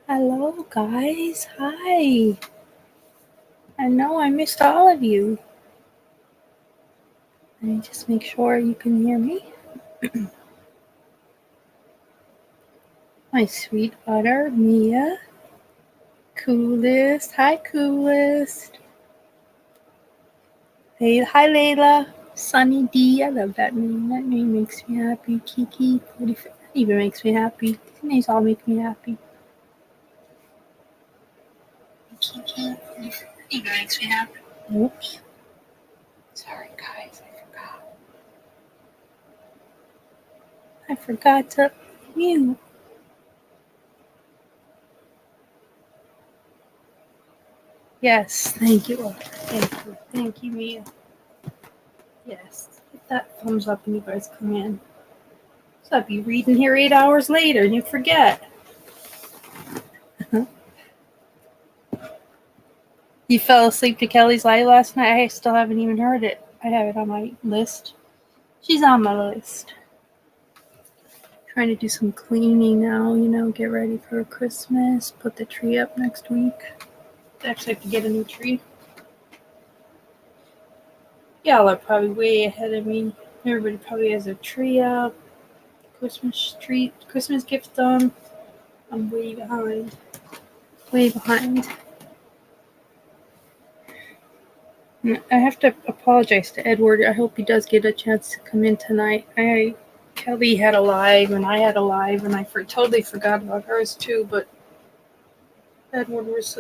Hello, guys. Hi. I know I missed all of you. Let me just make sure you can hear me. My sweet butter, Mia. Coolest. Hi, Coolest. Hey, hi, Layla. Sunny D. I love that name. That name makes me happy. Kiki. That even makes me happy. These names all make me happy. Kiki. That even makes me happy. Oops. Sorry, guys. I forgot to mute. Yes, thank you. Thank you, Mia. Yes, hit that thumbs up when you guys come in. So I'd be reading here 8 hours later and you forget. You fell asleep to Kelly's Lie last night? I still haven't even heard it. I have it on my list. She's on my list. Trying to do some cleaning now, get ready for Christmas. Put the tree up next week. Actually have to get a new tree. Y'all are probably way ahead of me. Everybody probably has their tree up. Christmas gift done. I'm way behind. I have to apologize to Edward. I hope he does get a chance to come in tonight. Kelly had a live and I had a live and I totally forgot about hers too, but Edward was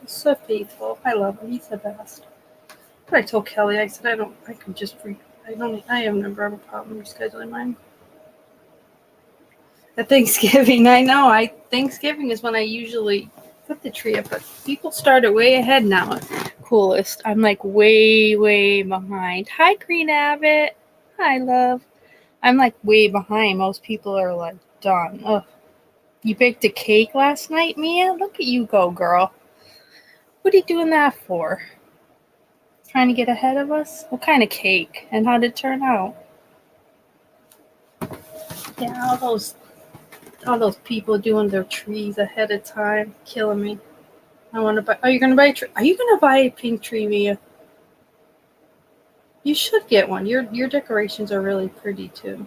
so faithful. I love him. He's the best. But I told Kelly, I said I have never have a problem rescheduling mine. At Thanksgiving, I know. Thanksgiving is when I usually put the tree up, but people started way ahead now. Coolest. I'm like way, way behind. Hi, Green Abbott. Hi, love. I'm like way behind. Most people are like done. Ugh. You baked a cake last night, Mia? Look at you go, girl. What are you doing that for? Trying to get ahead of us? What kind of cake? And how did it turn out? Yeah, all those people doing their trees ahead of time, killing me. I want to buy. Are you gonna buy a tree? Are you gonna buy a pink tree, Mia? You should get one. Your decorations are really pretty too.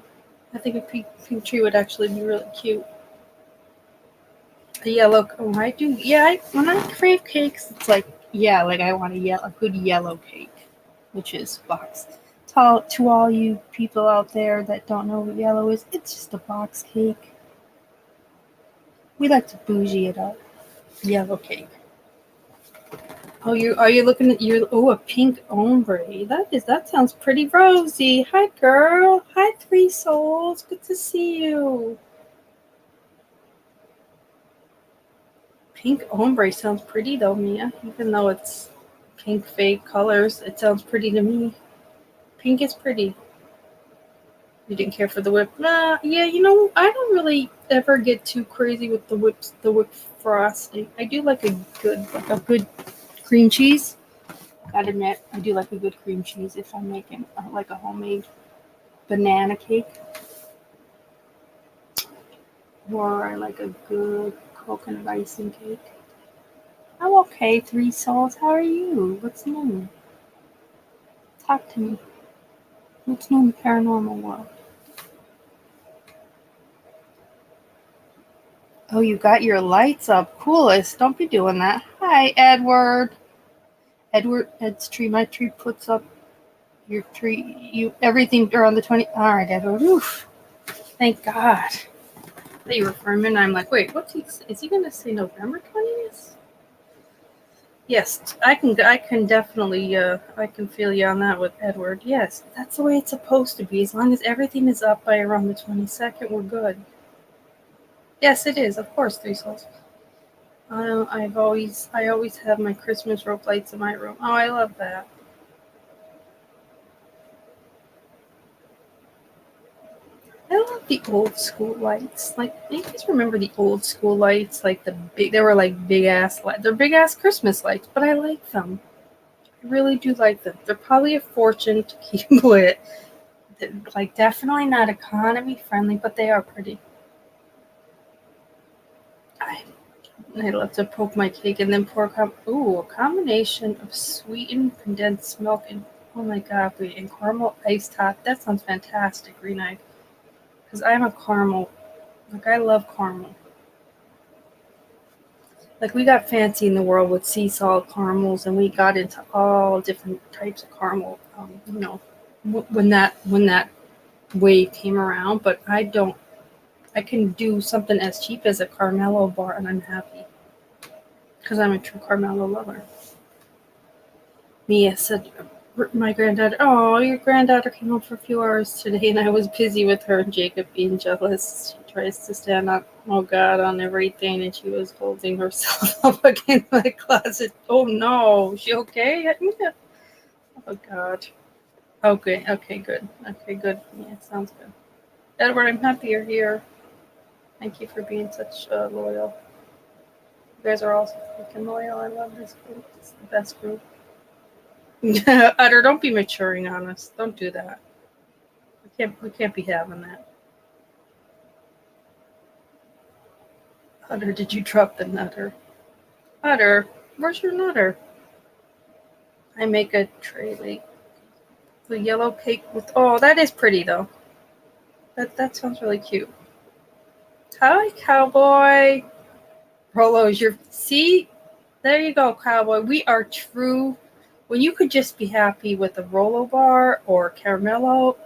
I think a pink tree would actually be really cute. A yellow. Oh, I do. Yeah, when I crave cakes, it's like I want a good yellow cake, which is box. To all you people out there that don't know what yellow is, it's just a box cake. We like to bougie it up. Yellow cake. Oh, are you looking at a pink ombre. That sounds pretty rosy. Hi, girl. Hi, Three Souls. Good to see you. Pink ombre sounds pretty though, Mia. Even though it's pink fake colors, it sounds pretty to me. Pink is pretty. You didn't care for the whip? Nah, yeah. I don't really ever get too crazy with the whip frosting. I do like a good cream cheese. Gotta admit, I do like a good cream cheese if I'm making like a homemade banana cake. Or I like a good coconut icing cake. I'm okay, Three Souls. How are you? What's new? Talk to me. What's new in the paranormal world? Oh, you got your lights up. Coolest. Don't be doing that. Hi, Edward. Ed's tree. My tree puts up your tree. Everything around the 20. All right, Edward. Oof. Thank God. You were for a minute. I'm like, wait, is he going to say November 20th? Yes, I can definitely, I can feel you on that with Edward. Yes, that's the way it's supposed to be. As long as everything is up by around the 22nd, we're good. Yes, it is. Of course, Three Souls. I always have my Christmas rope lights in my room. Oh, I love that. I love the old school lights. Like, you guys remember the old school lights? Like they were like big ass lights. They're big ass Christmas lights, but I like them. I really do like them. They're probably a fortune to keep lit. They're, like, definitely not economy friendly, but they are pretty. I love to poke my cake and then pour a combination of sweetened condensed milk and oh my god, wait, and caramel iced hot. That sounds fantastic, Green Egg. Because I'm a caramel, like I love caramel. Like we got fancy in the world with sea salt caramels, and we got into all different types of caramel. When that wave came around, but I don't. I can do something as cheap as a Carmelo bar, and I'm happy because I'm a true Carmelo lover. Mia said, "My granddaughter. Oh, your granddaughter came home for a few hours today, and I was busy with her and Jacob being jealous. She tries to stand up, oh God, on everything, and she was holding herself up against my closet. Oh no, is she okay? Yeah. Oh God. Okay, good. Okay, good. Yeah, sounds good. Edward, I'm happy you're here. Thank you for being such loyal. You guys are also freaking loyal. I love this group. It's the best group. Utter, don't be maturing on us. Don't do that. We can't be having that. Utter, did you drop the nutter? Utter, where's your nutter? I make a tray late. The yellow cake with that is pretty though. That sounds really cute. Hi, cowboy. Rolo's your see? There you go, cowboy. We are true. When you could just be happy with a Rolo bar or caramello,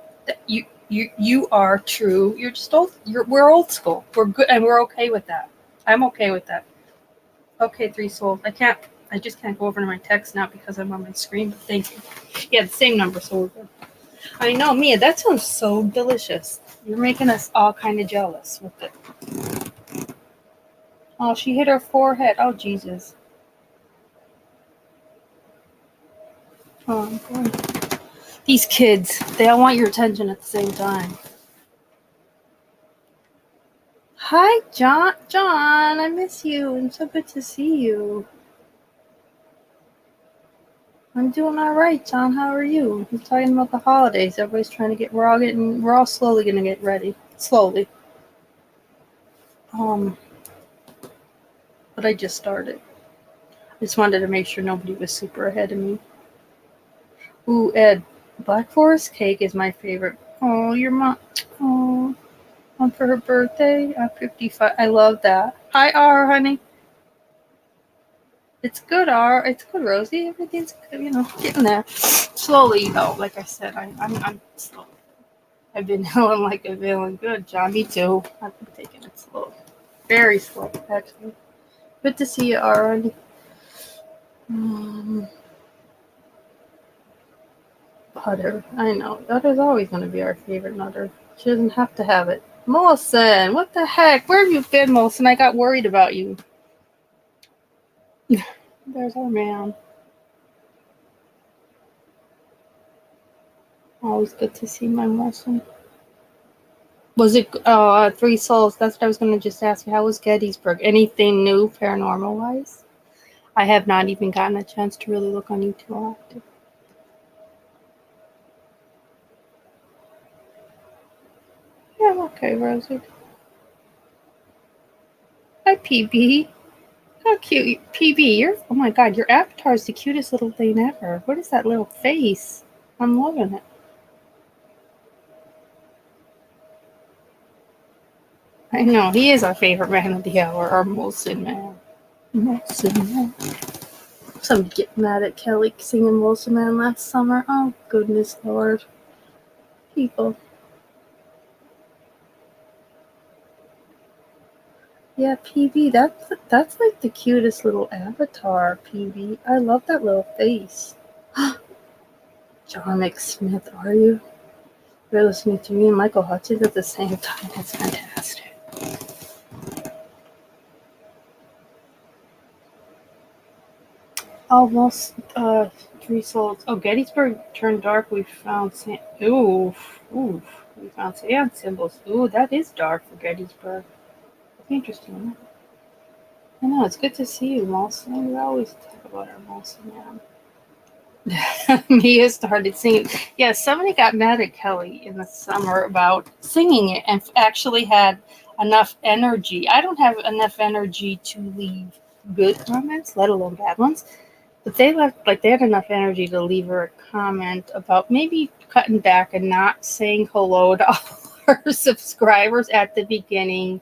you are true. You're just old. We're old school. We're good, and we're okay with that. I'm okay with that. Okay, 3 souls. I just can't go over to my text now because I'm on my screen. But thank you. Yeah, the same number, so we're good. I know, Mia. That sounds so delicious. You're making us all kind of jealous with it. Oh, she hit her forehead. Oh, Jesus. Oh, boy. These kids, they all want your attention at the same time. Hi, John. John, I miss you. It's so good to see you. I'm doing all right, John. How are you? We're talking about the holidays. Everybody's trying to we're all slowly going to get ready. Slowly. But I just started. I just wanted to make sure nobody was super ahead of me. Ooh, Ed, Black Forest cake is my favorite. Oh, your mom. Oh, one for her birthday. I'm 55. I love that. Hi, R, honey. It's good, R. It's good, Rosie. Everything's good, getting there. Slowly, though. Like I said, I'm slow. I've been feeling like I'm feeling good, John. Me too. I've been taking it slow. Very slow, actually. Good to see you, R. Butter. I know. Butter's always going to be our favorite nutter. She doesn't have to have it. Molson, what the heck? Where have you been, Molson? I got worried about you. There's our man. Always good to see my Molson. Was it 3 souls? That's what I was going to just ask you. How was Gettysburg? Anything new paranormal-wise? I have not even gotten a chance to really look on you too often. Yeah, okay, Rosie. Hi, PB. How cute. PB, oh my god, your avatar is the cutest little thing ever. What is that little face? I'm loving it. I know, he is our favorite man of the hour, our Molson man. Molson man. Somebody get mad at Kelly singing Molson Man last summer. Oh, goodness Lord. People. Yeah, PB, that's like the cutest little avatar, PB. I love that little face. John McSmith, are you? You're listening to me and Michael Hutchins at the same time. That's fantastic. Almost 3 souls. Oh, Gettysburg turned dark. We found we found sand symbols. Ooh, that is dark for Gettysburg. Interesting. I know, it's good to see you, Molson. We always talk about our Molson man. Mia started singing. Yeah, somebody got mad at Kelly in the summer about singing it and actually had enough energy. I don't have enough energy to leave good comments, let alone bad ones. But they left, like, they had enough energy to leave her a comment about maybe cutting back and not saying hello to all our subscribers at the beginning,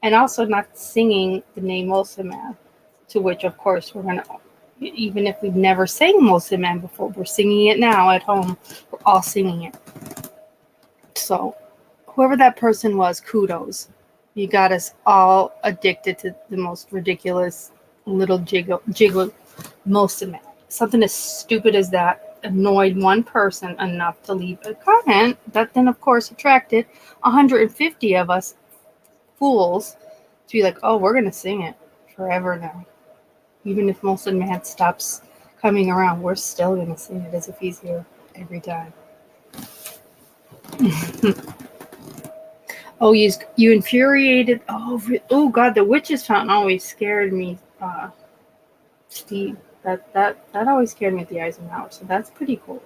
and also not singing the name Molson Man, to which, of course, we're going to, even if we've never sang Molson Man before, we're singing it now at home. We're all singing it. So, whoever that person was, kudos. You got us all addicted to the most ridiculous little jiggle Molson Man. Something as stupid as that annoyed one person enough to leave a comment that then, of course, attracted 150 of us fools to be like, oh, we're going to sing it forever now. Even if Molson Man stops coming around, we're still going to sing it as if he's here every time. Oh, you infuriated. Oh, God, the witch's fountain always scared me, Steve. That always scared me at the Eisenhower, so that's pretty cool.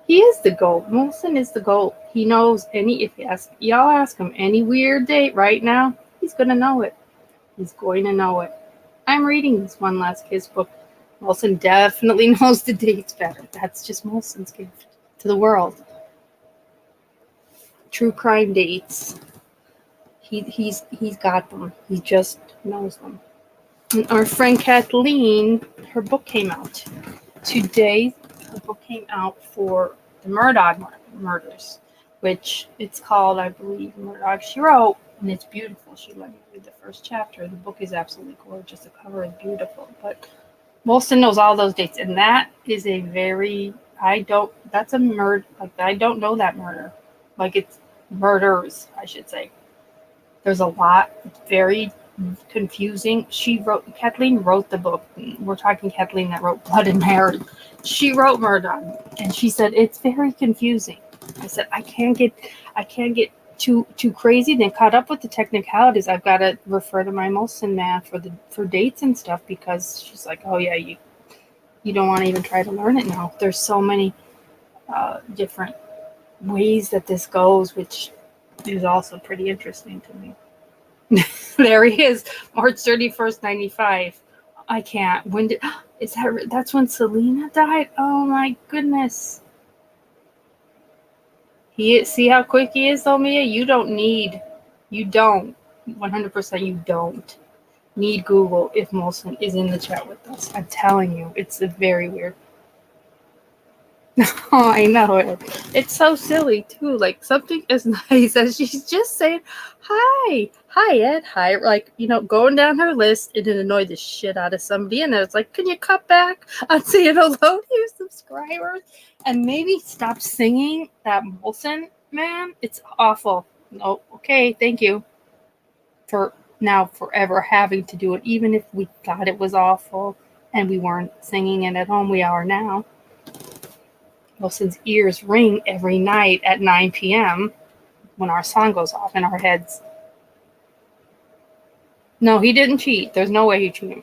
He is the GOAT. Molson is the GOAT. He knows if y'all ask him any weird date right now, he's going to know it. He's going to know it. I'm reading this One Last Kiss book. Molson definitely knows the dates better. That's just Molson's gift to the world. True crime dates. He's got them. He just knows them. And our friend Kathleen, her book came out today. Her book came out for the Murdoch murders, which it's called, I believe, Murdoch She Wrote, and it's beautiful. She let me read the first chapter. The book is absolutely gorgeous. The cover is beautiful. But Molson knows all those dates, and that is a very that's a murder. Like, I don't know that murder. Like, it's murders, I should say. There's a lot. It's very confusing. Kathleen wrote the book. We're talking Kathleen that wrote Blood and Mary. She wrote Murdoch, and she said it's very confusing. I said I can't get too crazy, then caught up with the technicalities. I've got to refer to my Molson math for dates and stuff, because she's like, oh yeah, you don't want to even try to learn it now. There's so many different ways that this goes, which is also pretty interesting to me. There he is, March 31st, 95. I can't. That's when Selena died? Oh my goodness. See how quick he is though, Mia? You don't 100% you don't need Google if Molson is in the chat with us. I'm telling you, it's a very weird. Oh, I know it. It's so silly too. Like, something as nice as she's just saying, hi Ed, hi, like, going down her list, and it annoyed the shit out of somebody, and it's like, can you cut back on saying hello to your subscribers and maybe stop singing that Molson Man? It's awful. No, okay, thank you for now forever having to do it, even if we thought it was awful and we weren't singing it at home. We are now. Molson's ears ring every night at 9 p.m. when our song goes off in our heads. No, he didn't cheat. There's no way he cheated.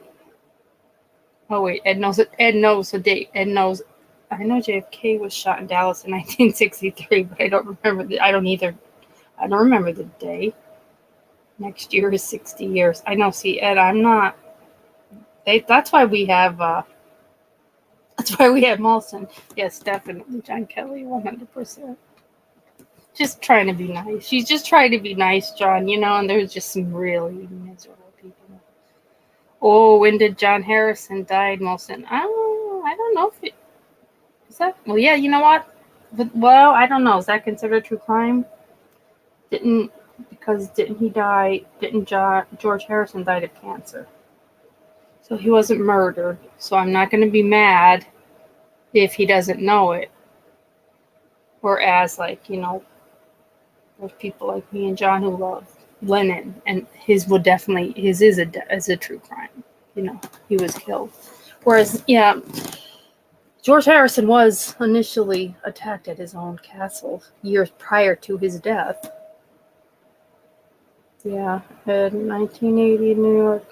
Oh, wait. Ed knows it. Ed knows the date. Ed knows. I know JFK was shot in Dallas in 1963, but I don't remember. I don't remember the day. Next year is 60 years. I know. See, Ed, I'm not. That's why we have. That's why we have Molson. Yes, definitely. John Kelly, 100%. Just trying to be nice. She's just trying to be nice, John, and there's just some really miserable people. Oh, when did John Harrison die, Molson? I don't know if is that. Well, yeah, you know what? Well, I don't know. Is that considered true crime? Didn't he die? Didn't George Harrison died of cancer? So he wasn't murdered. So I'm not going to be mad if he doesn't know it. Whereas, like, there's people like me and John who love Lennon, and his is a true crime. He was killed. Whereas, yeah, George Harrison was initially attacked at his own castle years prior to his death. Yeah, in 1980, New York.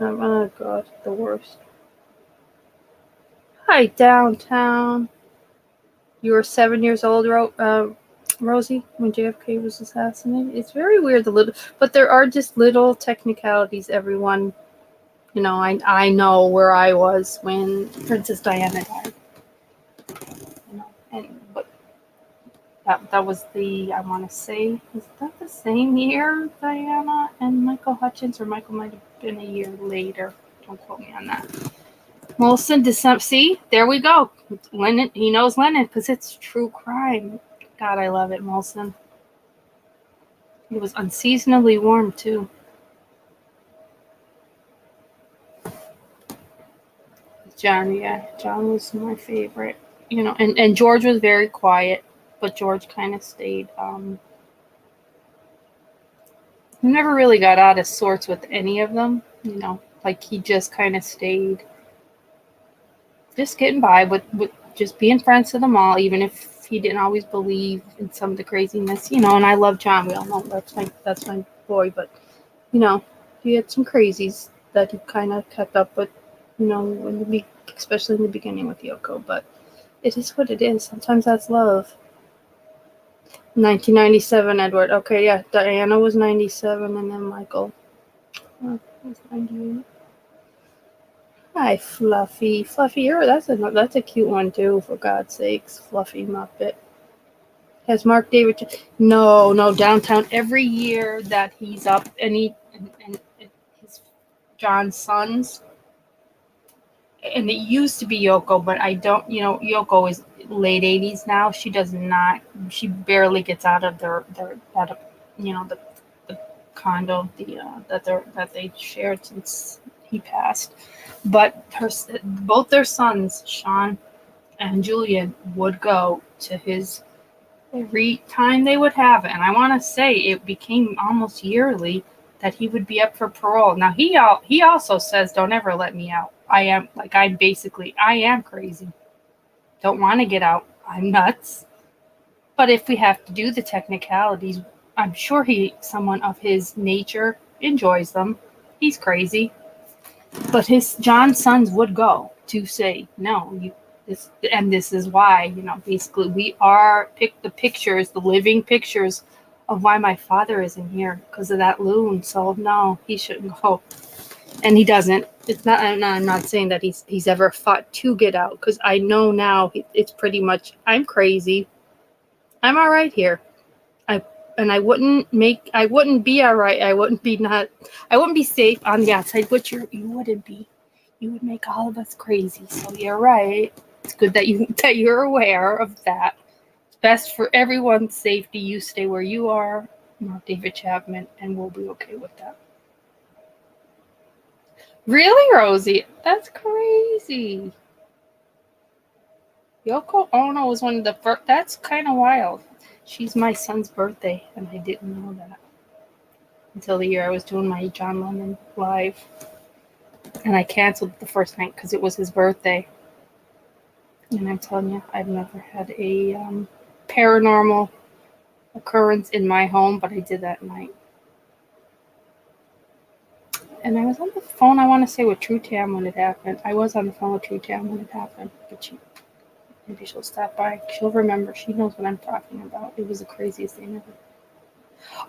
Oh God, the worst. Hi, downtown. You were 7 years old, Rosie, when JFK was assassinated. It's very weird, but there are just little technicalities. Everyone, I know where I was when Princess Diana died. But that was I want to say, is that the same year Diana and Michael Hutchins, or Michael might have been a year later? Don't quote me on that. Molson, see, there we go. Lennon, he knows Lennon because it's true crime. God, I love it, Molson. It was unseasonably warm too. John was my favorite. And George was very quiet, but George kind of stayed. He never really got out of sorts with any of them. Like he just kind of stayed, just getting by with just being friends to them all, even if he didn't always believe in some of the craziness. And I love John. We all know that's my boy, but he had some crazies that he kind of kept up with. Especially in the beginning with Yoko, but it is what it is. Sometimes that's love. 1997, Edward. Okay, yeah, Diana was 97, and then Michael was 98. Hi, Fluffy. Fluffy, that's a cute one too. For God's sakes, Fluffy Muppet. Has Mark David? No, downtown. Every year that he's up, and his John's sons. And it used to be Yoko, but I don't. Yoko is late 80s now. She does not. She barely gets out of the condo that they shared since he passed. But both their sons, Sean and Julian, would go to his every time they would have it. And I want to say it became almost yearly that he would be up for parole. Now he also says, "Don't ever let me out. I am crazy. Don't want to get out. I'm nuts." But if we have to do the technicalities, I'm sure someone of his nature enjoys them. He's crazy. But John's sons would go to say, "No, this is why, basically we are the pictures, the living pictures of why my father isn't here because of that loon. So no, he shouldn't go." And he doesn't. I'm not saying that he's ever fought to get out, because I know now it's pretty much, I'm crazy. I'm all right here. I wouldn't be all right. I wouldn't be safe on the outside, but you wouldn't be. You would make all of us crazy. So you're right. It's good that you're aware of that. It's best for everyone's safety. You stay where you are, Mark David Chapman, and we'll be okay with that. Really, Rosie? That's crazy. Yoko Ono was one of the first. That's kind of wild. She's my son's birthday, and I didn't know that until the year I was doing my John Lennon live. And I canceled the first night because it was his birthday. And I'm telling you, I've never had a paranormal occurrence in my home, but I did that night. And I was on the phone, I want to say, with True Tam when it happened. I was on the phone with True Tam when it happened, but maybe she'll stop by. She'll remember. She knows what I'm talking about. It was the craziest thing ever.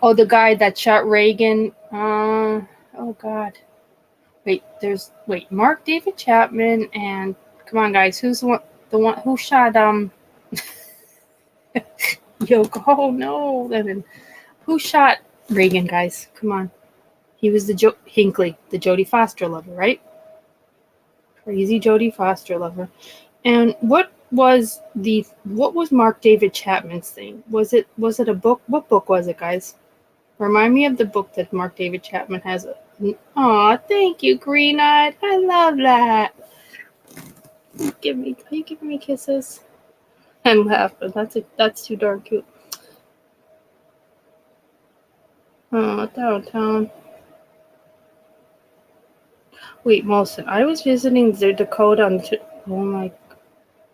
Oh, the guy that shot Reagan. Oh, God. Wait, Mark David Chapman and, come on, guys, who's the one who shot, Yoko? Oh, no, Lennon. Who shot Reagan, guys? Come on. He was the Hinckley, the Jodie Foster lover, right? Crazy Jodie Foster lover. And what was Mark David Chapman's thing? Was it a book? What book was it, guys? Remind me of the book that Mark David Chapman has. Aw, thank you, Green Eyed. I love that. Are you giving me kisses? And laughing. That's too darn cute. Oh, downtown. Wait, Molson, I was visiting the Dakota on oh my.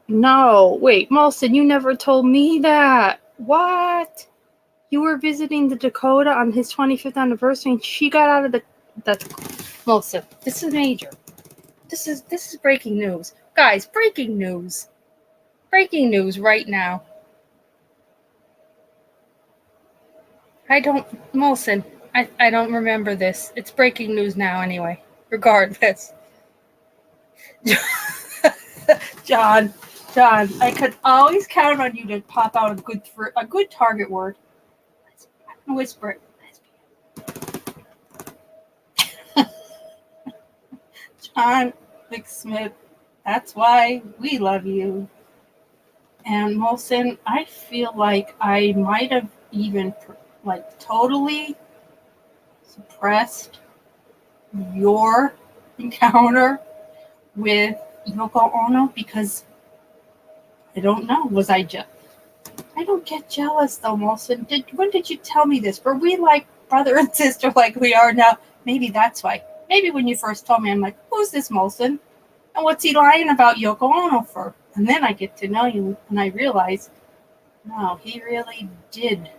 No, wait, Molson, you never told me that. What? You were visiting the Dakota on his 25th anniversary, and she got out of that's Molson. This is major. This is breaking news. Guys, breaking news. Breaking news right now. Molson, I don't remember this. It's breaking news now anyway. Regardless. John, I could always count on you to pop out a good target word. I'm gonna whisper it. John McSmith, that's why we love you. And Molson, I feel like I might have even totally suppressed your encounter with Yoko Ono because I don't know. Was I just? I don't get jealous though, Molson. When did you tell me this? Were we like brother and sister like we are now? Maybe that's why. Maybe when you first told me, I'm like, who's this Molson? And what's he lying about Yoko Ono for? And then I get to know you and I realize, no, he really did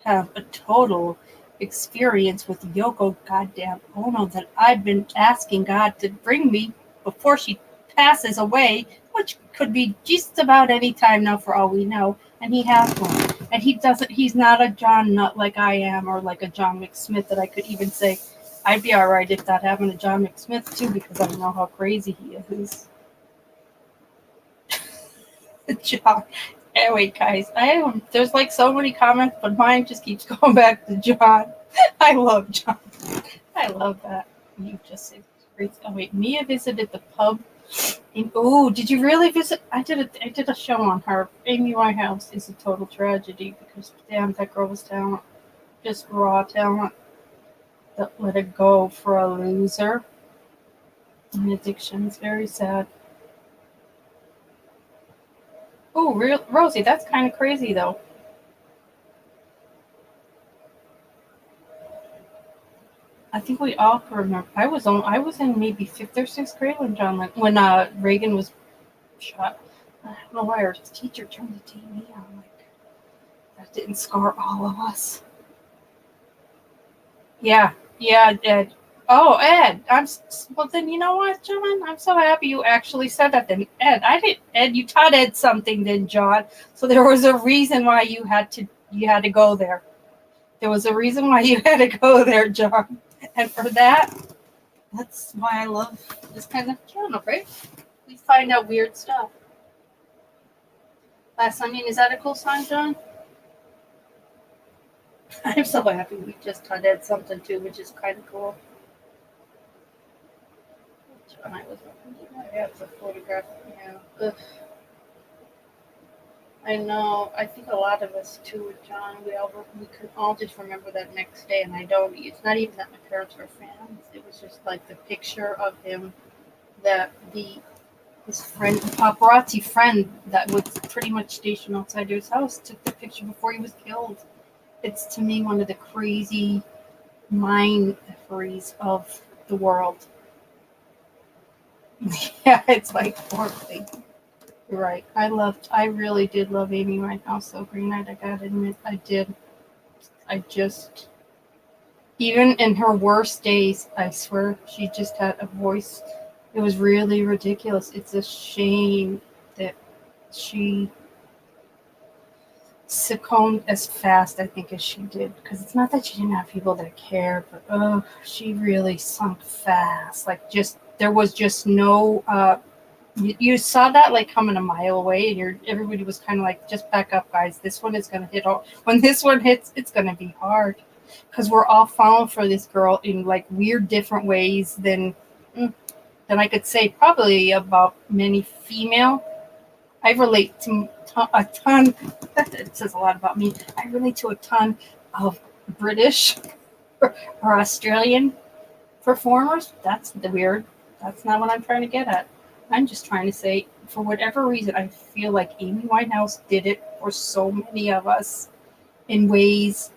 have a total experience with Yoko goddamn Ono that I've been asking God to bring me before she passes away, which could be just about any time now for all we know. And he has one. And he's not a John Nut like I am or like a John McSmith that I could even say, I'd be all right if that happened to John McSmith too, because I know how crazy he is. John. Anyway, guys, there's like so many comments, but mine just keeps going back to John. I love John. I love that. You just said great. Oh wait, Mia visited the pub. Did you really visit? I did a show on her. Amy Winehouse is a total tragedy because damn, that girl was talent, just raw talent. That let it go for a loser. And addiction is very sad. Oh, Rosie, that's kind of crazy though. I think we all can remember. I was in maybe 5th or 6th grade when Reagan was shot. I don't know why our teacher turned the TV on. Like that didn't scar all of us. Yeah, Ed. Oh, Ed. Well, then you know what, John? I'm so happy you actually said that. Then Ed, you taught Ed something, then John. So there was a reason why you had to go there. There was a reason why you had to go there, John. And for that's why I love this kind of channel, right? We find out weird stuff. Last Onion, is that a cool song, John? I'm so happy we just taught Ed something too, which is kind of cool. John, I have the photograph. Yeah. Ugh. I know. I think a lot of us too, John. We could all just remember that next day, and I don't. It's not even that my parents were fans. It was just like the picture of him, that his friend, paparazzi friend, that was pretty much stationed outside his house, took the picture before he was killed. It's to me one of the crazy mind theories of the world. Yeah, it's like horribly. You're right. I really did love Amy Winehouse so Green Night, I gotta admit, I did. Even in her worst days, I swear, she just had a voice. It was really ridiculous. It's a shame that she succumbed as fast, I think, as she did. Because it's not that she didn't have people that cared, but she really sunk fast. There was just no. You saw that like coming a mile away, and everybody was kind of like, just back up, guys. This one is going to hit all. When this one hits, it's going to be hard. Because we're all falling for this girl in like weird different ways than I could say probably about many female. I relate to a ton. It says a lot about me. I relate to a ton of British or Australian performers. That's weird. That's not what I'm trying to get at. I'm just trying to say, for whatever reason, I feel like Amy Winehouse did it for so many of us in ways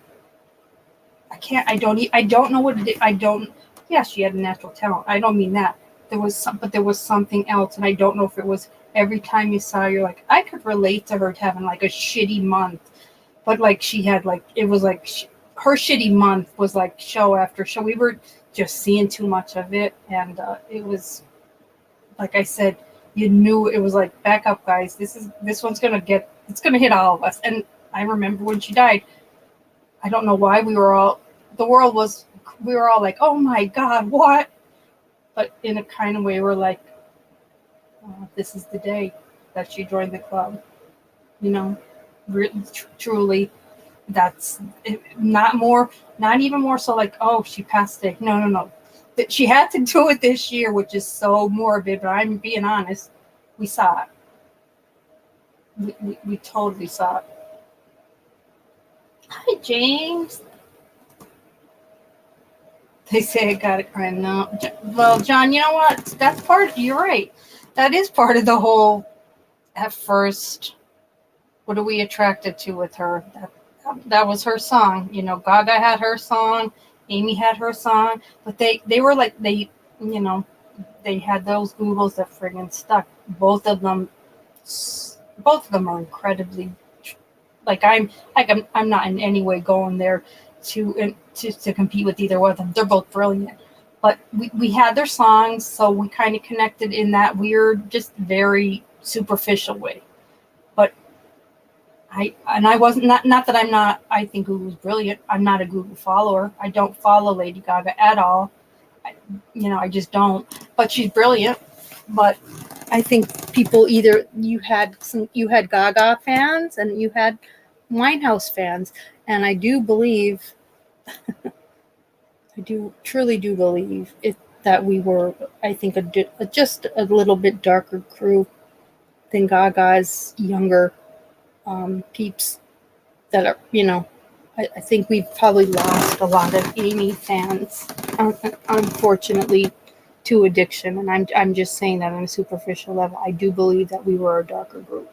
I don't know what it is. Yeah, she had a natural talent. I don't mean that. There was something else, and I don't know if it was every time you saw her, you're like, I could relate to her having like a shitty month, but like she had like, it was like her shitty month was like show after show. We were just seeing too much of it, and it was, like I said, you knew it was like, back up, guys. This one's gonna hit all of us. And I remember when she died, I don't know why we were all like, oh my God, what? But in a kind of way, we're like, oh, this is the day that she joined the club. Truly, that's not even more so like, oh, she passed it. No. She had to do it this year, which is so morbid, but I'm being honest. We saw it. We totally saw it. Hi, James. They say I got it crying now. Well, John, you know what? That's you're right. That is part of the whole, at first, what are we attracted to with her? That was her song. Gaga had her song. Amy had her song. But they were like, they had those Googles that friggin' stuck. Both of them are incredibly, I'm not in any way going there to compete with either one of them. They're both brilliant. But we had their songs, so we kind of connected in that weird, just very superficial way. But I wasn't, not that I'm not, I think Google's brilliant. I'm not a Google follower. I don't follow Lady Gaga at all. I just don't. But she's brilliant. But I think people either, you had Gaga fans and you had Winehouse fans. And I do believe, truly do believe that we were, I think, just a little bit darker crew than Gaga's younger peeps that are, I think we've probably lost a lot of Amy fans, unfortunately, to addiction. And I'm just saying that on a superficial level. I do believe that we were a darker group.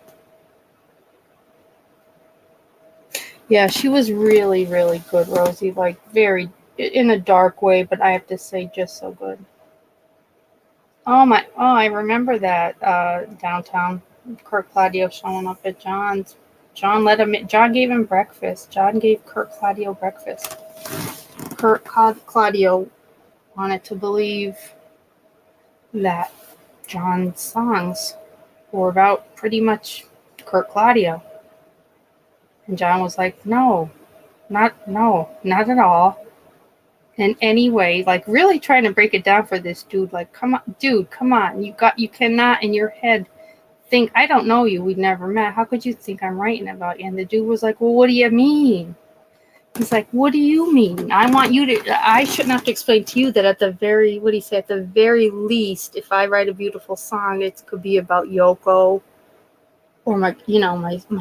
Yeah, she was really, really good, Rosie. Like, very, in a dark way, but I have to say, just so good. I remember that downtown. Kurt Claudio showing up at John's. John gave him breakfast. John gave Kurt Claudio breakfast. Kurt Claudio wanted to believe that John's songs were about pretty much Kurt Claudio. And John was like, no, not at all. In any way, like, really trying to break it down for this dude. Like, come on. You cannot in your head think, I don't know you, we've never met. How could you think I'm writing about you? And the dude was like, well, what do you mean? He's like, what do you mean? I shouldn't have to explain to you that at the very least, if I write a beautiful song, it could be about Yoko or my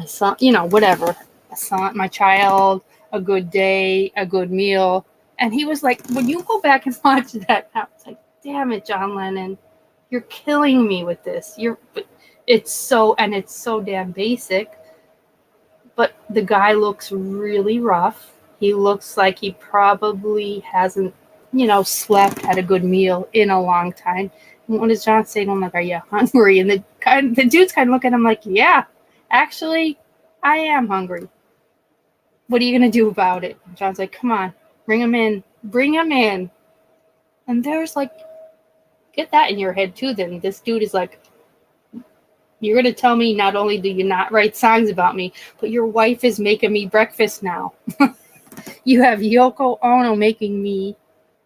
son, whatever. A son, my child, a good day, a good meal. And he was like, when you go back and watch that, I was like, damn it, John Lennon, you're killing me with this. It's so damn basic. But the guy looks really rough. He looks like he probably hasn't, slept, had a good meal in a long time. And what does John say to him? Like, are you hungry? And the dude's kind of looking at him like, yeah, actually, I am hungry. What are you going to do about it? And John's like, come on, bring him in. And there's like, get that in your head too. Then this dude is like, you're going to tell me not only do you not write songs about me, but your wife is making me breakfast now. You have Yoko Ono making me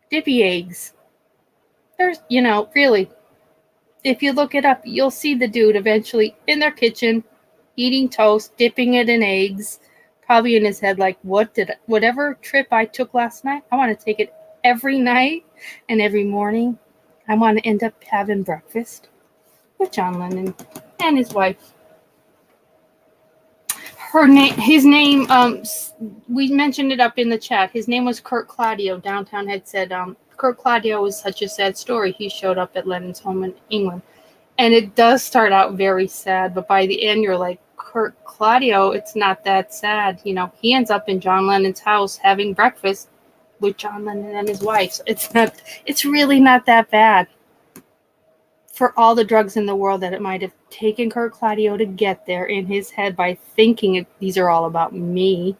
dippy eggs. There's, really, if you look it up, you'll see the dude eventually in their kitchen eating toast, dipping it in eggs, probably in his head like, whatever trip I took last night, I want to take it every night and every morning. I want to end up having breakfast with John Lennon and his wife. His name, we mentioned it up in the chat. His name was Kurt Claudio. Downtown had said, Kurt Claudio was such a sad story. He showed up at Lennon's home in England. And it does start out very sad, but by the end, you're like, Kurt Claudio, it's not that sad. He ends up in John Lennon's house having breakfast with John Lennon and his wife. So it's really not that bad. For all the drugs in the world that it might have taken Kurt Claudio to get there in his head by thinking these are all about me.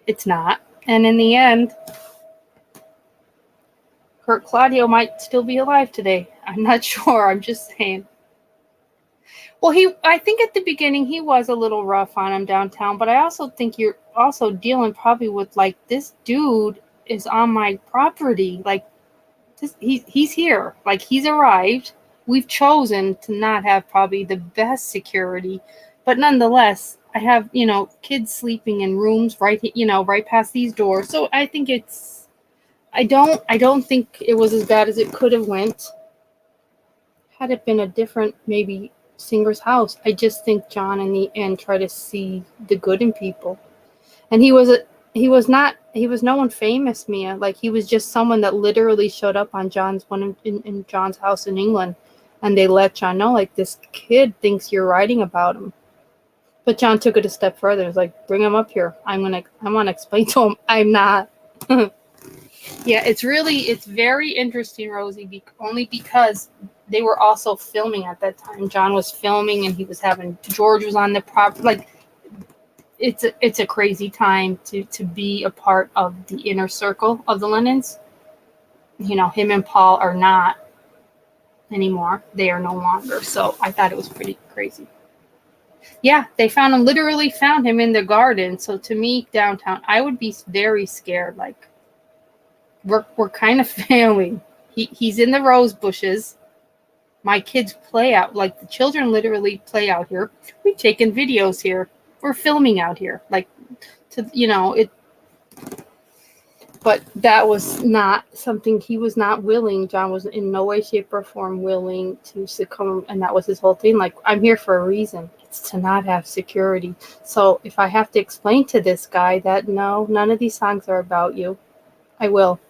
It's not. And in the end, Kurt Claudio might still be alive today. I'm not sure. I'm just saying. Well, I think at the beginning he was a little rough on him downtown, but I also think you're also dealing probably with like, this dude is on my property. Like, he's here. Like, he's arrived. We've chosen to not have probably the best security, but nonetheless, I have, kids sleeping in rooms right past these doors. So I think I don't think it was as bad as it could have went had it been a different, maybe, singer's house. I just think John in the end tried to see the good in people. And he was no one famous, Mia. Like, he was just someone that literally showed up on in John's house in England, and they let John know, like, this kid thinks you're writing about him. But John took it a step further. It was like, bring him up here. I want to explain to him I'm not. Yeah, it's very interesting, Rosie, only because they were also filming at that time. John was filming, and George was on the prop. Like, it's a crazy time to be a part of the inner circle of the Lennons. Him and Paul are not anymore. They are no longer. So I thought it was pretty crazy. Yeah, they literally found him in the garden. So to me, downtown, I would be very scared. Like, we're kind of family. He's in the rose bushes. My kids play out. Like, the children literally play out here. We've taken videos here. We're filming out here. Like, it. But that was not something he was not willing. John was in no way, shape, or form willing to succumb. And that was his whole thing. Like, I'm here for a reason. It's to not have security. So if I have to explain to this guy that, no, none of these songs are about you, I will.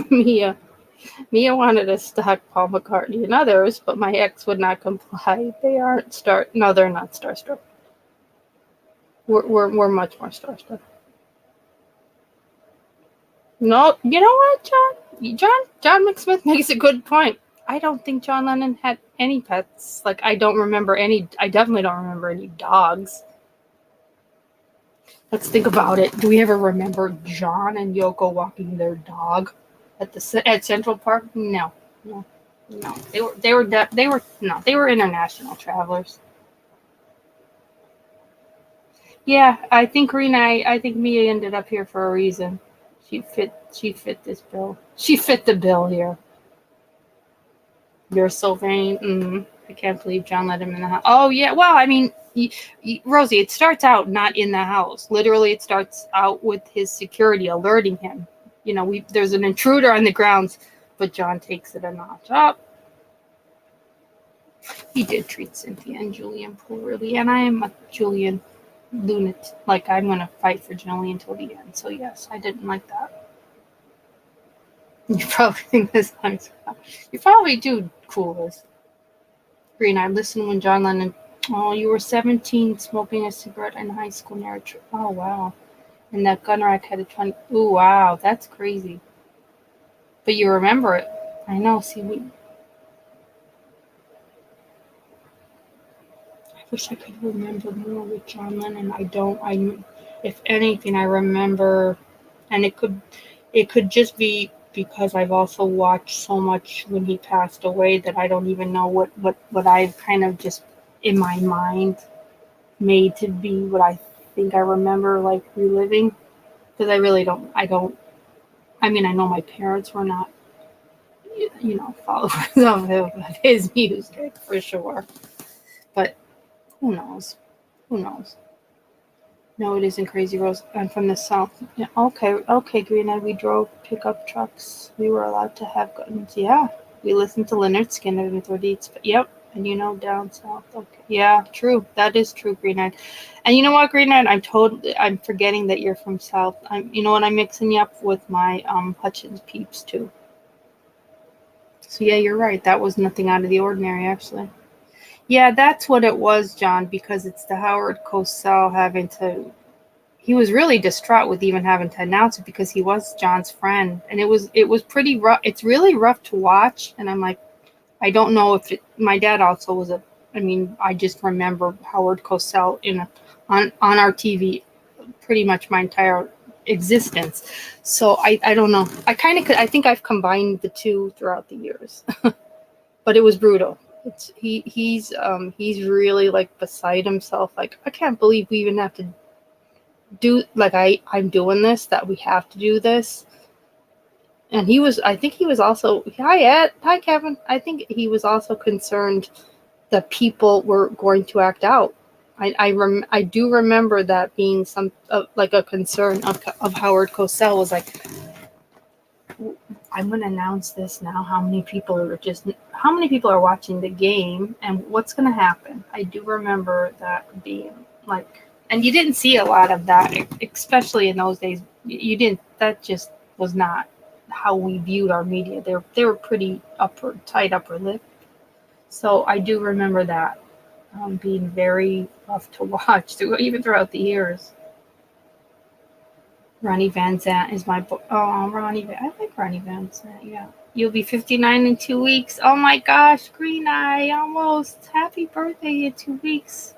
Mia wanted to stalk Paul McCartney and others, but my ex would not comply. They're not starstruck. We're much more starstruck. No, you know what, John McSmith makes a good point. I don't think John Lennon had any pets. Like, I definitely don't remember any dogs. Let's think about it. Do we ever remember John and Yoko walking their dog at Central Park? No. They were international travelers. Yeah, I think Mia ended up here for a reason. She fit this bill. She fit the bill here. You're so vain. I can't believe John let him in the house. Oh, yeah. Well, I mean, Rosie, it starts out not in the house. Literally, it starts out with his security alerting him. There's an intruder on the grounds, but John takes it a notch up. He did treat Cynthia and Julian poorly, and I am a Julian lunatic. Like, I'm going to fight for Julian until the end. So, yes, I didn't like that. You probably think this song's... You probably do, coolest. Green, I listened when John Lennon... Oh, you were 17, smoking a cigarette in high school near a tree. Oh, wow. And that gun rack had a 20... Ooh, wow, that's crazy. But you remember it. I know, see, I wish I could remember more with John Lennon. I don't. If anything, I remember... And it could just be because I've also watched so much when he passed away that I don't even know what I've kind of just in my mind made to be what I think I remember, like, reliving. Because I really don't. I mean, I know my parents were not, followers of his music for sure. But who knows? No, it isn't Crazy Rose. I'm from the South. Yeah, okay, Green Eye. We drove pickup trucks. We were allowed to have guns. Yeah, we listened to Lynyrd Skynyrd and 38. Yep, and down south. Okay, yeah, true. That is true, Green Eye. And you know what, Green Eye? I'm forgetting that you're from South. I'm mixing you up with my Hutchins peeps too. So yeah, you're right. That was nothing out of the ordinary, actually. Yeah, that's what it was, John, because it's the Howard Cosell having to... He was really distraught with even having to announce it because he was John's friend. And it was pretty rough. It's really rough to watch. And I'm like, I don't know if my dad also was I just remember Howard Cosell on our TV pretty much my entire existence. So I don't know. I think I've combined the two throughout the years. But it was brutal. He's really like beside himself. Like, I can't believe we even have to do, like, I'm doing this, that we have to do this. And I think he was also, hi Ed, hi Kevin. I think he was also concerned that people were going to act out. I do remember that being some like a concern of Howard Cosell. Was like, I'm going to announce this now. How many people are watching the game, and what's going to happen? I do remember that being like, and you didn't see a lot of that, especially in those days. You didn't. That just was not how we viewed our media. They were pretty tight upper lip. So I do remember that being very rough to watch, even throughout the years. Ronnie Van Zant is my book. Oh, I like Ronnie Van Zant, yeah. You'll be 59 in 2 weeks. Oh my gosh, Green Eye, almost. Happy birthday in 2 weeks.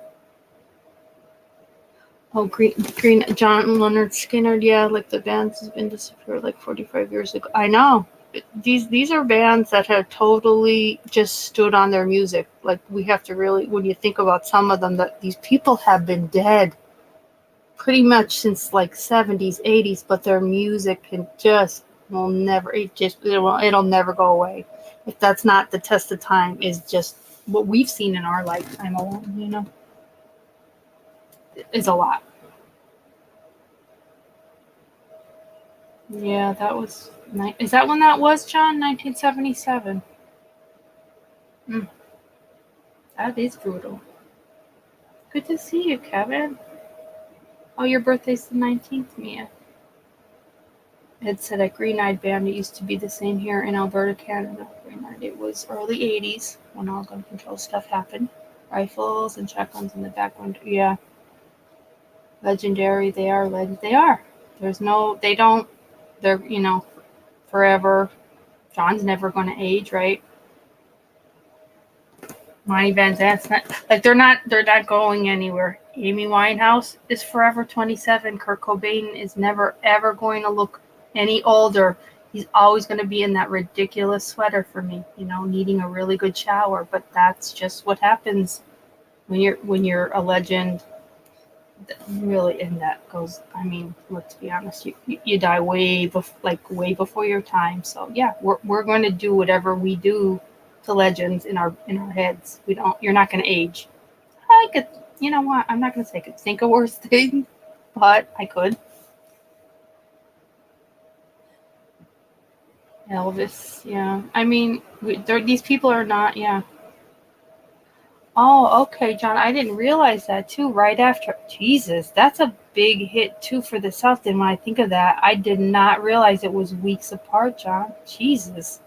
Oh, Green John Leonard Skinner, yeah, like the bands has been disappeared like 45 years ago. I know. These are bands that have totally just stood on their music. Like, we have to really, when you think about some of them, that these people have been dead pretty much since like 70s, 80s, but their music will never, it'll never go away. If that's not the test of time, is just what we've seen in our lifetime alone, is a lot. Yeah, that was, is that when that was, John? 1977. That is brutal. Good to see you, Kevin. Oh, your birthday's the 19th, Mia. Ed said at Green-Eyed Band, it used to be the same here in Alberta, Canada. Green-Eyed, it was early 80s when all gun control stuff happened. Rifles and shotguns in the background. Yeah. Legendary, they are legends. They are. They're, forever. John's never going to age, right? Monty Van Zant's not, like, they're not going anywhere. Amy Winehouse is forever 27. Kurt Cobain is never ever going to look any older. He's always going to be in that ridiculous sweater for me, needing a really good shower. But that's just what happens when you're a legend. Really, and that goes. I mean, let's be honest. You die way before your time. So yeah, we're going to do whatever we do to legends in our heads. You're not going to age. I could, you know what? I'm not going to say I could think of worse thing, but I could. Elvis, yeah. I mean, these people are not, yeah. Oh, okay, John. I didn't realize that too. Right after, Jesus, that's a big hit too for the South. And when I think of that, I did not realize it was weeks apart, John. Jesus.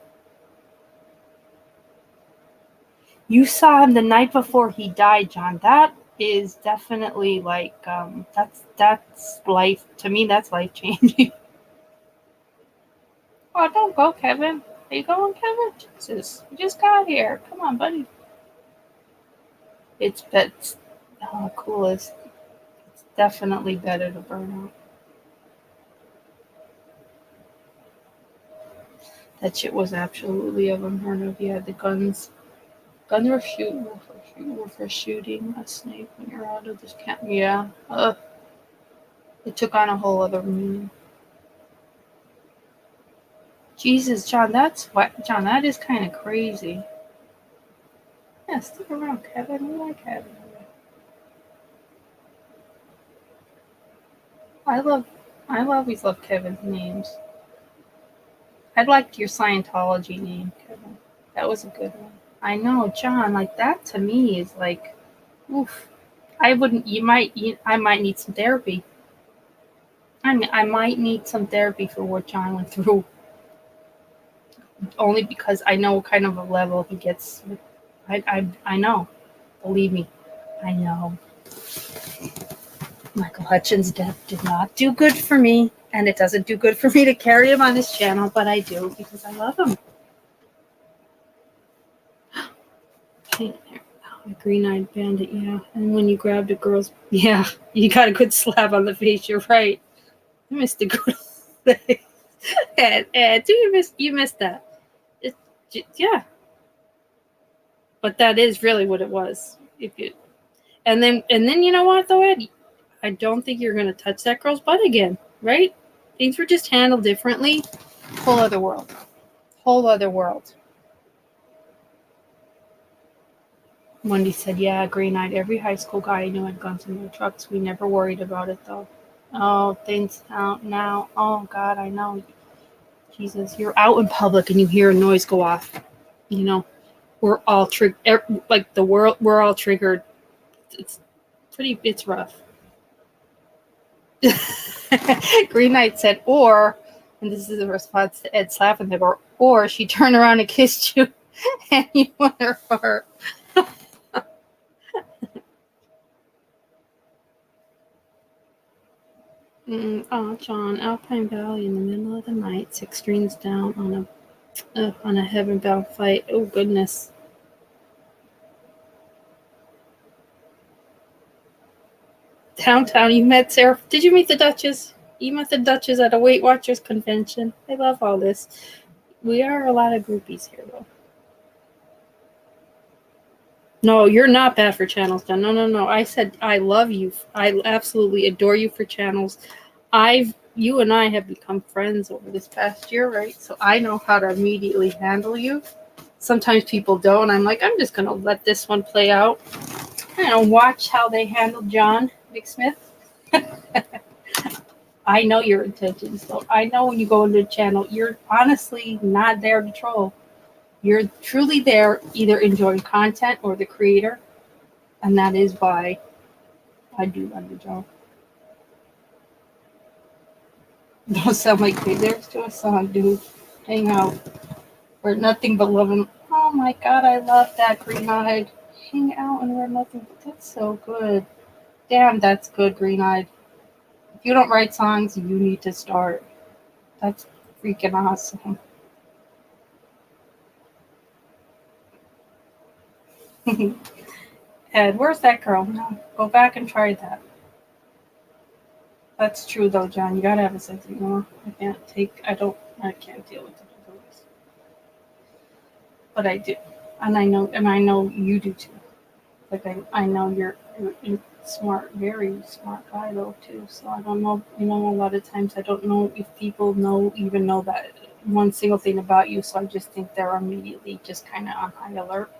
You saw him the night before he died, John. That is definitely like, that's life, to me, that's life changing. Oh, don't go, Kevin. Are you going, Kevin? Jesus, you just got here. Come on, buddy. It's coolest. It's definitely better to burn out. That shit was absolutely unheard of. Yeah, the guns were for shooting a snake when you're out of this camp. Yeah. It took on a whole other meaning. Jesus, John, John, that is kind of crazy. Yeah, stick around, Kevin. We like having you. I always love Kevin's names. I liked your Scientology name, Kevin. That was a good one. I know, John, like, that to me is like, oof. I might need some therapy. I might need some therapy for what John went through. Only because I know what kind of a level he gets. I know. Believe me, I know. Michael Hutchins' death did not do good for me, and it doesn't do good for me to carry him on this channel, but I do because I love him. Green-eyed bandit, yeah. And when you grabbed a girl's, yeah, you got a good slap on the face. You're right. You missed a good thing. And you missed that. Yeah. But that is really what it was. And then you know what though, Ed? I don't think you're gonna touch that girl's butt again, right? Things were just handled differently. Whole other world. Whole other world. Wendy said, yeah, green eyed. Every high school guy I knew had guns in their trucks. We never worried about it though. Oh, things out now. Oh God, I know. Jesus, you're out in public and you hear a noise go off. You know, we're all triggered. Like the world, we're all triggered. It's rough. Green Knight said, and this is a response to Ed slapping him, or she turned around and kissed you and you won her heart. Oh, John, Alpine Valley in the middle of the night, 6 streams down on a heaven-bound flight. Oh, goodness. Downtown, you met Sarah. Did you meet the Duchess? You met the Duchess at a Weight Watchers convention. I love all this. We are a lot of groupies here, though. No, you're not bad for channels, John. No. I said I love you. I absolutely adore you for channels. You and I have become friends over this past year, right? So I know how to immediately handle you. Sometimes people don't. I'm like, I'm just going to let this one play out. Watch how they handle John McSmith. I know your intentions, though. I know when you go into the channel, you're honestly not there to troll. You're truly there either enjoying content or the creator. And that is why I do love the job. Don't sound like me. There's to a song, dude. Hang out. We're nothing but loving. Oh my God, I love that, green-eyed. Hang out and we're nothing but. That's so good. Damn, that's good, green-eyed. If you don't write songs, you need to start. That's freaking awesome. Ed, where's that girl? No, go back and try that. That's true though, John. You gotta have a sense of humor. I can't deal with the noise. But I do. And I know you do too. Like I know you're smart, very smart guy though too. So I don't know, a lot of times I don't know if people even know that one single thing about you, so I just think they're immediately just kinda on high alert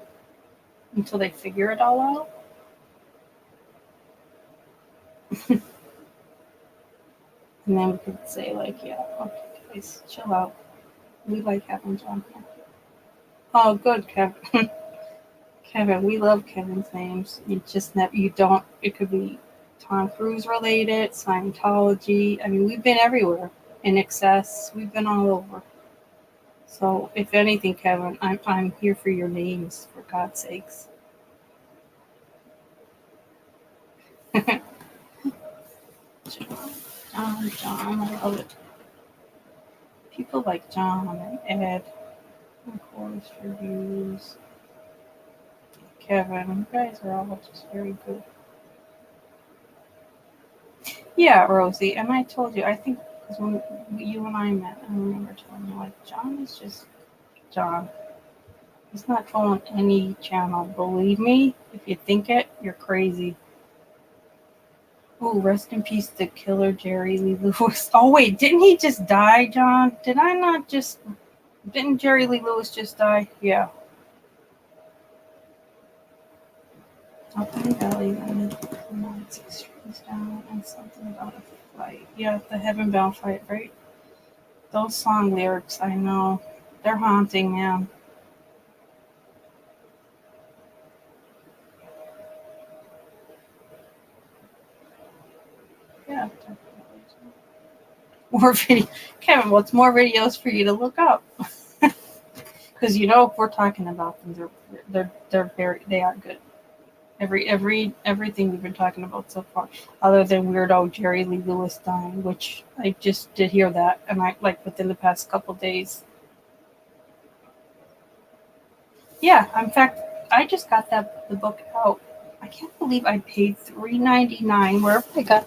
until they figure it all out. And then we could say, like, yeah, okay, guys, chill out. We like having John here. Oh, good, Kevin. Kevin, we love Kevin's names. It could be Tom Cruise related, Scientology. I mean, we've been everywhere. In excess, we've been all over. So, if anything, Kevin, I'm here for your names, for God's sakes. John, I love it. People like John and Ed, of course, reviews. Kevin, you guys are all just very good. Yeah, Rosie, and I told you, I think because when you and I met, I remember telling you, like, John is just John. He's not trolling any channel. Believe me, if you think it, you're crazy. Oh, rest in peace to killer Jerry Lee Lewis. Oh, wait, didn't he just die, John? Didn't Jerry Lee Lewis just die? Yeah. Alpine Valley, then 6 streams down, and something about a flight. Yeah, the Heaven Bound fight, right? Those song lyrics, I know. They're haunting, man. Yeah, definitely. More video. Kevin, what's more videos for you to look up? Because if we're talking about them, they are good. Everything we've been talking about so far, other than weirdo Jerry Lee Lewis dying, which I just did hear that, and I within the past couple days. Yeah, in fact, I just got the book out. I can't believe I paid $3.99. Wherever I got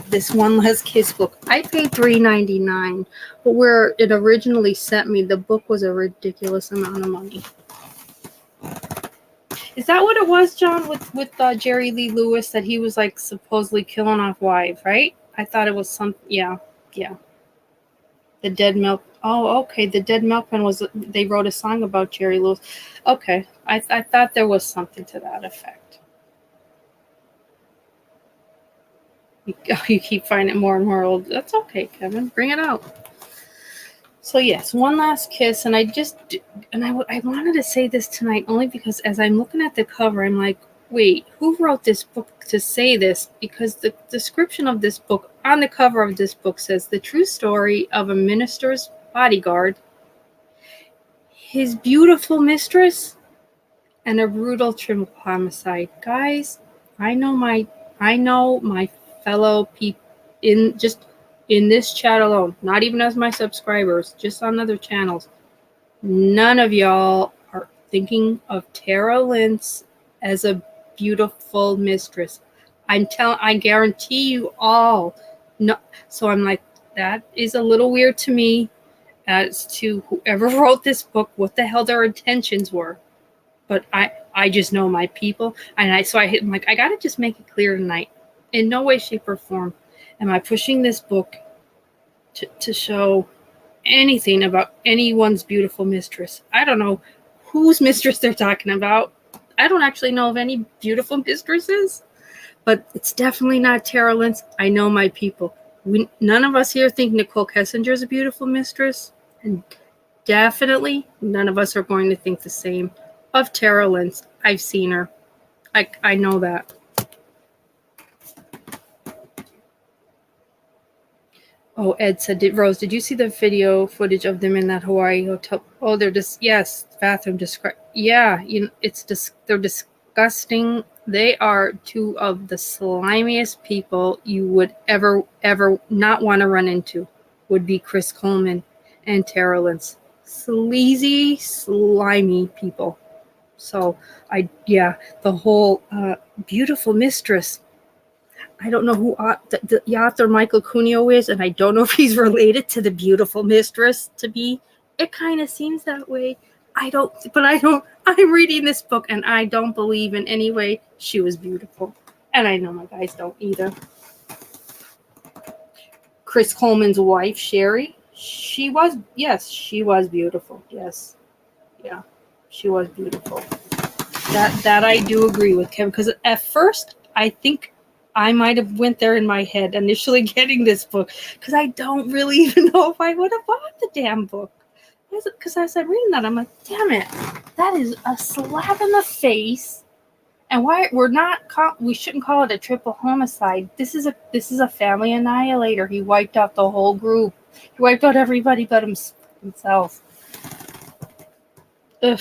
this One Last Kiss book, I paid $3.99. But where it originally sent me, the book was a ridiculous amount of money. Is that what it was, John, with Jerry Lee Lewis, that he was like supposedly killing off wives, right? I thought it was some, yeah. The Dead Milk. Oh, okay. The Dead Milkman was. They wrote a song about Jerry Lewis. Okay, I thought there was something to that effect. You keep finding more and more old. That's okay, Kevin. Bring it out. So yes, One Last Kiss, and I wanted to say this tonight only because as I'm looking at the cover, I'm like, wait, who wrote this book to say this? Because the description of this book on the cover of this book says the true story of a minister's bodyguard, his beautiful mistress, and a brutal triple homicide. Guys, I know my fellow people in this chat alone, not even as my subscribers, just on other channels. None of y'all are thinking of Tara Lynch as a beautiful mistress. I guarantee you all. No, so I'm like, that is a little weird to me as to whoever wrote this book, what the hell their intentions were. But I just know my people, and I'm like, I gotta just make it clear tonight. In no way, shape, or form am I pushing this book to show anything about anyone's beautiful mistress. I don't know whose mistress they're talking about. I don't actually know of any beautiful mistresses, but it's definitely not Tara Lynch. I know my people. None of us here think Nicole Kessinger is a beautiful mistress, and definitely none of us are going to think the same of Tara Lynch. I've seen her. I know that. Oh, Ed said, Rose, did you see the video footage of them in that Hawaii hotel? Oh, they're just, yes, bathroom yeah, they're disgusting. They are two of the slimiest people you would ever not want to run into, would be Chris Coleman and Tara Lynch. Sleazy, slimy people. So, the whole beautiful mistress. I don't know who the author Michael Cuneos is, and I don't know if he's related to the beautiful mistress to be. It kind of seems that way. I'm reading this book, and I don't believe in any way she was beautiful. And I know my guys don't either. Chris Coleman's wife, Sheri, she was beautiful. Yes. Yeah, she was beautiful. That I do agree with Kevin, because at first I think I might have went there in my head initially getting this book, because I don't really even know if I would have bought the damn book. Because as I'm reading that, I'm like, damn it, that is a slap in the face. And why we shouldn't call it a triple homicide. This is a family annihilator. He wiped out the whole group. He wiped out everybody but himself. Ugh.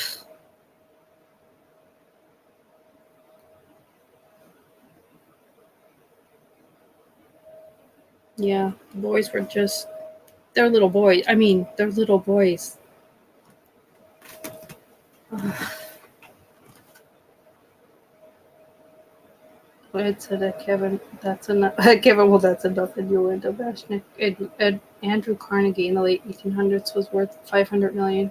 Yeah, the boys were they're little boys. I mean, they're little boys. Ed said that Kevin, that's enough. Kevin, well, that's enough. And you went to Bashnik. Andrew Carnegie in the late 1800s was worth $500 million.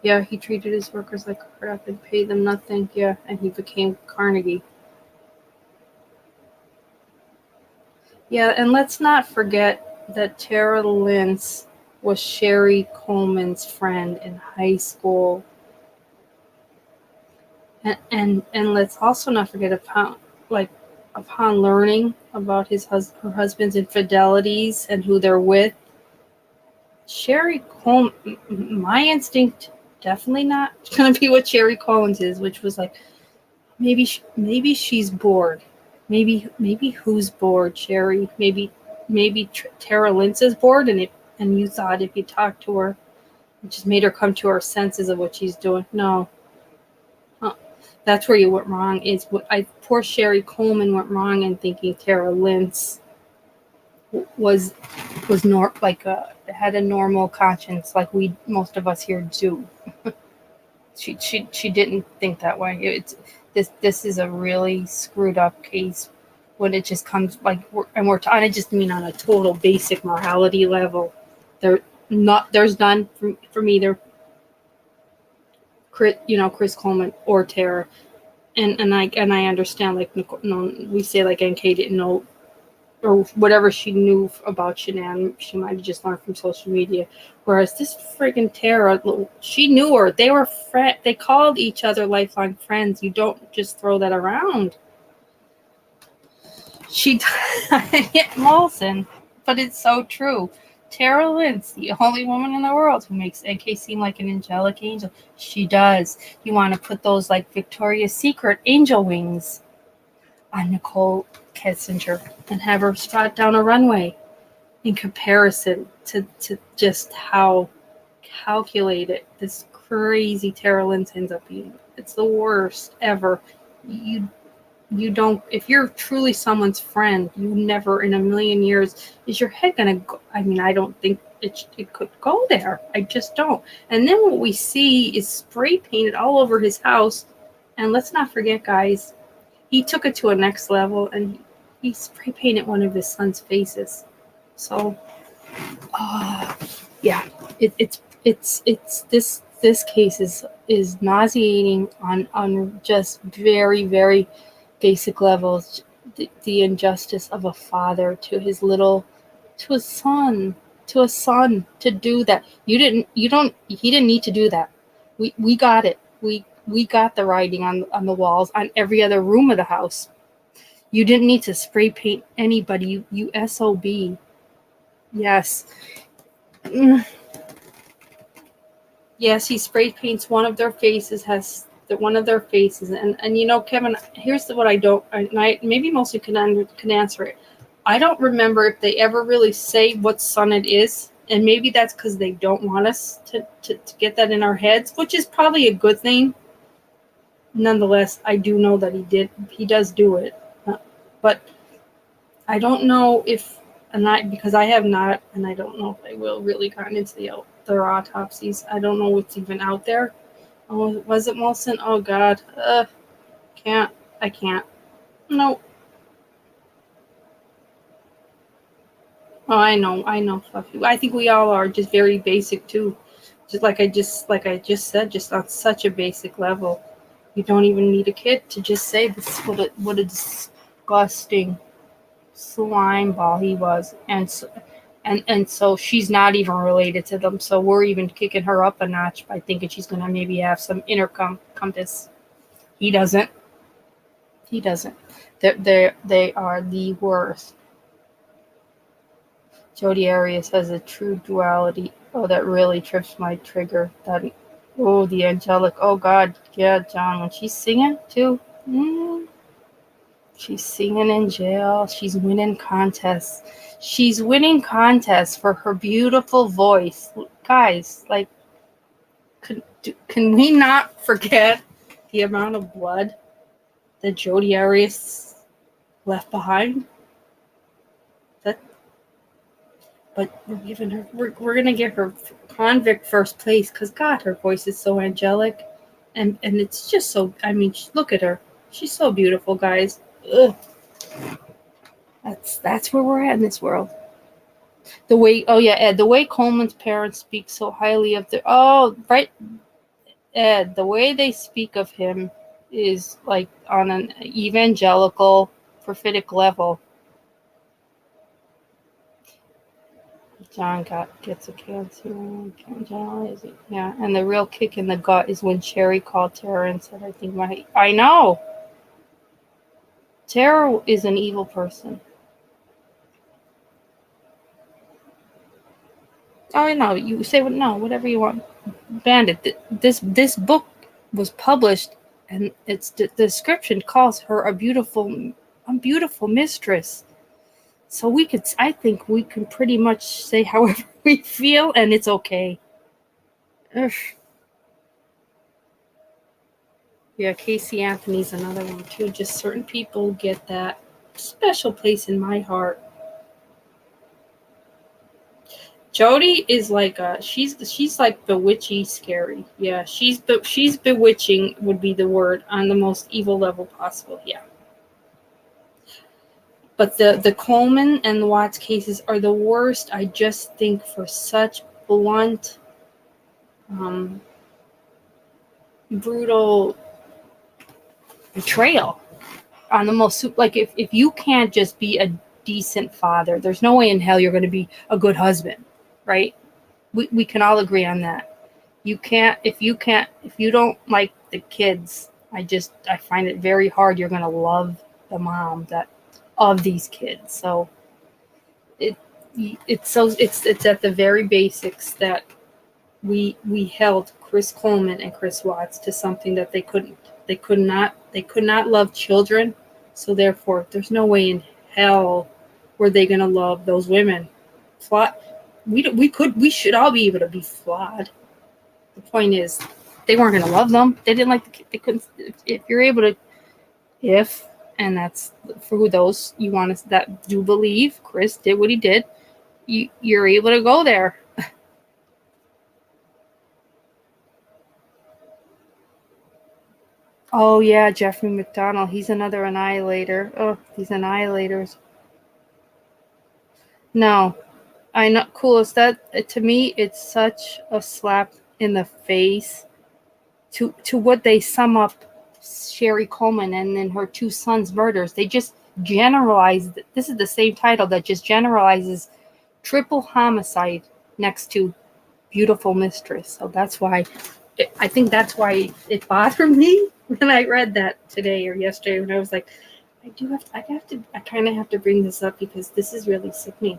Yeah, he treated his workers like crap and paid them nothing. Yeah, and he became Carnegie. Yeah, and let's not forget that Tara Lynch was Sheri Coleman's friend in high school. And let's also not forget upon learning about her husband's infidelities and who they're with, Sheri Coleman, my instinct definitely not going to be what Sheri Coleman's is, which was like, maybe she's bored. Maybe who's bored, Sheri? Maybe Tara Lynch is bored, and you thought if you talked to her, it just made her come to her senses of what she's doing. No. That's where you went wrong. Is poor Sheri Coleman went wrong in thinking Tara Lynch was had a normal conscience like most of us here do. she didn't think that way. This is a really screwed up case when it just comes we're I just mean on a total basic morality level. There's none from either Chris Coleman or Tara, and I understand, like, Nicole, no, we say like NK didn't know, or whatever she knew about Shanann, she might have just learned from social media. Whereas this friggin' Tara, she knew her. They were they called each other lifelong friends. You don't just throw that around. She hit Molson, but it's so true. Tara Lynn's the only woman in the world who makes NK seem like an angelic angel. She does. You want to put those like Victoria's Secret angel wings on Nicole Kessinger and have her strut down a runway, in comparison to just how calculated this crazy Tara Lynn ends up being. It's the worst ever. You don't, if you're truly someone's friend, you never in a million years is your head gonna go. I mean, I don't think it could go there. I just don't. And then what we see is spray painted all over his house. And let's not forget, guys, he took it to a next level and he spray painted one of his son's faces. So yeah, it's this case is nauseating on just very, very basic levels. The injustice of a father to his son to do that. He didn't need to do that. We got it. We got the writing on the walls on every other room of the house. You didn't need to spray paint anybody. You SOB. Yes. Yes, he spray paints one of their faces, and you know, Kevin, here's what I don't, and maybe most of you can answer it. I don't remember if they ever really say what son it is, and maybe that's because they don't want us to get that in our heads, which is probably a good thing. Nonetheless, I do know that he does do it, but I don't know if, because I have not, and I don't know if I will really gotten into their autopsies. I don't know what's even out there. Oh, was it Molson? Oh God, I can't. No. Oh, I know, Fluffy. I think we all are just very basic too. Just like I just said, just on such a basic level. You don't even need a kid to just say this. What a disgusting slime ball he was, and so she's not even related to them. So we're even kicking her up a notch by thinking she's gonna maybe have some inner compass. He doesn't. They are the worst. Jodi Arias has a true duality. Oh, that really trips my trigger. The angelic. Oh God, yeah, John, when she's singing too. She's singing in jail. She's winning contests. She's winning contests for her beautiful voice. Guys, like, can we not forget the amount of blood that Jodi Arias left behind? But we're gonna give her convict first place because God, her voice is so angelic, and it's just so. I mean, look at her. She's so beautiful, guys. Ugh. That's where we're at in this world. The way, Ed, the way Coleman's parents speak so highly of Ed, the way they speak of him is like on an evangelical, prophetic level. John gets a cancer. Yeah, and the real kick in the gut is when Sheri called Tara and said, I know. Tara is an evil person. Oh, no, you say whatever you want. Bandit, this book was published, and the description calls her a beautiful mistress. So I think we can pretty much say however we feel, and it's okay. Ugh. Yeah, Casey Anthony's another one too. Just certain people get that special place in my heart. Jodi is like she's like bewitchy scary. Yeah, she's bewitching would be the word on the most evil level possible. Yeah. But the Coleman and the Watts cases are the worst, I just think, for such blunt, brutal betrayal on the most, like, if you can't just be a decent father, there's no way in hell you're going to be a good husband, right? We can all agree on that. If you don't like the kids, I find it very hard. You're going to love the mom of these kids. So it's at the very basics that we held Chris Coleman and Chris Watts to something that they could not love children. So therefore, there's no way in hell were they going to love those women. We should all be able to be flawed. The point is, they weren't going to love them. They didn't like the kid. They couldn't. If you're able to, and that's for those you want to that do believe Chris did what he did. You're able to go there. Oh yeah, Jeffrey McDonald. He's another annihilator. Oh, these annihilators. No, I know. Coolest that to me, it's such a slap in the face to what they sum up Sheri Coleman and then her two sons' murders. They just generalized. This is the same title that just generalizes triple homicide next to beautiful mistress. So that's why I think that's why it bothered me when I read that today or yesterday, when I was like, I kind of have to bring this up because this is really sickening.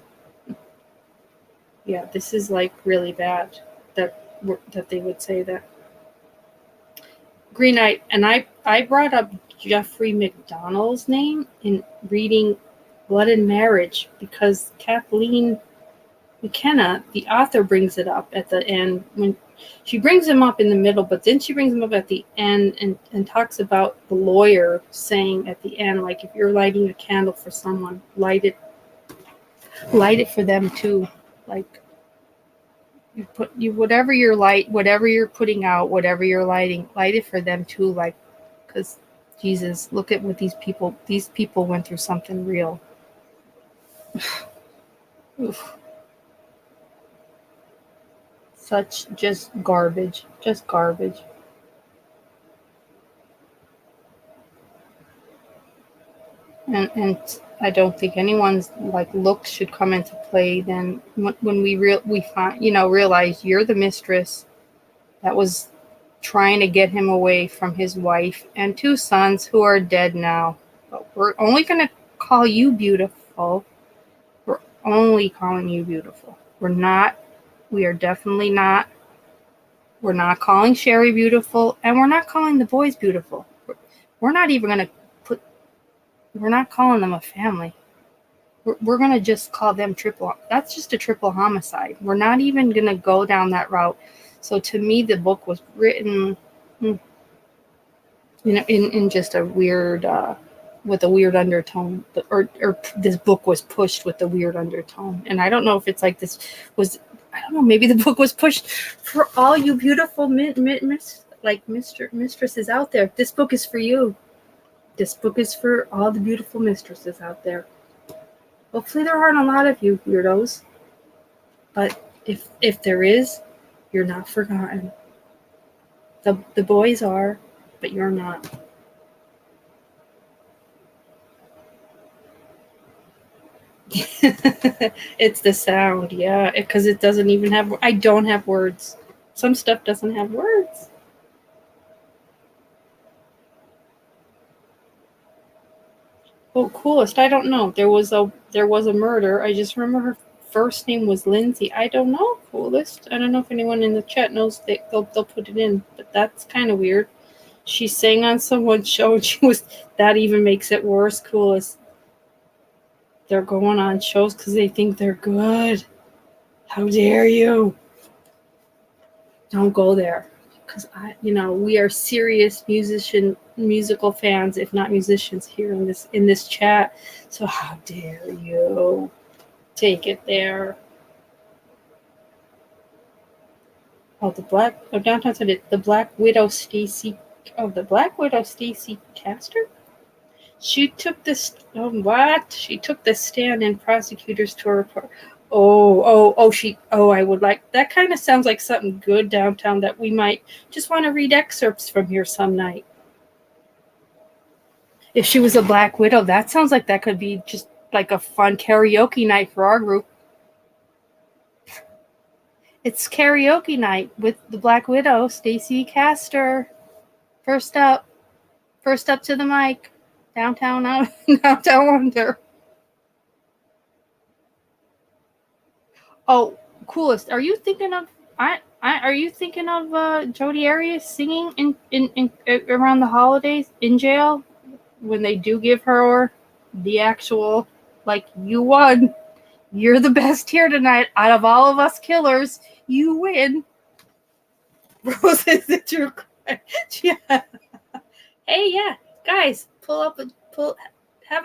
Yeah, this is like really bad that they would say that. Green Knight, and I brought up Jeffrey McDonald's name in reading Blood and Marriage because Kathleen McKenna, the author, brings it up at the end. When she brings him up in the middle, but then she brings him up at the end and talks about the lawyer saying at the end, like, if you're lighting a candle for someone, light it for them too. Like, whatever you're putting out, whatever you're lighting, light it for them too. Like, because Jesus, look at what these people went through something real. Oof. Such just garbage. And I don't think anyone's like looks should come into play. Then when we realize you're the mistress that was trying to get him away from his wife and two sons who are dead now. But we're only going to call you beautiful. We're only calling you beautiful. We are definitely not. We're not calling Sheri beautiful, and we're not calling the boys beautiful. We're not even going to we're not calling them a family. We're going to just call them triple. That's just a triple homicide. We're not even going to go down that route. So to me, the book was written, in just a weird, with a weird undertone, or this book was pushed with a weird undertone. And I don't know if it's like this was, I don't know, maybe the book was pushed for all you beautiful mistresses out there. This book is for you. This book is for all the beautiful mistresses out there. Hopefully there aren't a lot of you weirdos. But if there is, you're not forgotten. The boys are, but you're not. It's the sound, yeah, because it doesn't even have, I don't have words. Some stuff doesn't have words. Oh, coolest, I don't know. There was a murder. I just remember her first name was Lindsay. I don't know, coolest. I don't know if anyone in the chat knows. They'll put it in, but that's kind of weird. She sang on someone's show and that even makes it worse, coolest. They're going on shows because they think they're good. How dare you? Don't go there. Because we are serious musical fans, if not musicians, here in this chat. So how dare you take it there? Oh, downtown said it. The Black Widow Stacy Castor. She took this. Oh, what? She took the stand in prosecutors to report. I would like, that kind of sounds like something good downtown that we might just want to read excerpts from here some night. If she was a Black Widow, that sounds like that could be just like a fun karaoke night for our group. It's karaoke night with the Black Widow, Stacy Castor. First up to the mic. Downtown Wonder. Oh, coolest. Are you thinking of Jodi Arias singing in around the holidays in jail when they do give her the actual, like, you won. You're the best here tonight. Out of all of us killers, you win. Rose is the true crime. Yeah. Hey, yeah, guys, have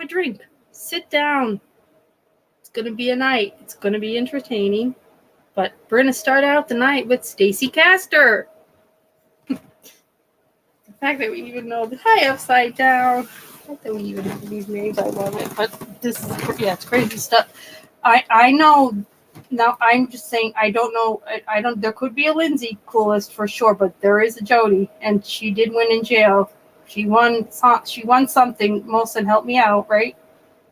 a drink. Sit down. It's gonna be a night. It's gonna be entertaining. But we're gonna start out the night with Stacy Castor. The fact that we even know the hi upside down. The fact that we even have these names, I love it. But this is, yeah, it's crazy stuff. I know. Now I'm just saying, I don't know. I don't. There could be a Lindsay coolest for sure, but there is a Jodi, and she did win in jail. She won something. Molson, help me out, right?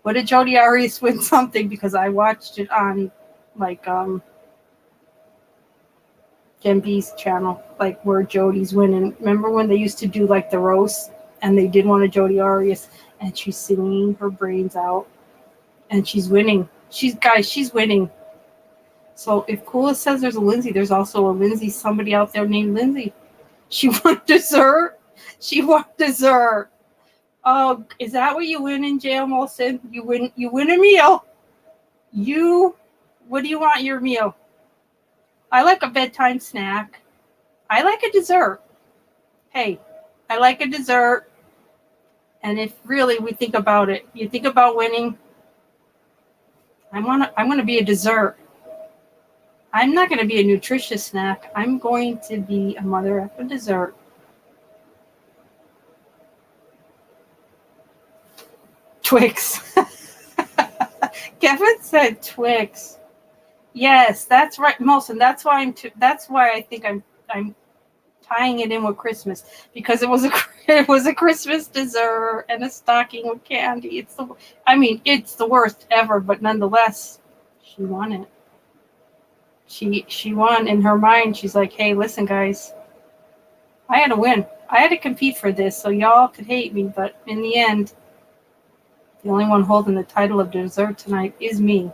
What did Jodi Arias win something? Because I watched it on, like, Jen B's channel, like, where Jodi's winning. Remember when they used to do, like, the roast, and they did one of Jodi Arias, and she's singing her brains out, and she's winning. She's winning. So if Kula says there's a Lindsay, there's also a Lindsay, somebody out there named Lindsay. She won dessert. Oh, is that what you win in jail, Molson? You win a meal. What do you want your meal? I like a bedtime snack. I like a dessert. Hey, I like a dessert. And if really we think about it, you think about winning, I'm going to be a dessert. I'm not going to be a nutritious snack. I'm going to be a mother effer dessert. Twix. Kevin said Twix. Yes, that's right, Molson. That's why I think I'm tying it in with Christmas, because it was a Christmas dessert and a stocking with candy. It's the worst ever, but nonetheless, she won it. She won in her mind. She's like, hey, listen, guys, I had to win. I had to compete for this, so y'all could hate me, but in the end, the only one holding the title of dessert tonight is me.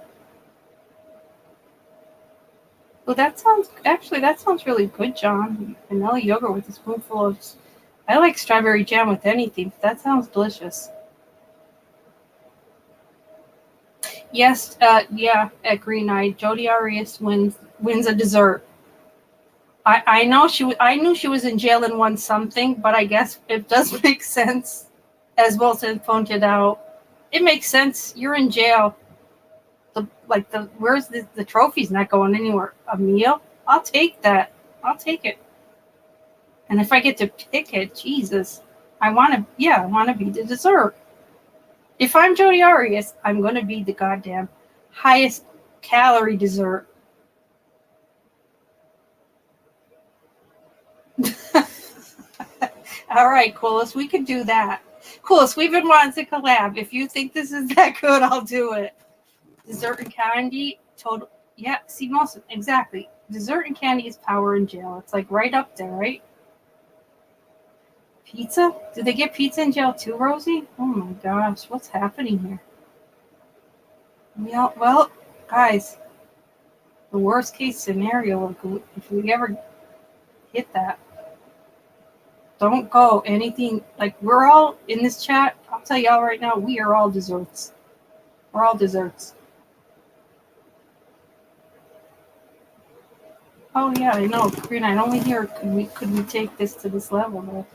Well, that sounds really good, John. Vanilla yogurt with a spoonful of. I like strawberry jam with anything. That sounds delicious. Yes, yeah, at Green Eye, Jodi Arias wins a dessert. I knew she was in jail and won something, but I guess it does make sense, as Wilson pointed out. It makes sense. You're in jail. Where's the trophy's not going anywhere? A meal? I'll take that. I'll take it. And if I get to pick it, Jesus, I want to be the dessert. If I'm Jodi Arias, I'm going to be the goddamn highest calorie dessert. All right, Coolest, we can do that. Coolest, we've been wanting to collab. If you think this is that good, I'll do it. Dessert and candy, total. Yeah, see, most exactly. Dessert and candy is power in jail. It's like right up there, right? Pizza? Do they get pizza in jail too, Rosie? Oh my gosh, what's happening here? Yeah, well, guys, the worst case scenario, if we ever hit that, don't go anything, like, we're all in this chat. I'll tell y'all right now, we are all desserts. We're all desserts. Oh yeah, I know. Green, I only hear could we take this to this level though?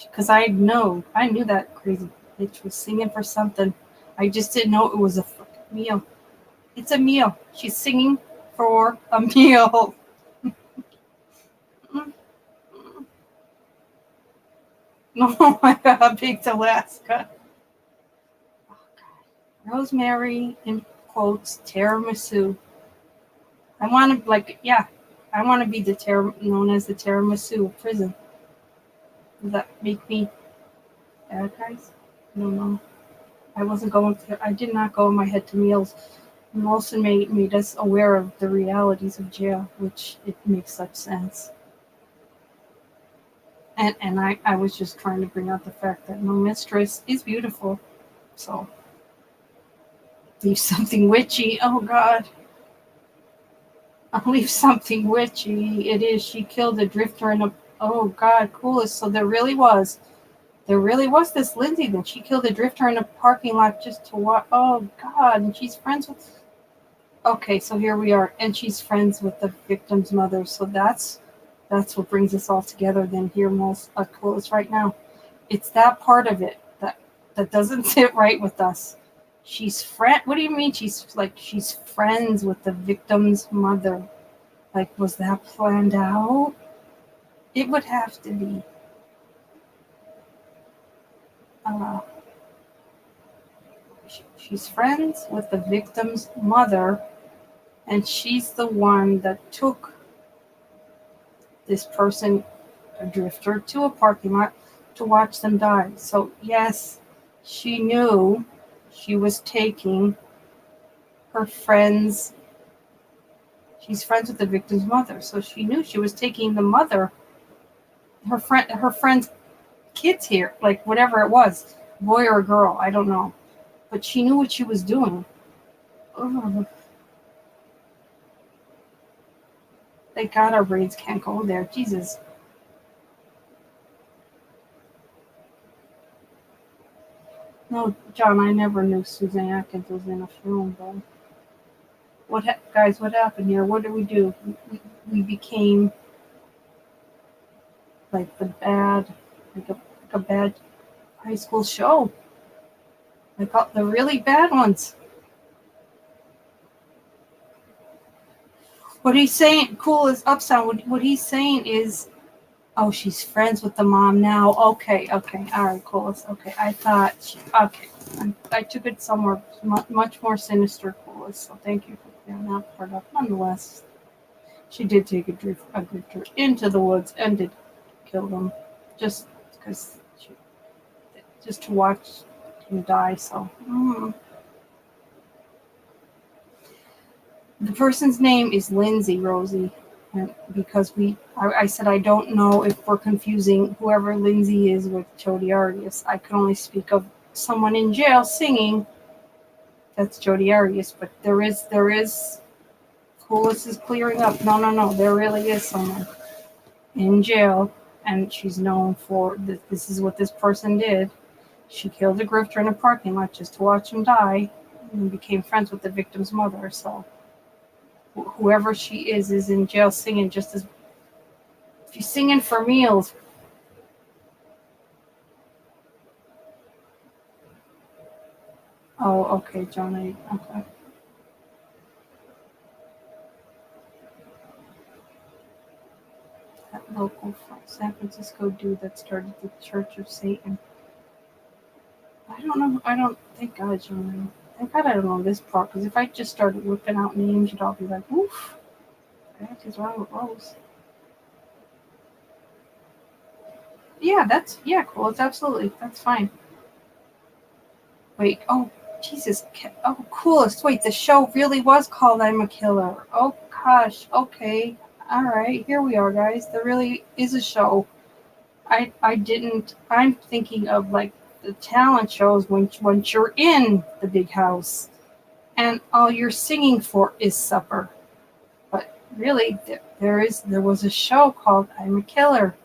Because I knew that crazy bitch was singing for something. I just didn't know it was a fucking meal. It's a meal. She's singing for a meal. Oh my God, Big Alaska. Oh God. Rosemary, in quotes, tiramisu. I want to be known as the tiramisu of prison. Does that make me bad, guys? I don't know. I did not go in my head to meals. Molson made us aware of the realities of jail, which it makes such sense. And I was just trying to bring out the fact that no mistress is beautiful. So leave something witchy. Oh God. I'll leave something witchy. It is. She killed a drifter in a. Oh God, coolest. So there really was this Lindsay. Then she killed a drifter in a parking lot just to watch. Oh God, and she's friends with. Okay, so here we are, and she's friends with the victim's mother. So that's what brings us all together. Then here, most coolest right now. It's that part of it that doesn't sit right with us. She's friend. What do you mean? She's friends with the victim's mother. Like, was that planned out? It would have to be. Uh, she's friends with the victim's mother, and she's the one that took this person, a drifter, to a parking lot to watch them die. So yes, she knew she was taking her friends. She's friends with the victim's mother, so she knew she was taking the mother, her friend's kids here, like whatever it was, boy or girl, I don't know, but she knew what she was doing. Ugh. Thank God our brains can't go there. Jesus. No, John, I never knew Susan Atkins was in a film, though. Guys, what happened here? What did we do? We became like like a bad high school show. Like the really bad ones. What he's saying, cool is upsound. What he's saying is, oh, she's friends with the mom now. Okay, all right, cool. Okay, I thought, okay, I took it somewhere much more sinister, cool. So thank you for clearing that part up. Nonetheless, she did take a drifter into the woods and did kill them, just because, just to watch him die. So. The person's name is Lindsay, Rosie, and because I said I don't know if we're confusing whoever Lindsay is with Jodi Arias. I can only speak of someone in jail singing. That's Jodi Arias, but there is Coolest is clearing up. No, there really is someone in jail, and she's known for this is what this person did. She killed a grifter in a parking lot just to watch him die, and became friends with the victim's mother. So. Whoever she is in jail singing just as she's singing for meals. Oh, okay, John. Okay. That local San Francisco dude that started the Church of Satan. I don't know. I don't. Thank God, John. Thank God I don't know this part, because if I just started whipping out names, you'd all be like, oof. What the heck is wrong with Rose? Yeah, cool. It's absolutely, that's fine. Wait, oh, Jesus. Oh, coolest. Wait, the show really was called I'm a Killer. Oh, gosh. Okay. All right. Here we are, guys. There really is a show. I'm thinking of like the talent shows when you're in the big house and all you're singing for is supper. But really, there was a show called I'm a Killer.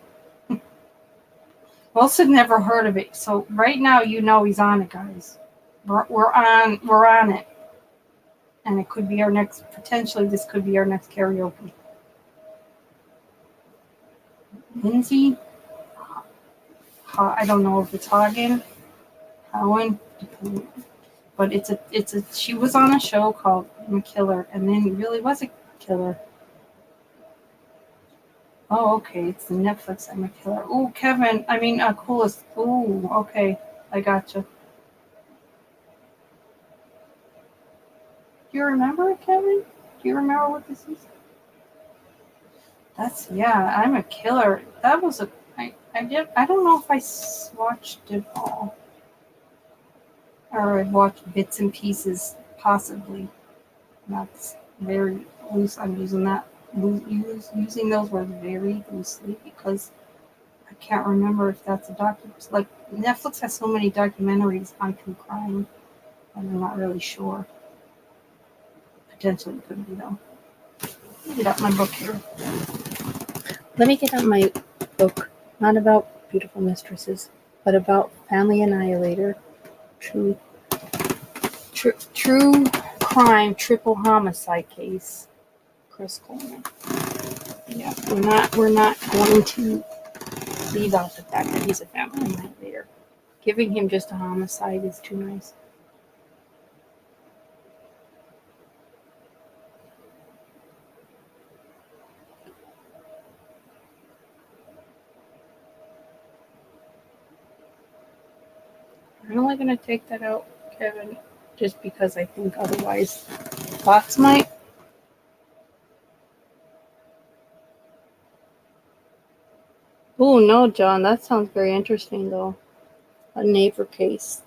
Wilson never heard of it, so right now you know he's on it, guys. We're on it, and it could be our next. Potentially, this could be our next karaoke. Lindsay, I don't know if it's Hagen, Cowan, but she was on a show called I'm a Killer, and then he really was a killer. Oh, okay, it's the Netflix I'm a Killer. Oh, Kevin, Coolest. Oh, okay, I gotcha. Do you remember it, Kevin? Do you remember what this is? I'm a Killer. That was I don't know if I watched it all. or I've watched bits and pieces, possibly. That's very loose. I'm using using those words very loosely because I can't remember if that's a document. Like Netflix has so many documentaries on true crime, and I'm not really sure. Potentially could be though. Let me get out my book here. Let me get out my book, not about beautiful mistresses, but about Family Annihilator, true crime, triple homicide case. Chris Coleman. Yeah, we're not going to leave out the fact that he's a family annihilator. Giving him just a homicide is too nice. I'm only going to take that out, Kevin, just because I think otherwise bots might. Oh, no, John, that sounds very interesting, though. A neighbor case.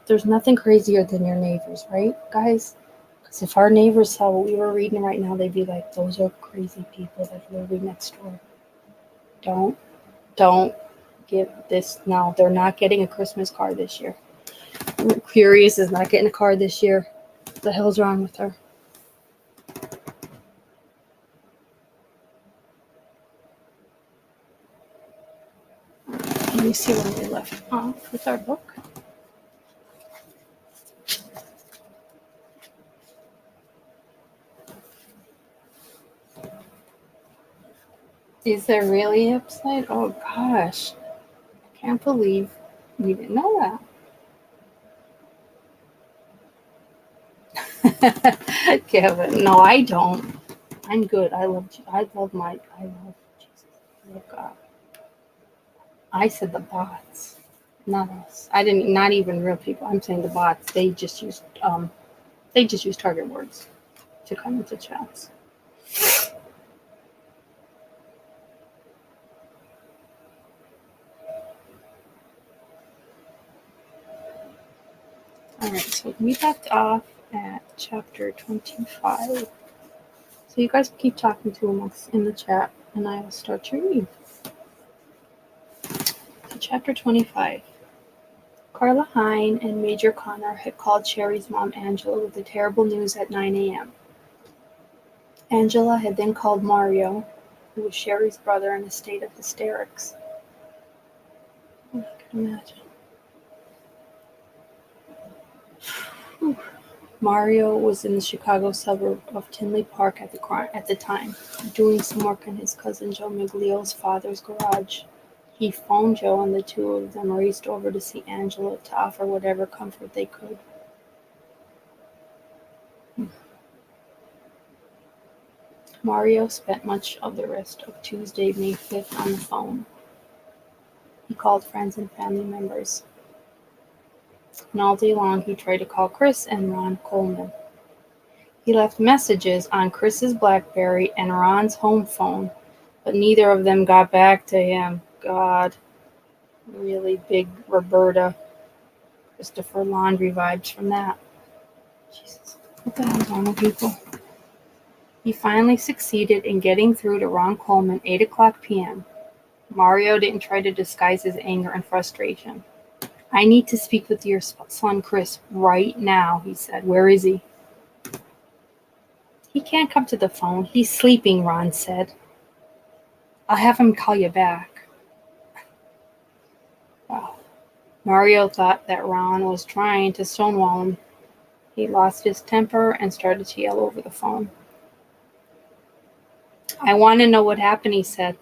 There's nothing crazier than your neighbors, right, guys? Because if our neighbors saw what we were reading right now, they'd be like, those are crazy people that live next door. Don't give this. No, they're not getting a Christmas card this year. Curious is not getting a card this year. What the hell's wrong with her? Let me see where we left off with our book. Is there really upside? Oh gosh. I can't believe we didn't know that. Kevin, no, I don't. I'm good. I love Jesus. I love Jesus. I love God. I said the bots, not us. I didn't. Not even real people. I'm saying the bots. They just use target words to come into chats. Alright, so we left off at chapter 25. So you guys keep talking to us in the chat, and I will start to read. So chapter 25. Carla Hine and Major Connor had called Sheri's mom Angela with the terrible news at 9 a.m. Angela had then called Mario, who was Sheri's brother, in a state of hysterics. I can imagine. Mario was in the Chicago suburb of Tinley Park at the time, doing some work in his cousin Joe Miglio's father's garage. He phoned Joe, and the two of them raced over to see Angela to offer whatever comfort they could. Mario spent much of the rest of Tuesday, May 5th, on the phone. He called friends and family members. And all day long he tried to call Chris and Ron Coleman. He left messages on Chris's BlackBerry and Ron's home phone, but neither of them got back to him. God. Really big Roberta Christopher Laundry vibes from that. Jesus. What the hell's wrong with people? He finally succeeded in getting through to Ron Coleman 8 o'clock p.m. Mario didn't try to disguise his anger and frustration. I need to speak with your son Chris right now, he said. Where is he? He can't come to the phone. He's sleeping, Ron said. I'll have him call you back. Wow. Mario thought that Ron was trying to stonewall him. He lost his temper and started to yell over the phone. I want to know what happened, he said.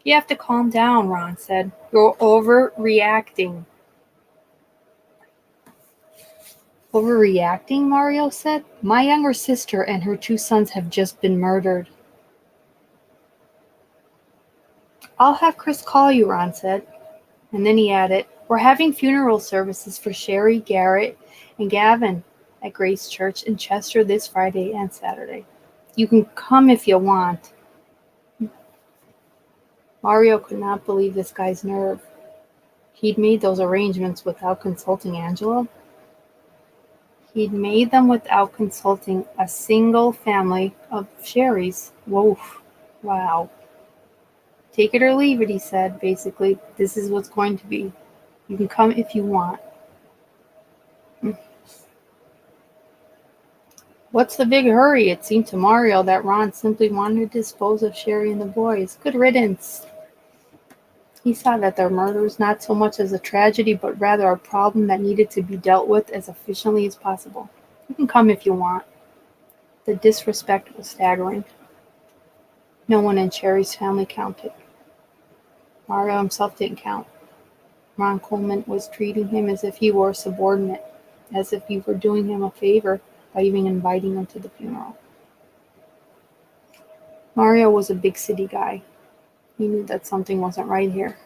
You have to calm down, Ron said. You're overreacting. Overreacting, Mario said. My younger sister and her 2 sons have just been murdered. I'll have Chris call you, Ron said. And then he added, we're having funeral services for Sheri, Garett, and Gavin at Grace Church in Chester this Friday and Saturday. You can come if you want. Mario could not believe this guy's nerve. He'd made those arrangements without consulting Angela. He'd made them without consulting a single family of Sheri's. Whoa. Wow. Take it or leave it, he said. Basically, this is what's going to be. You can come if you want. What's the big hurry? It seemed to Mario that Ron simply wanted to dispose of Sheri and the boys. Good riddance. He saw that their murder was not so much as a tragedy, but rather a problem that needed to be dealt with as efficiently as possible. You can come if you want. The disrespect was staggering. No one in Sheri's family counted. Mario himself didn't count. Ron Coleman was treating him as if he were a subordinate, as if he were doing him a favor by even inviting him to the funeral. Mario was a big city guy. He knew that something wasn't right here.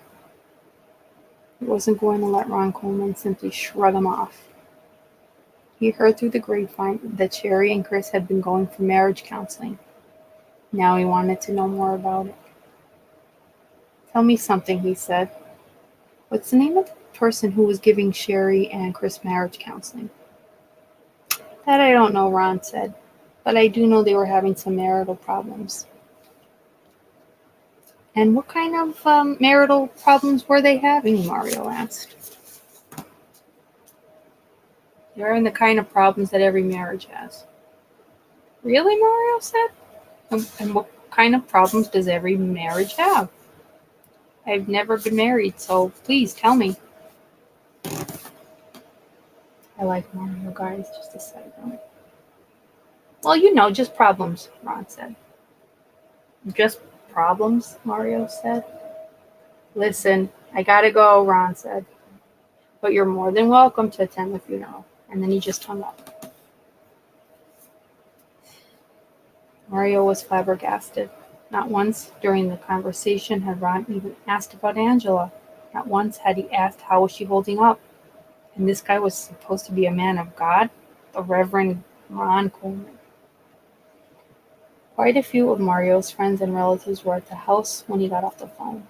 He wasn't going to let Ron Coleman simply shrug him off. He heard through the grapevine that Sheri and Chris had been going for marriage counseling. Now he wanted to know more about it. Tell me something, he said. What's the name of the person who was giving Sheri and Chris marriage counseling? That I don't know, Ron said, but I do know they were having some marital problems. And what kind of marital problems were they having? Mario asked. They're in the kind of problems that every marriage has. Really, Mario said? And what kind of problems does every marriage have? I've never been married, so please tell me. I like Mario, guys, just a side note. Well, just problems, Ron said. Just problems, Mario said. Listen, I gotta go, Ron said. But you're more than welcome to attend the funeral. And then he just hung up. Mario was flabbergasted. Not once during the conversation had Ron even asked about Angela. Not once had he asked how was she holding up. And this guy was supposed to be a man of God, the Reverend Ron Coleman. Quite a few of Mario's friends and relatives were at the house when he got off the phone.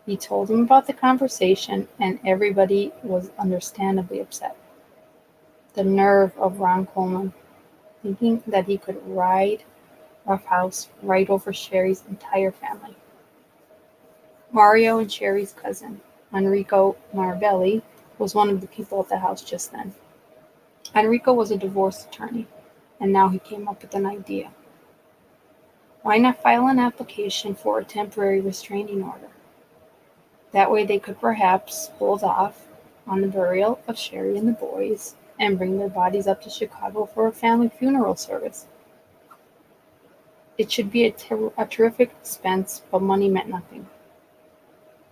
He told them about the conversation, and everybody was understandably upset. The nerve of Ron Coleman, thinking that he could ride roughhouse right over Sheri's entire family. Mario and Sheri's cousin, Enrico Marabelli, was one of the people at the house just then. Enrico was a divorce attorney, and now he came up with an idea. Why not file an application for a temporary restraining order? That way they could perhaps hold off on the burial of Sheri and the boys and bring their bodies up to Chicago for a family funeral service. It should be a terrific expense, but money meant nothing.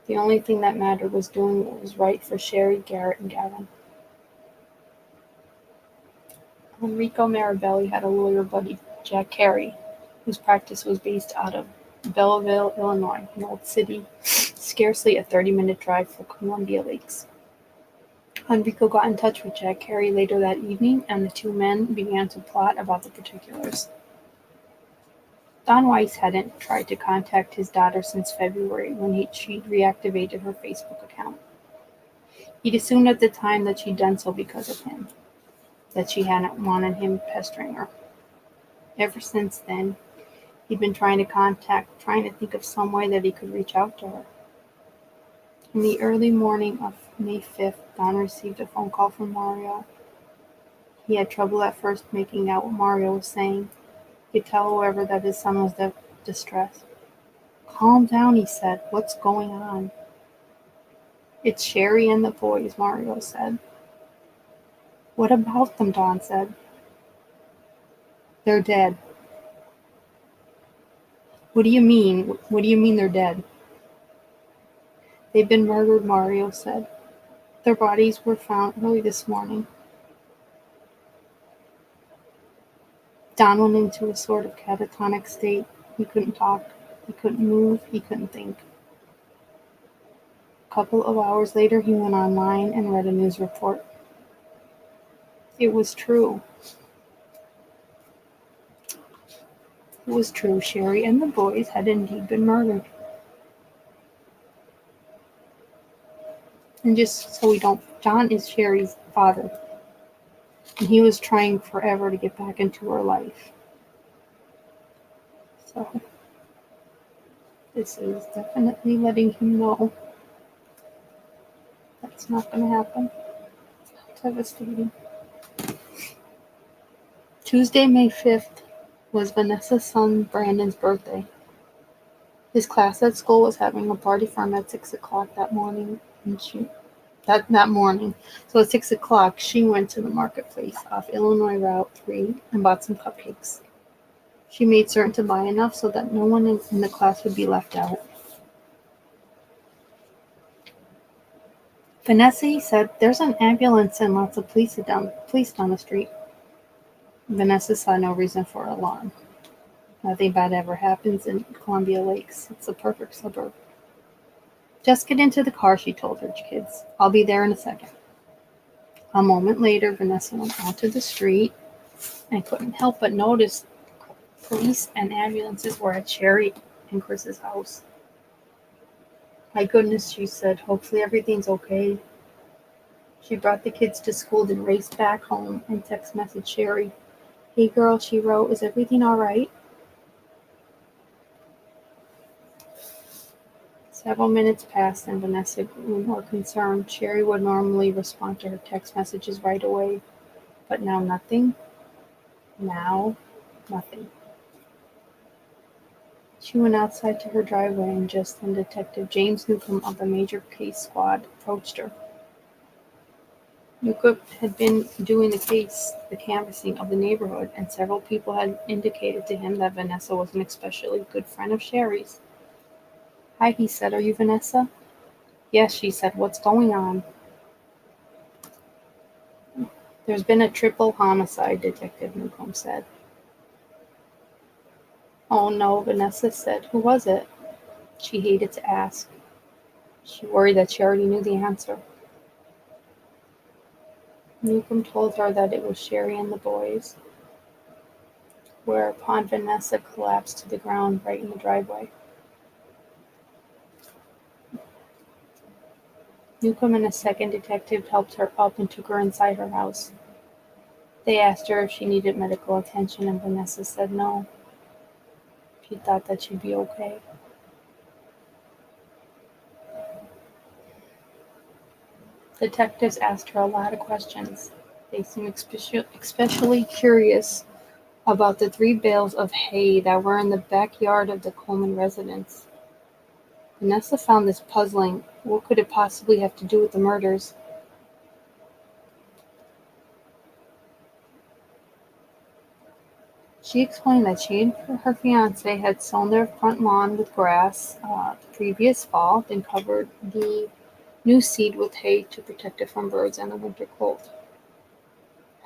The only thing that mattered was doing what was right for Sheri, Garett, and Gavin. Enrico Marabelli had a lawyer buddy, Jack Carey, whose practice was based out of Belleville, Illinois, an old city, scarcely a 30-minute drive from Columbia Lakes. Enrico got in touch with Jack Carey later that evening, and the two men began to plot about the particulars. Don Weiss hadn't tried to contact his daughter since February when she'd reactivated her Facebook account. He'd assumed at the time that she'd done so because of him, that she hadn't wanted him pestering her. Ever since then, he'd been trying to think of some way that he could reach out to her. In the early morning of May 5th, Don received a phone call from Mario. He had trouble at first making out what Mario was saying. He could tell, however, that his son was distressed. Calm down, he said. What's going on? It's Sheri and the boys, Mario said. What about them? Don said. They're dead. What do you mean? What do you mean they're dead? They've been murdered, Mario said. Their bodies were found early this morning. Don went into a sort of catatonic state. He couldn't talk. He couldn't move. He couldn't think. A couple of hours later, he went online and read a news report. It was true. It was true. Sheri and the boys had indeed been murdered. And just so we don't, John is Sheri's father. And he was trying forever to get back into her life. So this is definitely letting him know that's not going to happen. Devastating. Tuesday, May 5th was Vanessa's son Brandon's birthday. His class at school was having a party for him at 6 o'clock that morning. That morning. So at 6 o'clock, she went to the marketplace off Illinois Route 3 and bought some cupcakes. She made certain to buy enough so that no one in the class would be left out. Vanessa said, "There's an ambulance and lots of police down the street." Vanessa saw no reason for alarm. Nothing bad ever happens in Columbia Lakes. It's a perfect suburb. "Just get into the car," she told her kids. "I'll be there in a second." A moment later, Vanessa went onto the street and couldn't help but notice police and ambulances were at Sheri and Chris's house. "My goodness," she said. "Hopefully everything's okay." She brought the kids to school, then raced back home and text messaged Sheri. "Hey girl," she wrote, "is everything all right?" Several minutes passed and Vanessa grew more concerned. Sheri would normally respond to her text messages right away, but now nothing. Now, nothing. She went outside to her driveway, and just then Detective James Newcomb of the Major Case Squad approached her. Newcomb had been doing the canvassing of the neighborhood, and several people had indicated to him that Vanessa was an especially good friend of Sheri's. "Hi," he said. "Are you Vanessa?" "Yes," she said. "What's going on?" "There's been a triple homicide," Detective Newcomb said. "Oh no," Vanessa said. "Who was it?" She hated to ask. She worried that she already knew the answer. Newcomb told her that it was Sheri and the boys, whereupon Vanessa collapsed to the ground right in the driveway. Newcomb and a second detective helped her up and took her inside her house. They asked her if she needed medical attention, and Vanessa said no. She thought that she'd be okay. Detectives asked her a lot of questions. They seemed especially curious about the 3 bales of hay that were in the backyard of the Coleman residence. Vanessa found this puzzling. What could it possibly have to do with the murders? She explained that she and her fiancé had sown their front lawn with grass the previous fall, then covered the new seed with hay to protect it from birds and the winter cold.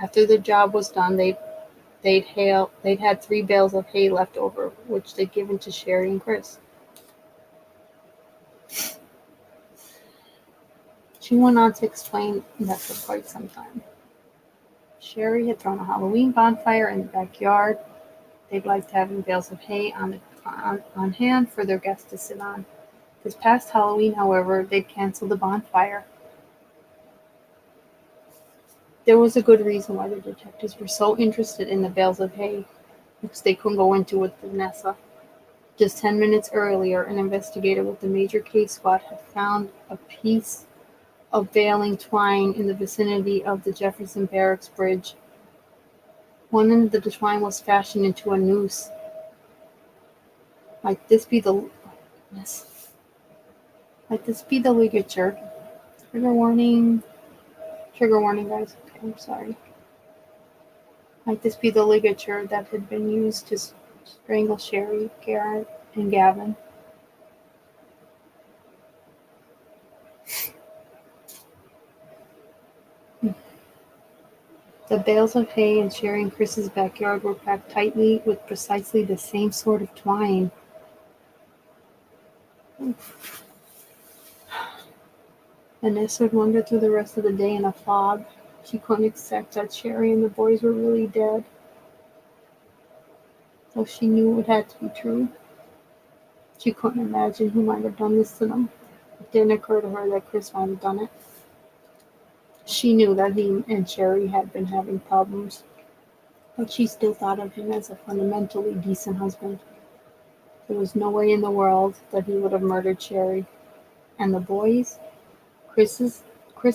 After the job was done, they'd had 3 bales of hay left over, which they'd given to Sheri and Chris. She went on to explain that for quite some time. Sheri had thrown a Halloween bonfire in the backyard. They'd liked having bales of hay on hand for their guests to sit on. This past Halloween, however, they'd canceled the bonfire. There was a good reason why the detectives were so interested in the bales of hay, which they couldn't go into with Vanessa. Just 10 minutes earlier, an investigator with the Major Case Squad had found a piece of baling twine in the vicinity of the Jefferson Barracks Bridge. One end of the twine was fashioned into a noose. Might this be the ligature? Trigger warning, guys. Okay, I'm sorry. Might this be the ligature that had been used to strangle Sheri, Garett, and Gavin? The bales of hay in Sheri and Chris's backyard were packed tightly with precisely the same sort of twine. Vanessa would wander through the rest of the day in a fog. She couldn't accept that Sheri and the boys were really dead, though she knew it had to be true. She couldn't imagine who might have done this to them. It didn't occur to her that Chris might have done it. She knew that he and Sheri had been having problems, but she still thought of him as a fundamentally decent husband. There was no way in the world that he would have murdered Sheri. And the boys? Chris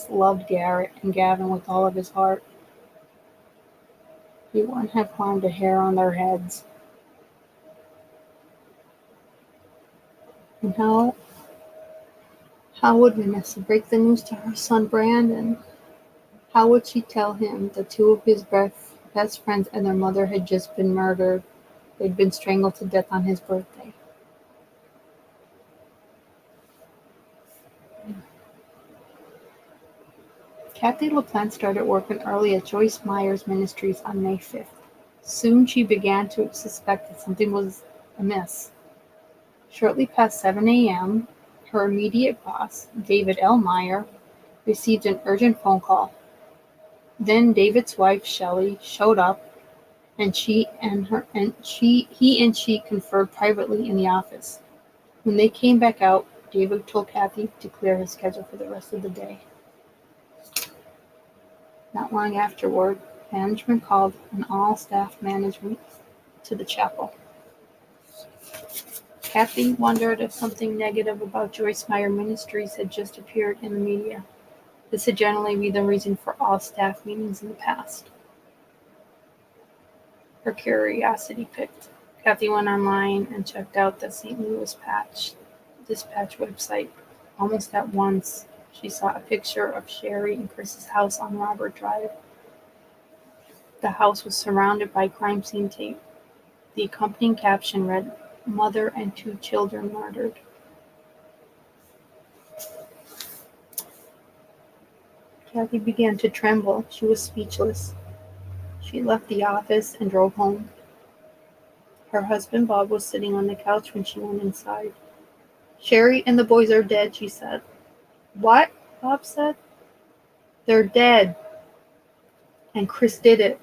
loved Garett and Gavin with all of his heart. He wouldn't have harmed a hair on their heads. And how would Vanessa break the news to her son Brandon? How would she tell him that two of his best friends and their mother had just been murdered? They'd been strangled to death on his birthday. Kathy LaPlante started working early at Joyce Meyer's Ministries on May 5th. Soon she began to suspect that something was amiss. Shortly past 7 a.m., her immediate boss, David L. Meyer, received an urgent phone call. Then David's wife, Shelley, showed up, and he and she conferred privately in the office. When they came back out, David told Kathy to clear his schedule for the rest of the day. Not long afterward, management called an all-staff management to the chapel. Kathy wondered if something negative about Joyce Meyer Ministries had just appeared in the media. This had generally been the reason for all staff meetings in the past. Her curiosity picked. Kathy went online and checked out the St. Louis Dispatch website. Almost at once, she saw a picture of Sheri and Chris's house on Robert Drive. The house was surrounded by crime scene tape. The accompanying caption read, "Mother and 2 children murdered." Kathy began to tremble. She was speechless. She left the office and drove home. Her husband Bob was sitting on the couch when she went inside. "Sheri and the boys are dead," she said. "What?" Bob said. "They're dead. And Chris did it."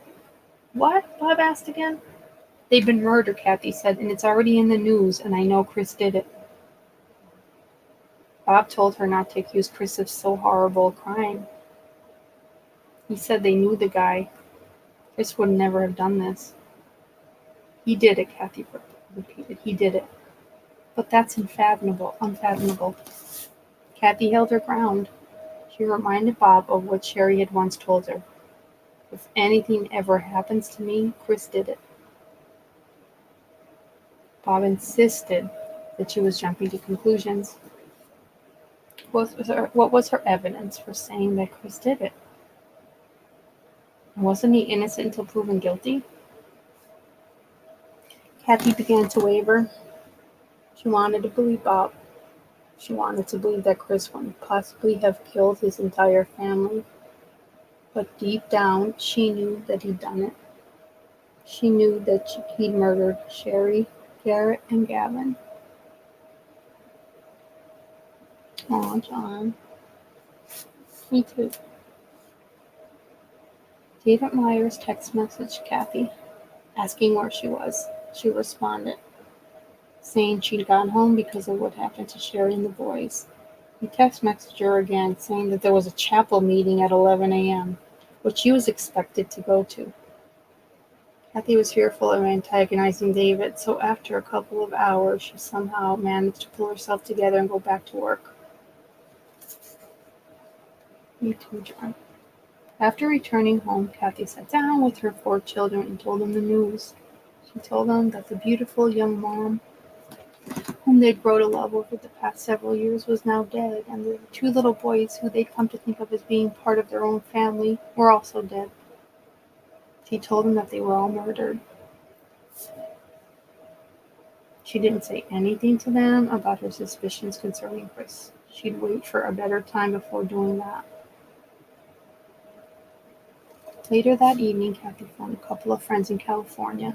"What?" Bob asked again. "They've been murdered," Kathy said, "and it's already in the news, and I know Chris did it." Bob told her not to accuse Chris of so horrible a crime. He said they knew the guy. Chris would never have done this. "He did it," Kathy repeated. "He did it." "But that's unfathomable." Kathy held her ground. She reminded Bob of what Sheri had once told her. "If anything ever happens to me, Chris did it." Bob insisted that she was jumping to conclusions. What was her evidence for saying that Chris did it? Wasn't he innocent until proven guilty? Kathy began to waver. She wanted to believe Bob. She wanted to believe that Chris wouldn't possibly have killed his entire family. But deep down, she knew that he'd done it. She knew that he'd murdered Sheri, Garett, and Gavin. Aw, John. Me too. David Myers text messaged Kathy, asking where she was. She responded, saying she'd gone home because of what happened to Sheri and the boys. He text messaged her again, saying that there was a chapel meeting at 11 a.m., which she was expected to go to. Kathy was fearful of antagonizing David, so after a couple of hours, she somehow managed to pull herself together and go back to work. Me too, John. After returning home, Kathy sat down with her 4 children and told them the news. She told them that the beautiful young mom, whom they'd grown to love over the past several years, was now dead, and the 2 little boys, who they'd come to think of as being part of their own family, were also dead. She told them that they were all murdered. She didn't say anything to them about her suspicions concerning Chris. She'd wait for a better time before doing that. Later that evening, Kathy phoned a couple of friends in California.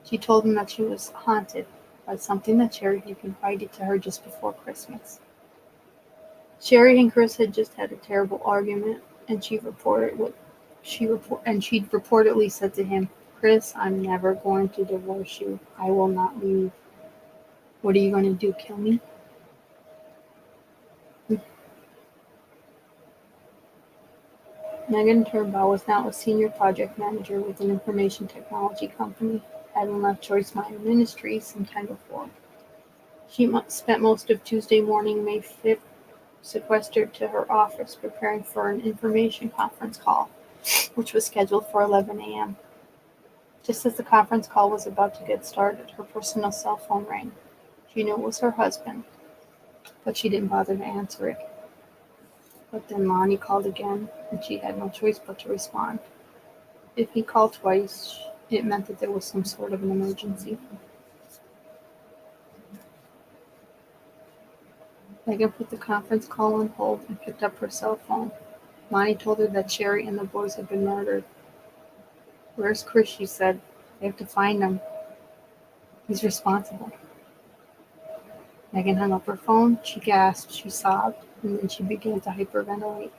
She told them that she was haunted by something that Sheri had confided to her just before Christmas. Sheri and Chris had just had a terrible argument, and she'd reportedly said to him, "Chris, I'm never going to divorce you. I will not leave. What are you going to do, kill me?" Megan Turnbow was now a senior project manager with an information technology company, having left Joyce Meyer Ministries some time before. She spent most of Tuesday morning, May 5th, sequestered to her office preparing for an information conference call, which was scheduled for 11 a.m. Just as the conference call was about to get started, her personal cell phone rang. She knew it was her husband, but she didn't bother to answer it. But then Lonnie called again, and she had no choice but to respond. If he called twice, it meant that there was some sort of an emergency. Megan put the conference call on hold and picked up her cell phone. Lonnie told her that Sheri and the boys had been murdered. "Where's Chris?" she said. "They have to find him. He's responsible." Megan hung up her phone. She gasped, she sobbed, and then she began to hyperventilate.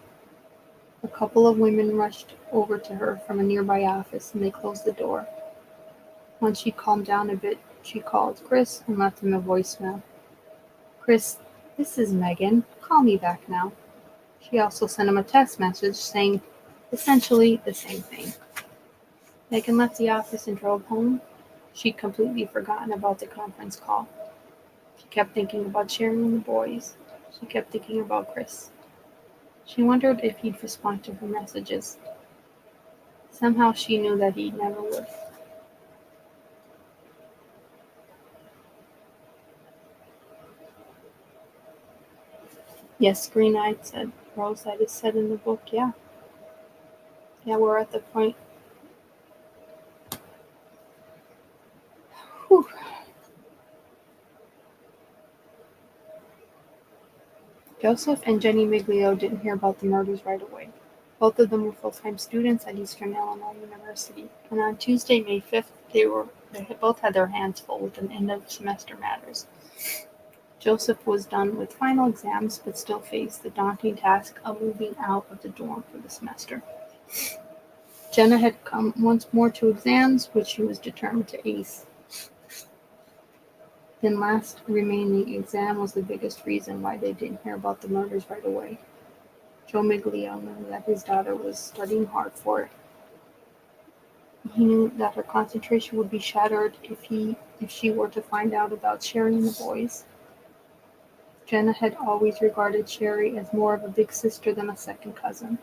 A couple of women rushed over to her from a nearby office, and they closed the door. Once she calmed down a bit, she called Chris and left him a voicemail. "Chris, this is Megan. Call me back now." She also sent him a text message saying essentially the same thing. Megan left the office and drove home. She'd completely forgotten about the conference call. She kept thinking about Sheri and the boys. She kept thinking about Chris. She wondered if he'd respond to her messages. Somehow she knew that he never would. "Yes," Green-Eyed said. Rose-Eyed is said in the book, yeah. Yeah, we're at the point. Whew. Joseph and Jenny Miglio didn't hear about the murders right away. Both of them were full-time students at Eastern Illinois University, and on Tuesday, May 5th, they both had their hands full with the end-of-semester matters. Joseph was done with final exams, but still faced the daunting task of moving out of the dorm for the semester. Jenna had come once more to exams, which she was determined to ace. The last remaining exam was the biggest reason why they didn't hear about the murders right away. Joe Miglio knew that his daughter was studying hard for it. He knew that her concentration would be shattered if she were to find out about Sheri and the boys. Jenna had always regarded Sheri as more of a big sister than a second cousin,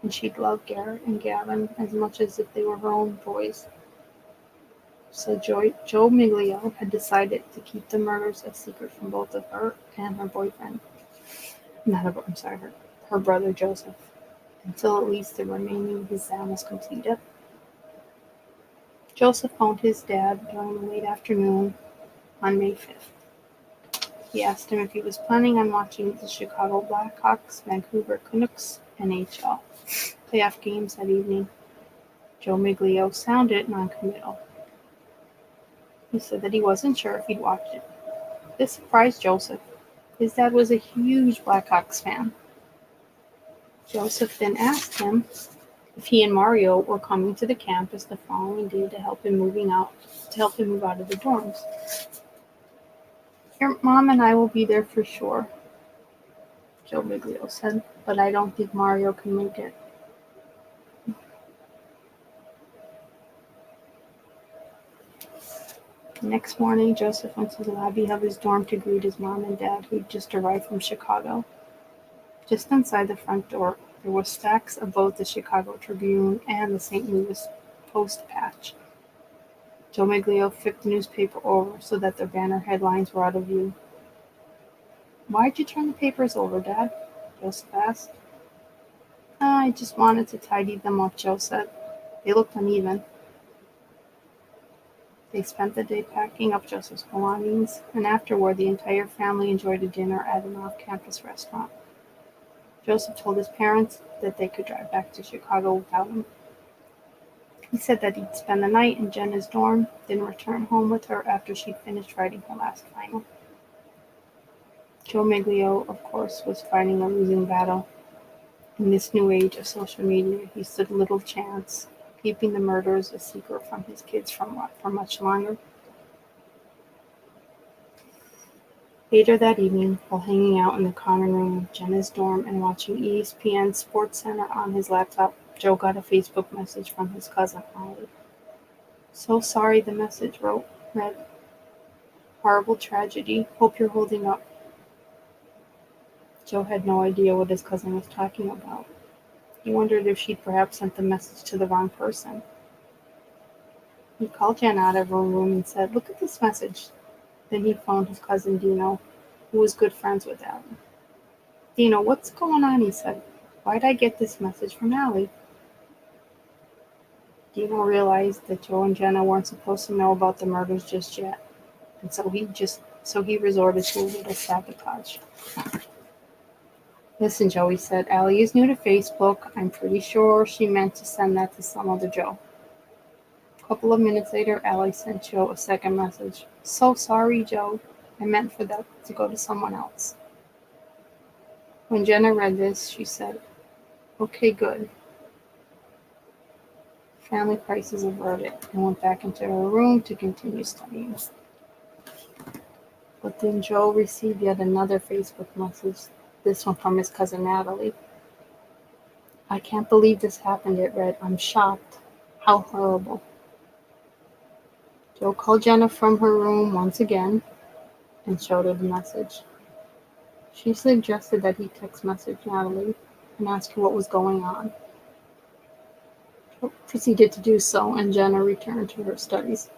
and she'd loved Garett and Gavin as much as if they were her own boys. So Joe Miglio had decided to keep the murders a secret from both of her and her boyfriend. Her brother Joseph, until at least the remaining exam was completed. Joseph phoned his dad during the late afternoon on May 5th. He asked him if he was planning on watching the Chicago Blackhawks, Vancouver Canucks NHL playoff games that evening. Joe Miglio sounded noncommittal. He said that he wasn't sure if he'd watch it. This surprised Joseph. His dad was a huge Blackhawks fan. Joseph then asked him if he and Mario were coming to the campus the following day to help him move out of the dorms. "Your mom and I will be there for sure," Joe Miglio said, "but I don't think Mario can make it." The next morning, Joseph went to the lobby of his dorm to greet his mom and dad, who'd just arrived from Chicago. Just inside the front door, there were stacks of both the Chicago Tribune and the St. Louis Post-Patch. Joe Miglio flipped the newspaper over so that their banner headlines were out of view. "Why'd you turn the papers over, Dad?" Joseph asked. "I just wanted to tidy them up," Joe said. "They looked uneven." They spent the day packing up Joseph's belongings, and afterward the entire family enjoyed a dinner at an off-campus restaurant. Joseph told his parents that they could drive back to Chicago without him. He said that he'd spend the night in Jenna's dorm, then return home with her after she'd finished writing her last final. Joe Miglio, of course, was fighting a losing battle. In this new age of social media, he stood little chance keeping the murders a secret from his kids for much longer. Later that evening, while hanging out in the common room of Jenna's dorm and watching ESPN SportsCenter on his laptop, Joe got a Facebook message from his cousin, Holly. So sorry, the message read, horrible tragedy. Hope you're holding up. Joe had no idea what his cousin was talking about. He wondered if she'd perhaps sent the message to the wrong person. He called Jen out of her room and said, "Look at this message." Then he phoned his cousin Dino, who was good friends with Allie. "Dino, what's going on?" he said. "Why'd I get this message from Allie?" Dino realized that Joe and Jenna weren't supposed to know about the murders just yet, and so he resorted to a little sabotage. "Listen, Joe," he said, "Allie is new to Facebook. I'm pretty sure she meant to send that to some other Joe." A couple of minutes later, Allie sent Joe a second message. "So sorry, Joe. I meant for that to go to someone else." When Jenna read this, she said, "Okay, good. Family crisis averted," and went back into her room to continue studying. But then Joe received yet another Facebook message, this one from his cousin Natalie. "I can't believe this happened," it read. "I'm shocked. How horrible." Joe called Jenna from her room once again and showed her the message. She suggested that he text message Natalie and ask her what was going on. Joe proceeded to do so, and Jenna returned to her studies.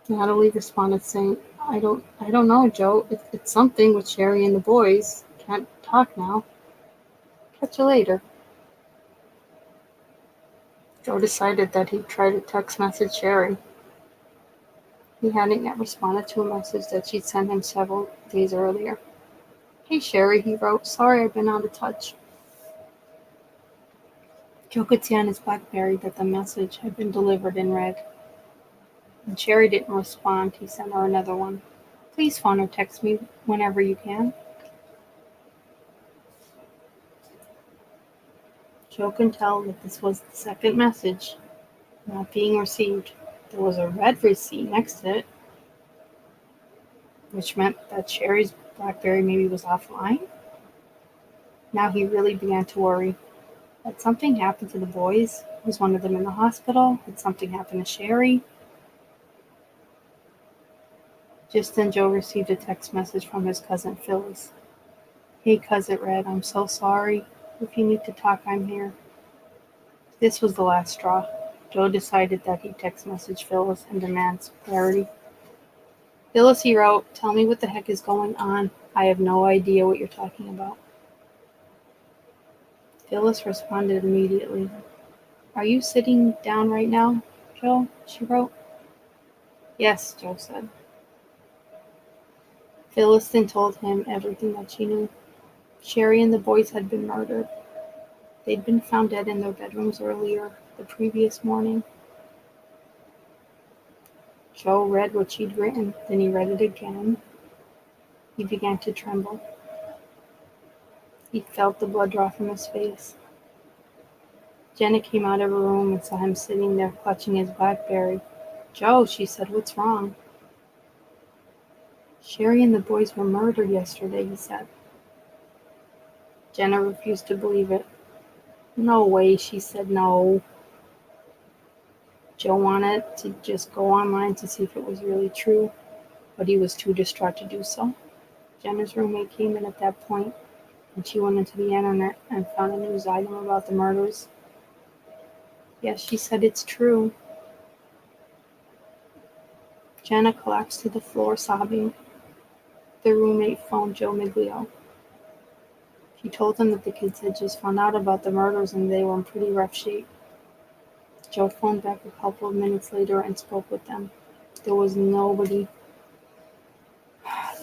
Natalie responded saying, I don't know, Joe. It's something with Sheri and the boys. Can't talk now. Catch you later." Joe decided that he'd try to text message Sheri. He hadn't yet responded to a message that she'd sent him several days earlier. "Hey, Sheri," he wrote. "Sorry I've been out of touch." Joe could see on his BlackBerry that the message had been delivered in red. When Sheri didn't respond, he sent her another one. "Please phone or text me whenever you can." Joe could tell that this was the second message not being received. There was a red receipt next to it, which meant that Sheri's BlackBerry maybe was offline. Now he really began to worry. Had something happened to the boys? Was one of them in the hospital? Had something happened to Sheri? Just then Joe received a text message from his cousin Phyllis. "Hey, cuz," it read, "I'm so sorry. If you need to talk, I'm here." This was the last straw. Joe decided that he'd text message Phyllis and demand clarity. "Phyllis," he wrote, "tell me what the heck is going on. I have no idea what you're talking about." Phyllis responded immediately. "Are you sitting down right now, Joe?" she wrote. "Yes," Joe said. Phyllis then told him everything that she knew. Sheri and the boys had been murdered. They'd been found dead in their bedrooms earlier the previous morning. Joe read what she'd written, then he read it again. He began to tremble. He felt the blood draw from his face. Jenna came out of her room and saw him sitting there clutching his BlackBerry. "Joe," she said, "what's wrong?" "Sheri and the boys were murdered yesterday," he said. Jenna refused to believe it. "No way," she said. "No." Joe wanted to just go online to see if it was really true, but he was too distraught to do so. Jenna's roommate came in at that point, and she went into the internet and found a news item about the murders. "Yes," she said, "it's true." Jenna collapsed to the floor, sobbing. The roommate phoned Joe Miglio. She told him that the kids had just found out about the murders and they were in pretty rough shape. Joe phoned back a couple of minutes later and spoke with them. There was nobody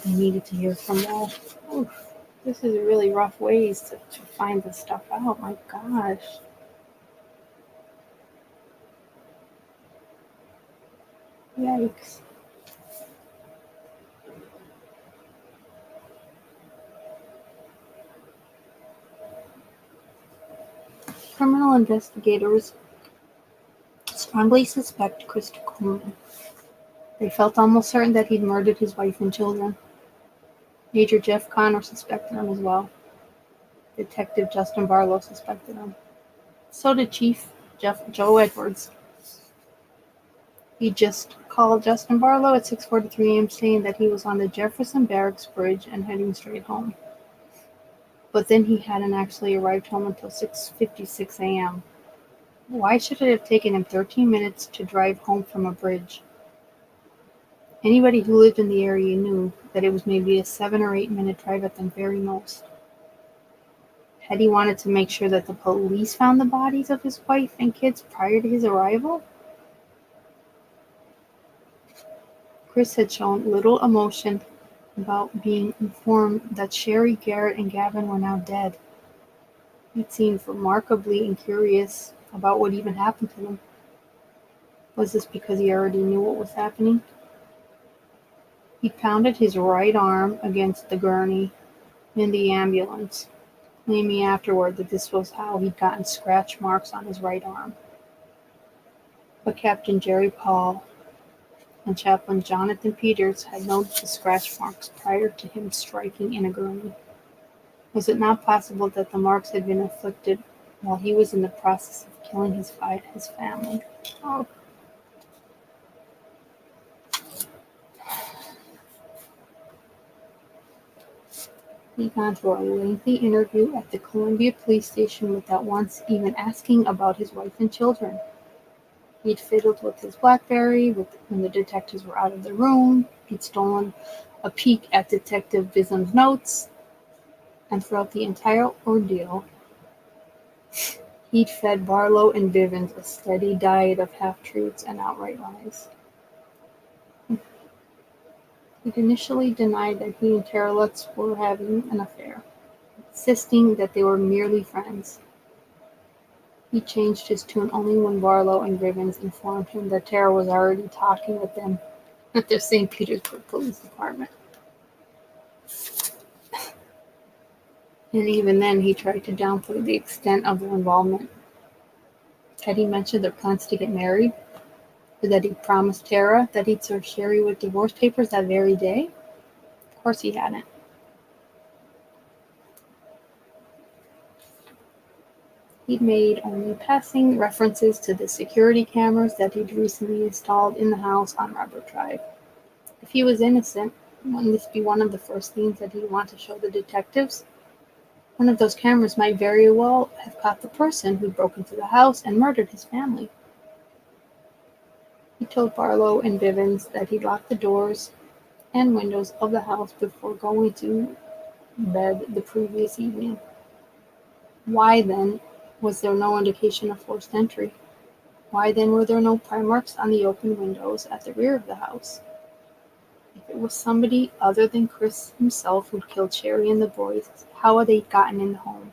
they needed to hear from though. Oof, this is really rough ways to find this stuff out. My gosh. Yikes. Criminal investigators strongly suspect Chris Coleman. They felt almost certain that he'd murdered his wife and children. Major Jeff Connor suspected him as well. Detective Justin Barlow suspected him. So did Chief Joe Edwards. He just called Justin Barlow at 6:43 a.m. saying that he was on the Jefferson Barracks Bridge and heading straight home. But then he hadn't actually arrived home until 6:56 a.m. Why should it have taken him 13 minutes to drive home from a bridge? Anybody who lived in the area knew that it was maybe a 7 or 8 minute drive at the very most. Had he wanted to make sure that the police found the bodies of his wife and kids prior to his arrival? Chris had shown little emotion about being informed that Sheri, Garett, and Gavin were now dead. He seemed remarkably incurious about what even happened to them. Was this because he already knew what was happening? He pounded his right arm against the gurney in the ambulance, claiming afterward that this was how he'd gotten scratch marks on his right arm. But Captain Jerry Paul and Chaplain Jonathan Peters had noted the scratch marks prior to him striking in a gurney. Was it not possible that the marks had been inflicted while he was in the process of killing his family? Oh. He'd gone through a lengthy interview at the Columbia police station without once even asking about his wife and children. He'd fiddled with his BlackBerry when the detectives were out of the room. He'd stolen a peek at Detective Bisham's notes. And throughout the entire ordeal, he'd fed Barlow and Bivens a steady diet of half-truths and outright lies. He'd initially denied that he and Tara Lutz were having an affair, insisting that they were merely friends. He changed his tune only when Barlow and Bivens informed him that Tara was already talking with them at the St. Petersburg Police Department. And even then, he tried to downplay the extent of their involvement. Had he mentioned their plans to get married? Or that he promised Tara that he'd serve Sheri with divorce papers that very day? Of course he hadn't. He'd made only passing references to the security cameras that he'd recently installed in the house on Robert Drive. If he was innocent, wouldn't this be one of the first things that he'd want to show the detectives? One of those cameras might very well have caught the person who'd broken into the house and murdered his family. He told Barlow and Bivens that he'd locked the doors and windows of the house before going to bed the previous evening. Why, then, was there no indication of forced entry? Why, then, were there no pry marks on the open windows at the rear of the house? If it was somebody other than Chris himself who'd killed Sheri and the boys, how had they gotten in the home?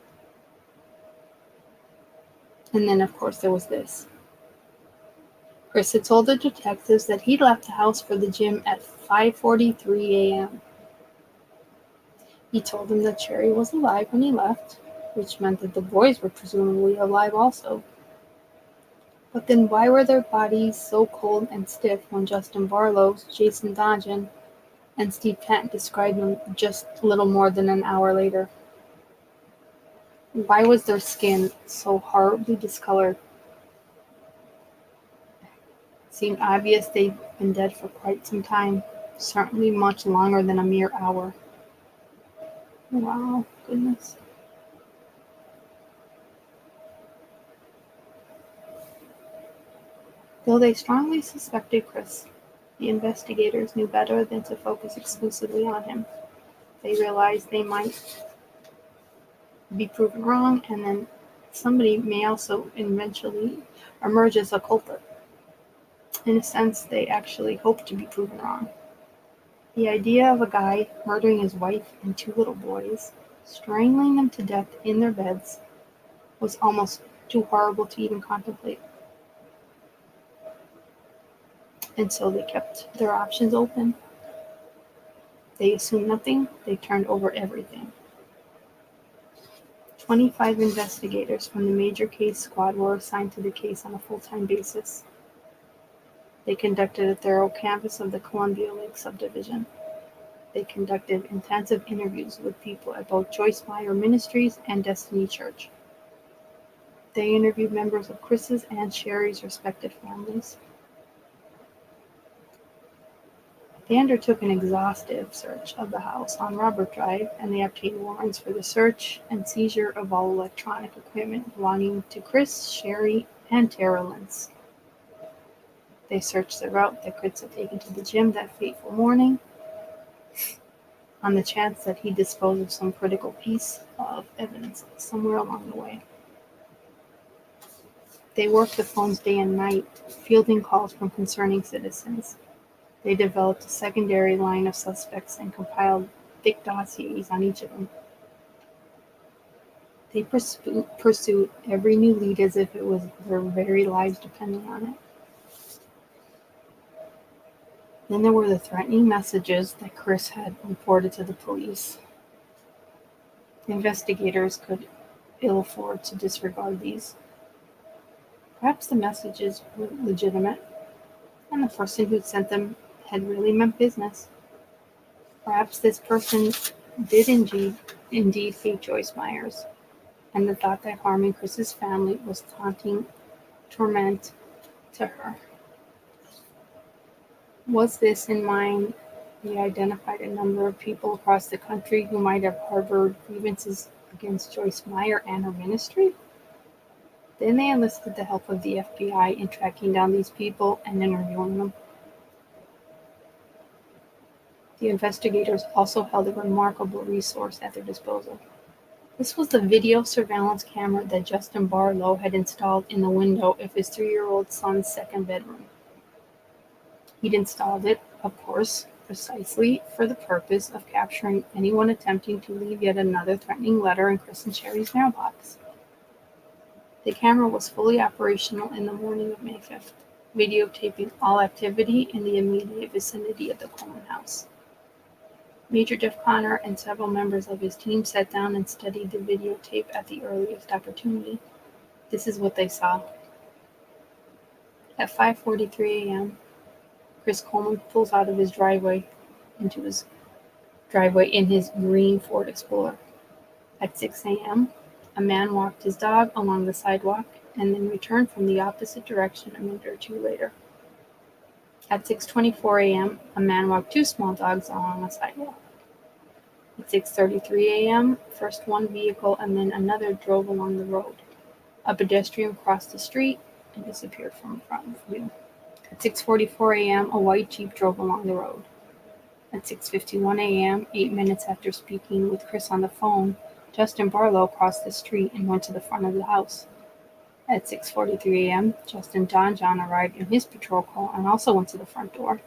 And then, of course, there was this. Chris had told the detectives that he'd left the house for the gym at 5:43 a.m. He told them that Sheri was alive when he left, which meant that the boys were presumably alive also. But then why were their bodies so cold and stiff when Justin Barlow, Jason Donjan, and Steve Kent described them just a little more than an hour later? Why was their skin so horribly discolored? It seemed obvious they'd been dead for quite some time, certainly much longer than a mere hour. Wow, goodness. Though they strongly suspected Chris, the investigators knew better than to focus exclusively on him. They realized they might be proven wrong, and then somebody may also eventually emerge as a culprit. In a sense, they actually hoped to be proven wrong. The idea of a guy murdering his wife and 2 little boys, strangling them to death in their beds, was almost too horrible to even contemplate. And so they kept their options open. They assumed nothing, they turned over everything. 25 investigators from the major case squad were assigned to the case on a full-time basis. They conducted a thorough canvass of the Columbia Lake subdivision. They conducted intensive interviews with people at both Joyce Meyer Ministries and Destiny Church. They interviewed members of Chris's and Sheri's respective families. They undertook an exhaustive search of the house on Robert Drive, and they obtained warrants for the search and seizure of all electronic equipment belonging to Chris, Sheri, and Tara Lentz. They searched the route that Chris had taken to the gym that fateful morning, on the chance that he disposed of some critical piece of evidence somewhere along the way. They worked the phones day and night, fielding calls from concerning citizens. They developed a secondary line of suspects and compiled thick dossiers on each of them. They pursued every new lead as if it was their very lives depending on it. Then there were the threatening messages that Chris had reported to the police. The investigators could ill afford to disregard these. Perhaps the messages were legitimate, and the person who sent them had really meant business. Perhaps this person did indeed hate Joyce Myers, and the thought that harming Chris's family was taunting torment to her. Was this in mind? He identified a number of people across the country who might have harbored grievances against Joyce Meyer and her ministry. Then they enlisted the help of the FBI in tracking down these people and interviewing them. The investigators also held a remarkable resource at their disposal. This was the video surveillance camera that Justin Barlow had installed in the window of his 3-year-old son's second bedroom. He'd installed it, of course, precisely for the purpose of capturing anyone attempting to leave yet another threatening letter in Chris and Sheri's mailbox. The camera was fully operational in the morning of May 5th, videotaping all activity in the immediate vicinity of the Coleman house. Major Jeff Connor and several members of his team sat down and studied the videotape at the earliest opportunity. This is what they saw. At 5:43 a.m., Chris Coleman pulls out of his driveway in his green Ford Explorer. At 6 a.m., a man walked his dog along the sidewalk and then returned from the opposite direction a minute or two later. At 6:24 a.m., a man walked 2 small dogs along a sidewalk. At 6:33 a.m., first one vehicle and then another drove along the road. A pedestrian crossed the street and disappeared from front view. At 6:44 a.m., a white Jeep drove along the road. At 6:51 a.m., 8 minutes after speaking with Chris on the phone, Justin Barlow crossed the street and went to the front of the house. At 6:43 a.m., Justin John arrived in his patrol car and also went to the front door.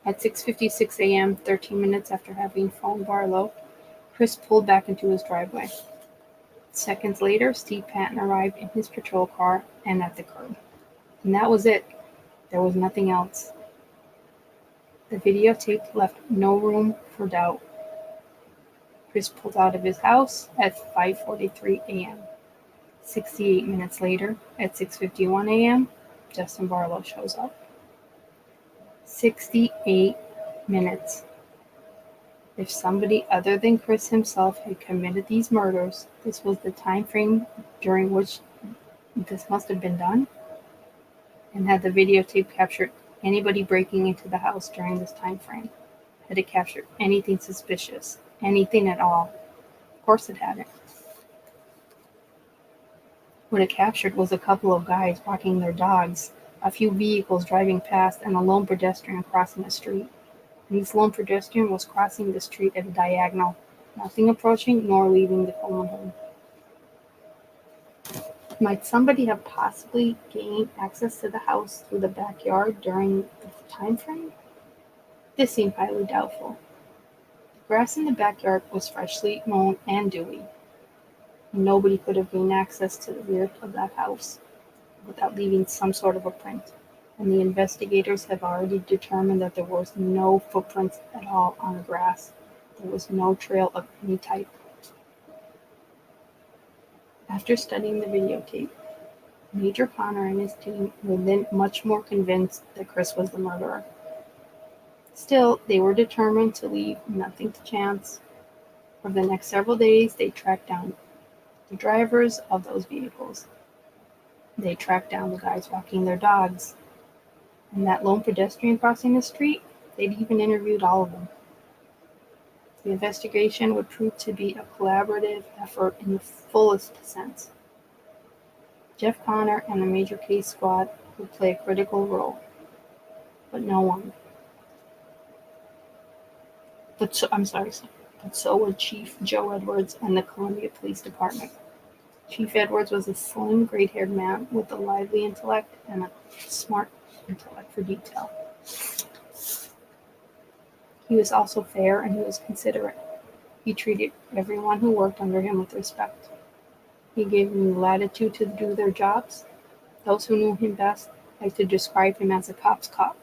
At 6:56 a.m., 13 minutes after having phoned Barlow, Chris pulled back into his driveway. Seconds later, Steve Patton arrived in his patrol car and at the curb. And that was it. There was nothing else. The videotape left no room for doubt. Chris pulled out of his house at 5:43 a.m. 68 minutes later, at 6:51 a.m., Justin Barlow shows up. 68 minutes. If somebody other than Chris himself had committed these murders, this was the time frame during which this must have been done. And had the videotape captured anybody breaking into the house during this time frame? Had it captured anything suspicious? Anything at all? Of course it hadn't. What it captured was a couple of guys walking their dogs, a few vehicles driving past, and a lone pedestrian crossing the street. And this lone pedestrian was crossing the street at a diagonal, nothing approaching nor leaving the Coleman home. Might somebody have possibly gained access to the house through the backyard during the time frame? This seemed highly doubtful. The grass in the backyard was freshly mown and dewy. Nobody could have gained access to the rear of that house without leaving some sort of a print. And the investigators have already determined that there was no footprints at all on the grass. There was no trail of any type. After studying the videotape, Major Connor and his team were then much more convinced that Chris was the murderer. Still, they were determined to leave nothing to chance. For the next several days, they tracked down the drivers of those vehicles. They tracked down the guys walking their dogs. And that lone pedestrian crossing the street, they'd even interviewed all of them. The investigation would prove to be a collaborative effort in the fullest sense. Jeff Connor and the Major Case Squad would play a critical role, but so would Chief Joe Edwards and the Columbia Police Department. Chief Edwards was a slim, gray-haired man with a lively intellect and a smart intellect for detail. He was also fair and he was considerate. He treated everyone who worked under him with respect. He gave them latitude to do their jobs. Those who knew him best liked to describe him as a cop's cop.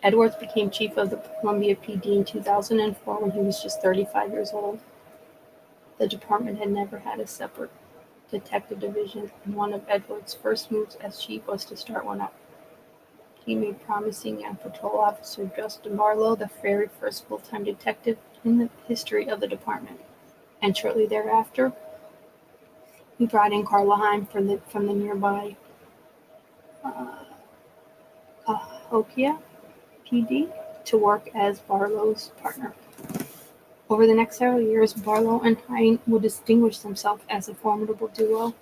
Edwards became chief of the Columbia PD in 2004 when he was just 35 years old. The department had never had a separate detective division, and one of Edwards' first moves as chief was to start one up. He made promising young patrol officer Justin Barlow the very first full-time detective in the history of the department. And shortly thereafter, he brought in Carla Heim from the nearby Cahokia PD to work as Barlow's partner. Over the next several years, Barlow and Hine would distinguish themselves as a formidable duo.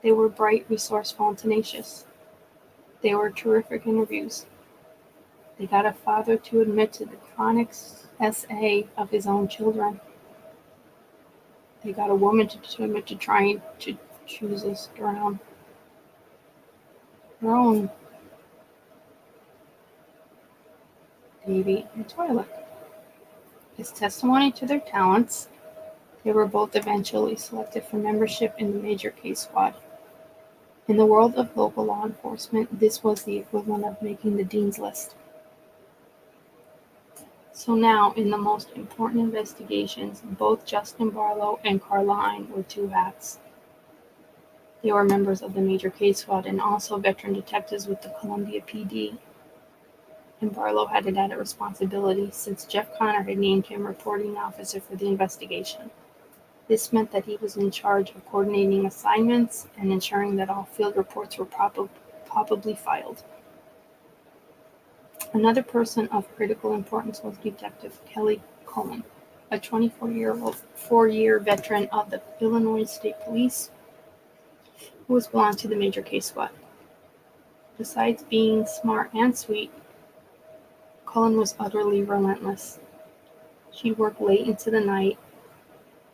They were bright, resourceful, and tenacious. They were terrific interviews. They got a father to admit to the chronic SA of his own children. They got a woman to admit to trying to choose us around her own baby in the toilet. As testimony to their talents, they were both eventually selected for membership in the Major Case Squad. In the world of local law enforcement, this was the equivalent of making the dean's list. So now, in the most important investigations, both Justin Barlow and Carla Hine were two hats. They were members of the Major Case Squad and also veteran detectives with the Columbia PD. And Barlow had an added responsibility since Jeff Connor had named him reporting officer for the investigation. This meant that he was in charge of coordinating assignments and ensuring that all field reports were properly filed. Another person of critical importance was Detective Sheri Coleman, a 24-year veteran of the Illinois State Police who was belonged to the Major Case Squad. Besides being smart and sweet, Coleman was utterly relentless. She'd work late into the night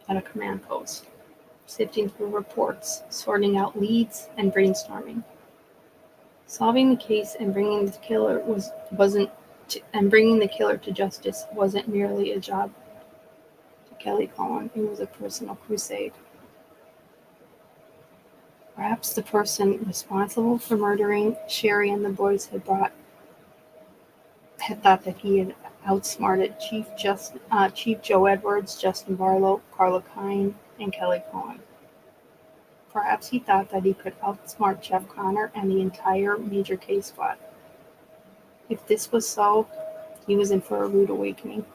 at a command post, sifting through reports, sorting out leads, and brainstorming. Solving the case and bringing the killer to justice wasn't merely a job to Sheri Coleman; it was a personal crusade. Perhaps the person responsible for murdering Sheri and the boys had thought that he had outsmarted Chief Joe Edwards, Justin Barlow, Carla Hine, and Sheri Coleman. Perhaps he thought that he could outsmart Jeff Connor and the entire Major Case Squad. If this was so, he was in for a rude awakening.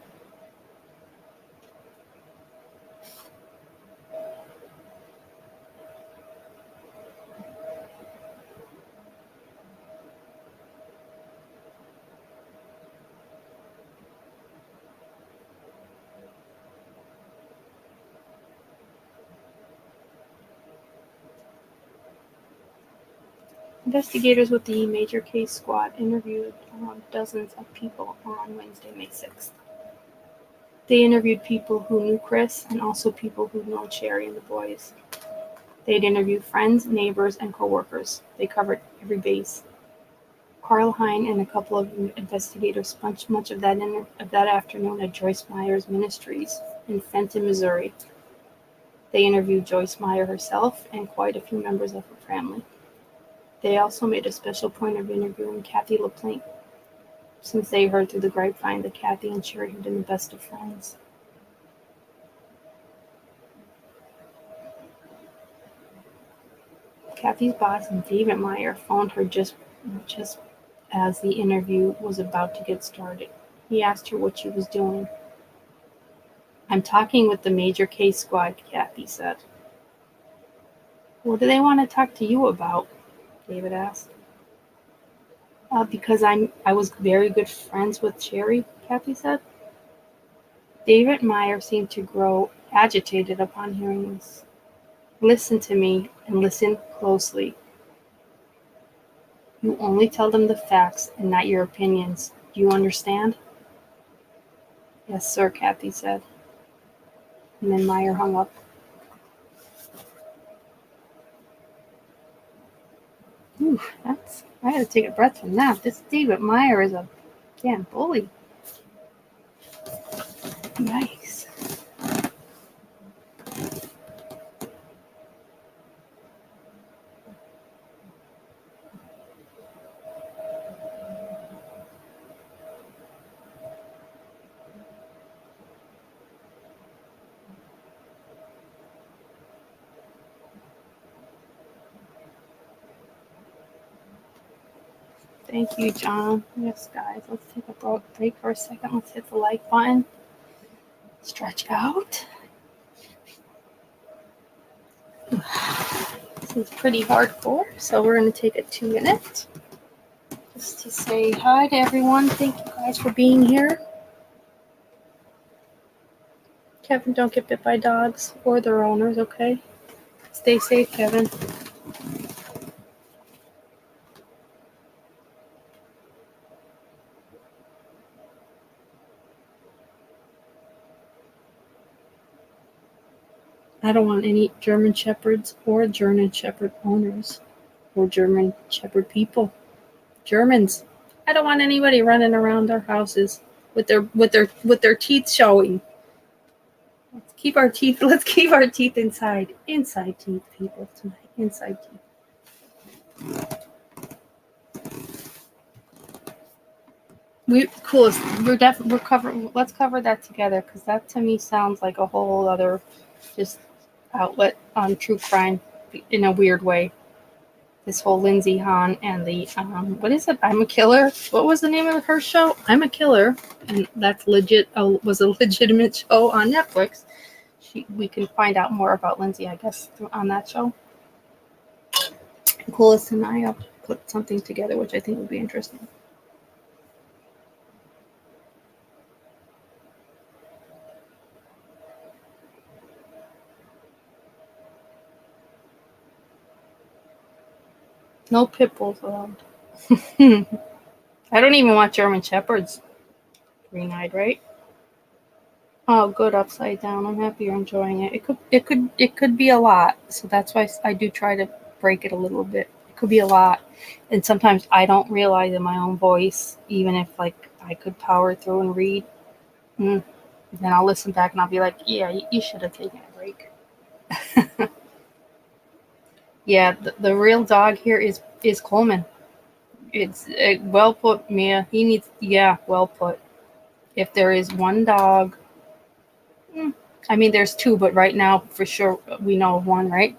Investigators with the Major Case Squad interviewed dozens of people on Wednesday, May 6th. They interviewed people who knew Chris and also people who'd known Sheri and the boys. They'd interviewed friends, neighbors, and co-workers. They covered every base. Carla Hine and a couple of investigators spent much of that afternoon at Joyce Meyer's Ministries in Fenton, Missouri. They interviewed Joyce Meyer herself and quite a few members of her family. They also made a special point of interviewing Kathy LaPlante, since they heard through the grapevine that Kathy and Sheri had been the best of friends. Kathy's boss, David Meyer, phoned her just as the interview was about to get started. He asked her what she was doing. I'm talking with the major case squad, Kathy said. What do they want to talk to you about? David asked. Because I was very good friends with Sheri, Kathy said. David Meyer seemed to grow agitated upon hearing this. Listen to me and listen closely. You only tell them the facts and not your opinions. Do you understand? Yes, sir, Kathy said. And then Meyer hung up. I had to take a breath from that. This David Meyer is a damn bully. Nice. Thank you, John. Yes, guys, let's take a break for a second. Let's hit the like button. Stretch out. This is pretty hardcore, so we're going to take a 2-minute just to say hi to everyone. Thank you guys for being here. Kevin, don't get bit by dogs or their owners, okay? Stay safe, Kevin. I don't want any German Shepherds or German Shepherd owners or German Shepherd people. Germans. I don't want anybody running around our houses with their teeth showing. Let's keep our teeth inside. Inside teeth, people, tonight. Inside teeth. Let's cover that together, because that to me sounds like a whole other just outlet on true crime in a weird way. This whole Lindsay Hahn and the what is it? I'm a Killer. What was the name of her show? I'm a Killer, and that's legit. Was a legitimate show on Netflix. We can find out more about Lindsay, I guess, on that show. Coolest and I put something together, which I think would be interesting. No pit bulls allowed. I don't even want German Shepherds. Green-eyed, right? Oh, good. Upside down. I'm happy you're enjoying it. It could be a lot. So that's why I do try to break it a little bit. It could be a lot, and sometimes I don't realize in my own voice, even if like I could power through and read. Then I'll listen back and I'll be like, yeah, you should have taken a break. Yeah, the real dog here is Coleman. It's well put, Mia. Well put. If there is one dog, I mean, there's two, but right now, for sure, we know of one, right?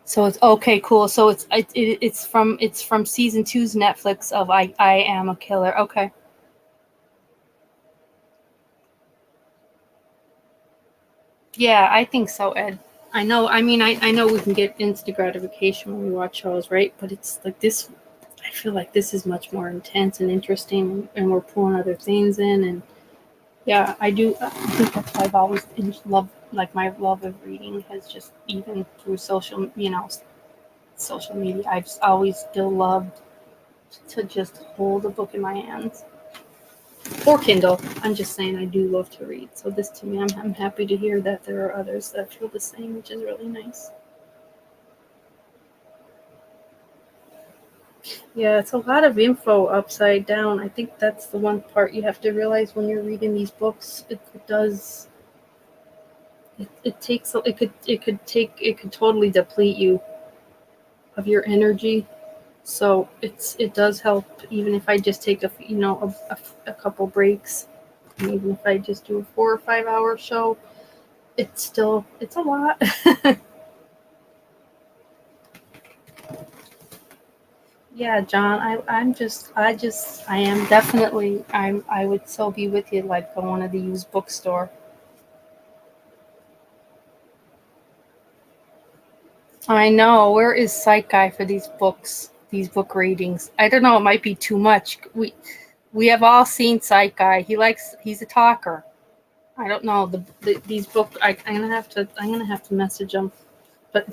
So it's okay, cool. So it's from season 2's Netflix of I Am a Killer. Okay. Yeah, I think so, Ed. I know. I mean, I know we can get instant gratification when we watch shows, right? But it's like this. I feel like this is much more intense and interesting, and we're pulling other things in. And yeah, I do. I think that's why I've always loved, like, my love of reading has just, even through social media, I've always still loved to just hold a book in my hands. Or Kindle. I'm just saying I do love to read. So this, to me, I'm happy to hear that there are others that feel the same, which is really nice. Yeah, it's a lot of info upside down. I think that's the one part you have to realize when you're reading these books. It could totally deplete you of your energy. So it does help, even if I just take a couple breaks, and even if I just do a 4 or 5 hour show, it's a lot. Yeah, John, I am definitely, I would so be with you, like going to the used bookstore. I know. Where is Psych Guy for these books, these book readings? I don't know. It might be too much. We have all seen Psych Guy. He's a talker. I don't know these books. I'm gonna have to message him, but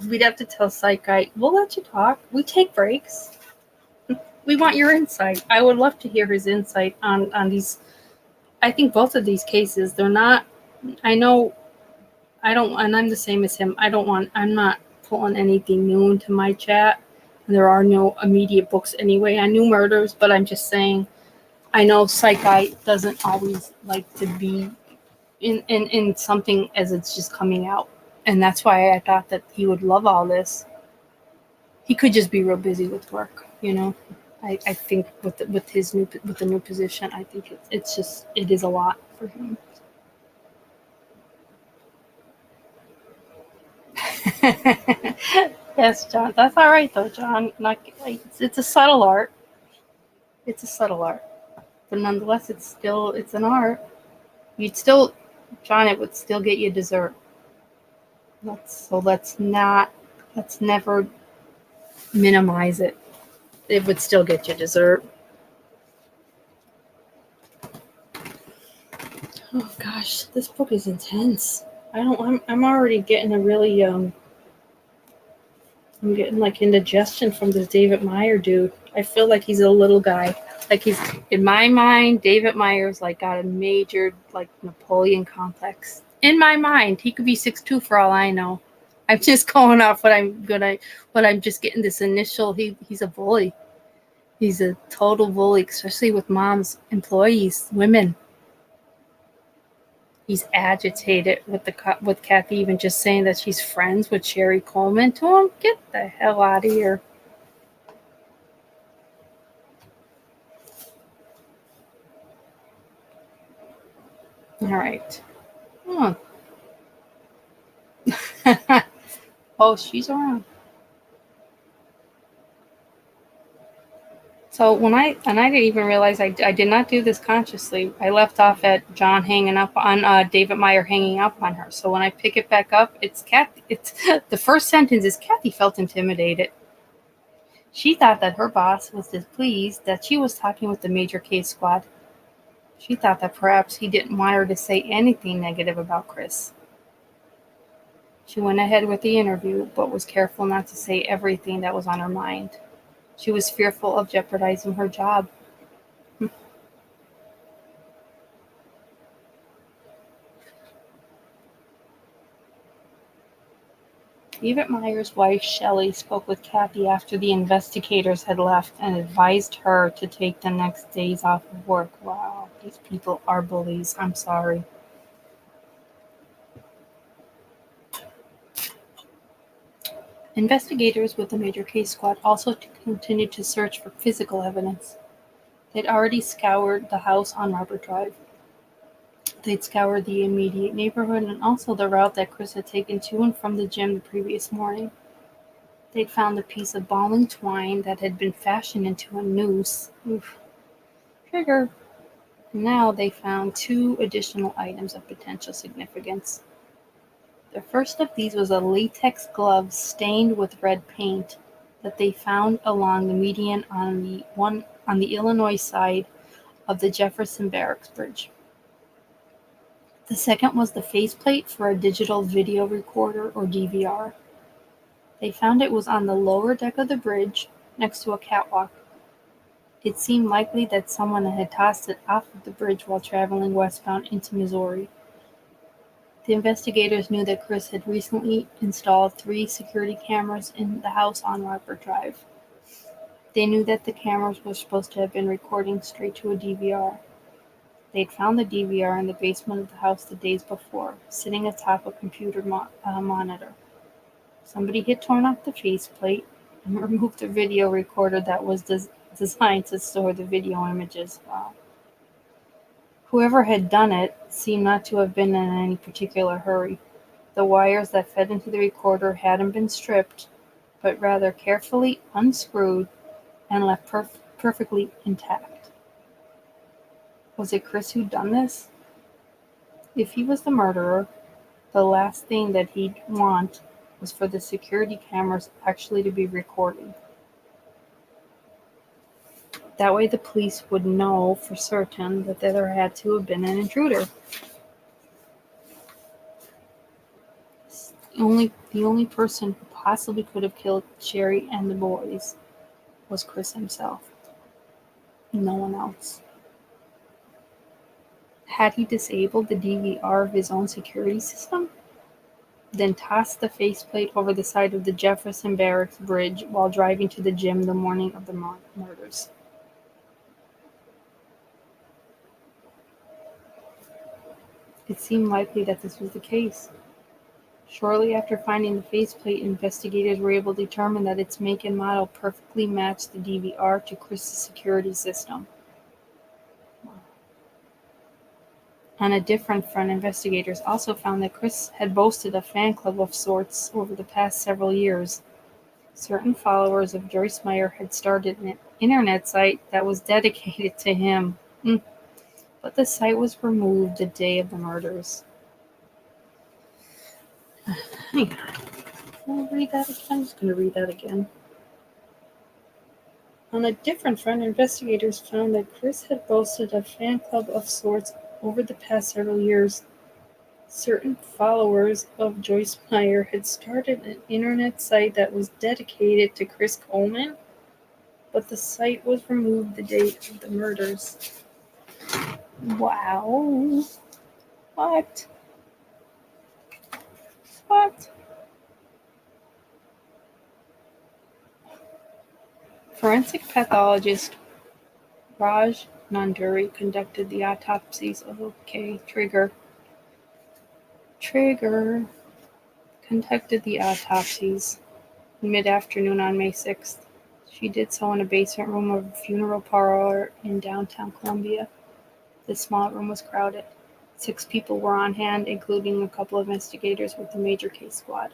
we'd have to tell Psych Guy. We'll let you talk. We take breaks. We want your insight. I would love to hear his insight on these. I think both of these cases. They're not. I know. I don't. And I'm the same as him. I don't want. I'm not pulling anything new into my chat. There are no immediate books anyway on new murders, but I'm just saying. I know Psych Guy doesn't always like to be in something as it's just coming out, and that's why I thought that he would love all this. He could just be real busy with work, you know. I think with the new position, I think it's just it is a lot for him. Yes, John. That's all right though, John. Not like it's a subtle art. It's a subtle art, but nonetheless, it's an art. You'd still, John. It would still get you dessert. Let's never minimize it. It would still get you dessert. Oh gosh, this book is intense. I'm already getting a really I'm getting like indigestion from this David Meyer dude. I feel like he's a little guy. Like he's in my mind, David Meyer's like got a major like Napoleon complex. In my mind, he could be 6'2" for all I know. I'm just going off what I'm just getting this initial he's a bully. He's a total bully, especially with mom's employees, women. He's agitated with Kathy even just saying that she's friends with Sheri Coleman to him. Get the hell out of here. All right. Oh, oh she's around. So I didn't even realize I did not do this consciously. I left off at John hanging up on David Meyer hanging up on her. So when I pick it back up, it's Kathy. It's the first sentence is Kathy felt intimidated. She thought that her boss was displeased that she was talking with the major case squad. She thought that perhaps he didn't want her to say anything negative about Chris. She went ahead with the interview, but was careful not to say everything that was on her mind. She was fearful of jeopardizing her job. David Meyer's wife, Shelley, spoke with Kathy after the investigators had left and advised her to take the next days off of work. Wow, these people are bullies. I'm sorry. Investigators with the major case squad also continued to search for physical evidence. They'd already scoured the house on Robert Drive. They'd scoured the immediate neighborhood and also the route that Chris had taken to and from the gym the previous morning. They'd found a piece of balling twine that had been fashioned into a noose. Oof. Trigger. Now they found two additional items of potential significance. The first of these was a latex glove stained with red paint that they found along the median on the Illinois side of the Jefferson Barracks Bridge. The second was the faceplate for a digital video recorder or DVR. They found it was on the lower deck of the bridge, next to a catwalk. It seemed likely that someone had tossed it off of the bridge while traveling westbound into Missouri. The investigators knew that Chris had recently installed 3 security cameras in the house on Robert Drive. They knew that the cameras were supposed to have been recording straight to a DVR. They'd found the DVR in the basement of the house the days before, sitting atop a computer monitor. Somebody had torn off the faceplate and removed the video recorder that was designed to store the video images. Wow. Whoever had done it seemed not to have been in any particular hurry. The wires that fed into the recorder hadn't been stripped, but rather carefully unscrewed and left perfectly intact. Was it Chris who'd done this? If he was the murderer, the last thing that he'd want was for the security cameras actually to be recorded. That way the police would know for certain that there had to have been an intruder. The only person who possibly could have killed Sheri and the boys was Chris himself. No one else. Had he disabled the DVR of his own security system? Then tossed the faceplate over the side of the Jefferson Barracks Bridge while driving to the gym the morning of the murders. It seemed likely that this was the case. Shortly after finding the faceplate, investigators were able to determine that its make and model perfectly matched the DVR to Chris's security system. On a different front, investigators also found that Chris had boasted a fan club of sorts over the past several years. Certain followers of Joyce Meyer had started an internet site that was dedicated to him, but the site was removed the day of the murders. Hang on. I'll read that again. I'm just going to read that again. On a different front, investigators found that Chris had boasted a fan club of sorts over the past several years. Certain followers of Joyce Meyer had started an internet site that was dedicated to Chris Coleman, but the site was removed the day of the murders. Wow. What? Forensic pathologist Raj Nanduri conducted the autopsies of Trigger conducted the autopsies mid-afternoon on May 6th. She did so in a basement room of a funeral parlor in downtown Columbia. The small room was crowded. 6 people were on hand, including a couple of investigators with the major case squad.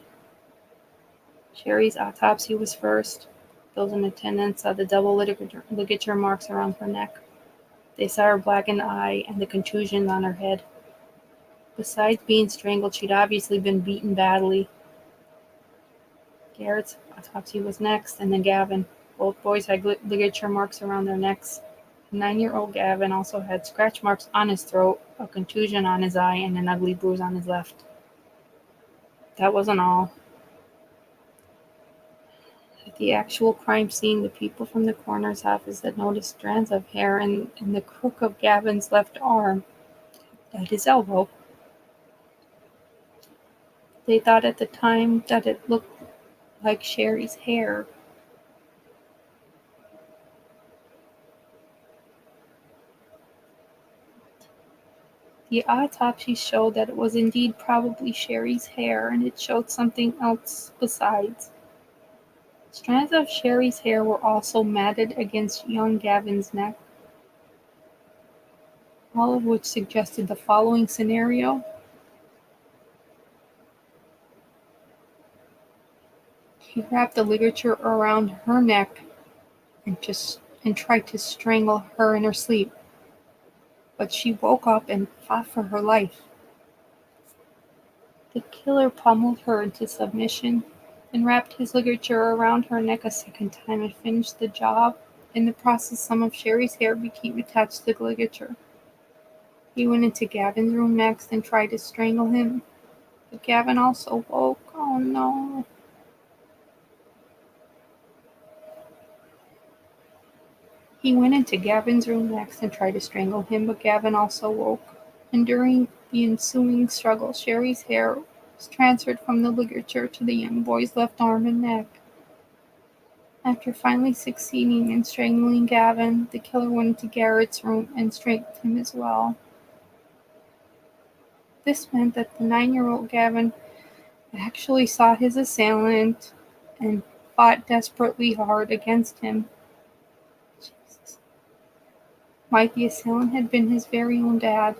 Sheri's autopsy was first. Those in attendance saw the double ligature marks around her neck. They saw her blackened eye and the contusions on her head. Besides being strangled, she'd obviously been beaten badly. Garett's autopsy was next, and then Gavin. Both boys had ligature marks around their necks. 9-year-old Gavin also had scratch marks on his throat, a contusion on his eye, and an ugly bruise on his left. That wasn't all. At the actual crime scene, the people from the coroner's office had noticed strands of hair in the crook of Gavin's left arm at his elbow. They thought at the time that it looked like Sheri's hair. The autopsy showed that it was indeed probably Sheri's hair, and it showed something else besides. Strands of Sheri's hair were also matted against young Gavin's neck, all of which suggested the following scenario. He wrapped the ligature around her neck and tried to strangle her in her sleep, but she woke up and fought for her life. The killer pummeled her into submission and wrapped his ligature around her neck a second time and finished the job. In the process, some of Sheri's hair became attached to the ligature. He went into Gavin's room next and tried to strangle him, but Gavin also woke. Oh no. He went into Gavin's room next and tried to strangle him, but Gavin also woke. And during the ensuing struggle, Sheri's hair was transferred from the ligature to the young boy's left arm and neck. After finally succeeding in strangling Gavin, the killer went into Garett's room and strangled him as well. This meant that the 9-year-old Gavin actually saw his assailant and fought desperately hard against him. Jesus. Might the assailant had been his very own dad?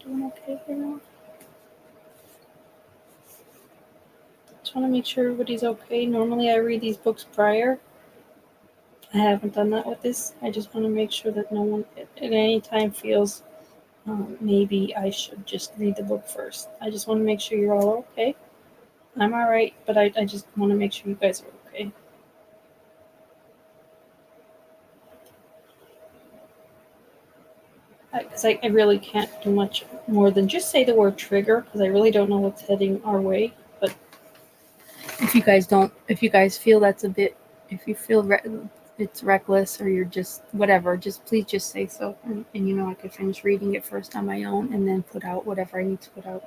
doing okay here now? Just want to make sure everybody's okay. Normally I read these books prior. I haven't done that with this. I just want to make sure that no one at any time feels maybe I should just read the book first. I just want to make sure you're all okay. I'm all right, but I just want to make sure you guys are okay. Because I really can't do much more than just say the word trigger, because I really don't know what's heading our way. But if you guys feel that's a bit, if you feel it's reckless or you're just whatever, just please just say so, and I could finish reading it first on my own and then put out whatever I need to put out.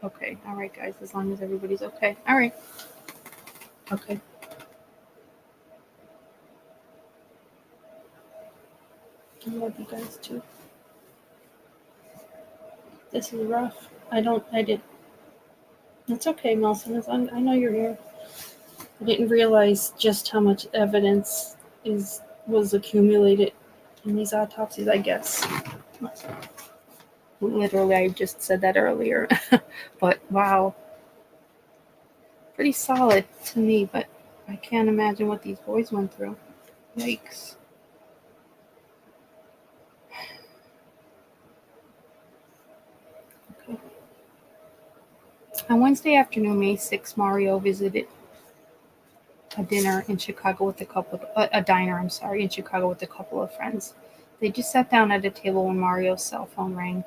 Okay, all right, guys, as long as everybody's okay. All right, okay. I love you guys too. This is rough. I did. It's okay, Nelson. I know you're here. I didn't realize just how much evidence was accumulated in these autopsies, I guess. Literally, I just said that earlier. But wow. Pretty solid to me, but I can't imagine what these boys went through. Yikes. Okay. On Wednesday afternoon, May 6th, Mario visited a diner in Chicago with a diner in Chicago with a couple of friends. They just sat down at a table when Mario's cell phone rang.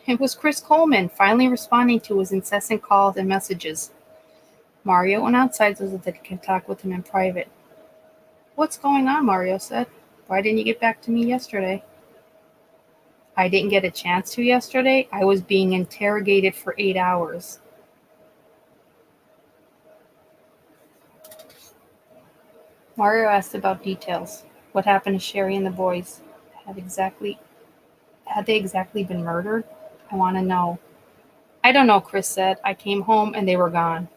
It was Chris Coleman, finally responding to his incessant calls and messages. Mario went outside so that he could talk with him in private. "What's going on?" Mario said. "Why didn't you get back to me yesterday?" "I didn't get a chance to yesterday. I was being interrogated for 8 hours. Mario asked about details. What happened to Sheri and the boys? Had they exactly been murdered? I want to know. I don't know, Chris said. I came home and they were gone.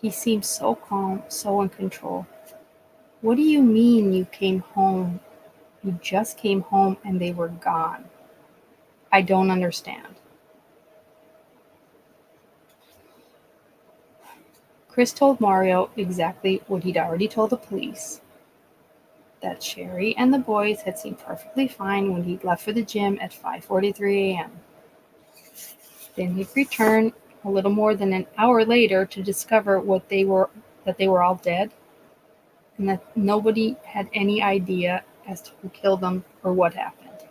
He seemed so calm, so in control. What do you mean you came home? You just came home and they were gone. I don't understand. Chris told Mario exactly what he'd already told the police. That Sheri and the boys had seemed perfectly fine when he'd left for the gym at 5:43 a.m. Then he'd return a little more than an hour later to discover that they were all dead and that nobody had any idea as to who killed them or what happened.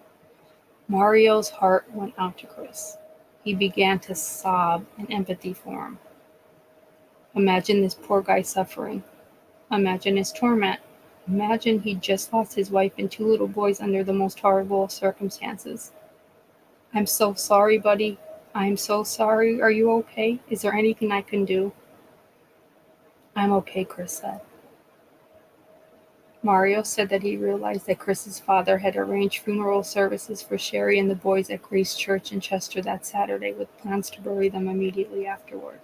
Mario's heart went out to Chris. He began to sob in empathy for him. Imagine this poor guy suffering. Imagine his torment. Imagine he'd just lost his wife and 2 little boys under the most horrible circumstances. "I'm so sorry, buddy. I'm so sorry. Are you okay? Is there anything I can do?" "I'm okay," Chris said. Mario said that he realized that Chris's father had arranged funeral services for Sheri and the boys at Grace Church in Chester that Saturday, with plans to bury them immediately afterward.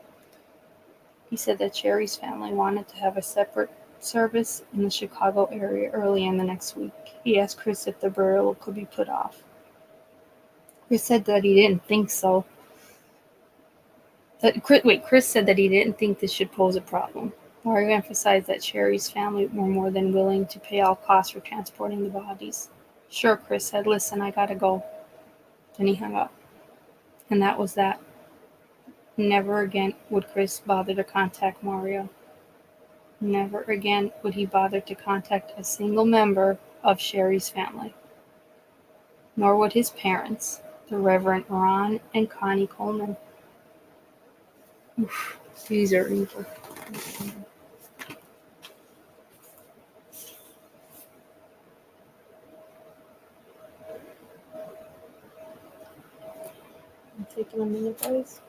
He said that Sheri's family wanted to have a separate service in the Chicago area early in the next week. He asked Chris if the burial could be put off. Chris said that he didn't think so. Chris said that he didn't think this should pose a problem. Mario emphasized that Sheri's family were more than willing to pay all costs for transporting the bodies. "Sure," Chris said. "Listen, I gotta go." Then he hung up. And that was that. Never again would Chris bother to contact Mario. Never again would he bother to contact a single member of Sheri's family. Nor would his parents, the Reverend Ron and Connie Coleman. Oof, these are evil. I'm taking a minute, guys.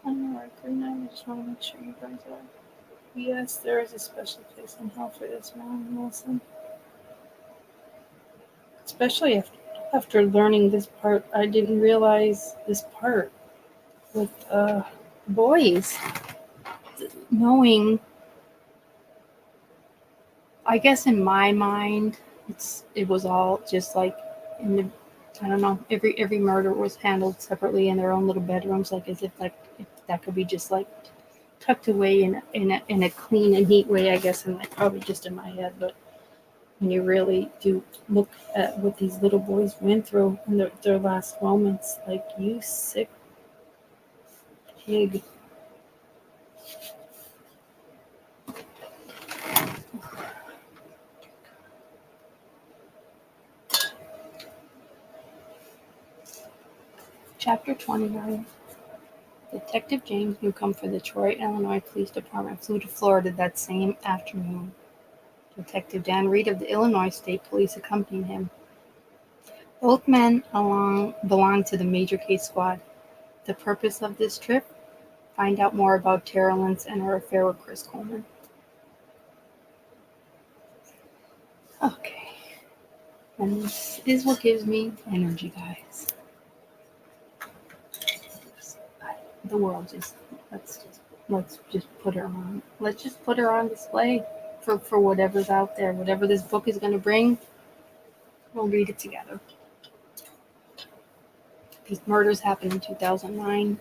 I'm alright right now. I just want to make sure you guys are. Yes, there is a special place in hell for this man, Wilson. Especially after learning this part, I didn't realize this part with boys. Knowing I guess in my mind, it was all just like in the, I don't know, every murder was handled separately in their own little bedrooms, like as if that could be just like tucked away in a clean and neat way, I guess, and like probably just in my head. But when you really do look at what these little boys went through in their last moments, like, you sick pig. Chapter 29. Detective James Newcomb for the Troy, Illinois Police Department flew to Florida that same afternoon. Detective Dan Reed of the Illinois State Police accompanied him. Both men belonged to the Major Case Squad. The purpose of this trip? Find out more about Tara Lynch and her affair with Chris Coleman. Okay. And this is what gives me energy, guys. The world let's just put her on. Let's just put her on display for whatever's out there. Whatever this book is going to bring, we'll read it together. These murders happened in 2009.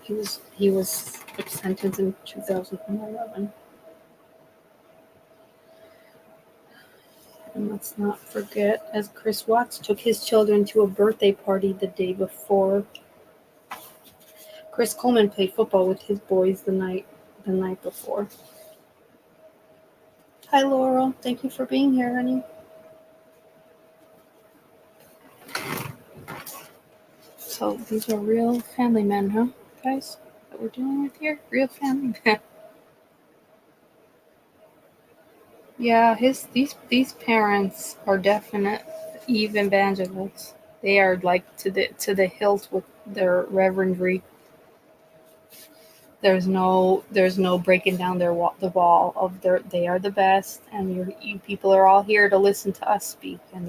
He was sentenced in 2011. And let's not forget, as Chris Watts took his children to a birthday party the day before, Chris Coleman played football with his boys the night before. Hi, Laurel. Thank you for being here, honey. So these are real family men, huh, guys? That we're dealing with here? Real family men. Yeah, these parents are definite evangelists. They are like to the hilt with their reverendry. There's no breaking down the wall of they are the best, and you people are all here to listen to us speak, and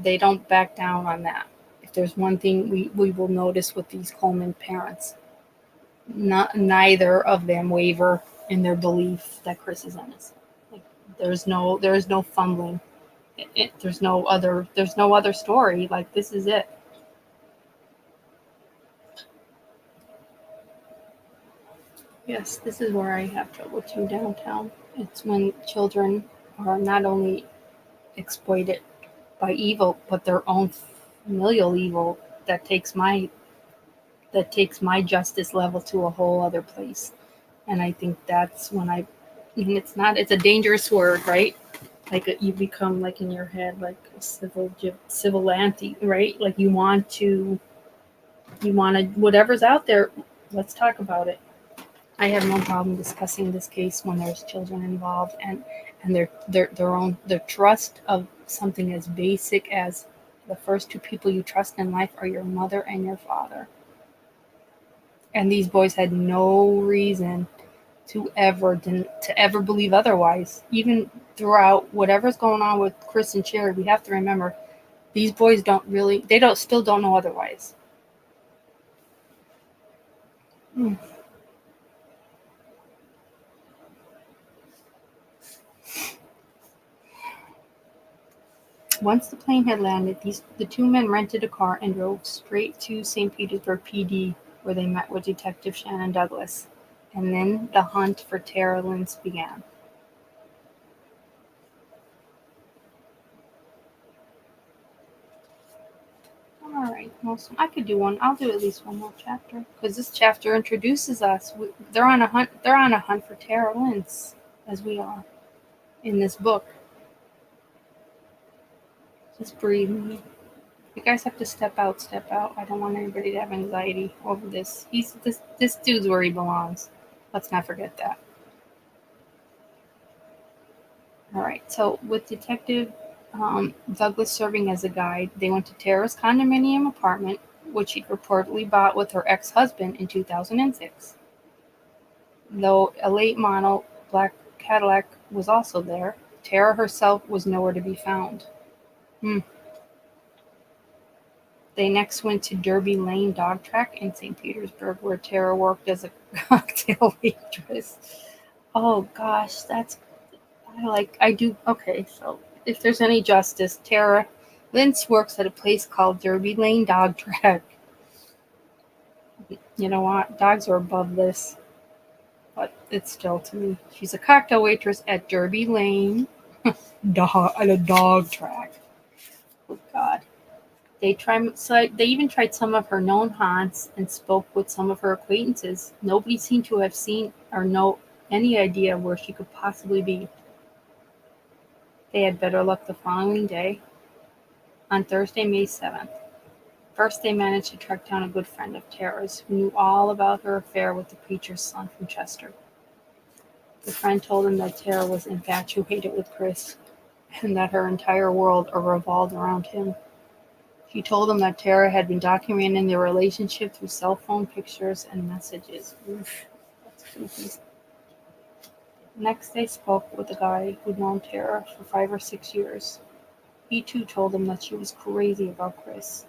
they don't back down on that. If there's one thing we will notice with these Coleman parents, neither of them waver in their belief that Chris is innocent. Like, there is no fumbling. There's no other story. Like, this is it. Yes, this is where I have trouble too, downtown. It's when children are not only exploited by evil, but their own familial evil that takes my justice level to a whole other place. And I think that's when it's a dangerous word, right? Like, you become, like, in your head, like a civil anti, right? Like, you want to whatever's out there, let's talk about it. I have no problem discussing this case when there's children involved, and their trust of something as basic as the first two people you trust in life are your mother and your father. And these boys had no reason to ever believe otherwise. Even throughout whatever's going on with Chris and Sheri, we have to remember these boys still don't know otherwise. Once the plane had landed, the two men rented a car and drove straight to St. Petersburg PD, where they met with Detective Shannon Douglas. And then the hunt for Tara Lynch began. Alright, awesome. I could do one. I'll do at least one more chapter, because this chapter introduces us. They're on a hunt for Tara Lynch, as we are in this book. Just breathe. You guys have to step out. I don't want anybody to have anxiety over this. This dude's where he belongs. Let's not forget that. Alright, so with Detective Douglas serving as a guide, they went to Tara's condominium apartment, which she'd reportedly bought with her ex-husband in 2006. Though a late model black Cadillac was also there, Tara herself was nowhere to be found. They next went to Derby Lane Dog Track in St. Petersburg, where Tara worked as a cocktail waitress. Oh gosh, I do. Okay, so if there's any justice, Tara Lynch works at a place called Derby Lane Dog Track. You know what? Dogs are above this, but it's still to me. She's a cocktail waitress at Derby Lane at a dog track. Oh God. They even tried some of her known haunts and spoke with some of her acquaintances. Nobody seemed to have seen or know any idea where she could possibly be. They had better luck the following day, on Thursday, May 7th. First, they managed to track down a good friend of Tara's who knew all about her affair with the preacher's son from Chester. The friend told him that Tara was infatuated with Chris and that her entire world revolved around him. She told him that Tara had been documenting their relationship through cell phone pictures and messages. Oof, that's creepy. Next, they spoke with a guy who'd known Tara for 5 or 6 years. He too told him that she was crazy about Chris,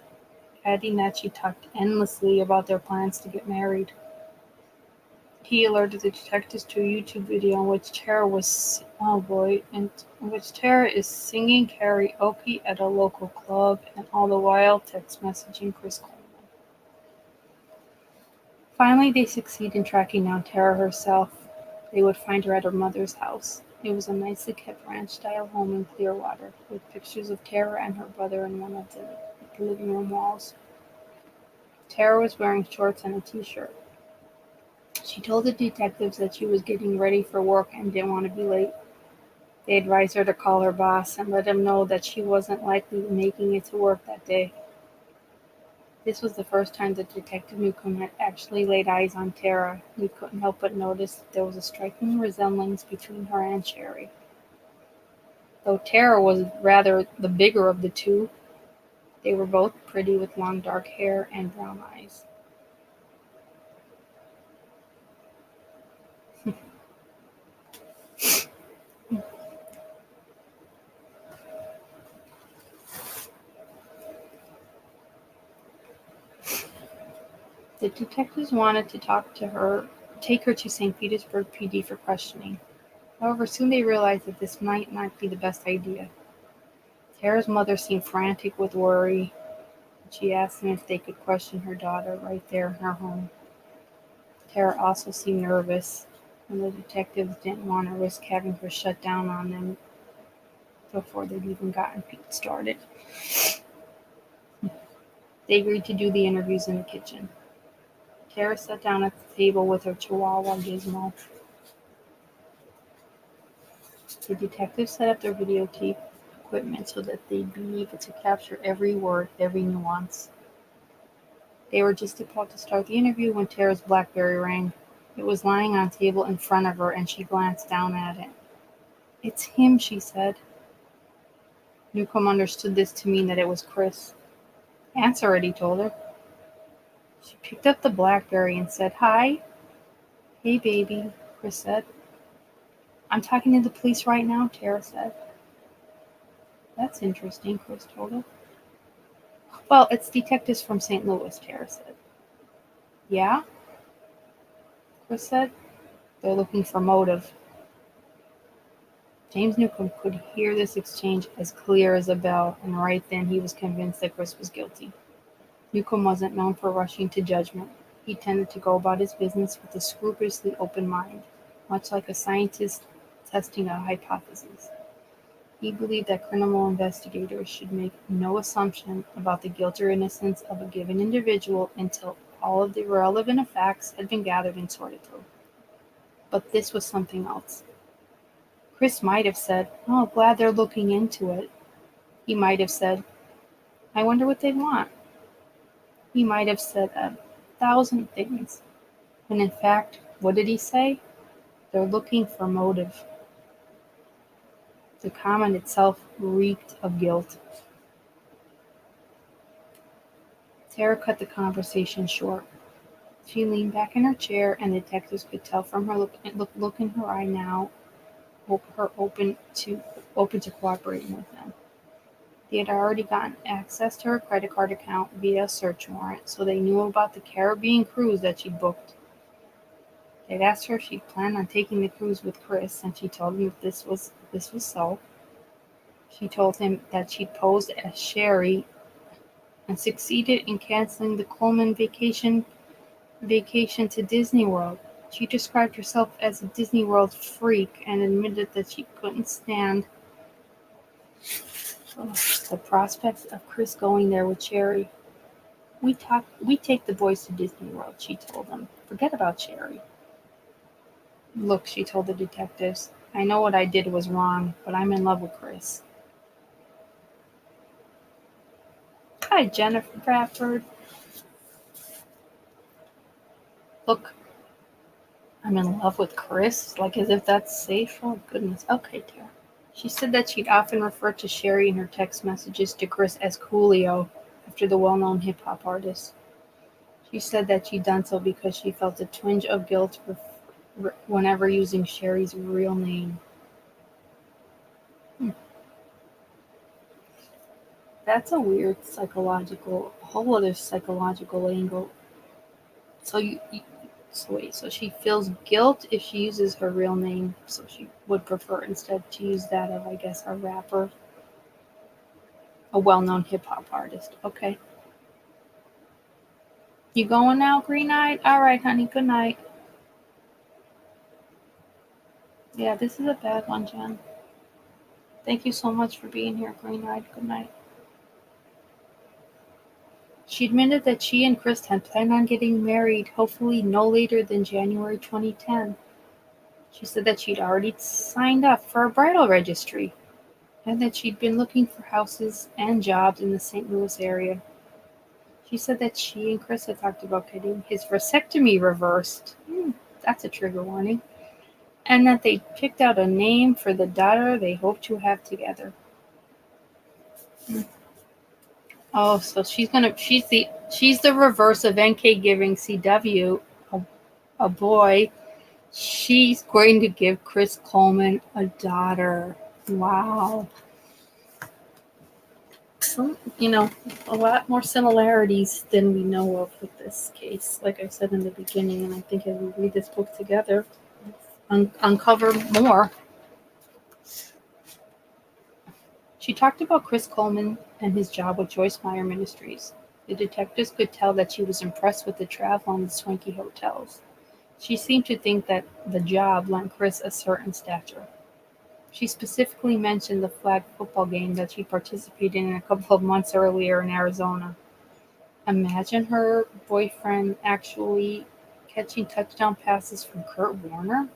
adding that she talked endlessly about their plans to get married. He alerted the detectives to a YouTube video in which Tara is singing karaoke at a local club and all the while text messaging Chris Coleman. Finally, they succeed in tracking down Tara herself. They would find her at her mother's house. It was a nicely kept ranch-style home in Clearwater, with pictures of Tara and her brother in one of the living room walls. Tara was wearing shorts and a t-shirt. She told the detectives that she was getting ready for work and didn't want to be late. They advised her to call her boss and let him know that she wasn't likely making it to work that day. This was the first time that Detective Newcomb had actually laid eyes on Tara. He couldn't help but notice that there was a striking resemblance between her and Sheri. Though Tara was rather the bigger of the two, they were both pretty with long dark hair and brown eyes. The detectives wanted to take her to St. Petersburg PD for questioning. However, soon they realized that this might not be the best idea. Tara's mother seemed frantic with worry. She asked them if they could question her daughter right there in her home. Tara also seemed nervous, and the detectives didn't want to risk having her shut down on them before they'd even gotten started. They agreed to do the interviews in the kitchen. Tara sat down at the table with her chihuahua Gizmo. The detectives set up their videotape equipment so that they'd be able to capture every word, every nuance. They were just about to start the interview when Tara's BlackBerry rang. It was lying on the table in front of her, and she glanced down at it. "It's him," she said. Newcomb understood this to mean that it was Chris. "Answer it," he told her. She picked up the BlackBerry and said, "Hi." "Hey, baby," Chris said. "I'm talking to the police right now," Tara said. "That's interesting," Chris told her. "Well, it's detectives from St. Louis," Tara said. "Yeah?" Chris said. "They're looking for motive." James Newcomb could hear this exchange as clear as a bell, and right then he was convinced that Chris was guilty. Newcomb wasn't known for rushing to judgment. He tended to go about his business with a scrupulously open mind, much like a scientist testing a hypothesis. He believed that criminal investigators should make no assumption about the guilt or innocence of a given individual until all of the relevant facts had been gathered and sorted through. But this was something else. Chris might have said, "Oh, glad they're looking into it." He might have said, "I wonder what they'd want." He might have said 1,000 things. When in fact, what did he say? They're looking for motive. The comment itself reeked of guilt. Tara cut the conversation short. She leaned back in her chair, and the detectives could tell from her look in her eye now, her open to cooperating with them. They had already gotten access to her credit card account via a search warrant, so they knew about the Caribbean cruise that she booked. They'd asked her if she planned on taking the cruise with Chris, and she told them if this was so. She told him that she'd posed as Sheri and succeeded in canceling the Coleman vacation to Disney World. She described herself as a Disney World freak and admitted that she couldn't stand the prospect of Chris going there with Sheri. We take the boys to Disney World, she told them. Forget about Sheri. Look, she told the detectives, I know what I did was wrong, but I'm in love with Chris. Hi, Jennifer Bradford. Look, I'm in love with Chris? Like as if that's safe? Oh, goodness. Okay, dear. She said that she'd often refer to Sheri in her text messages to Chris as Coolio, after the well-known hip-hop artist. She said that she'd done so because she felt a twinge of guilt whenever using Sheri's real name. That's a weird whole other psychological angle. So so she feels guilt if she uses her real name, so she would prefer instead to use that of, I guess, a rapper, a well-known hip-hop artist. Okay. You going now, Green-Eyed? All right, honey, good night. Yeah, this is a bad one, Jen. Thank you so much for being here, Green-Eyed. Good night. She admitted that she and Chris had planned on getting married, hopefully no later than January 2010. She said that she'd already signed up for a bridal registry and that she'd been looking for houses and jobs in the St. Louis area. She said that she and Chris had talked about getting his vasectomy reversed. That's a trigger warning. And that they picked out a name for the daughter they hoped to have together. Oh, so she's the reverse of NK giving CW a boy. She's going to give Chris Coleman a daughter. Wow. Some, a lot more similarities than we know of with this case. Like I said in the beginning, and I think as we read this book together, uncover more. She talked about Chris Coleman and his job with Joyce Meyer Ministries. The detectives could tell that she was impressed with the travel and the swanky hotels. She seemed to think that the job lent Chris a certain stature. She specifically mentioned the flag football game that she participated in a couple of months earlier in Arizona. Imagine her boyfriend actually catching touchdown passes from Kurt Warner.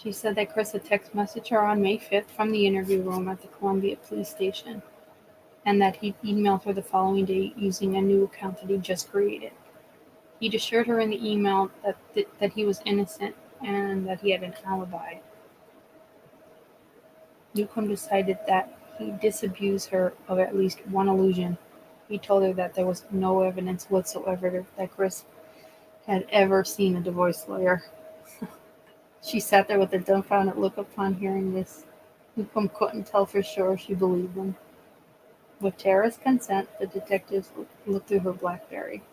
She said that Chris had text messaged her on May 5th from the interview room at the Columbia Police Station, and that he emailed her the following day using a new account that he just created. He'd assured her in the email that he was innocent and that he had an alibi. Newcomb decided that he'd disabuse her of at least one illusion. He told her that there was no evidence whatsoever that Chris had ever seen a divorce lawyer. She sat there with a dumbfounded look upon hearing this. Newcomb couldn't tell for sure she believed him. With Tara's consent, the detectives looked through her BlackBerry.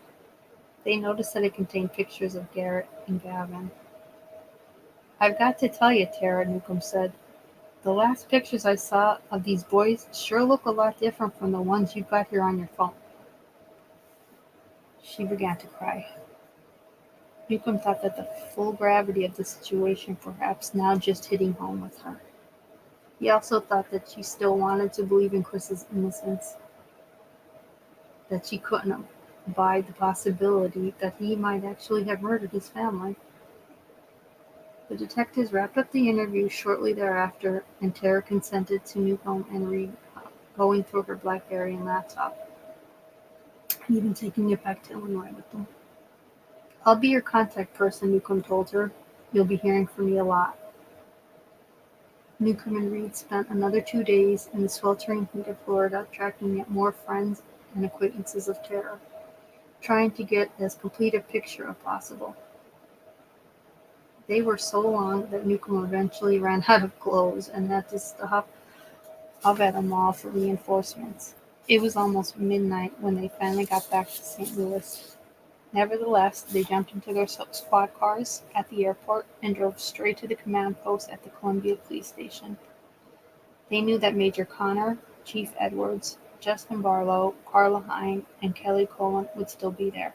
They noticed that it contained pictures of Garett and Gavin. I've got to tell you, Tara, Newcomb said, the last pictures I saw of these boys sure look a lot different from the ones you've got here on your phone. She began to cry. Newcomb thought that the full gravity of the situation perhaps now just hitting home with her. He also thought that she still wanted to believe in Chris's innocence, that she couldn't abide the possibility that he might actually have murdered his family. The detectives wrapped up the interview shortly thereafter, and Tara consented to Newcomb and going through her BlackBerry and laptop, and even taking it back to Illinois with them. I'll be your contact person, Newcomb told her. You'll be hearing from me a lot. Newcomb and Reed spent another 2 days in the sweltering heat of Florida tracking yet more friends and acquaintances of Tara, trying to get as complete a picture as possible. They were so long that Newcomb eventually ran out of clothes and had to stop up at a mall for reinforcements. It was almost midnight when they finally got back to St. Louis. Nevertheless, they jumped into their squad cars at the airport and drove straight to the command post at the Columbia Police Station. They knew that Major Connor, Chief Edwards, Justin Barlow, Carla Hine, and Kelly Coleman would still be there.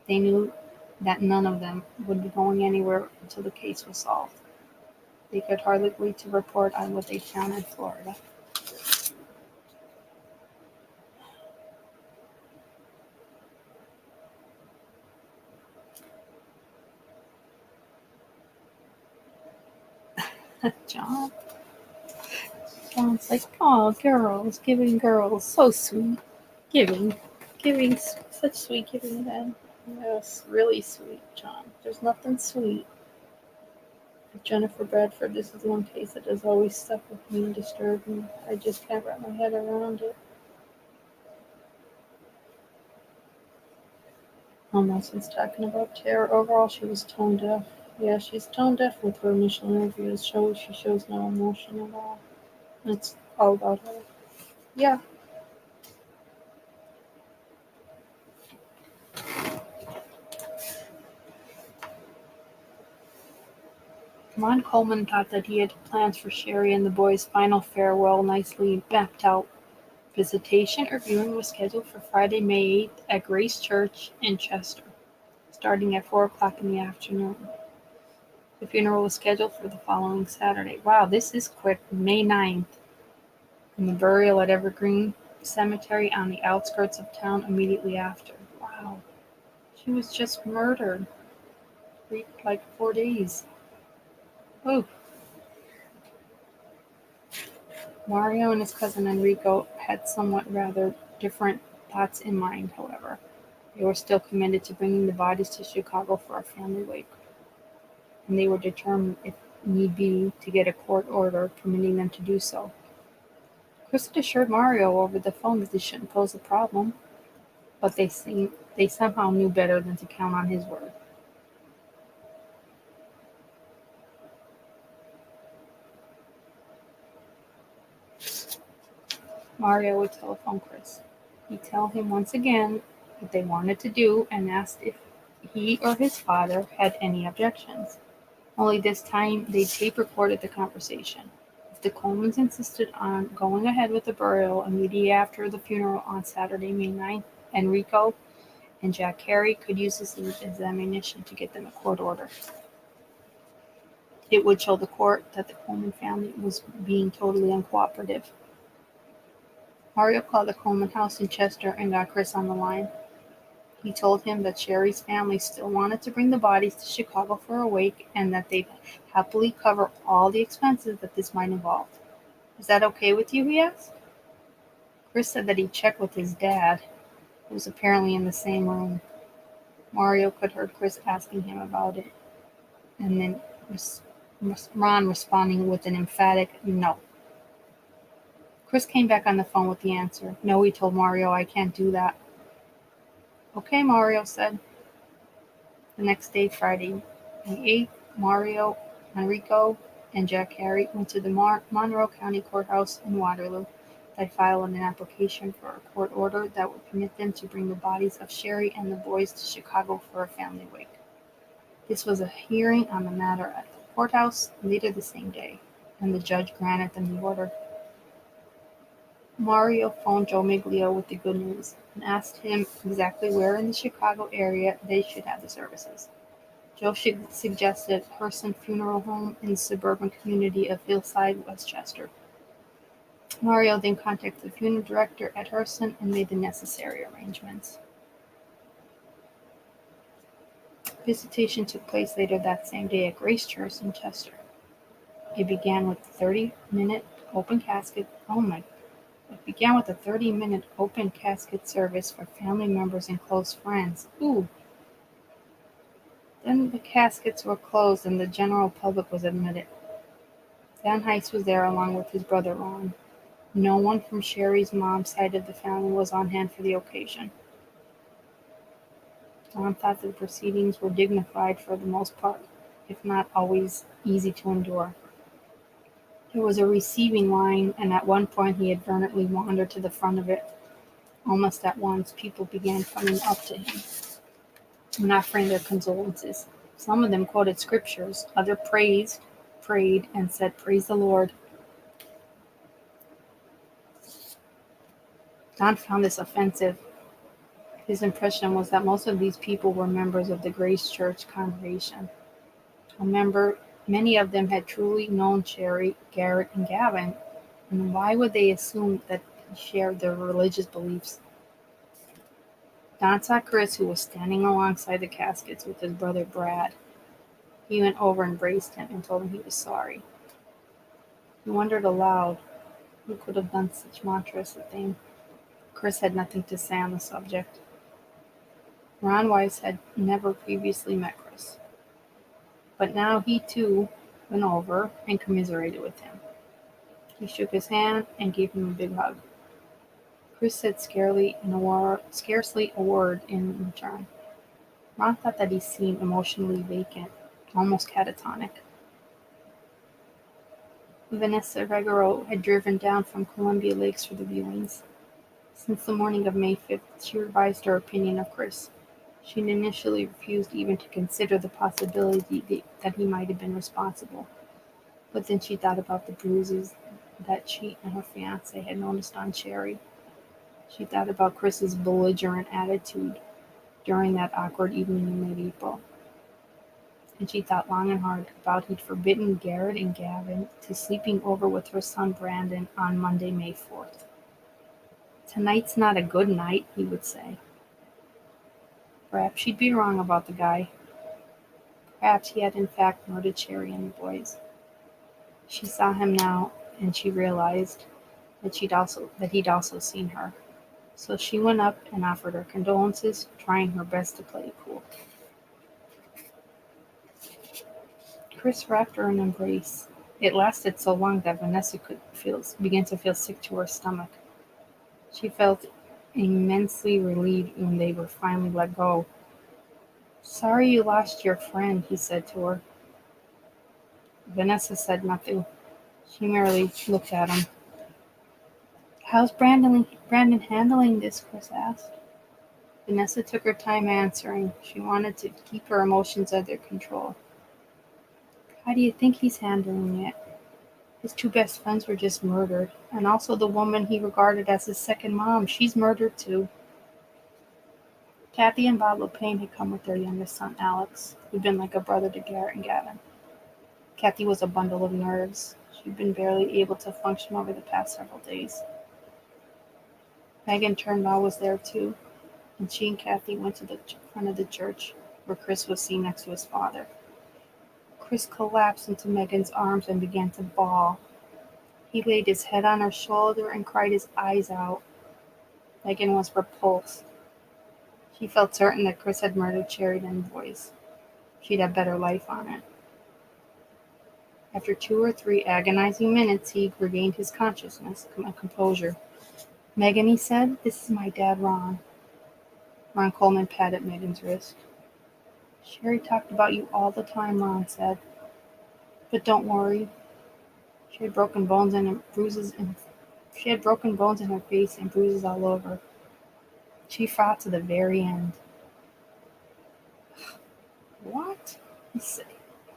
They knew that none of them would be going anywhere until the case was solved. They could hardly wait to report on what they found in Florida. John's like, oh, girls, giving girls, so sweet. Giving, such sweet giving then. Yes, really sweet, John. There's nothing sweet. Jennifer Bradford, this is one case that has always stuck with me and disturbed me. I just can't wrap my head around it. Almost was talking about terror. Overall, she was tone deaf. Yeah, she's tone deaf with her initial interviews. She shows no emotion at all. It's all about her. Yeah. Ron Coleman thought that he had plans for Sheri and the boys' final farewell nicely mapped out. Visitation or viewing was scheduled for Friday, May 8th at Grace Church in Chester, starting at 4 o'clock in the afternoon. The funeral was scheduled for the following Saturday. Wow, this is quick. May 9th. And the burial at Evergreen Cemetery on the outskirts of town immediately after. Wow. She was just murdered. Like 4 days. Oh. Mario and his cousin Enrico had somewhat rather different thoughts in mind, however. They were still committed to bringing the bodies to Chicago for a family wake, and they were determined, if need be, to get a court order permitting them to do so. Chris had assured Mario over the phone that this shouldn't pose a problem, but they somehow knew better than to count on his word. Mario would telephone Chris. He'd tell him once again what they wanted to do and asked if he or his father had any objections. Only this time they tape recorded the conversation. If the Colemans insisted on going ahead with the burial immediately after the funeral on Saturday, May 9th, Enrico and Jack Carey could use this as ammunition to get them a court order. It would show the court that the Coleman family was being totally uncooperative. Mario called the Coleman house in Chester and got Chris on the line. He told him that Sheri's family still wanted to bring the bodies to Chicago for a wake and that they'd happily cover all the expenses that this might involve. Is that okay with you, he asked? Chris said that he'd check with his dad, who was apparently in the same room. Mario could hear Chris asking him about it, and then Ron responding with an emphatic no. Chris came back on the phone with the answer. No, he told Mario, I can't do that. Okay, Mario said. The next day, Friday, the 8th, Mario, Enrico, and Jack Carey went to the Monroe County Courthouse in Waterloo. They filed an application for a court order that would permit them to bring the bodies of Sheri and the boys to Chicago for a family wake. This was a hearing on the matter at the courthouse later the same day, and the judge granted them the order. Mario phoned Joe Miglio with the good news and asked him exactly where in the Chicago area they should have the services. Joe suggested Herson Funeral Home in the suburban community of Hillside, Westchester. Mario then contacted the funeral director at Herson and made the necessary arrangements. Visitation took place later that same day at Grace Church in Chester. It began with a 30-minute open casket. It began with a 30-minute open casket service for family members and close friends. Ooh. Then the caskets were closed and the general public was admitted. Dan Heiss was there along with his brother Ron. No one from Sheri's mom's side of the family was on hand for the occasion. Ron thought the proceedings were dignified for the most part, if not always easy to endure. There was a receiving line, and at one point he inadvertently wandered to the front of it. Almost at once, people began coming up to him. and offering their condolences. Some of them quoted scriptures, others prayed, and said, "Praise the Lord." Don found this offensive. His impression was that most of these people were members of the Grace Church congregation. Many of them had truly known Sheri, Garett, and Gavin, and why would they assume that he shared their religious beliefs? Don saw Chris, who was standing alongside the caskets with his brother Brad. He went over and embraced him and told him he was sorry. He wondered aloud who could have done such monstrous a thing. Chris had nothing to say on the subject. Ron Weiss had never previously met Chris, but now he too went over and commiserated with him. He shook his hand and gave him a big hug. Chris said scarcely a word in return. Ron thought that he seemed emotionally vacant, almost catatonic. Vanessa Regaro had driven down from Columbia Lakes for the viewings. Since the morning of May 5th, she revised her opinion of Chris. She initially refused even to consider the possibility that he might have been responsible. But then she thought about the bruises that she and her fiancé had noticed on Sheri. She thought about Chris's belligerent attitude during that awkward evening in mid-April. And she thought long and hard about he'd forbidden Garett and Gavin to sleeping over with her son Brandon on Monday, May 4th. "Tonight's not a good night," he would say. Perhaps she'd be wrong about the guy. Perhaps he had in fact murdered Sheri and the boys. She saw him now, and she realized that he'd also seen her. So she went up and offered her condolences, trying her best to play it cool. Chris wrapped her in an embrace. It lasted so long that Vanessa began to feel sick to her stomach. She felt immensely relieved when they were finally let go. "Sorry you lost your friend," he said to her. Vanessa said nothing. She merely looked at him. "How's Brandon handling this?" Chris asked. Vanessa took her time answering. She wanted to keep her emotions under control. "How do you think he's handling it? His two best friends were just murdered, and also the woman he regarded as his second mom. She's murdered too." Kathy and Bob LePayne had come with their youngest son, Alex, who'd been like a brother to Garett and Gavin. Kathy was a bundle of nerves. She'd been barely able to function over the past several days. Megan Turnbull was there too, and she and Kathy went to the front of the church, where Chris was seen next to his father. Chris collapsed into Megan's arms and began to bawl. He laid his head on her shoulder and cried his eyes out. Megan was repulsed. She felt certain that Chris had murdered Sheri and the boys. She'd have better life on it. After 2 or 3 agonizing minutes, he regained his consciousness and composure. "Megan," he said, "this is my dad, Ron." Ron Coleman patted Megan's wrist. "Sheri talked about you all the time," Ron said. "But don't worry. She had broken bones in her face and bruises all over. She fought to the very end." "What?" he said.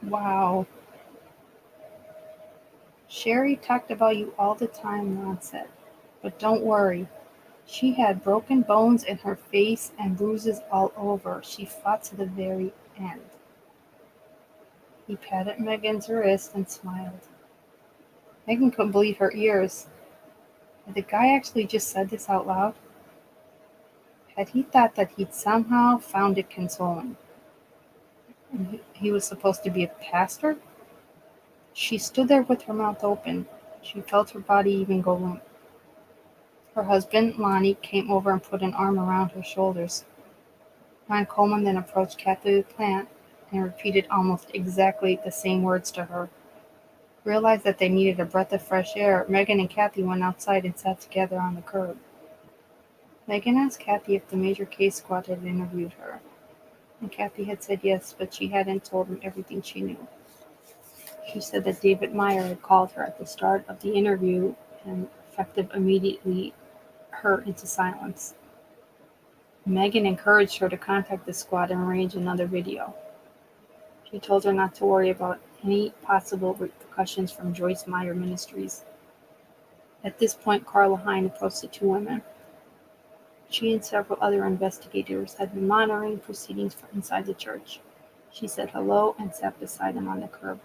"Wow." "Sheri talked about you all the time," Ron said. "But don't worry. She had broken bones in her face and bruises all over. She fought to the very end." He patted Megan's wrist and smiled. Megan couldn't believe her ears. Had the guy actually just said this out loud? Had he thought that he'd somehow found it consoling? And he was supposed to be a pastor? She stood there with her mouth open. She felt her body even go limp. Her husband, Lonnie, came over and put an arm around her shoulders. Ron Coleman then approached Kathy Plant and repeated almost exactly the same words to her. Realized that they needed a breath of fresh air, Megan and Kathy went outside and sat together on the curb. Megan asked Kathy if the Major Case Squad had interviewed her, and Kathy had said yes, but she hadn't told him everything she knew. She said that David Meyer had called her at the start of the interview and effective immediately her into silence. Megan encouraged her to contact the squad and arrange another video. She told her not to worry about any possible repercussions from Joyce Meyer Ministries. At this point, Carla Hine approached the two women. She and several other investigators had been monitoring proceedings from inside the church. She said hello and sat beside them on the curb.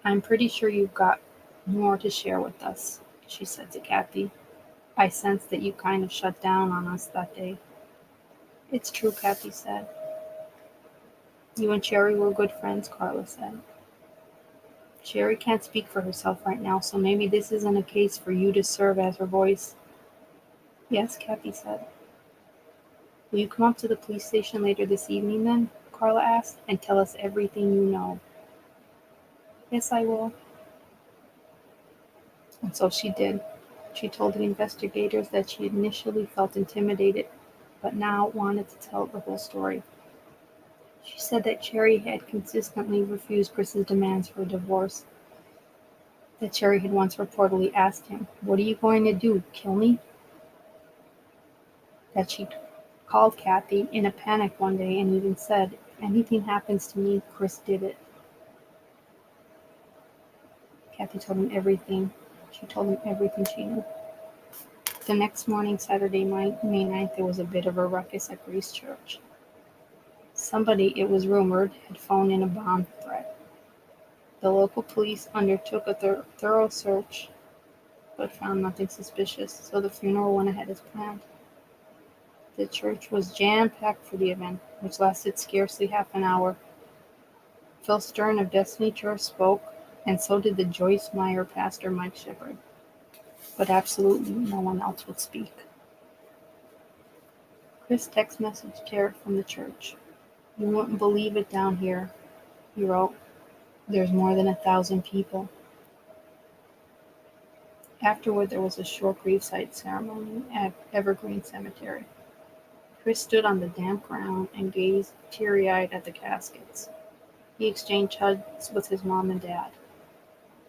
"I'm pretty sure you've got more to share with us," she said to Kathy. "I sensed that you kind of shut down on us that day." "It's true," Kathy said. "You and Sheri were good friends," Carla said. "Sheri can't speak for herself right now, so maybe this isn't a case for you to serve as her voice." "Yes," Kathy said. "Will you come up to the police station later this evening then?" Carla asked, "and tell us everything you know." "Yes, I will." And so she did. She told the investigators that she initially felt intimidated, but now wanted to tell the whole story. She said that Sheri had consistently refused Chris's demands for a divorce. That Sheri had once reportedly asked him, "What are you going to do, kill me?" That she called Kathy in a panic one day and even said, "If anything happens to me, Chris did it." Kathy told him everything. She told him everything she knew. The next morning, Saturday, May 9th, there was a bit of a ruckus at Grace Church. Somebody, it was rumored, had phoned in a bomb threat. The local police undertook a thorough search, but found nothing suspicious, so the funeral went ahead as planned. The church was jam-packed for the event, which lasted scarcely half an hour. Phil Stern of Destiny Church spoke, and so did the Joyce Meyer pastor Mike Shepard. But absolutely no one else would speak. Chris text messaged her from the church. "You wouldn't believe it down here," he wrote. "There's more than 1,000 people." Afterward, there was a short graveside ceremony at Evergreen Cemetery. Chris stood on the damp ground and gazed teary-eyed at the caskets. He exchanged hugs with his mom and dad.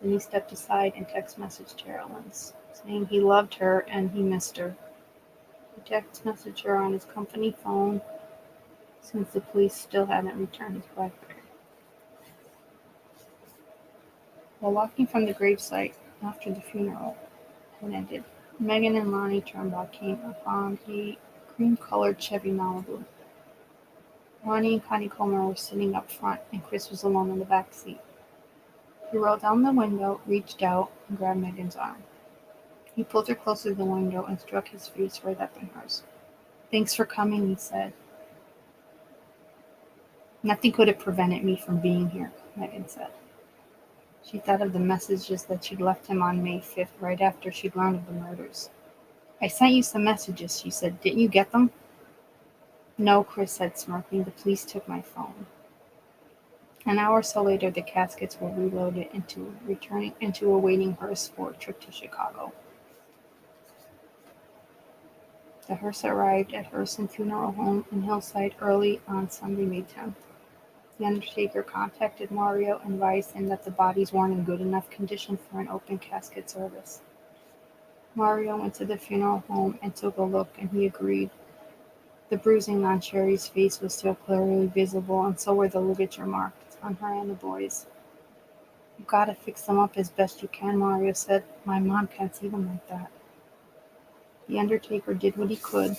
Then he stepped aside and text messaged Carolyn, saying he loved her and he missed her. He text messaged her on his company phone, since the police still hadn't returned his BlackBerry. While walking from the gravesite after the funeral had ended, Megan and Lonnie Turnbull came upon a cream-colored Chevy Malibu. Lonnie and Connie Coleman were sitting up front, and Chris was alone in the back seat. He rolled down the window, reached out, and grabbed Megan's arm. He pulled her closer to the window and struck his face right up in hers. "Thanks for coming," he said. "Nothing could have prevented me from being here," Megan said. She thought of the messages that she'd left him on May 5th, right after she'd learned of the murders. "I sent you some messages," she said. "Didn't you get them?" "No," Chris said, smirking. "The police took my phone." An hour or so later, the caskets were reloaded into awaiting hearse for a trip to Chicago. The hearse arrived at Herson Funeral Home in Hillside early on Sunday, May 10th. The undertaker contacted Mario and advised him that the bodies weren't in good enough condition for an open casket service. Mario went to the funeral home and took a look, and he agreed. The bruising on Sheri's face was still clearly visible, and so were the ligature marks on her and the boys. "You've got to fix them up as best you can," Mario said. "My mom can't see them like that." The undertaker did what he could,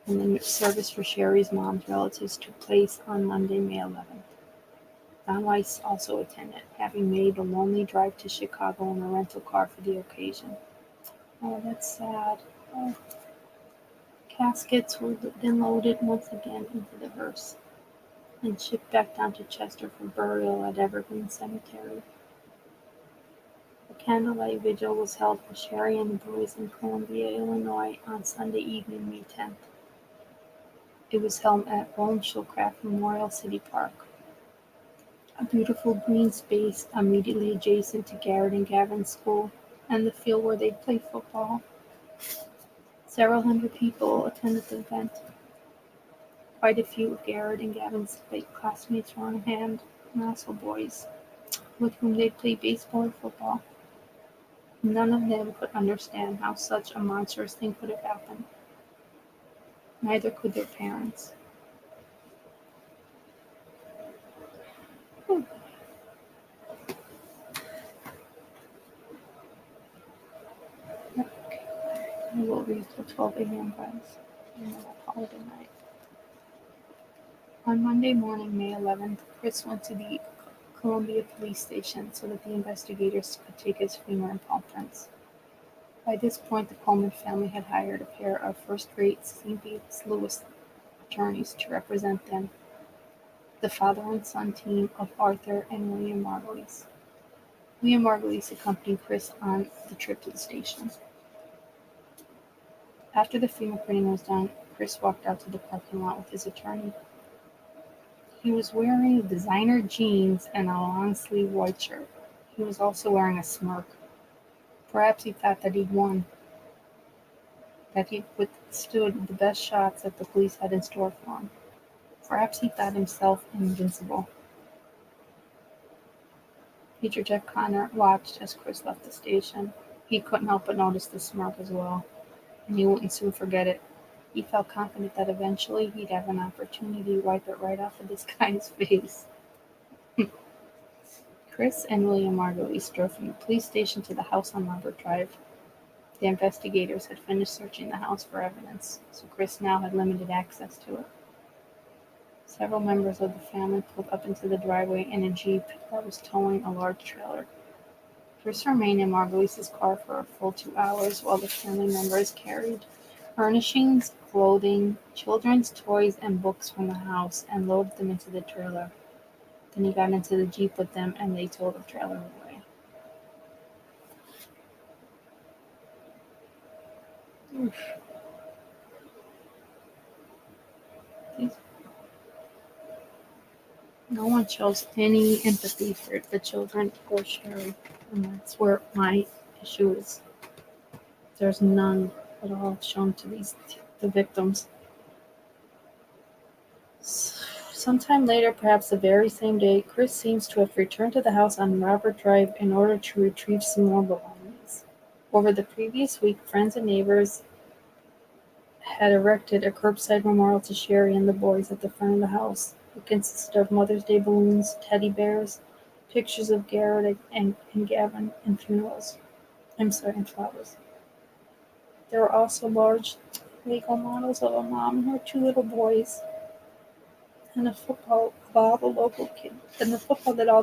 and the service for Sheri's mom's relatives took place on Monday, May 11th. Don Weiss also attended, having made a lonely drive to Chicago in a rental car for the occasion. Oh, that's sad. Oh. Caskets were then loaded once again into the hearse and shipped back down to Chester for burial at Evergreen Cemetery. A candlelight vigil was held for Sheri and the boys in Columbia, Illinois on Sunday evening, May 10th. It was held at Rome Schoolcraft Memorial City Park, a beautiful green space immediately adjacent to Garett and Gavin School and the field where they play football. Several hundred people attended the event. Quite a few of Garett and Gavin's late classmates were on hand, and also boys, with whom they played baseball or football. None of them could understand how such a monstrous thing could have happened. Neither could their parents. Okay, I will read till 12 a.m., guys. And then I'll call it a night. On Monday morning, May 11th, Chris went to the Columbia police station so that the investigators could take his finger and palm prints. By this point, the Coleman family had hired a pair of first-rate St. Louis attorneys to represent them, the father and son team of Arthur and William Margulies. William Margulies accompanied Chris on the trip to the station. After the fingerprinting was done, Chris walked out to the parking lot with his attorney. He was wearing designer jeans and a long-sleeve white shirt. He was also wearing a smirk. Perhaps he thought that he'd won, that he'd withstood the best shots that the police had in store for him. Perhaps he thought himself invincible. Major Jeff Connor watched as Chris left the station. He couldn't help but notice the smirk as well, and he wouldn't soon forget it. He felt confident that eventually he'd have an opportunity to wipe it right off of this guy's face. Chris and William Margulies drove from the police station to the house on Robert Drive. The investigators had finished searching the house for evidence, so Chris now had limited access to it. Several members of the family pulled up into the driveway in a Jeep that was towing a large trailer. Chris remained in Margulies' car for a full 2 hours while the family members carried furnishings, clothing, children's toys, and books from the house and loaded them into the trailer. Then he got into the Jeep with them and they towed the trailer away. Oof. No one shows any empathy for the children or Sheri, and that's where my issue is. There's none at all shown to the victims. Sometime later, perhaps the very same day, Chris seems to have returned to the house on Robert Drive in order to retrieve some more belongings. Over the previous week, friends and neighbors had erected a curbside memorial to Sheri and the boys at the front of the house. It consisted of Mother's Day balloons, teddy bears, pictures of Garett and Gavin, and and flowers. There were also large Lego models of a mom and her two little boys, and a football that all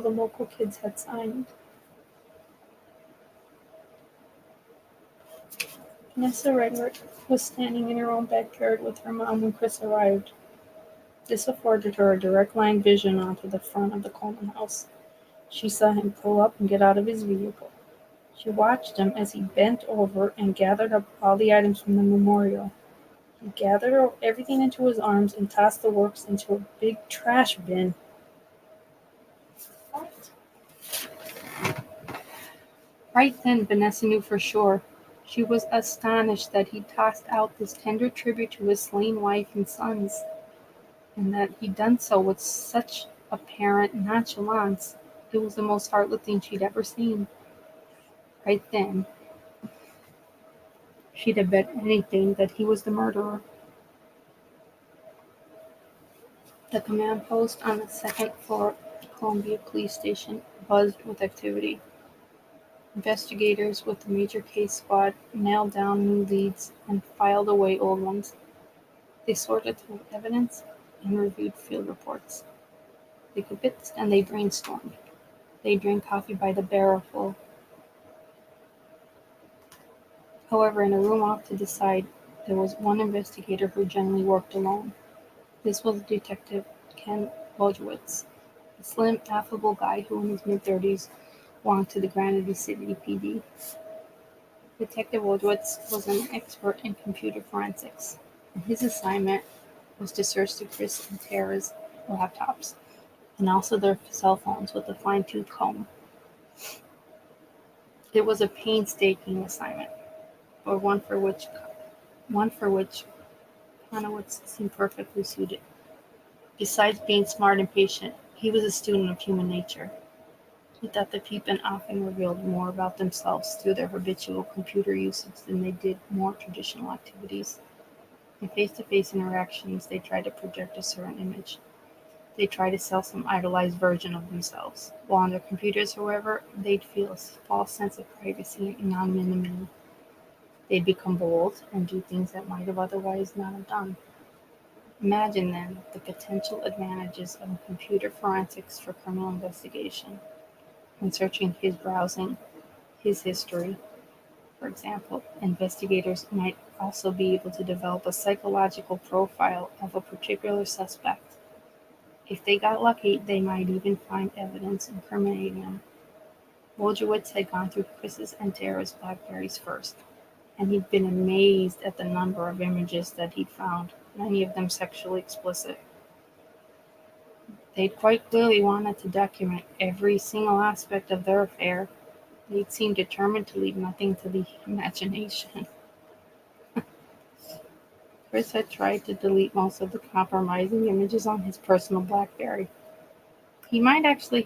the local kids had signed. Vanessa Redrick was standing in her own backyard with her mom when Chris arrived. This afforded her a direct line vision onto the front of the Coleman house. She saw him pull up and get out of his vehicle. She watched him as he bent over and gathered up all the items from the memorial. He gathered everything into his arms and tossed the works into a big trash bin. What? Right then, Vanessa knew for sure. She was astonished that he tossed out this tender tribute to his slain wife and sons, and that he'd done so with such apparent nonchalance. It was the most heartless thing she'd ever seen. Right then, she'd have bet anything that he was the murderer. The command post on the second floor of the Columbia Police Station buzzed with activity. Investigators with the major case squad nailed down new leads and filed away old ones. They sorted through evidence and reviewed field reports. They convinced and they brainstormed. They drank coffee by the barrelful. However, in a room off to the side, there was one investigator who generally worked alone. This was Detective Ken Wojciech, a slim, affable guy who in his mid-30s belonged to the Granite City PD. Detective Wojciech was an expert in computer forensics, and his assignment was to search through Chris and Tara's laptops, and also their cell phones with a fine-tooth comb. It was a painstaking assignment, but one for which Conowitz seemed perfectly suited. Besides being smart and patient, he was a student of human nature. He thought that people often revealed more about themselves through their habitual computer usage than they did more traditional activities. In face-to-face interactions, they try to project a certain image. They try to sell some idolized version of themselves. While on their computers, however, they'd feel a false sense of privacy and anonymity. They'd become bold and do things that might have otherwise not have done. Imagine then the potential advantages of computer forensics for criminal investigation. When searching his browsing, his history, for example, investigators might also be able to develop a psychological profile of a particular suspect. If they got lucky, they might even find evidence incriminating them. Wojciech had gone through Chris's and Tara's Blackberries first, and he'd been amazed at the number of images that he'd found, many of them sexually explicit. They'd quite clearly wanted to document every single aspect of their affair. They'd seemed determined to leave nothing to the imagination. Chris had tried to delete most of the compromising images on his personal Blackberry. He might actually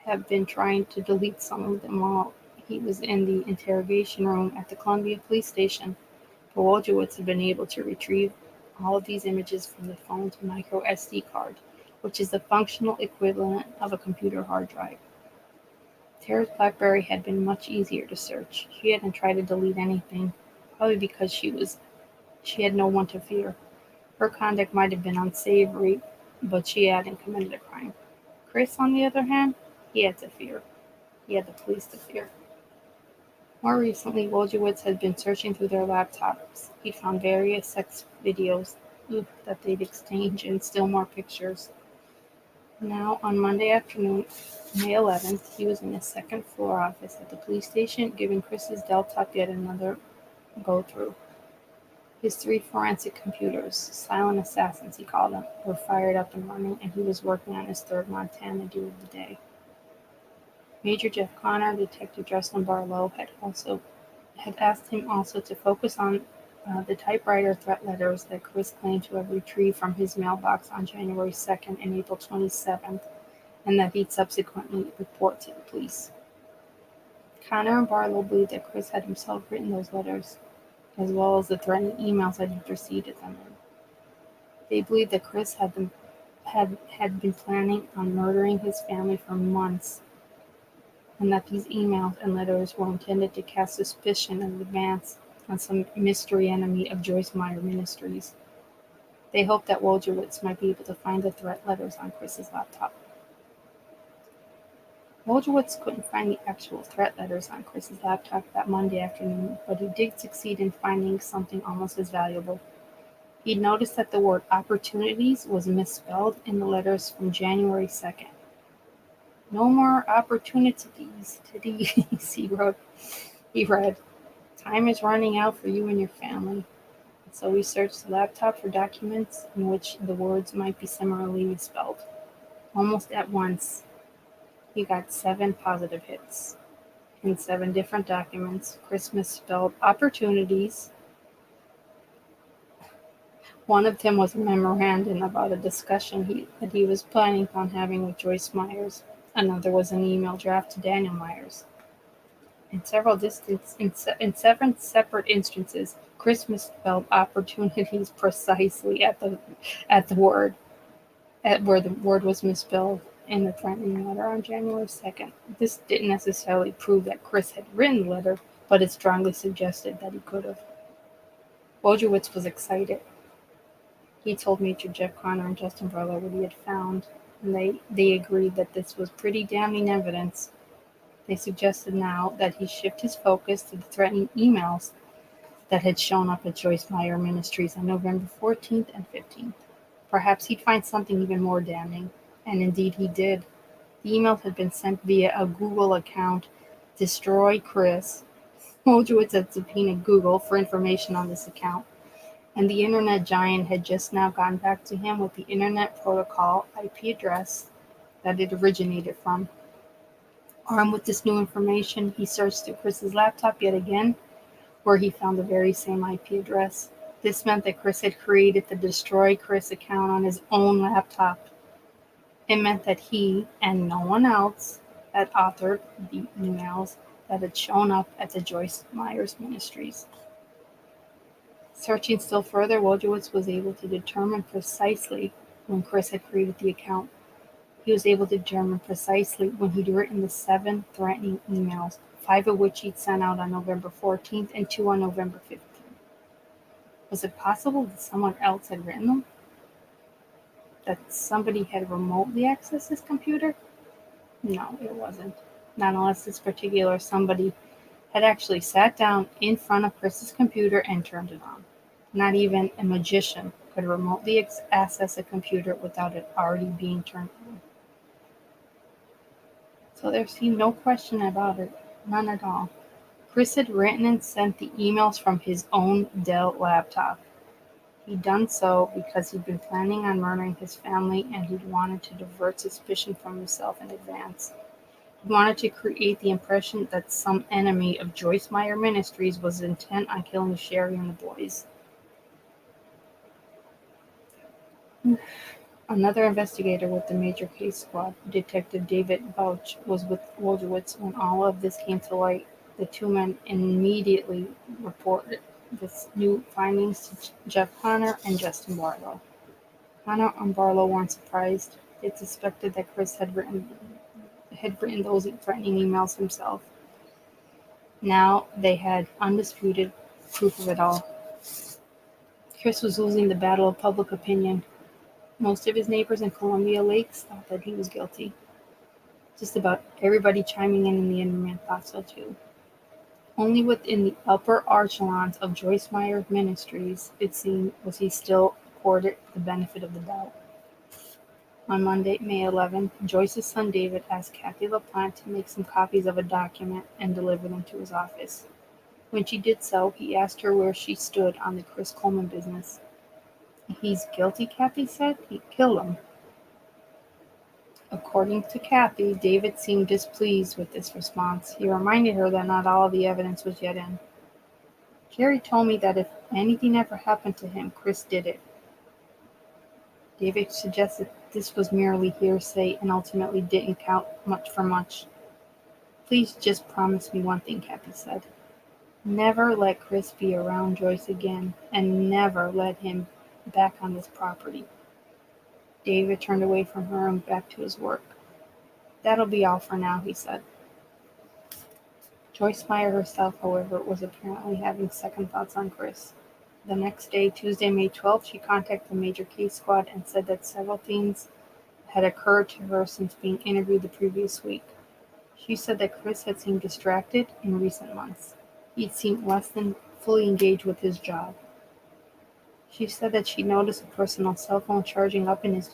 have been trying to delete some of them while he was in the interrogation room at the Columbia Police Station, but Wojciech had been able to retrieve all of these images from the phone's micro SD card, which is the functional equivalent of a computer hard drive. Tara's Blackberry had been much easier to search. She hadn't tried to delete anything, probably because she had no one to fear. Her conduct might have been unsavory, but she hadn't committed a crime. Chris, on the other hand, he had to fear. He had the police to fear. More recently, Wojciech had been searching through their laptops. He'd found various sex videos that they'd exchanged and still more pictures. Now, on Monday afternoon, May 11th, he was in his second-floor office at the police station, giving Chris's Dell top yet another go-through. His 3 forensic computers, silent assassins he called them, were fired up and running, and he was working on his third Montana do of the day. Major Jeff Connor, Detective Justin Barlow, had asked him also to focus on the typewriter threat letters that Chris claimed to have retrieved from his mailbox on January 2nd and April 27th, and that he'd subsequently report to the police. Connor and Barlow believed that Chris had himself written those letters, as well as the threatening emails that he preceded them in. They believed that Chris had been planning on murdering his family for months, and that these emails and letters were intended to cast suspicion in advance on some mystery enemy of Joyce Meyer Ministries. They hoped that Wojciech might be able to find the threat letters on Chris's laptop. Wojciech couldn't find the actual threat letters on Chris's laptop that Monday afternoon, but he did succeed in finding something almost as valuable. He'd noticed that the word opportunities was misspelled in the letters from January 2nd. No more opportunities, titties, he wrote. He read, "Time is running out for you and your family." So we searched the laptop for documents in which the words might be similarly misspelled. Almost at once, he got 7 positive hits. In 7 different documents, Chris misspelled opportunities. One of them was a memorandum about a discussion that he was planning on having with Joyce Myers. Another was an email draft to Daniel Myers. In 7 separate instances, Chris misspelled opportunities precisely at where the word was misspelled in the threatening letter on January 2nd. This didn't necessarily prove that Chris had written the letter, but it strongly suggested that he could have. Wojciech was excited. He told Major Jeff Connor and Justin Barlow what he had found, and they agreed that this was pretty damning evidence. They suggested now that he shift his focus to the threatening emails that had shown up at Joyce Meyer Ministries on November 14th and 15th. Perhaps he'd find something even more damning, and indeed he did. The emails had been sent via a Google account, Destroy Chris. Wojciech had subpoenaed Google for information on this account, and the internet giant had just now gotten back to him with the Internet Protocol IP address that it originated from. Armed with this new information, he searched through Chris's laptop yet again, where he found the very same IP address. This meant that Chris had created the Destroy Chris account on his own laptop. It meant that he, and no one else, had authored the emails that had shown up at the Joyce Myers Ministries. Searching still further, Wojciech was able to determine precisely when Chris had created the account. He was able to determine precisely when he'd written the 7 threatening emails, 5 of which he'd sent out on November 14th and 2 on November 15th. Was it possible that someone else had written them? That somebody had remotely accessed his computer? No, it wasn't. Not unless this particular somebody had actually sat down in front of Chris's computer and turned it on. Not even a magician could remotely access a computer without it already being turned on. So there seemed no question about it, none at all. Chris had written and sent the emails from his own Dell laptop. He'd done so because he'd been planning on murdering his family and he'd wanted to divert suspicion from himself in advance. He wanted to create the impression that some enemy of Joyce Meyer Ministries was intent on killing Sheri and the boys. Another investigator with the Major Case Squad, Detective David Bouch, was with Wojciech when all of this came to light. The two men immediately reported this new findings to Jeff Connor and Justin Barlow. Connor and Barlow weren't surprised. They suspected that Chris had written those threatening emails himself. Now they had undisputed proof of it all. Chris was losing the battle of public opinion. Most of his neighbors in Columbia Lakes thought that he was guilty. Just about everybody chiming in the internet thought so too. Only within the upper echelons of Joyce Meyer Ministries, it seemed, was he still accorded the benefit of the doubt. On Monday, May 11th, Joyce's son David asked Kathy LaPlante to make some copies of a document and deliver them to his office. When she did so, he asked her where she stood on the Chris Coleman business. He's guilty, Kathy said. He killed him. According to Kathy, David seemed displeased with this response. He reminded her that not all of the evidence was yet in. Sheri told me that if anything ever happened to him, Chris did it. David suggested this was merely hearsay and ultimately didn't count much for much. Please just promise me one thing, Kathy said. Never let Chris be around Joyce again, and never let him back on this property. David turned away from her and back to his work. That'll be all for now, he said. Joyce Meyer herself, however, was apparently having second thoughts on Chris. The next day, Tuesday, May 12th, she contacted the Major Case Squad and said that several things had occurred to her since being interviewed the previous week. She said that Chris had seemed distracted in recent months. He'd seemed less than fully engaged with his job. She said that she noticed a personal cell phone charging up in his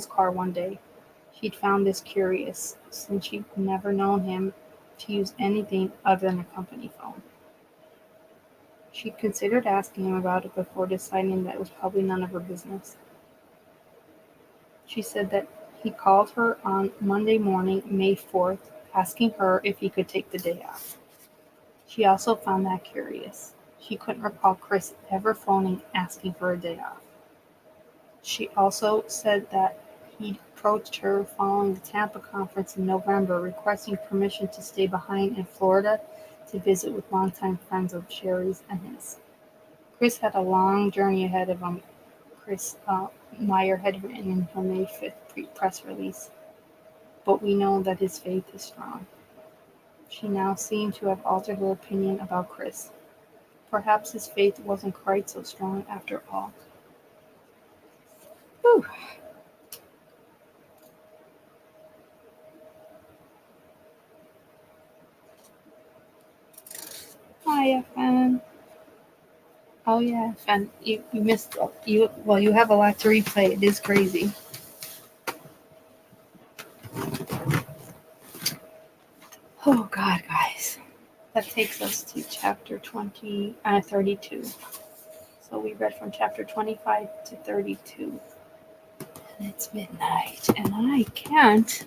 car one day. She'd found this curious, since she'd never known him to use anything other than a company phone. She considered asking him about it before deciding that it was probably none of her business. She said that he called her on Monday morning, May 4th, asking her if he could take the day off. She also found that curious. She couldn't recall Chris ever phoning asking for a day off. She also said that he'd approached her following the Tampa conference in November, requesting permission to stay behind in Florida to visit with longtime friends of Sheri's and his. Chris had a long journey ahead of him, Chris Meyer had written in her May 5th press release. But we know that his faith is strong. She now seemed to have altered her opinion about Chris. Perhaps his faith wasn't quite so strong after all. Whew. Hi, FN. Oh yeah, FN. You missed you. Well, you have a lot to replay. It is crazy. Oh God, guys, that takes us to chapter 32. So we read from chapter 25 to 32. And it's midnight, and I can't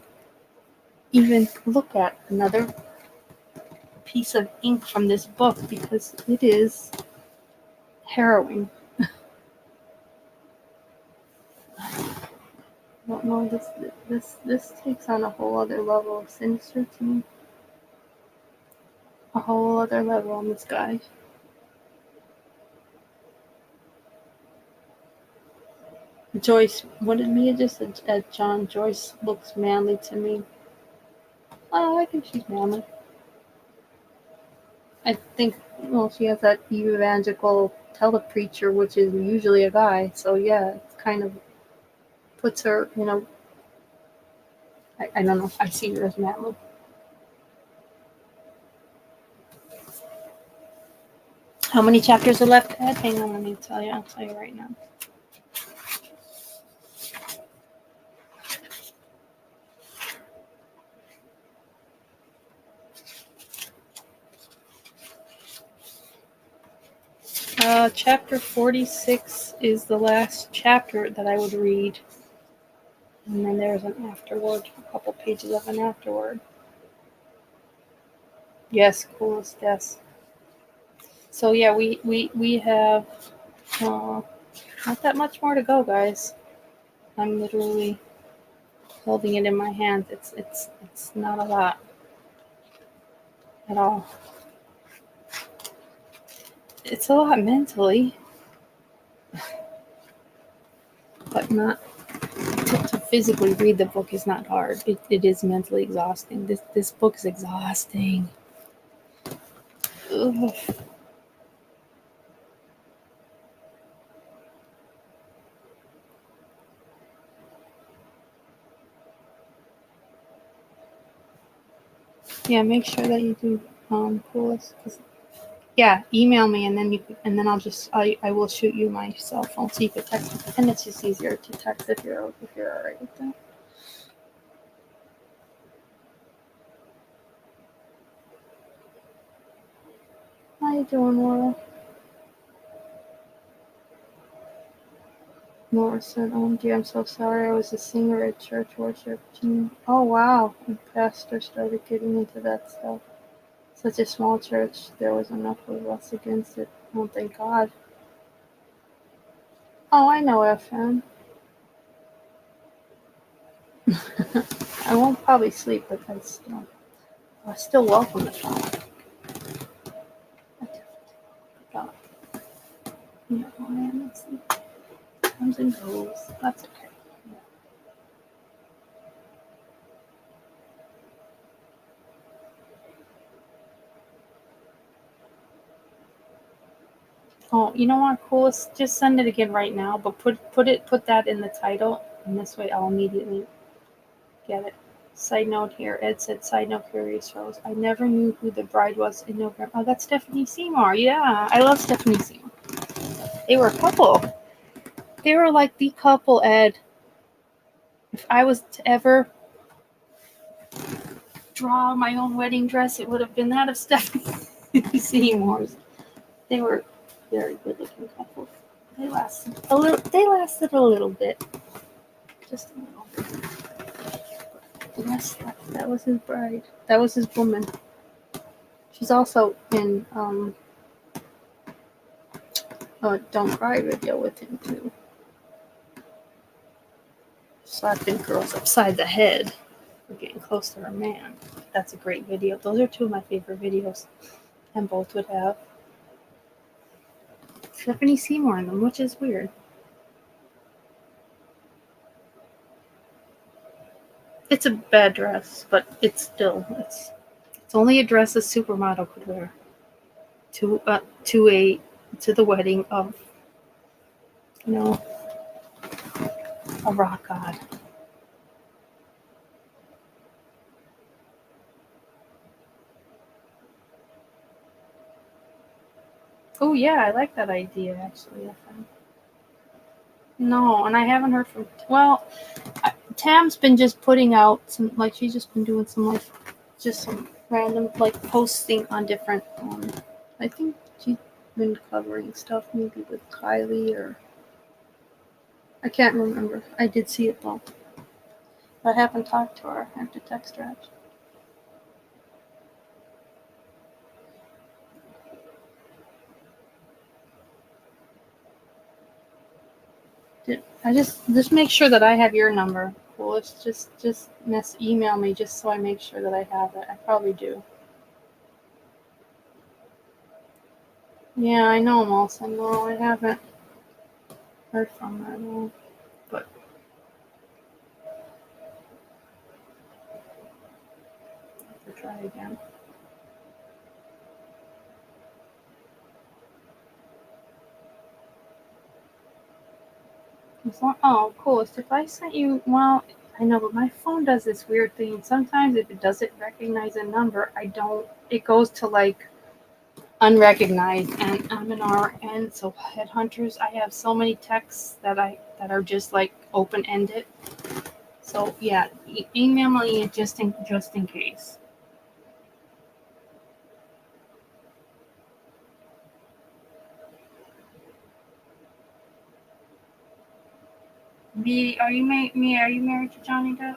even look at another piece of ink from this book because it is harrowing. I don't know, this takes on a whole other level of sinister to me. A whole other level on this guy. Joyce, what did Mia just said? John, Joyce looks manly to me. Oh, I think she's manly. I think, well, she has that evangelical telepreacher, which is usually a guy. So yeah, it kind of puts her, I don't know. I see her as manly. How many chapters are left, Ed? Hang on, let me tell you. I'll tell you right now. Chapter 46 is the last chapter that I would read. And then there's an afterword, a couple pages of an afterword. Yes, coolest, yes. So yeah, we have not that much more to go, guys. I'm literally holding it in my hand. It's not a lot at all. It's a lot mentally, but not to physically read the book is not hard. It is mentally exhausting. This book is exhausting. Ugh. Yeah, make sure that you do coolest. Yeah, email me and then I'll just I will shoot you my cell phone so you can text me. And it's just easier to text if you're alright with that. How you doing, Laura? Laura said, dear, I'm so sorry. I was a singer at church worship team. Oh wow. And pastor started getting into that stuff. Such a small church, there was enough of us against it. Oh, thank God. Oh, I know FM. I won't probably sleep, but I still welcome the thought. You know, I am asleep. Comes and goes. That's okay. Oh, you know what? Cool. Let's just send it again right now, but put that in the title, and this way I'll immediately get it. Side note here, Ed said, side note, Curious Rose. I never knew who the bride was in November. Oh, that's Stephanie Seymour. Yeah, I love Stephanie Seymour. They were a couple. They were like the couple, Ed. If I was to ever draw my own wedding dress, it would have been that of Stephanie Seymour's. They were very good looking couple. They lasted a little bit. Just a little bit. Yes, that was his bride. That was his woman. She's also in Don't Cry video with him too. Slapping girls upside the head for getting close to her man. That's a great video. Those are two of my favorite videos. And both would have Stephanie Seymour in them, which is weird. It's a bad dress, but it's only a dress a supermodel could wear to the wedding of a rock god. Oh yeah, I like that idea actually. No, and I haven't heard from. Well, Tam's been just putting out some, like, she's just been doing some, like, just some random, like, posting on different. I think she's been covering stuff maybe with Kylie or I can't remember. I did see it though. But I haven't talked to her. I have to text her actually. I just make sure that I have your number. Well, it's just email me just so I make sure that I have it. I probably do. Yeah, I know, Molson. No, I haven't heard from her. No. try again. Oh, cool. If I sent you, well, I know, but my phone does this weird thing. Sometimes if it doesn't recognize a number, it goes to like unrecognized, and I'm an RN, so headhunters, I have so many texts that are just like open ended. So yeah, email me just in case. Are you married to Johnny Depp?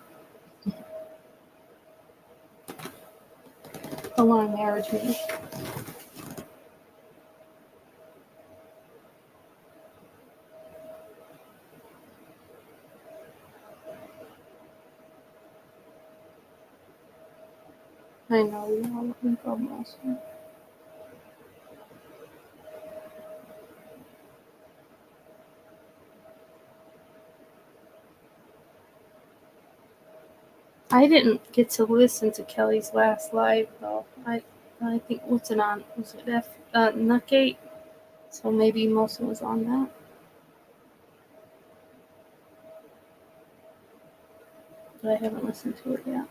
I want to marriage me. I know we all looking for Wilson. I didn't get to listen to Kelly's last live though. I think what's it on? Was it Nutgate? So maybe Wilson was on that. But I haven't listened to it yet.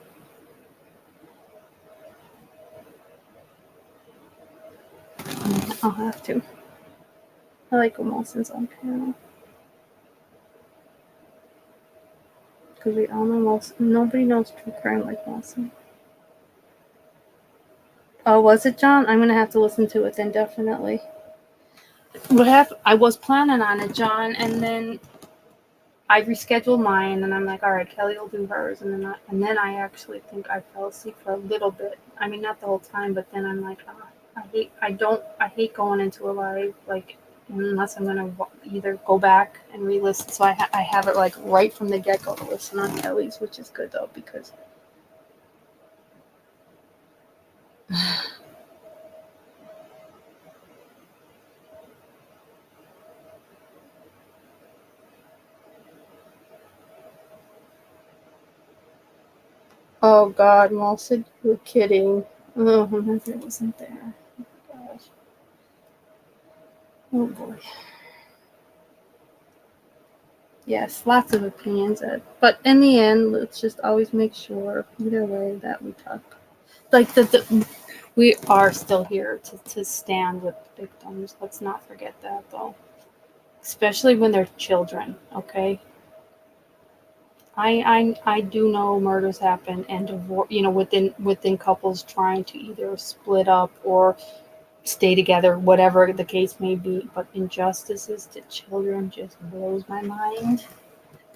I'll have to. I like when Wilson's on panel. Because we all know Wilson. Nobody knows true crime like Wilson. Oh, was it John? I'm gonna have to listen to it then, definitely. What happened? I was planning on it, John, and then I rescheduled mine, and I'm like, all right, Kelly will do hers, and then I actually think I fell asleep for a little bit. I mean, not the whole time, but then I'm like, I hate going into a live like unless I'm gonna either go back and re-listen. So I have it like right from the get go to listen on Kelly's, which is good though because. Oh God, Molson, you're kidding. Oh, my it wasn't there. Oh, gosh. Oh boy. Yes, lots of opinions, but in the end, let's just always make sure, either way, that we talk. Like we are still here to stand with victims. Let's not forget that, though. Especially when they're children. Okay. I do know murders happen and divorce. Within couples trying to either split up or stay together, whatever the case may be. But injustices to children just blows my mind.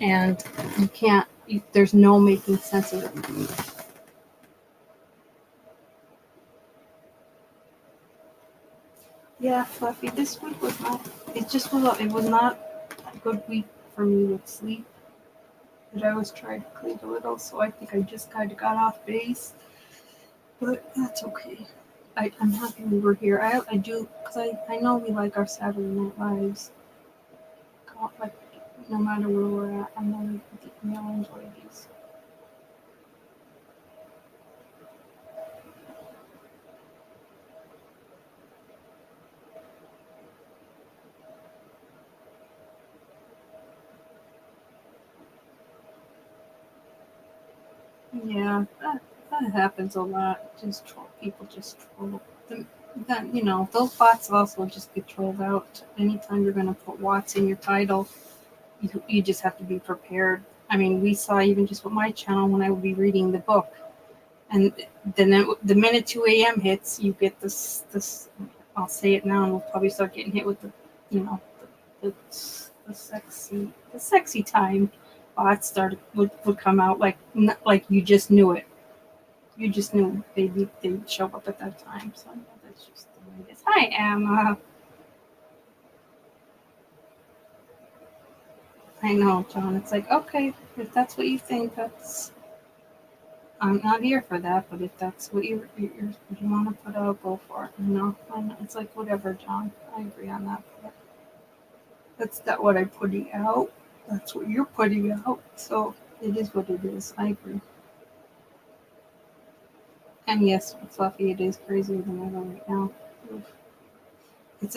And you can't, there's no making sense of it. Yeah, Fluffy, this week was not, it was not a good week for me with sleep. But I was trying to clean a little, so I think I just kind of got off base. But that's okay. I'm happy we were here. I do, because I know we like our Saturday Night Lives. Like, no matter where we're at, I know we all enjoy these. Yeah, that happens a lot. People just troll. Then those bots also just get trolled out. Anytime you're gonna put Watts in your title, you just have to be prepared. I mean, we saw even just with my channel when I would be reading the book, and then the minute 2 a.m. hits, you get this. I'll say it now, and we'll probably start getting hit with the sexy time. Bots would come out like you just knew it. You just knew they'd show up at that time. So that's just the way it is. Hi, Emma. I know, John. It's like, okay, if that's what you think, I'm not here for that. But if that's what you want to put out, go for it. I know. It's like whatever, John. I agree on that part. That's not what I'm putting out. That's what you're putting out. So it is what it is. I agree. And yes, Fluffy, it is crazier than ever right now. It's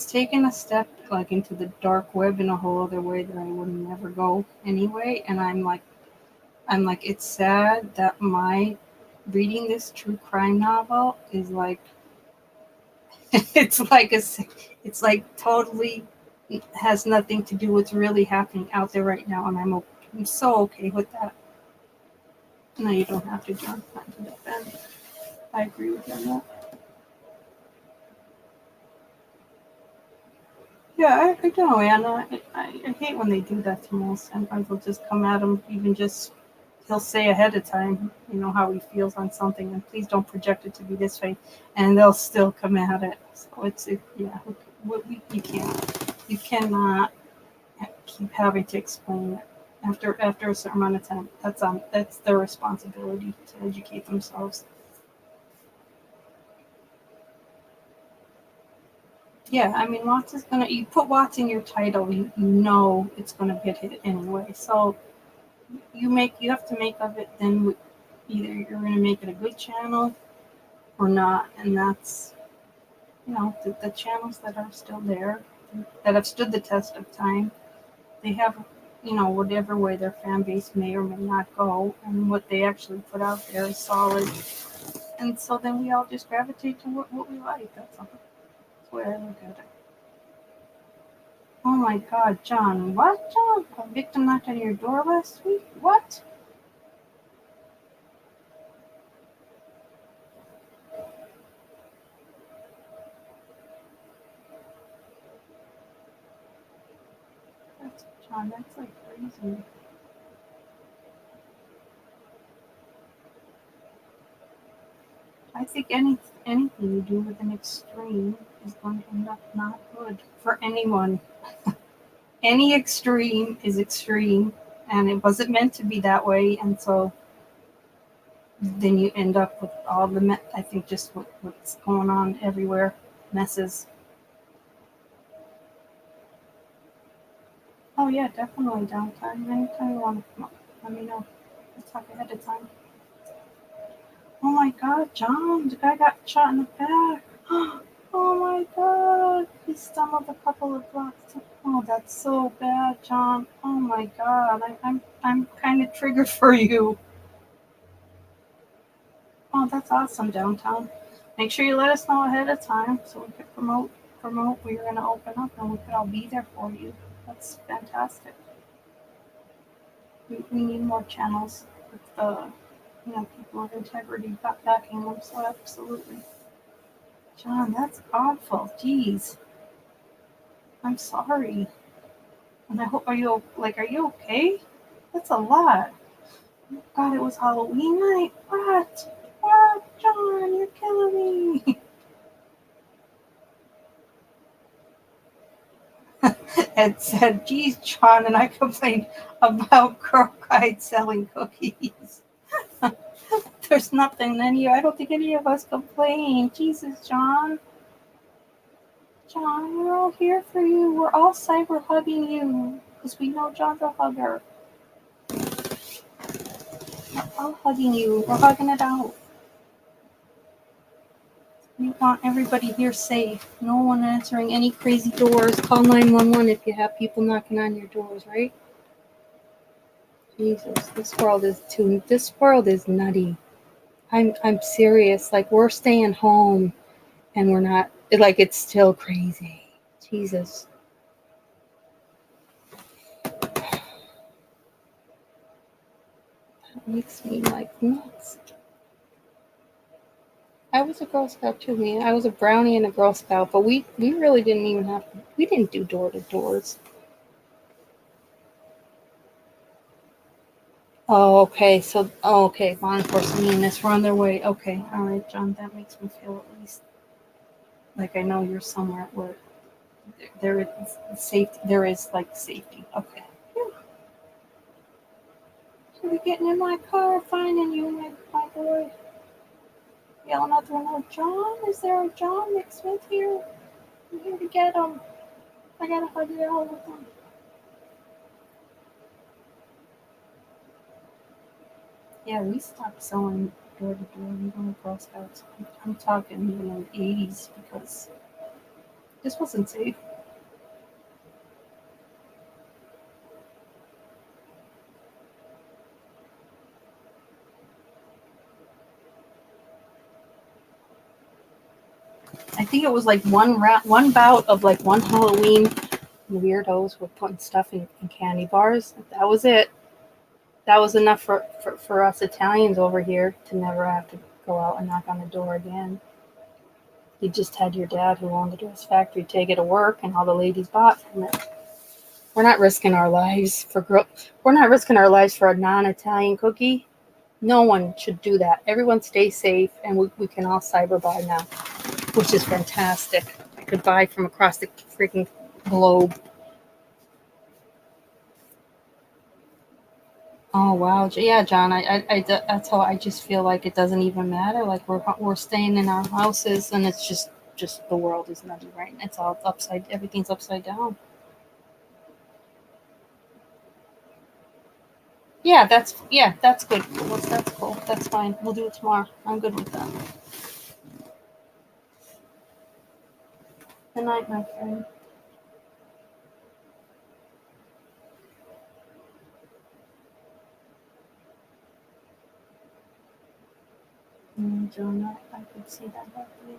taken a step like into the dark web in a whole other way that I would never go anyway. And I'm like, it's sad that my reading this true crime novel is like, it's like it's like totally has nothing to do with what's really happening out there right now, and I'm so okay with that. No, you don't have to, John. Not to defend. I agree with you on that. Yeah, I know, Anna. I hate when they do that to me. Sometimes they'll just come at him, even just he'll say ahead of time, how he feels on something, and please don't project it to be this way, and they'll still come at it. So yeah, you cannot keep having to explain it after a certain amount of time. That's their responsibility to educate themselves. Yeah, I mean, Watts is gonna. You put Watts in your title, you know it's gonna get hit anyway. So you have to make of it. Then either you're gonna make it a good channel or not, and that's the channels that are still there, that have stood the test of time. They have whatever way their fan base may or may not go, and what they actually put out there is solid. And so then we all just gravitate to what we like. That's all. That's the way I look at it. Oh my God, John! What, John? A victim knocked on your door last week? What? That's John. That's like crazy. I think anything you do with an extreme is going to end up not good for anyone. Any extreme is extreme, and it wasn't meant to be that way, and so then you end up with all the I think just what's going on everywhere, messes. Oh yeah, definitely downtime. Anytime you want to come up, let me know. Let's talk ahead of time. Oh my God, John, the guy got shot in the back. Oh my God, he stumbled a couple of blocks. Oh, that's so bad, John. Oh my God, I'm kind of triggered for you. Oh, that's awesome, downtown. Make sure you let us know ahead of time so we can promote where you're going to open up, and we could all be there for you. That's fantastic. We need more channels with people of integrity backing them. So absolutely, John, that's awful. Jeez, I'm sorry. And I hope are you okay? That's a lot. God, it was Halloween night. What? What, John? You're killing me. And said, geez, John, and I complained about Girl Guide selling cookies. There's nothing I don't think any of us complain. Jesus, John. John, we're all here for you. We're all cyber hugging you. Because we know John's a hugger. We're all hugging you. We're hugging it out. We want everybody here safe. No one answering any crazy doors. Call 911 if you have people knocking on your doors, right? Jesus, this world is nutty. I'm serious. Like, we're staying home and we're not, like, it's still crazy. Jesus. That makes me like nuts. I was a Girl Scout too, man. I was a brownie and a Girl Scout, but we really didn't even we didn't do door to doors. Oh, okay. So, okay. Law enforcement units were on their way. Okay. All right, John. That makes me feel at least like I know you're somewhere where there is safety. There is like safety. Okay. So we're getting in my car, finding you, my boy. Yelling out the window, John, is there a John McSmith here? I'm here to get him. I gotta hug it out with him. Yeah, we stopped selling door to door. We don't have Girl Scouts. I'm talking even in the 80s because this wasn't safe. I think it was like one bout of like one Halloween. Weirdos were putting stuff in candy bars. That was it. That was enough for us Italians over here to never have to go out and knock on the door again. You just had your dad who owned the dress factory take it to work, and all the ladies bought from it. We're not risking our lives We're not risking our lives for a non-Italian cookie. No one should do that. Everyone stay safe, and we can all cyber buy now, which is fantastic. I could buy from across the freaking globe. Oh wow, yeah, John. That's how I just feel like it doesn't even matter. Like we're staying in our houses, and it's just the world is nutty, right? It's all everything's upside down. That's good. That's cool. That's fine. We'll do it tomorrow. I'm good with that. Good night, my friend. John, I could see that happening.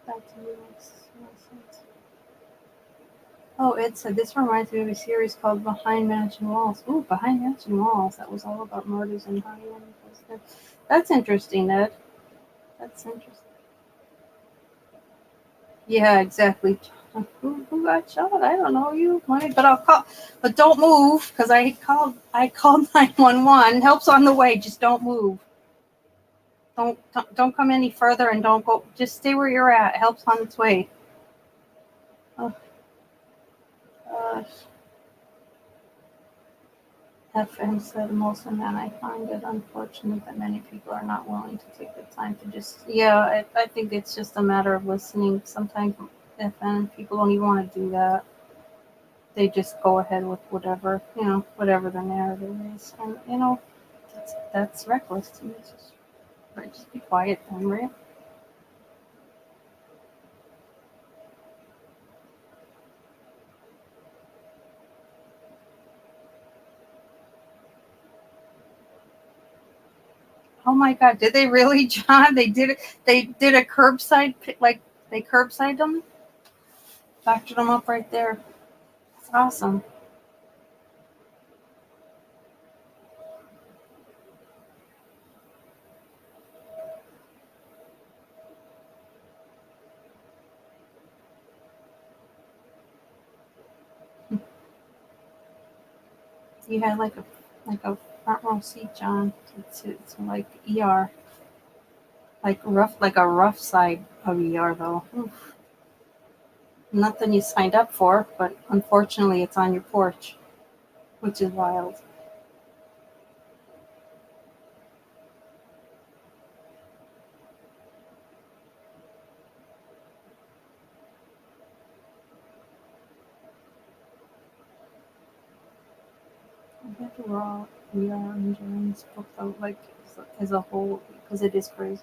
That makes no sense. Oh, it said this reminds me of a series called Behind Mansion Walls. Ooh, Behind Mansion Walls. That was all about murders in Hollywood. That's interesting, Ed. That's interesting. Yeah, exactly. Who got shot? I don't know. You might, but I'll call. But don't move because I called 911. Help's on the way. Just don't move. Don't come any further and don't go. Just stay where you're at. Help's on its way. Oh gosh. FM said most of men I find it unfortunate that many people are not willing to take the time to just I think it's just a matter of listening. Sometimes FM people don't even want to do that. They just go ahead with whatever the narrative is. And that's reckless to me. Just be quiet then, right? Oh my God, did they really, John? They did it. They did a curbside, like they curbside them, doctored them up right there. It's awesome. You had like a front row seat, John, to like ER, like a rough side of ER though. Oof. Nothing you signed up for, but unfortunately, it's on your porch, which is wild. I bet we're all we are enjoying this book though, like as a whole, because it is crazy.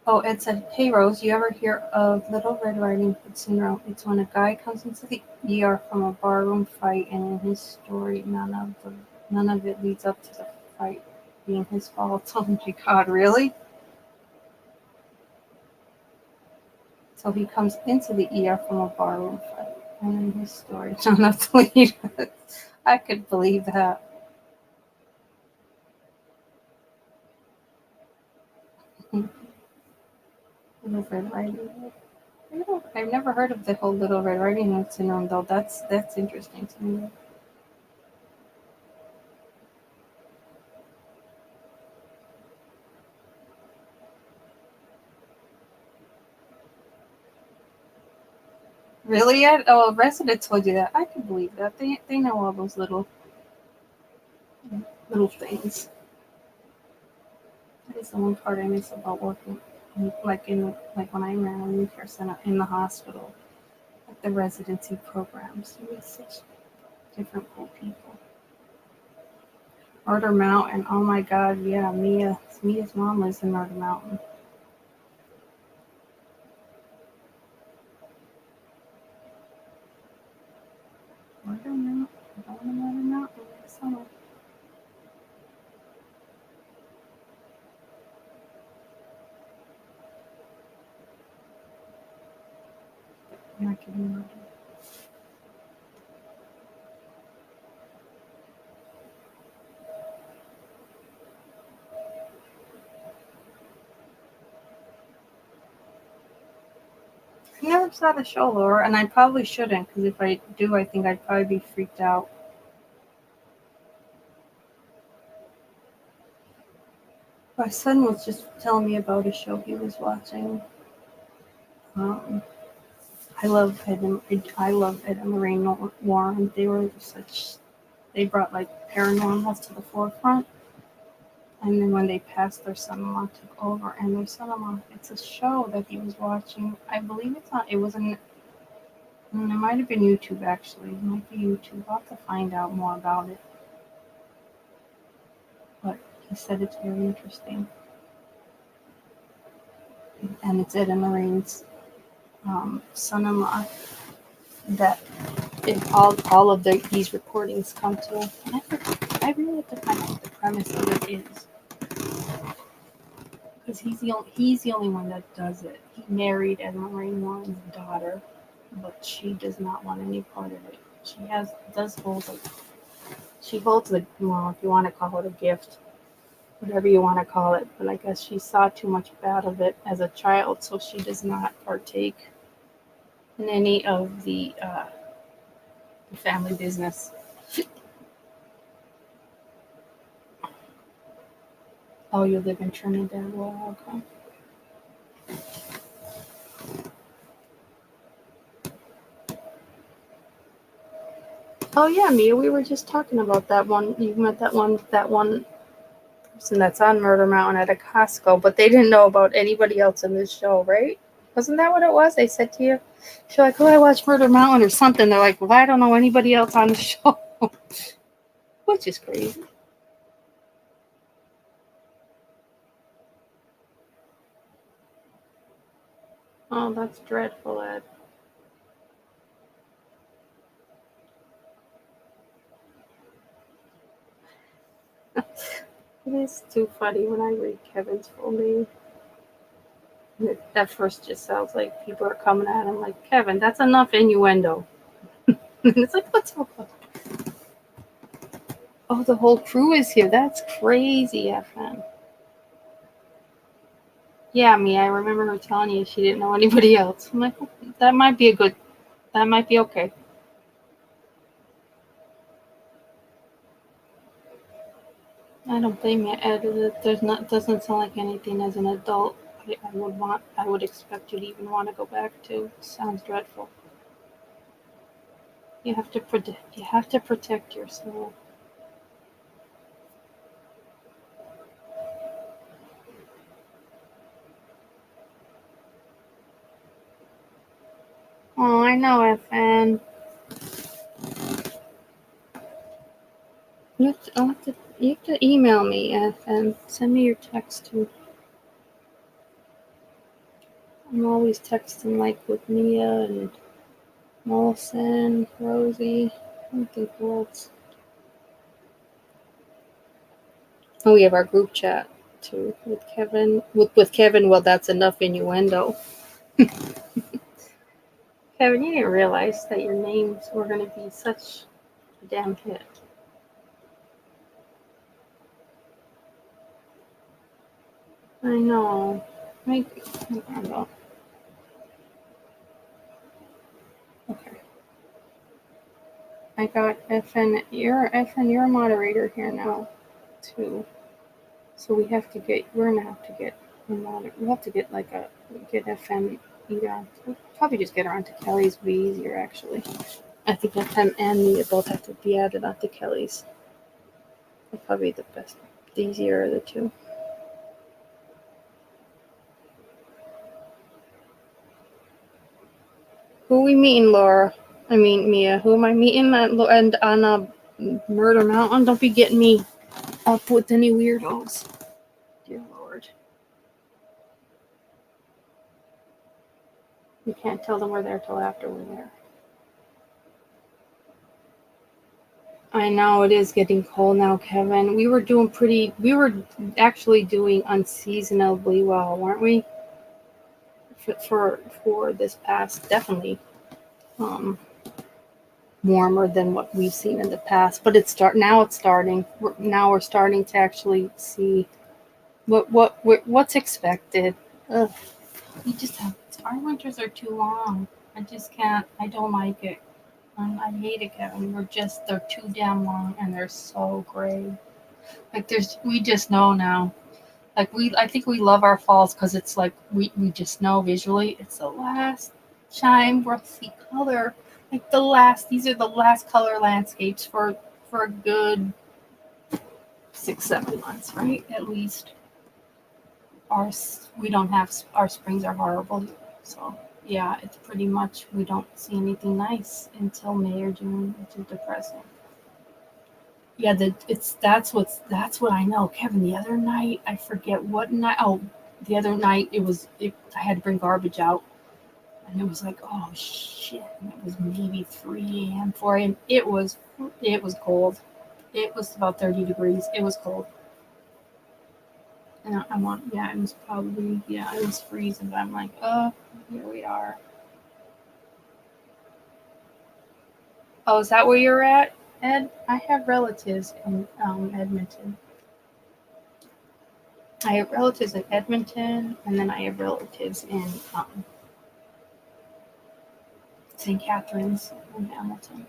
Oh, it said, "Hey Rose, you ever hear of Little Red Riding Hood syndrome? It's when a guy comes into the ER from a barroom fight, and in his story, none of it leads up to the fight being his fault." Oh my God, really? So he comes into the ER from a barroom fight, and in his story, none of the lead. I could believe that. Little Red Riding Hood. I've never heard of the whole Little Red Riding Hood syndrome, though. That's interesting to me. Really? Yet? Oh, a resident told you that. I can believe that. They know all those little things. That is the one part I miss about working, like when I ran a new care center in the hospital, like the residency programs. You meet such different cool people. Murder Mountain. Oh my God, yeah, Mia's mom lives in Murder Mountain. Murder Mountain. Going to Murder Mountain next summer. Not kidding, Murder. I never saw the show, Laura, and I probably shouldn't, because if I do, I think I'd probably be freaked out. My son was just telling me about a show he was watching. I love Ed and Lorraine Warren. They brought like paranormals to the forefront. And then when they passed, their son-in-law took over, and their son-in-law, it's a show that he was watching. I believe it might have been YouTube actually. It might be YouTube. I'll have to find out more about it. But he said it's very interesting. And it's Ed and Lorraine's son-in-law that all of these recordings come to. I really have to find out what the premise of it is. Because he's the only one that does it. He married Ed and Lorraine Warren's daughter, but she does not want any part of it. She holds the, well, if you want to call it a gift, whatever you want to call it, but I guess she saw too much bad of it as a child, so she does not partake in any of the family business. Oh, you live in Trinidad? Well, okay. Oh yeah, Mia, we were just talking about that one. You met that one person that's on Murder Mountain at a Costco, but they didn't know about anybody else in this show, right? Wasn't that what it was? They said to you, she's like, "Oh, I watched Murder Mountain or something." They're like, "Well, I don't know anybody else on the show," which is crazy. Oh, that's dreadful, Ed. It is too funny when I read Kevin's full name. It at first just sounds like people are coming at him like, "Kevin, that's enough innuendo." And it's like, what's up? Oh, the whole crew is here. That's crazy, FN. Yeah, me. I remember her telling you she didn't know anybody else. I'm like, that might be okay. I don't blame you, Ed. Doesn't sound like anything as an adult I would expect you to even want to go back to. Sounds dreadful. You have to protect your soul. Oh, I know, FN. You have to email me, FN. Send me your text too. I'm always texting like with Mia and Molson, Rosie. I don't think who else. Oh, we have our group chat too with Kevin. With Kevin, well, that's enough innuendo. Kevin, you didn't realize that your names were going to be such a damn hit. I know. I don't know. Okay. I got FN. You're a moderator here now, too. So we're gonna have to get we'll have to get get FN either. We'll probably just get her onto Kelly's. Be easier actually. I think FM and me both have to be added onto Kelly's. That's probably the easier of the two. Who are we meeting, Laura? I mean Mia. Who am I meeting on Murder Mountain? Don't be getting me up with any weirdos. Dear Lord. You can't tell them we're there till after we're there. I know it is getting cold now, Kevin. We were actually doing unseasonably well, weren't we? For this past, definitely warmer than what we've seen in the past. But it's starting. We're starting to actually see what's expected. Ugh. We just have our winters are too long. I just can't. I don't like it. I hate it, Kevin. They're too damn long and they're so gray. Like we just know now. Like I think we love our falls because it's like we just know visually it's the last time we'll see color. Like these are the last color landscapes for a good 6-7 months, right? At least. We don't have our springs are horrible, so yeah, it's pretty much we don't see anything nice until May or June, which is depressing. Yeah, that's what I know, Kevin. The other night, I forget what night. Oh, the other night I had to bring garbage out, and it was like, oh shit, and it was maybe 3 a.m., 4 a.m. It was cold. It was about 30 degrees. It was cold. And it was freezing, but I'm like, oh, here we are. Oh, is that where you're at, Ed? I have relatives in Edmonton. I have relatives in Edmonton, and then I have relatives in St. Catharines in Hamilton.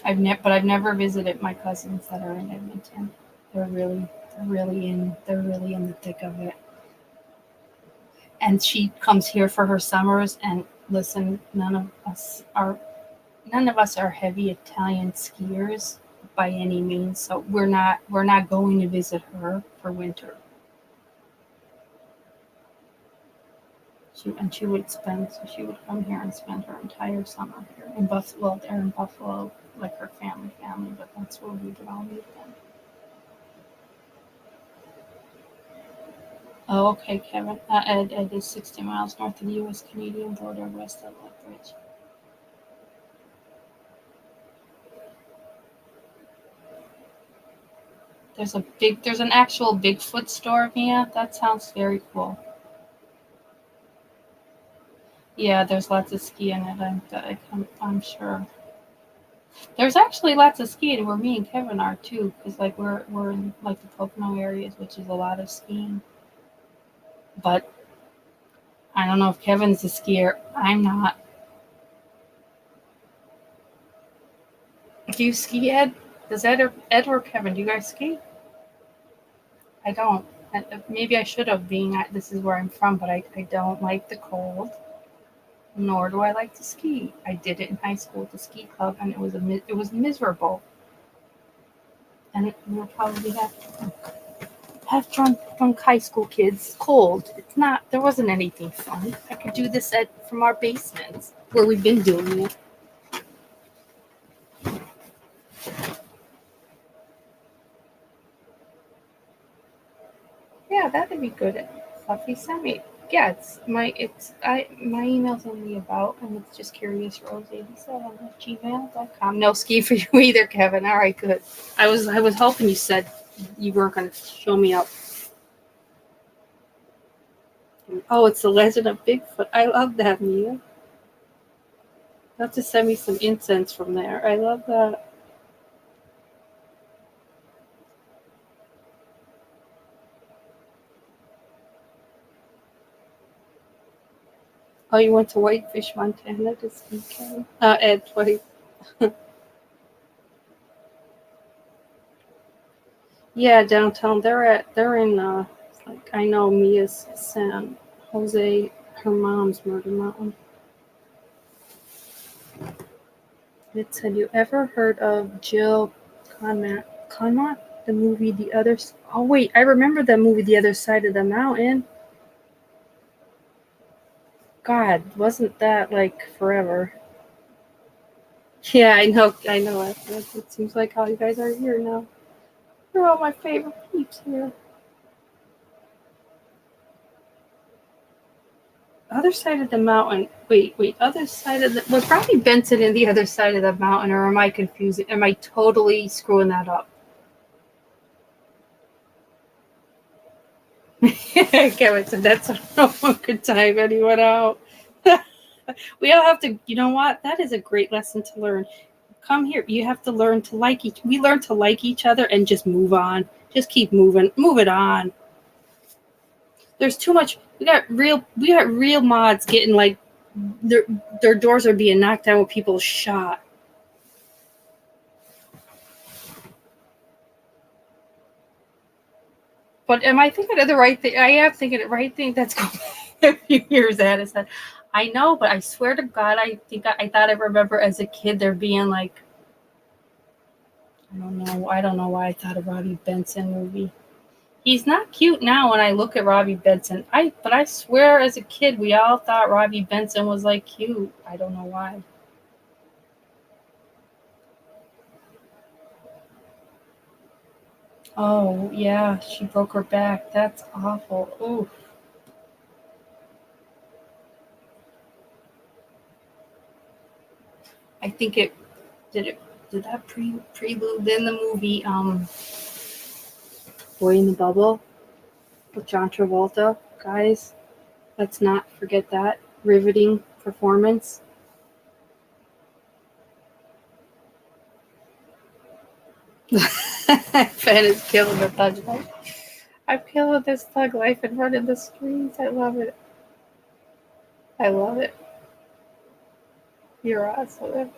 I've never visited my cousins that are in Edmonton. They're really in the thick of it. And she comes here for her summers, and listen, none of us are heavy Italian skiers by any means, so we're not going to visit her for winter. She would come here and spend her entire summer here in Buffalo. They're in Buffalo, like her family, but that's where we would all meet them. Oh, okay, Kevin. Ed is 60 miles north of the U.S.-Canadian border, west of Lethbridge. There's an actual Bigfoot store, Mia. That sounds very cool. Yeah, there's lots of skiing in it. I'm sure. There's actually lots of skiing where me and Kevin are too, because like we're in like the Pocono areas, which is a lot of skiing. But I don't know if Kevin's a skier. I'm not. Do you ski, Ed? Does Ed or Kevin? Do you guys ski? I don't. Maybe I should have, being this is where I'm from, but I don't like the cold. Nor do I like to ski. I did it in high school at the ski club, and it was miserable. And we'll probably have drunk high school kids. Cold. There wasn't anything fun. I could do this from our basements where we've been doing it. Yeah, that'd be good. Fluffy, send me. Yeah, my email's in the about, and it's just curiousrose87@gmail.com. No ski for you either, Kevin. All right, good. I was hoping you said you weren't going to show me up. Oh, it's the Legend of Bigfoot. I love that, Mia. You have to send me some incense from there. I love that. Oh, you went to Whitefish, Montana this weekend? Ed, twice. Yeah, downtown. They're in like I know Mia's San Jose, her mom's Murder Mountain. It said, you ever heard of Jill Conmat? The movie The Other. Oh wait, I remember that movie, The Other Side of the Mountain. God, wasn't that like forever? Yeah, I know. It seems like how you guys are here now. You're all my favorite peeps here. Other side of the mountain. Wait. Other side of the. Was Robbie Benson in the other side of the mountain, or am I confusing? Am I totally screwing that up? Kevin said that's a good time anyone out. We all have to. You know what? That is a great lesson to learn. Come here. You have to learn to like each. We learn to like each other and just move on. Just keep moving. Move it on. There's too much. We got real mods getting like their doors are being knocked down with people shot. But am I thinking of the right thing? I am thinking of the right thing. That's going a few years at it. I know, but I swear to God, I thought I remember as a kid there being like, I don't know why I thought of Robbie Benson movie. He's not cute now when I look at Robbie Benson. But I swear as a kid we all thought Robbie Benson was like cute. I don't know why. Oh yeah, she broke her back. That's awful. Ooh. I think it did that prelude in the movie Boy in the Bubble with John Travolta. Guys, let's not forget that riveting performance. Fan is killing the thug life. I'm killing this thug life and running the streets. I love it. I love it. You're awesome.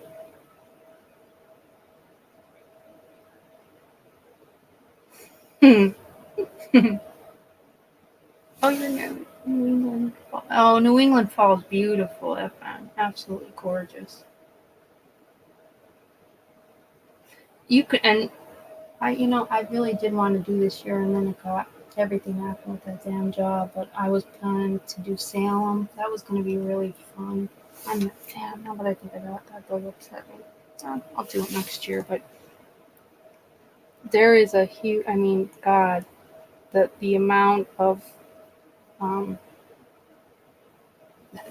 Oh, you're New England. Oh, New England Falls, beautiful. FM, absolutely gorgeous. You could, and I really did want to do this year, and then everything happened with that damn job. But I was planning to do Salem. That was going to be really fun. Now that I think about that, they'll upset me. I'll do it next year. But there is a huge. I mean, God, the amount of um,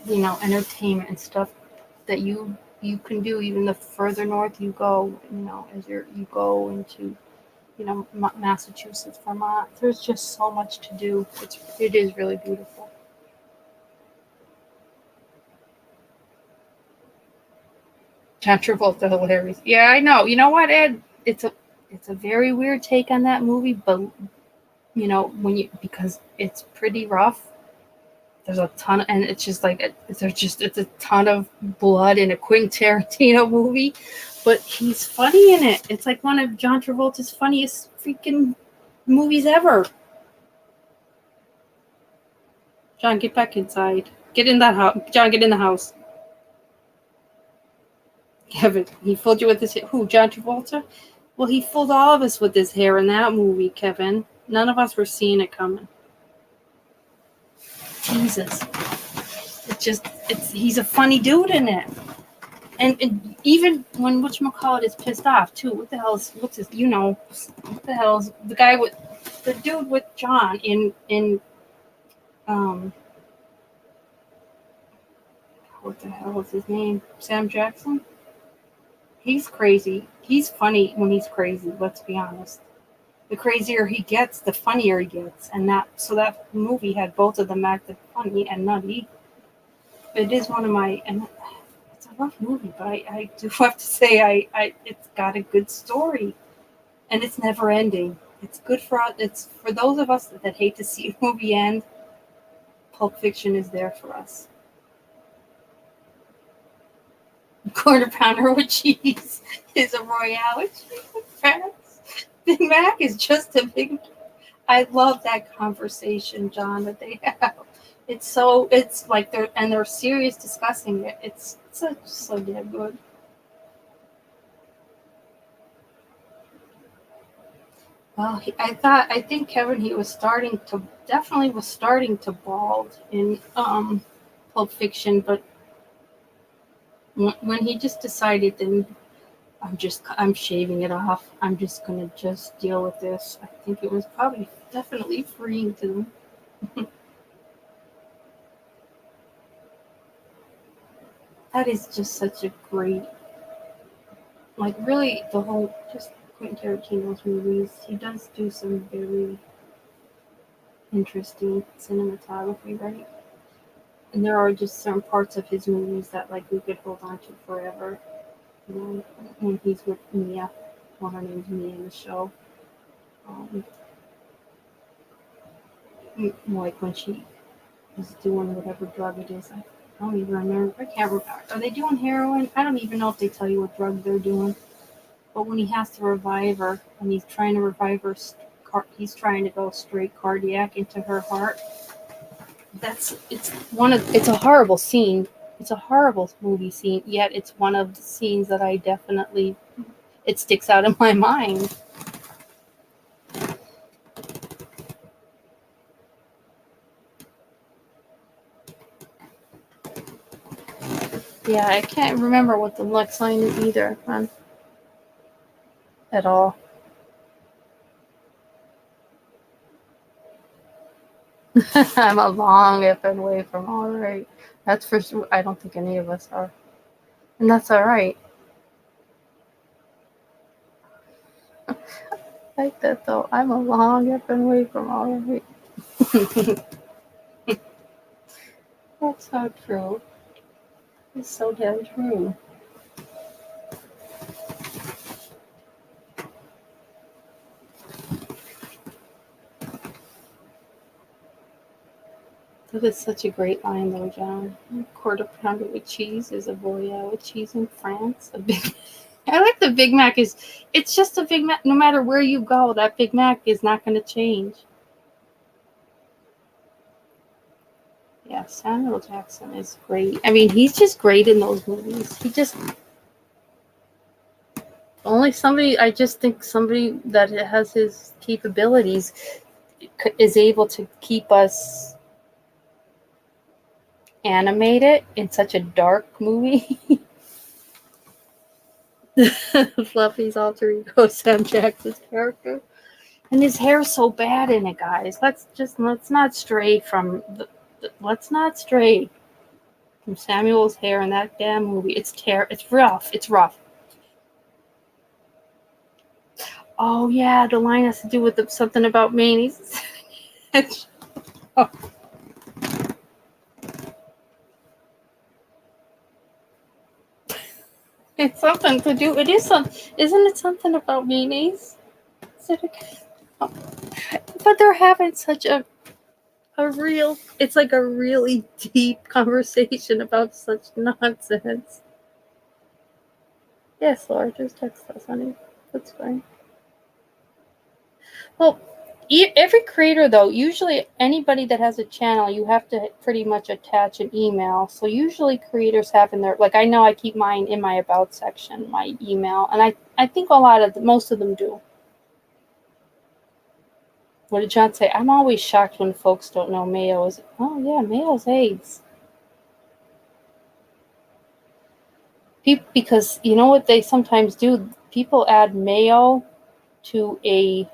entertainment and stuff that you can do even the further north you go, as you go into Massachusetts, Vermont. There's just so much to do. It is really beautiful. John Travolta, hilarious. Yeah, I know. You know what, Ed? It's a very weird take on that movie, but because it's pretty rough. There's a ton, and it's just like it's a ton of blood in a Quentin Tarantino movie, but he's funny in it. It's like one of John Travolta's funniest freaking movies ever. John, get back inside. Get in that house. John, get in the house. Kevin, he fooled you with his hair. Who, John Travolta? Well, he fooled all of us with his hair in that movie, Kevin. None of us were seeing it coming. Jesus. He's a funny dude in it. And even when whatchamacallit is pissed off too. What the hell is what the hell is the guy with the dude with John in what the hell is his name? Sam Jackson? He's crazy. He's funny when he's crazy, let's be honest. The crazier he gets, the funnier he gets. And that movie had both of them acted funny and nutty. It is one of my, and it's a rough movie, but I do have to say it's got a good story. And it's never ending. It's good it's for those of us that hate to see a movie end. Pulp Fiction is there for us. Quarter pounder with cheese is a royale with cheese and France. Big Mac is just a big. I love that conversation, John, that they have. It's like they're serious discussing it. It's so damn good. Well, I think Kevin, he was definitely starting to bald in Pulp Fiction, but when he just decided, then I'm shaving it off. I'm just gonna just deal with this. I think it was probably definitely freeing to them. That is just such a great, like, really, the whole, just Quentin Tarantino's movies, he does do some very interesting cinematography, right? And there are just certain parts of his movies that, like, we could hold on to forever. You know, when he's with Mia, well, her name's Mia in the show. Um, like when she is doing whatever drug it is. I don't even remember. I can't remember. Are they doing heroin? I don't even know if they tell you what drug they're doing. But when he has to revive her, and he's trying to revive her, he's trying to go straight cardiac into her heart. It's a horrible scene. It's a horrible movie scene. Yet it's one of the scenes that I definitely, it sticks out in my mind. Yeah, I can't remember what the next line is either, at all. I'm a long effing way from all right. That's for sure. I don't think any of us are. And that's all right. I like that though. I'm a long effing way from all right. That's so true. It's so damn true. That is such a great line though, John. A quarter pounder with cheese is a voyelle with cheese in France. A big I like the Big Mac it's just a Big Mac. No matter where you go, that Big Mac is not going to change. Yeah, Samuel Jackson is great. I mean, he's just great in those movies. He just I just think somebody that has his capabilities is able to keep us animated in such a dark movie. Fluffy's alter ego, Sam Jackson's character. And his hair's so bad in it, guys. Let's not stray from from Samuel's hair in that damn movie. It's rough. It's rough. Oh yeah, the line has to do with something about mayonnaise. Oh. It's something to do. It is some. Isn't it something about mayonnaise? Oh. But they're having such a real. It's like a really deep conversation about such nonsense. Yes, Laura, just text us, honey. That's fine. Well, every creator, though, usually anybody that has a channel, you have to pretty much attach an email. So usually creators have in their, like, I know I keep mine in my about section, my email, and I think most of them do. What did John say? I'm always shocked when folks don't know mayo is. Oh yeah, mayo's AIDS. Because you know what they sometimes do? People add mayo to they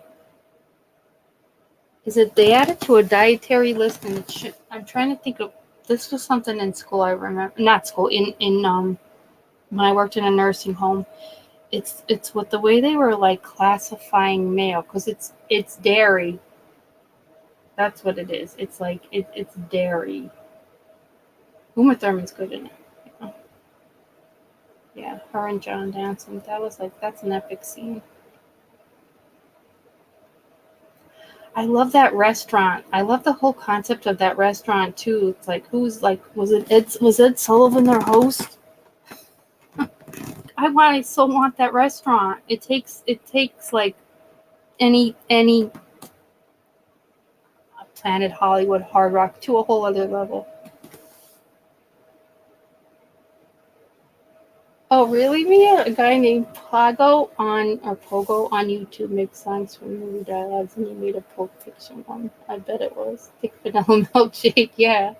add it to a dietary list, and I'm trying to think of. This was something in school. I remember, not school, in when I worked in a nursing home. It's with the way they were like classifying mayo, because it's dairy. That's what it is. It's like it's dairy. Uma Thurman's good in it. Yeah, her and John dancing. That's an epic scene. I love that restaurant. I love the whole concept of that restaurant too. It's like was Ed Sullivan their host? I so want that restaurant. It takes like any Planet Hollywood Hard Rock to a whole other level. Oh, really, Mia? A guy named Pogo on YouTube makes songs from movie dialogues, and he made a Pulp Fiction one. I bet it was. Thick vanilla milkshake, yeah.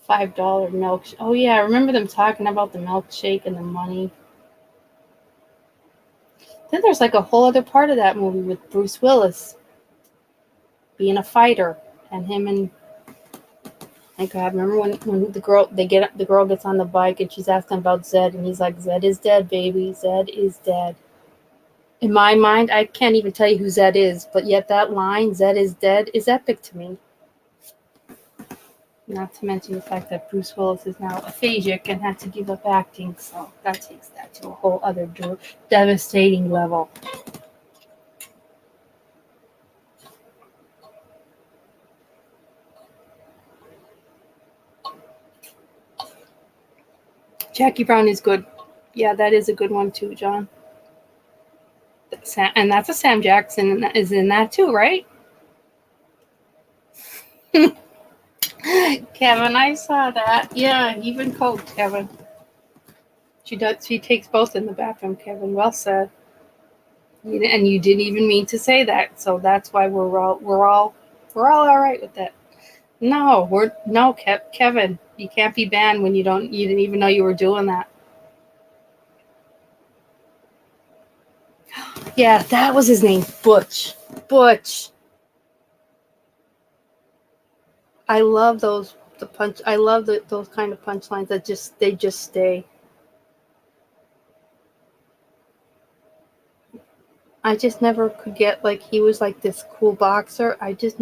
$5 milkshake. Oh yeah, I remember them talking about the milkshake and the money. Then there's like a whole other part of that movie with Bruce Willis being a fighter, and him and my God, remember when the girl gets on the bike and she's asking about Zed, and he's like, Zed is dead, baby. Zed is dead. In my mind, I can't even tell you who Zed is, but yet that line, Zed is dead, is epic to me. Not to mention the fact that Bruce Willis is now aphasic and had to give up acting, so that takes that to a whole other devastating level. Jackie Brown is good. Yeah, that is a good one too, John. And that's a Sam Jackson is in that too, right? Kevin, I saw that. Yeah, even cold, Kevin. She does. She takes both in the bathroom, Kevin. Well said. And you didn't even mean to say that, so that's why we're all right with that. No, Kevin. You can't be banned when you didn't even know you were doing that. Yeah, that was his name, Butch. Butch. I love those I love those kind of punchlines that they just stay. I just never could get like he was like this cool boxer. I didn't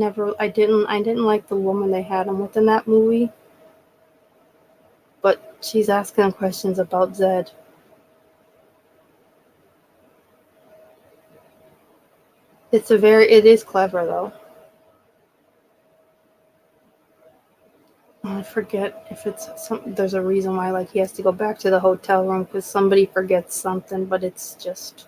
like the woman they had him with in that movie. But she's asking him questions about Zed. It is clever though. I forget if there's a reason why like he has to go back to the hotel room because somebody forgets something, but it's just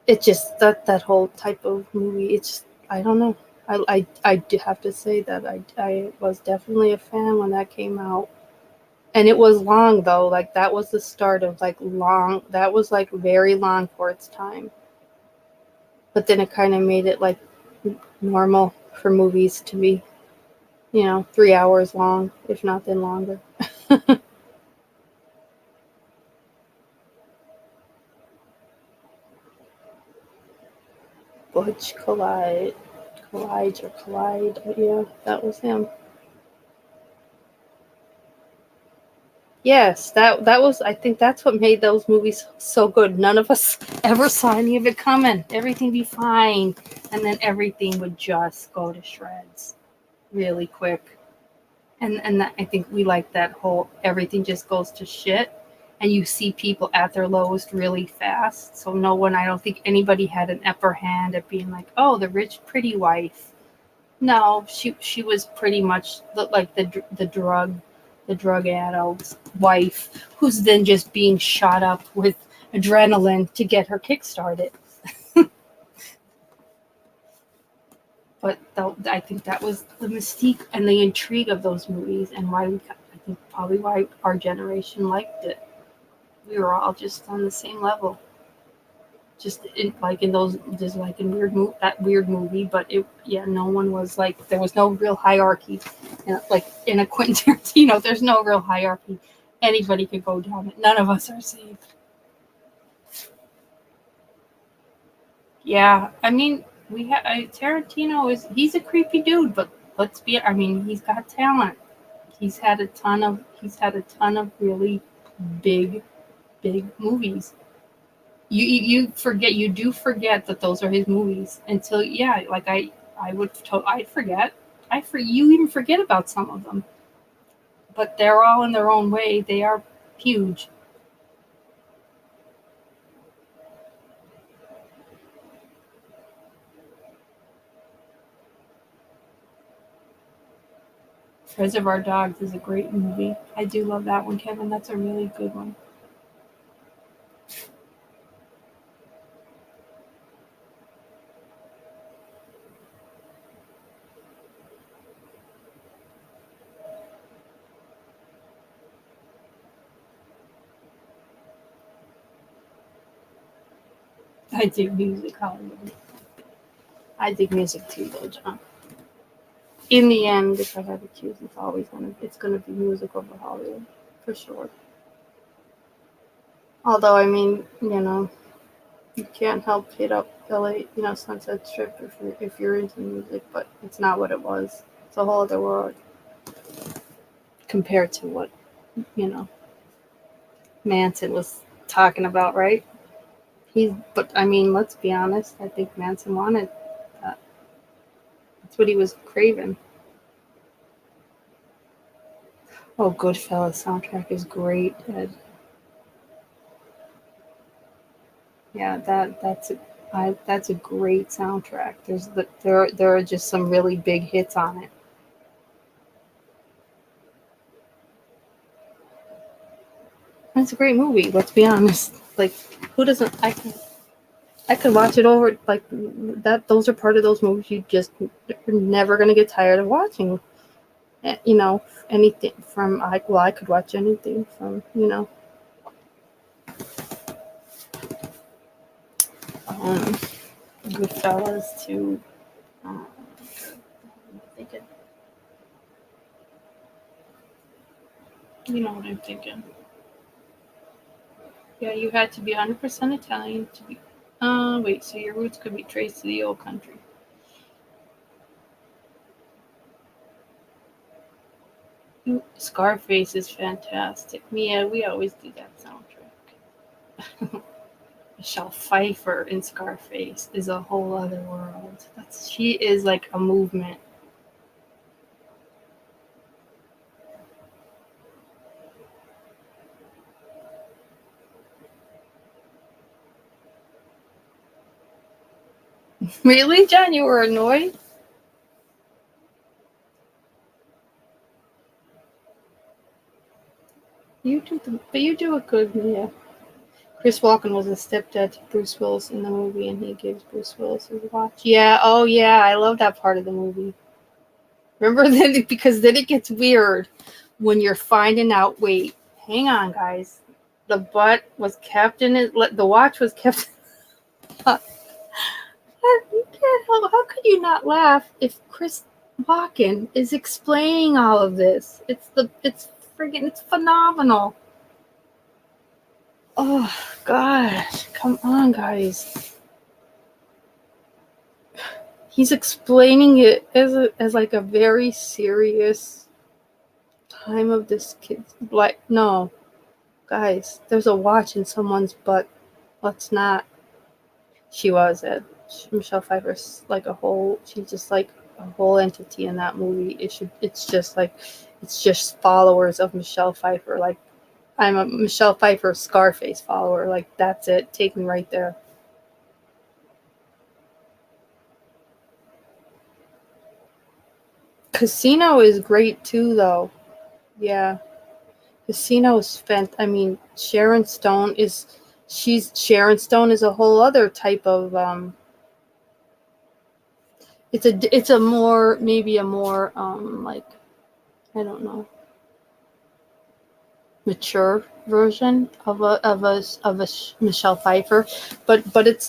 that whole type of movie. It's I don't know. I do have to say that I was definitely a fan when that came out, and it was long though. Like that was the start of like long. That was like very long for its time. But then it kind of made it like normal for movies to be, 3 hours long, if not then longer. Butch Collide. Yeah, that was him. Yes, that was. I think that's what made those movies so good. None of us ever saw any of it coming. Everything be fine, and then everything would just go to shreds, really quick. And I think we like that whole everything just goes to shit, and you see people at their lowest really fast. So no one, I don't think anybody had an upper hand at being like, oh, the rich pretty wife. No, she was pretty much like the drug addled wife who's then just being shot up with adrenaline to get her kick started. But I think that was the mystique and the intrigue of those movies, and I think probably why our generation liked it. We were all just on the same level. Just in those, just like in that weird movie, but no one was like, there was no real hierarchy, like in a Quentin Tarantino, there's no real hierarchy. Anybody could go down it. None of us are safe. Yeah, I mean, Tarantino he's a creepy dude, but he's got talent. He's had a ton of really big movies. You do forget that those are his movies until like I'd forget. You even forget about some of them, but they're all in their own way. They are huge. Reservoir Dogs is a great movie. I do love that one, Kevin. That's a really good one. I dig music, Hollywood. I dig music too, though, John. in the end, if I had to choose, it's gonna be music over Hollywood for sure. Although I mean, you can't help hit up LA, Sunset Strip if you're into music, but it's not what it was. It's a whole other world compared to what Manson was talking about, right? But I mean, let's be honest. I think Manson wanted that. That's what he was craving. Oh, Goodfellas soundtrack is great, Ed. Yeah, that's a great soundtrack. There are just some really big hits on it. And it's a great movie. Let's be honest. Like, who doesn't? I could watch it over like that. Those are part of those movies you're never gonna get tired of watching. Anything from I could watch anything from Goodfellas to um, I'm thinking. You know what I'm thinking. Yeah, you had to be 100% Italian to be. Wait. So your roots could be traced to the old country. Scarface is fantastic. Yeah, we always do that soundtrack. Michelle Pfeiffer in Scarface is a whole other world. She is like a movement. Really, John? You were annoyed? But you do it good, yeah. Chris Walken was a stepdad to Bruce Willis in the movie, and he gives Bruce Willis his watch. Yeah, oh yeah, I love that part of the movie. Remember then, because then it gets weird when you're finding out. Wait, hang on, guys. The butt was kept in it. The watch was kept. You can't help. How could you not laugh if Chris Walken is explaining all of this? It's phenomenal. Oh gosh, come on, guys. He's explaining it as like a very serious time of this kid's life. No, guys, there's a watch in someone's butt. Let's not. She was at Michelle Pfeiffer's like a whole. She's just like a whole entity in that movie. It's just followers of Michelle Pfeiffer. Like, I'm a Michelle Pfeiffer Scarface follower. Like, that's it. Take me right there. Casino is great too, though. Yeah, Casino is I mean, Sharon Stone is a whole other type of It's a more maybe a more like, I don't know, mature version of a Michelle Pfeiffer, but there's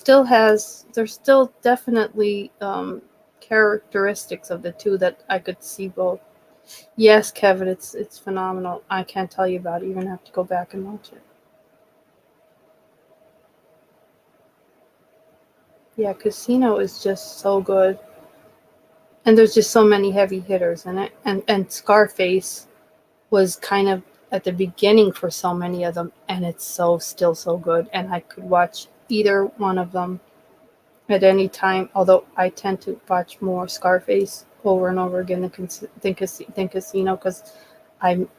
still definitely characteristics of the two that I could see both. Yes, Kevin, it's phenomenal. I can't tell you about it. You're gonna have to go back and watch it. Yeah, Casino is just so good. And there's just so many heavy hitters in it. And Scarface was kind of at the beginning for so many of them, and it's still so good. And I could watch either one of them at any time, although I tend to watch more Scarface over and over again than Casino, because I'm,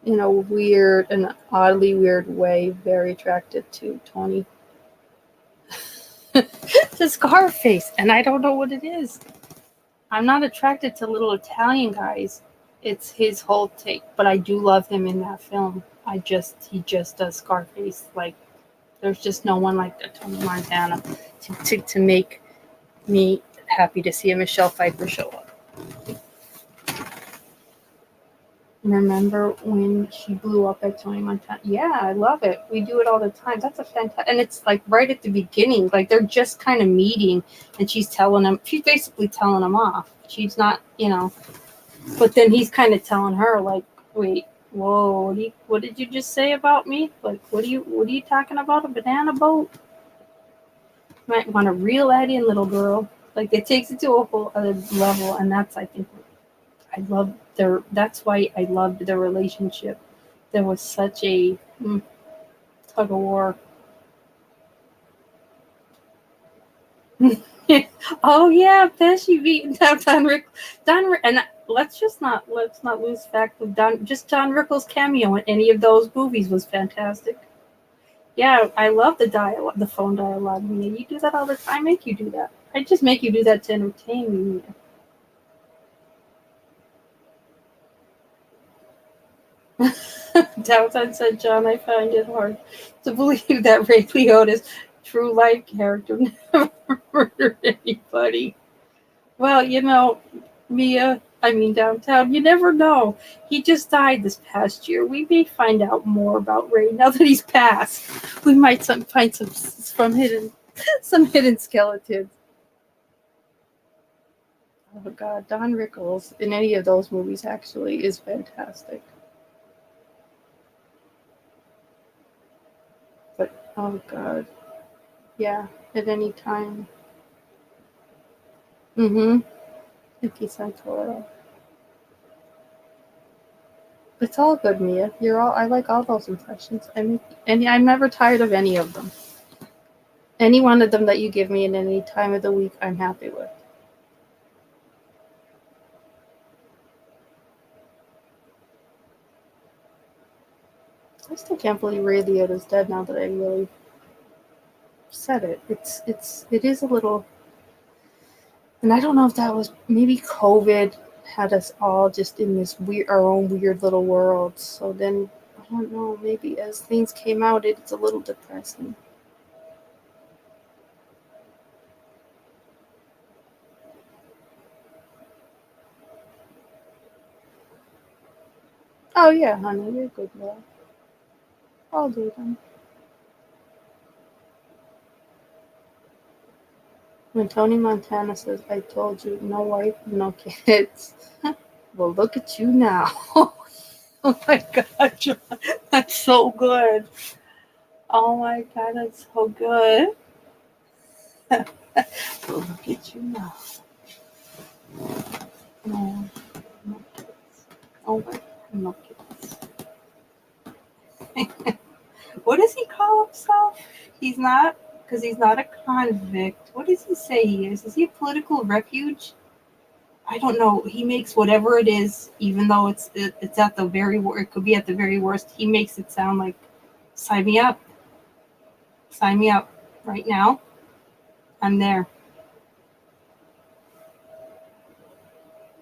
in a weird and oddly weird way, very attracted to Tony. To Scarface, and I don't know what it is. I'm not attracted to little Italian guys. It's his whole take, but I do love him in that film. He just does Scarface. Like, there's just no one like Tony Montana to make me happy to see a Michelle Pfeiffer show up. Remember when she blew up at Tony Montana? Yeah, I love it. We do it all the time. That's a fantastic, and it's like right at the beginning, like they're just kind of meeting, and she's basically telling him off. She's not, but then he's kind of telling her like, wait, whoa, what did you just say about me? Like, what are you talking about? A banana boat? You might want to reel that in, little girl. Like, it takes it to a whole other level, and that's, I think, that's why I loved their relationship. There was such a tug of war. Oh yeah, Pesci beating down Don Rick. And let's not lose fact of Don Rickles' cameo in any of those movies was fantastic. Yeah, I love the phone dialogue. I mean, you do that all the time. I make you do that. I just make you do that to entertain me. Downtown said, John, I find it hard to believe that Ray Liotta's true life character never murdered anybody. Well, Downtown, you never know. He just died this past year. We may find out more about Ray now that he's passed. We might find some hidden skeletons. Oh God, Don Rickles in any of those movies actually is fantastic. But oh God, yeah, at any time. Vicky Santoro. It's all good, Mia. I like all those impressions. And I'm never tired of any of them. Any one of them that you give me in any time of the week, I'm happy with. I still can't believe Ray Liotta's dead now that I really said it. It is a little, and I don't know if that was maybe COVID had us all just in this our own weird little world. So then I don't know, maybe as things came out, it's a little depressing. Oh yeah, honey, you're good, love. I'll do them. When Tony Montana says, I told you, no wife, no kids. Well, look at you now. Oh my God, John. That's so good. Oh my God, that's so good. Well, look at you now. No kids. Oh my God, no kids. What does he call himself? He's not a convict. What does he say he is? Is he a political refuge? I don't know. He makes whatever it is, even though it's at the very worst. It could be at the very worst. He makes it sound like, sign me up. Sign me up right now. I'm there.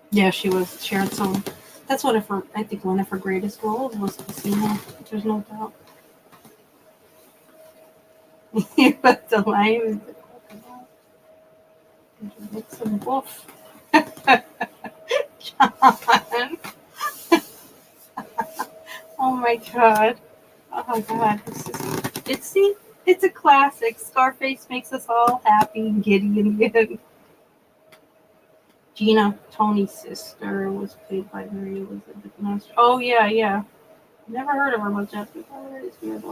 Yeah, she was Sharon Stone. That's one of her greatest roles was Casino. There's no doubt. But the lion is the crocodile. It's a wolf. John. Oh my God. Oh God. It's a classic. Scarface makes us all happy and giddy in the end. Gina, Tony's sister, was played by Mary Elizabeth Master. Oh yeah. Never heard of her much after that. It's weird.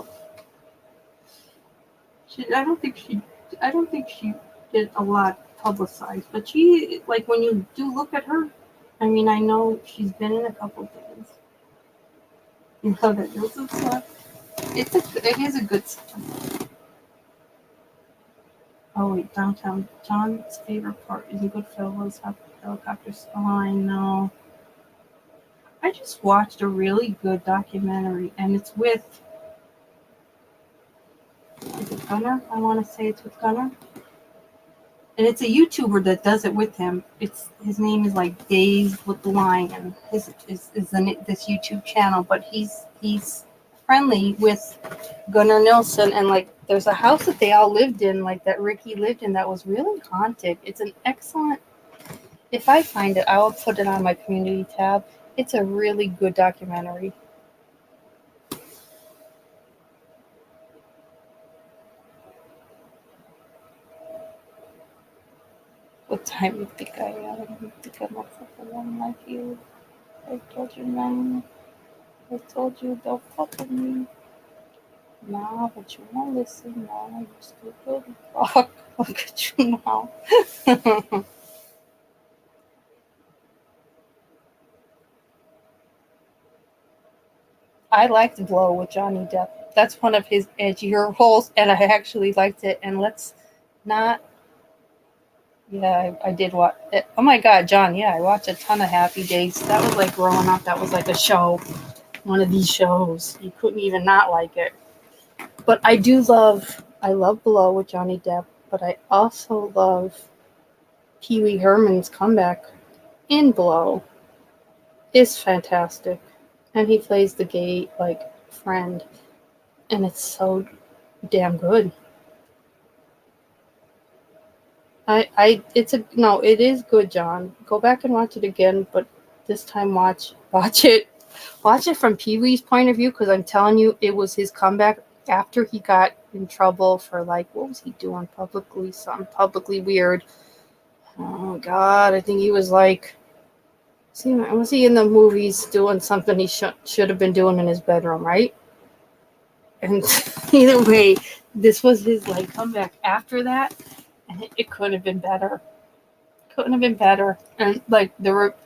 I don't think she did a lot publicized, but she, like, when you do look at her, I mean, I know she's been in a couple things. You know that Joseph stuff. It is a good stuff. Oh wait, Downtown. John's favorite part is a Goodfellas helicopters. Oh, I know. I just watched a really good documentary, and it's with. Is it Gunner? I want to say it's with Gunner. And it's a YouTuber that does it with him. His name is like Days with the Lion. This YouTube channel, but he's friendly with Gunnar Nilsson, and like there's a house that they all lived in, like that Ricky lived in, that was really haunted. It's an excellent. If I find it, I will put it on my community tab. It's a really good documentary. What time you think I am? You think I'm a fucking one like you? I told you, man. I told you, don't fuck with me. Nah, but you won't listen. Nah, you stupid. Fuck. Look at you now. I liked Blow with Johnny Depp. That's one of his edgier roles, and I actually liked it. And let's not. Yeah, I did watch it. Oh my God, John. Yeah, I watched a ton of Happy Days. That was like growing up. That was like a show. One of these shows. You couldn't even not like it. But I love Blow with Johnny Depp, but I also love Pee Wee Herman's comeback in Blow is fantastic. And he plays the gay, like, friend. And it's so damn good. It is good, John. Go back and watch it again, but this time watch it from Pee Wee's point of view, because I'm telling you, it was his comeback after he got in trouble for, like, what was he doing publicly? Something publicly weird. Oh God, I think he was like, was he in the movies doing something he should have been doing in his bedroom, right? And either way, this was his like comeback after that, and it couldn't have been better. Couldn't have been better. And like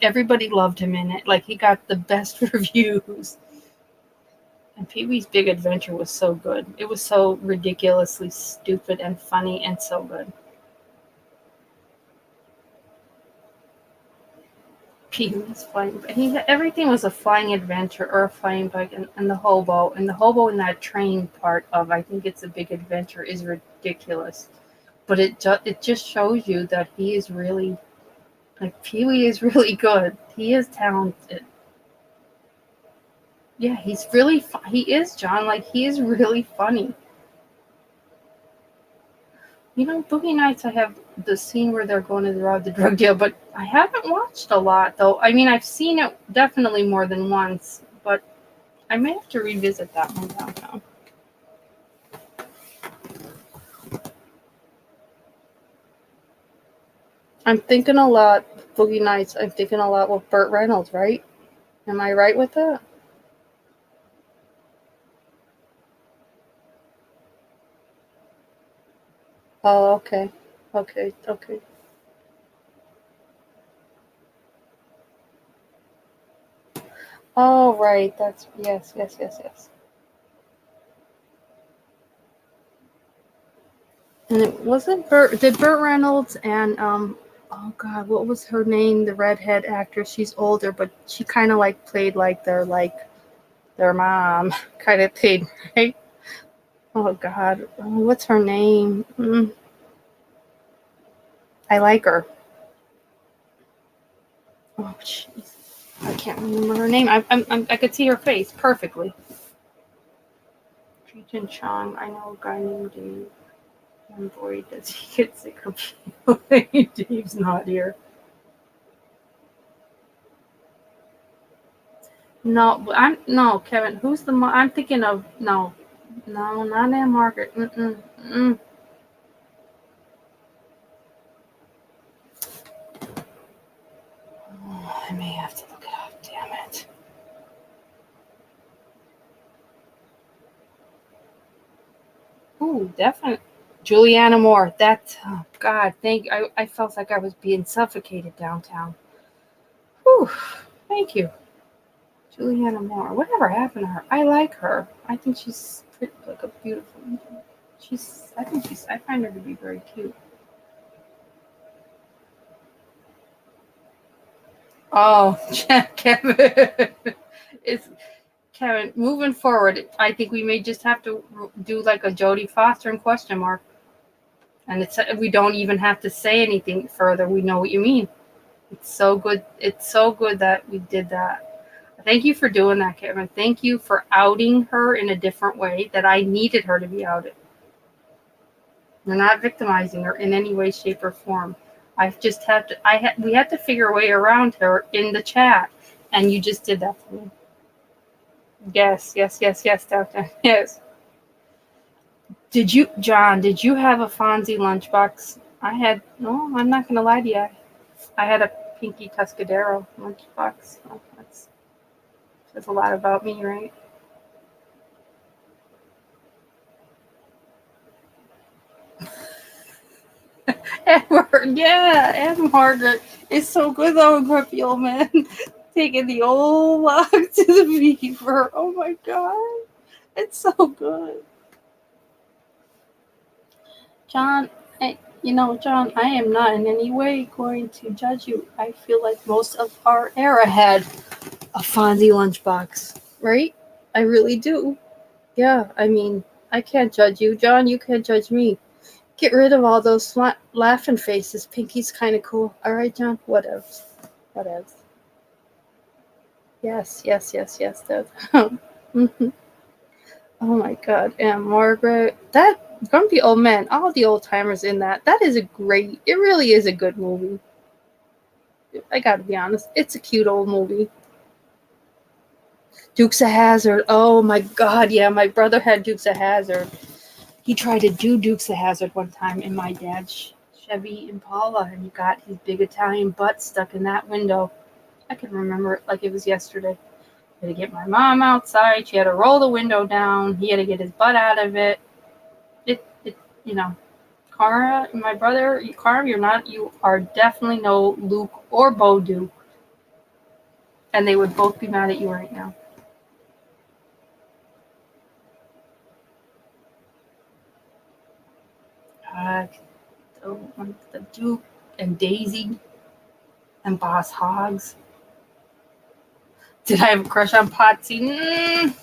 everybody loved him in it. Like he got the best reviews. And Pee Wee's Big Adventure was so good. It was so ridiculously stupid and funny and so good. Pee Wee's flying. Everything was a flying adventure or a flying bike, and the hobo in that train part of I think it's a Big Adventure is ridiculous. But it just shows you that he is really like Pee Wee is really good. He is talented. Yeah, he's really he is John. Like he is really funny. You know, Boogie Nights, I have the scene where they're going to rob the drug deal, but I haven't watched a lot, though. I mean, I've seen it definitely more than once, but I may have to revisit that one downtown. I'm thinking a lot, Boogie Nights, I'm thinking a lot with Burt Reynolds, right? Am I right with that? Oh, okay. Okay, okay. Oh, right. That's, yes, yes, yes, yes. And it wasn't did Burt Reynolds and oh God, what was her name? The redhead actress. She's older, but she kind of like played like their mom, kind of played, right? Oh God, what's her name? I like her. Oh jeez, I can't remember her name. I could see her face perfectly. Cheech Chong. I know a guy named Dave. And boy, does he get sick of people. Dave's not here. No, I'm no Kevin. Who's the? I'm thinking of no, no, not Aunt Margaret. Mm. Oh, I may have to look it up. Damn it. Ooh, definitely. Juliana Moore. That. Oh God, thank. I felt like I was being suffocated downtown. Whew. Thank you, Juliana Moore. Whatever happened to her? I like her. I think she's pretty, like a beautiful. She's. I think she's. I find her to be very cute. Oh, Kevin. It's Kevin, moving forward, I think we may just have to do like a Jodie Foster and question mark, and we don't even have to say anything further. We know what you mean. It's so good. It's so good that we did that. Thank you for doing that, Kevin. Thank you for outing her in a different way that I needed her to be outed. We're not victimizing her in any way, shape, or form. I just have to. We had to figure a way around her in the chat, And you just did that for me. Yes, Doctor. Yes. John, did you have a Fonzie lunchbox? No, I'm not going to lie to you. I had a Pinky Tuscadero lunchbox. Oh, that says a lot about me, right? Edward, yeah, and Margaret. It's so good though, grumpy old man. Taking the old log to the beaver. Oh my god. It's so good. John, John, I am not in any way going to judge you. I feel like most of our era had a Fonzie lunchbox, right? I really do. Yeah, I mean, I can't judge you. John, you can't judge me. Get rid of all those laughing faces. Pinky's kind of cool. All right, John? Whatevs. Yes, Dad. Mm-hmm. Oh my god. And Margaret. That grumpy old man, all the old timers in that. It really is a good movie. I gotta be honest. It's a cute old movie. Dukes of Hazzard. Oh my god, yeah, my brother had Dukes of Hazzard. He tried to do Dukes of Hazzard one time in my dad's Chevy Impala, and he got his big Italian butt stuck in that window. I can remember it like it was yesterday. I had to get my mom outside. She had to roll the window down. He had to get his butt out of it. Cara, my brother, Cara, you are definitely no Luke or Bo Duke. And they would both be mad at you right now. The Duke and Daisy and Boss Hogs. Did I have a crush on Potsy?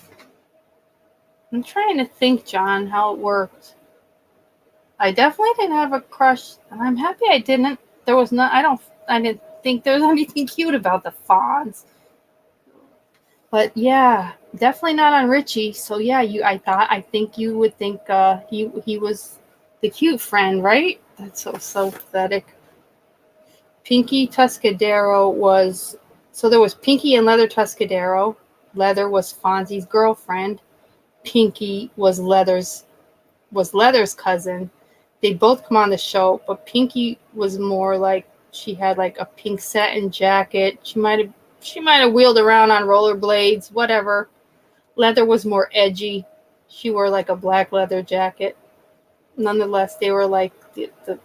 I'm trying to think, John, how it worked. I definitely didn't have a crush, and I'm happy I didn't. There was not. I didn't think there was anything cute about the Fonz. But yeah, definitely not on Richie. So yeah, I think you would think he was the cute friend, right? That's so pathetic. Pinky Tuscadero was, so there was Pinky and Leather Tuscadero. Leather was Fonzie's girlfriend. Pinky was Leather's cousin. They'd both come on the show, but Pinky was more like, she had like a pink satin jacket. She might have wheeled around on rollerblades, whatever. Leather was more edgy. She wore like a black leather jacket. Nonetheless, they were like the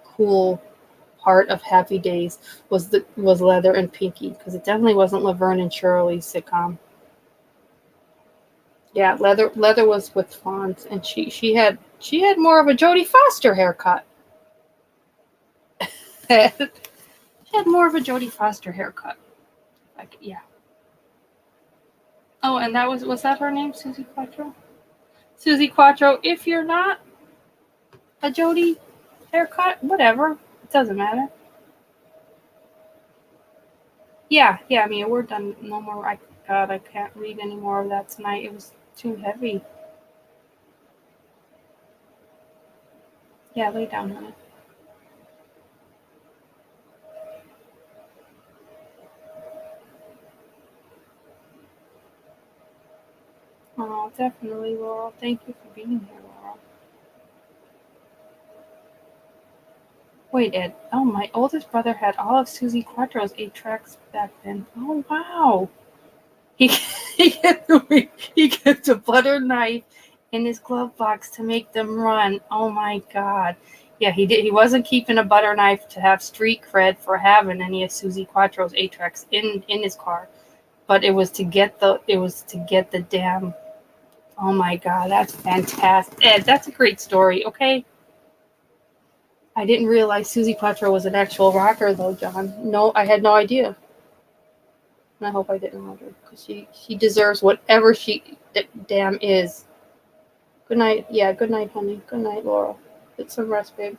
cool part of Happy Days was Leather and Pinky, because it definitely wasn't Laverne and Shirley's sitcom. Yeah, Leather was with Fonz, and she had more of a Jodie Foster haircut. She had more of a Jodie Foster haircut. Yeah. Oh, and was that her name, Susie Quattro? Susie Quattro. If you're not a Jodie haircut, whatever, it doesn't matter. Yeah. I mean, we're done. No more. I can't read any more of that tonight. It was too heavy. Yeah, lay down, honey. Oh, definitely, Laurel. Thank you for being here, Laurel. Wait, Ed. Oh, my oldest brother had all of Susie Quattro's 8 tracks back then. Oh, wow. He kept a butter knife in his glove box to make them run. Oh, my God. Yeah, he did. He wasn't keeping a butter knife to have street cred for having any of Susie Quattro's 8 tracks in his car, but it was to get the damn. Oh my God, that's fantastic. Ed, that's a great story, okay? I didn't realize Susie Quattro was an actual rocker, though, John. No, I had no idea. And I hope I didn't hurt her, because she deserves whatever she damn is. Good night. Yeah, good night, honey. Good night, Laurel. Get some rest, babe.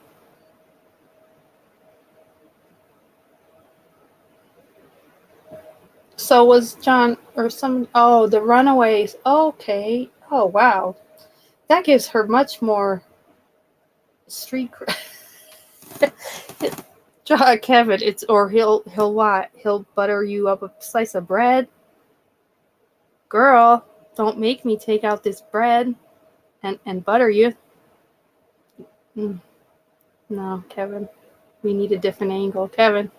So was John, or some, oh, the Runaways. Okay. Oh, wow. That gives her much more street cred. Kevin, he'll what? He'll butter you up a slice of bread. Girl, don't make me take out this bread and butter you. No, Kevin. We need a different angle. Kevin,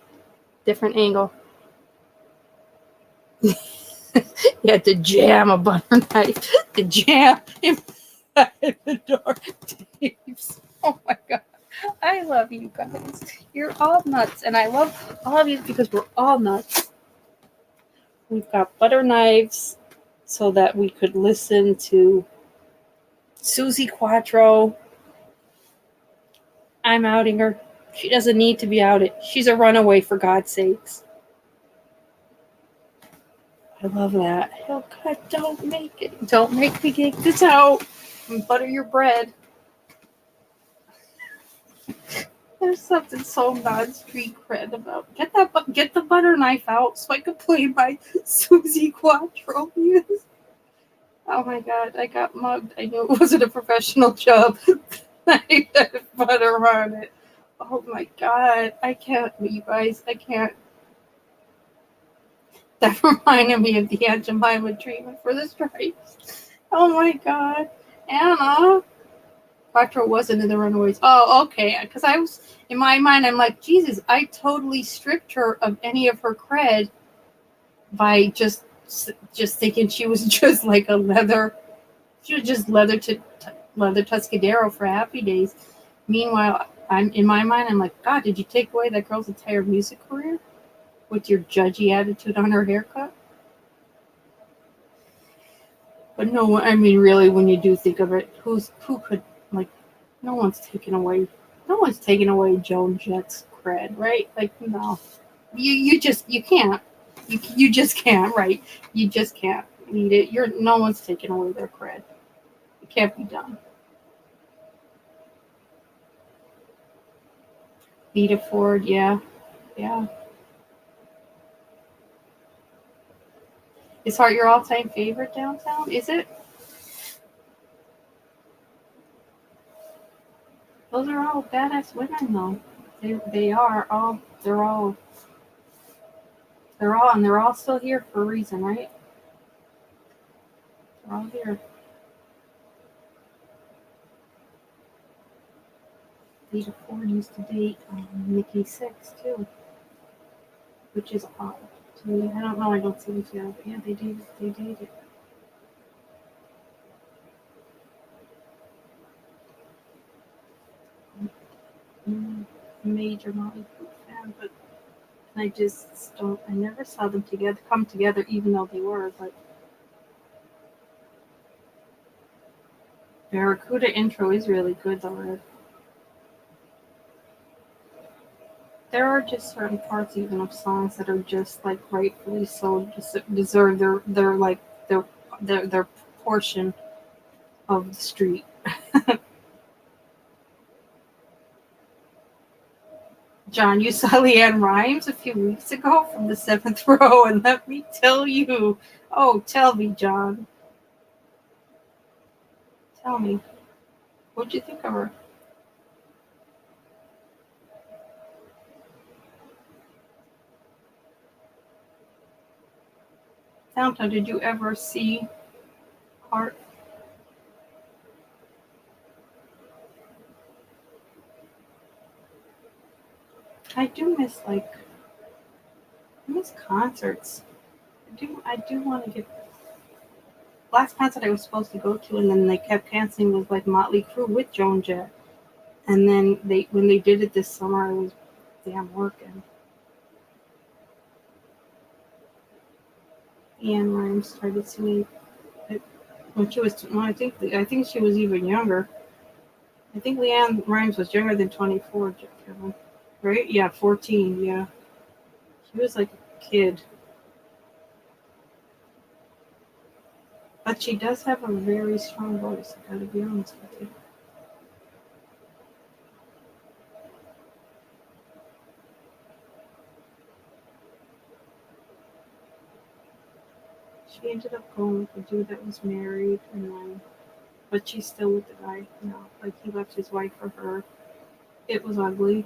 different angle. You had to jam a butter knife. To jam inside the door. Tapes. Oh my god. I love you guys. You're all nuts. And I love all of you because we're all nuts. We've got butter knives so that we could listen to Susie Quattro. I'm outing her. She doesn't need to be outed. She's a runaway, for God's sakes. I love that. Oh God, don't make me get this out and butter your bread. There's something so non-street cred about. Get the butter knife out so I can play my Susie Quattro music. Oh my God, I got mugged. I knew it wasn't a professional job. I had butter on it. Oh my God, I can't, you guys. I can't. That reminded me of the Aunt Jemima treatment for the stripes. Oh my God, Anna. Quattro wasn't in the Runaways. Oh, okay. Because I was, in my mind, I'm like, Jesus, I totally stripped her of any of her cred by just thinking she was just like a leather. She was just leather Tuscadero for Happy Days. Meanwhile, I'm in my mind, I'm like, God, did you take away that girl's entire music career with your judgy attitude on her haircut? But no, I mean, really, when you do think of it, who could, like, no one's taking away Joan Jett's cred, right? Like, no, you can't, you just can't, right? You just can't need it. No one's taking away their cred. It can't be done. Vita Ford, yeah. Is Heart your all-time favorite downtown? Is it? Those are all badass women, though. They're all still here for a reason, right? They're all here. Vita Ford used to date Nikki Sixx too, which is odd. I don't know. I don't see them together, but yeah, they dated. Major Motley Crue fan, but I just don't. I never saw them come together, even though they were. But Barracuda intro is really good, though. There are just certain parts, even of songs, that are just like rightfully so deserve their portion of the street. John, you saw Leanne Rimes a few weeks ago from the 7th row, and let me tell you. Oh, tell me, John. Tell me. What'd you think of her? Downtown, did you ever see Heart? I do miss concerts. I do want to get. Last concert I was supposed to go to, and then they kept canceling, was like Motley Crue with Joan Jett. And then when they did it this summer, I was damn working. Leanne Rimes started singing it when she was. Well, I think she was even younger. I think Leanne Rimes was younger than 24, Kevin. Right? Yeah, 14. Yeah, she was like a kid. But she does have a very strong voice, I gotta be honest with you. She ended up going with a dude that was married, but she's still with the guy now. Like, he left his wife for her. It was ugly.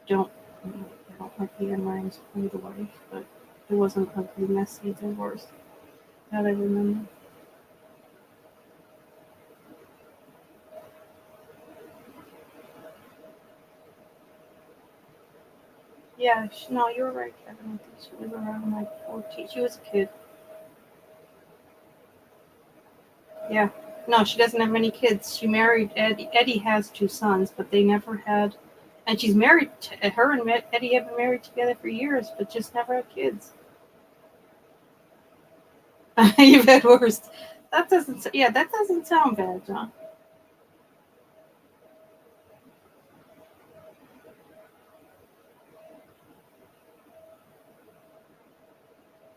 don't, I don't like the Ryan's point of life, but it wasn't ugly, messy divorce that I remember. Yeah, no, you were right, Kevin. I think she was around like 14. She was a kid. Yeah. No, she doesn't have any kids. She married Eddie. Eddie has 2 sons, but they never had. And she's married. Her and Eddie have been married together for years, but just never had kids. You've had worse. That doesn't. Yeah, that doesn't sound bad, John.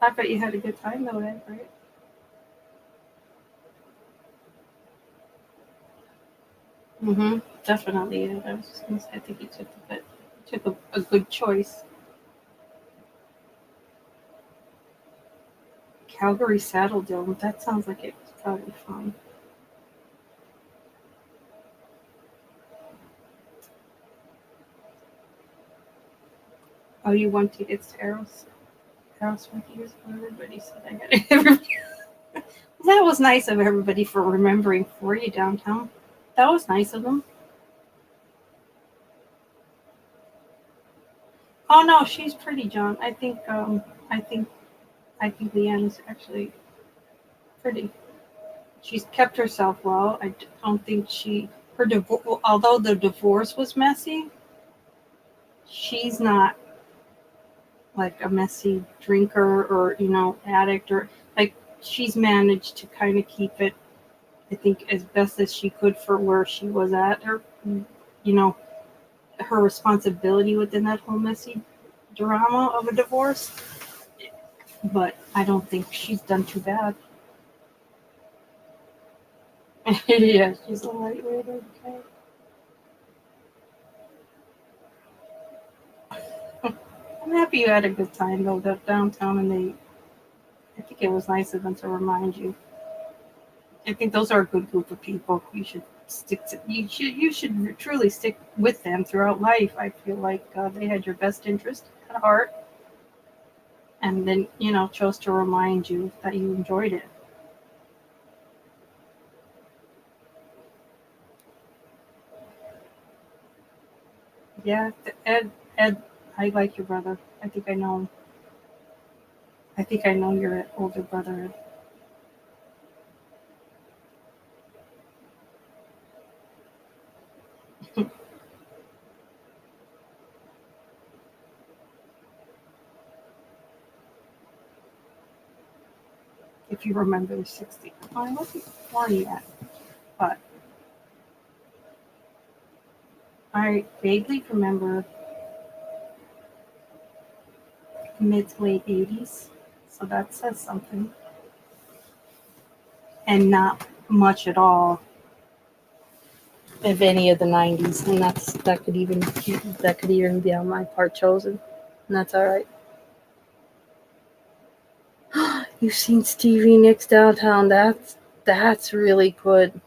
I bet you had a good time though, Ed, right? Mm-hmm. Definitely. Yeah. I was just gonna say. I think you took a good choice. Calgary Saddle Dome. That sounds like it was probably fun. Oh, you won tickets to Aerosmith years ago. Everybody said I got it. That was nice of everybody for remembering for you downtown. That was nice of them. Oh no, she's pretty, John. I think I think Leanne is actually pretty. She's kept herself well. I don't think her divorce, although the divorce was messy, she's not like a messy drinker or addict or like she's managed to kind of keep it. I think as best as she could for where she was at you know her responsibility within that whole messy drama of a divorce. But I don't think she's done too bad. Yeah, she's a lightweight. Okay. I'm happy you had a good time though downtown, and I think it was nice of them to remind you. I think those are a good group of people. You should truly stick with them throughout life. I feel like they had your best interest at heart, and then chose to remind you that you enjoyed it. Yeah, Ed, I like your brother. I think I know him. I think I know your older brother. If you remember the 60. I wasn't born yet, but I vaguely remember mid to late 80s. So that says something. And not much at all of any of the 90s. And that could even be on my part chosen. And that's all right. You've seen Stevie Nicks downtown. That's really good.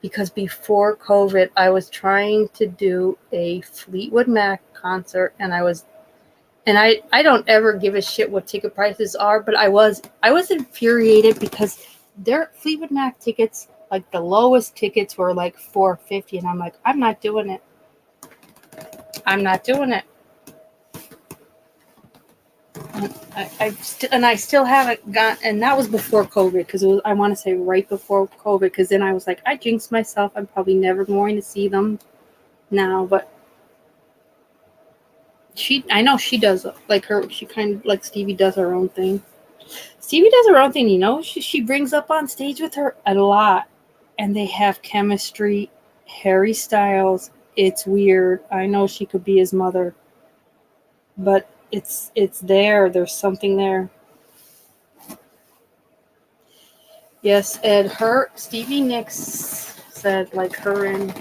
Because before COVID, I was trying to do a Fleetwood Mac concert, and I don't ever give a shit what ticket prices are, but I was infuriated because their Fleetwood Mac tickets, like the lowest tickets were like $4.50, and I'm like, I'm not doing it. I'm not doing it. And I still haven't got, and that was before COVID, because I want to say right before COVID, because then I was like, I jinxed myself. I'm probably never going to see them now, but I know she does like she kind of like Stevie does her own thing. Stevie does her own thing, she brings up on stage with her a lot, and they have chemistry. Harry Styles, it's weird. I know she could be his mother, but it's there. There's something there. Yes, Ed. Stevie Nicks said like her and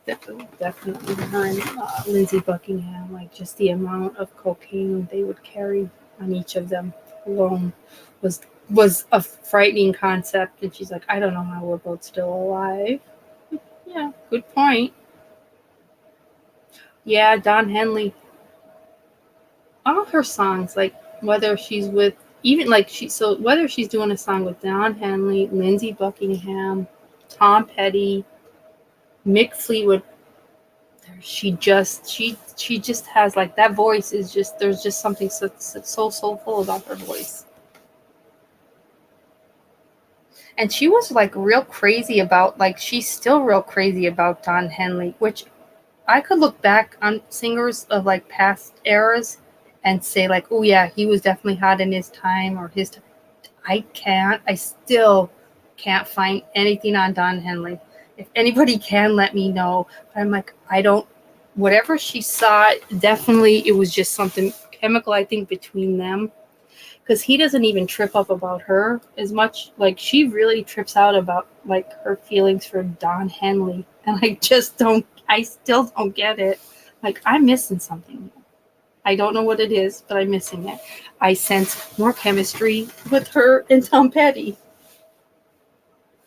definitely her and Lindsey Buckingham, like just the amount of cocaine they would carry on each of them alone was a frightening concept. And she's like, I don't know how we're both still alive. Yeah, good point. Yeah, Don Henley. all her songs, like whether she's with even like whether she's doing a song with Don Henley, Lindsey Buckingham, Tom Petty, Mick Fleetwood, she just has like that voice is just there's just something so soulful about her voice. And she was like real crazy about like she's still real crazy about Don Henley, which I could look back on singers of like past eras and say like, oh yeah, he was definitely hot in his time or his time. I still can't find anything on Don Henley. If anybody can, let me know. But I'm like, whatever she saw, definitely it was just something chemical, I think, between them. Because he doesn't even trip up about her as much. Like, she really trips out about, like, her feelings for Don Henley. And I still don't get it. Like, I'm missing something. I don't know what it is, but I'm missing it. I sense more chemistry with her and Tom Petty.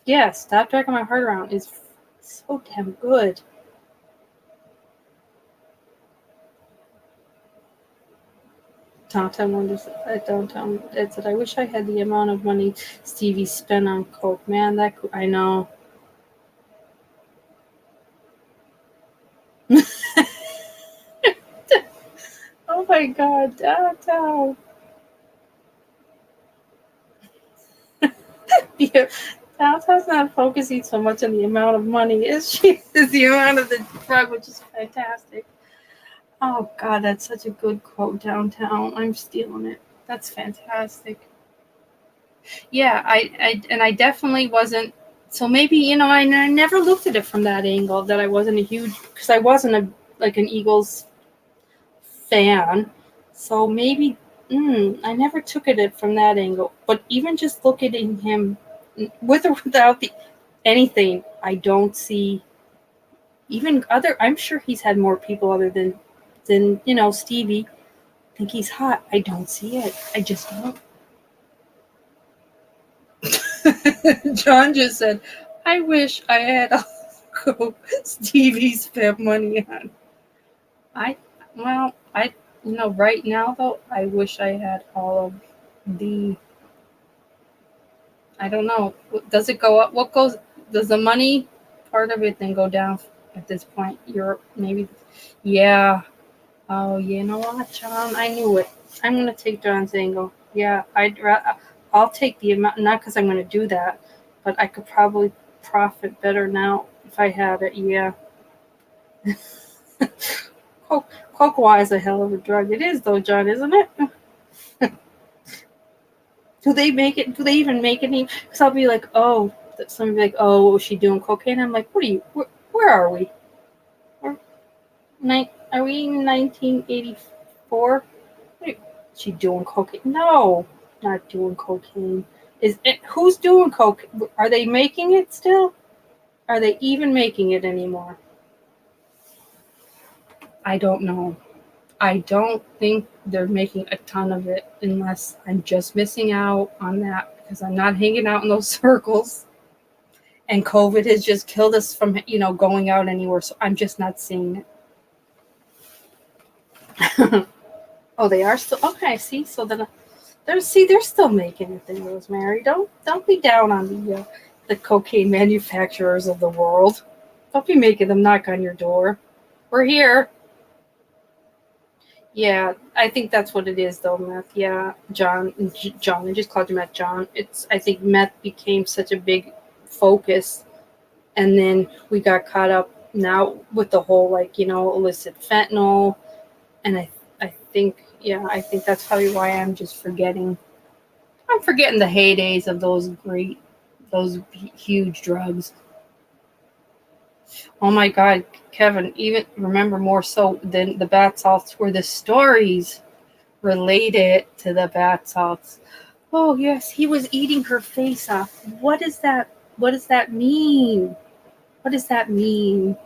Yeah, Stop Dragging My Heart Around is so damn good. Downtown Wonders at Downtown. It said, I wish I had the amount of money Stevie spent on coke. Man, I know. Oh my God, Downtown. Yeah, Downtown's not focusing so much on the amount of money as she is the amount of the drug, which is fantastic. Oh God, that's such a good quote, Downtown. I'm stealing it. That's fantastic. Yeah, I definitely wasn't. So maybe I never looked at it from that angle. That I wasn't a huge because I wasn't an Eagles fan. So maybe I never took it from that angle. But even just looking at him with or without anything, I don't see even other. I'm sure he's had more people other than Stevie. Think he's hot. I don't see it. I just don't. John just said, I wish I had all Stevie spent money on. I right now though, I wish I had all of the. I don't know. Does it go up? Does the money part of it then go down at this point? Maybe, yeah. Oh, you know what, John? I knew it. I'm gonna take John's angle. Yeah, I'll take the amount, not because I'm gonna do that, but I could probably profit better now if I had it. Yeah. Cocoa is a hell of a drug. It is though, John, isn't it? Do they make it? Do they even make it? Because I'll be like, oh, somebody be like, oh, was she doing cocaine? I'm like, where are we? Are we in 1984? She doing cocaine? No, not doing cocaine. Who's doing coke? Are they making it still? Are they even making it anymore? I don't know. I don't think they're making a ton of it unless I'm just missing out on that because I'm not hanging out in those circles. And COVID has just killed us from, going out anywhere. So I'm just not seeing it. Oh, they are still okay. See, so then they're still making it. Then Rosemary, don't be down on the cocaine manufacturers of the world. Don't be making them knock on your door. We're here. Yeah, I think that's what it is, though, meth. Yeah, John. I just called you meth, John. I think meth became such a big focus, and then we got caught up now with the whole illicit fentanyl, and I think that's probably why I'm just forgetting. I'm forgetting the heydays of those huge drugs. Oh my God, Kevin, even remember more so than the bath salts were the stories related to the bath salts. Oh yes, he was eating her face off. What is that? What does that mean? What does that mean?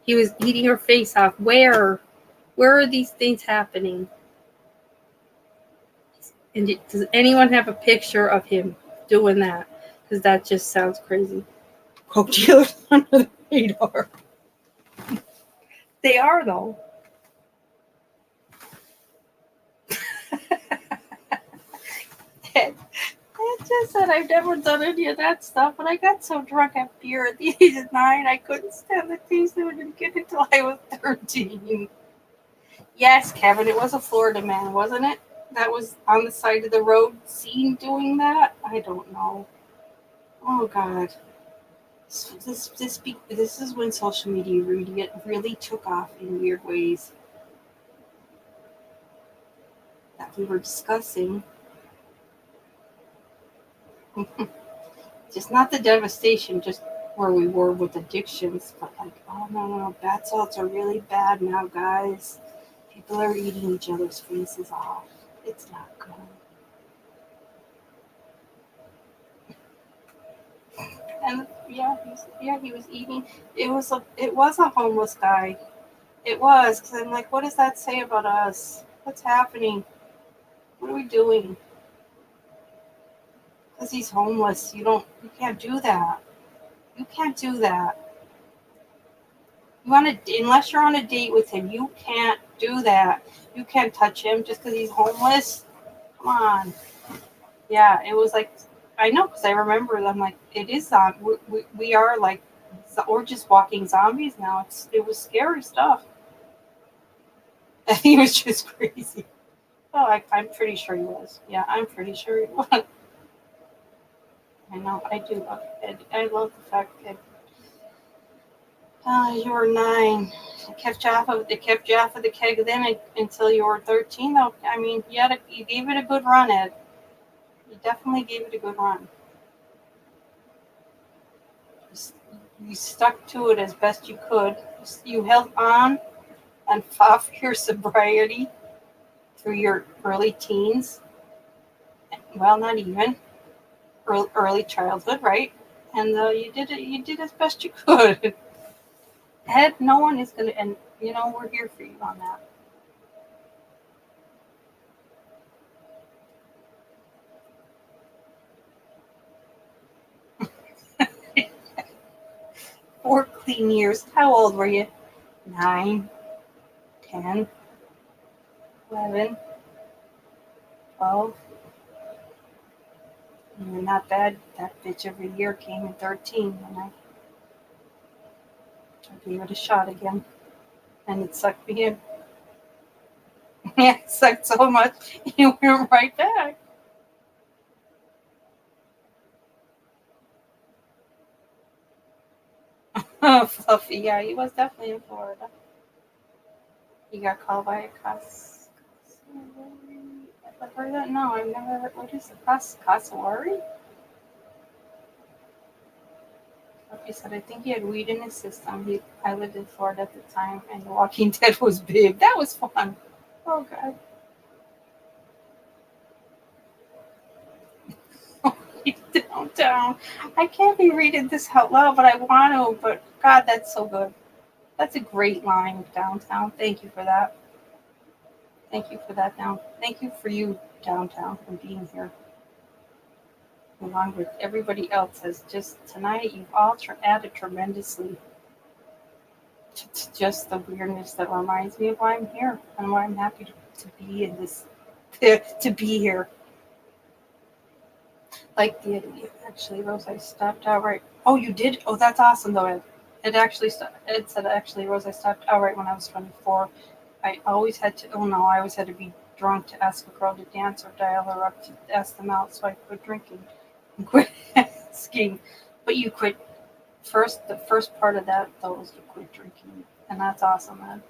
He was eating her face off. Where? Where are these things happening? And does anyone have a picture of him doing that? Because that just sounds crazy. Coke dealers under the radar. They are, though. Just that I've never done any of that stuff, but I got so drunk at beer at the age of 9, I couldn't stand the taste of it and get it until I was 13. Yes, Kevin, it was a Florida man, wasn't it? That was on the side of the road seen doing that? I don't know. Oh, God. This is when social media really took off in weird ways that we were discussing. Just not the devastation, just where we were with addictions, but like, oh no, bath salts are really bad now, guys. People are eating each other's faces off. It's not good. And he was eating. It was a homeless guy. It was, because I'm like, what does that say about us? What's happening? What are we doing? Because he's homeless, you can't do that. You can't do that. Unless you're on a date with him, you can't do that. You can't touch him just because he's homeless. Come on. Yeah, it was like, I know, because I remember. I'm like, it is on. We are like, we're just walking zombies now. It was scary stuff. He was just crazy. Oh, I'm pretty sure he was. Yeah, I'm pretty sure he was. I know. I do love it. I love the fact that you were 9. It kept you off of the keg then until you were 13. Though, I mean, you gave it a good run, Ed. You definitely gave it a good run. You stuck to it as best you could. You held on and fought for your sobriety through your early teens. Well, not even early childhood, right? And you did it. You did as best you could. Ed, no one is gonna, and we're here for you on that. 4 clean years. How old were you? 9, 10, 11, 12. And not bad. That bitch every year came in 13, and I gave it a shot again, and it sucked me in. Yeah, it sucked so much, it went right back. Oh, Fluffy, yeah, he was definitely in Florida. He got called by a I've heard that? No, I've never heard. What is it? Cassowary? Fluffy said, I think he had weed in his system. I lived in Florida at the time, and The Walking Dead was big. That was fun. Oh, God. Downtown. I can't be reading this out loud, but I want to. But God, that's so good. That's a great line, downtown. Thank you for that. Thank you for that. Thank you for you, downtown, for being here, along with everybody else. Has just tonight, you've all added tremendously to just the weirdness that reminds me of why I'm here and why I'm happy to be in this, to be here. Like the idiot. Actually, Rose, I stopped outright. Oh, you did? Oh, that's awesome, though. It said, actually, Rose, I stopped outright when I was 24. I always had to be drunk to ask a girl to dance or dial her up to ask them out, so I quit drinking and quit asking. But you quit the first part of that, though, was to quit drinking. And that's awesome, man.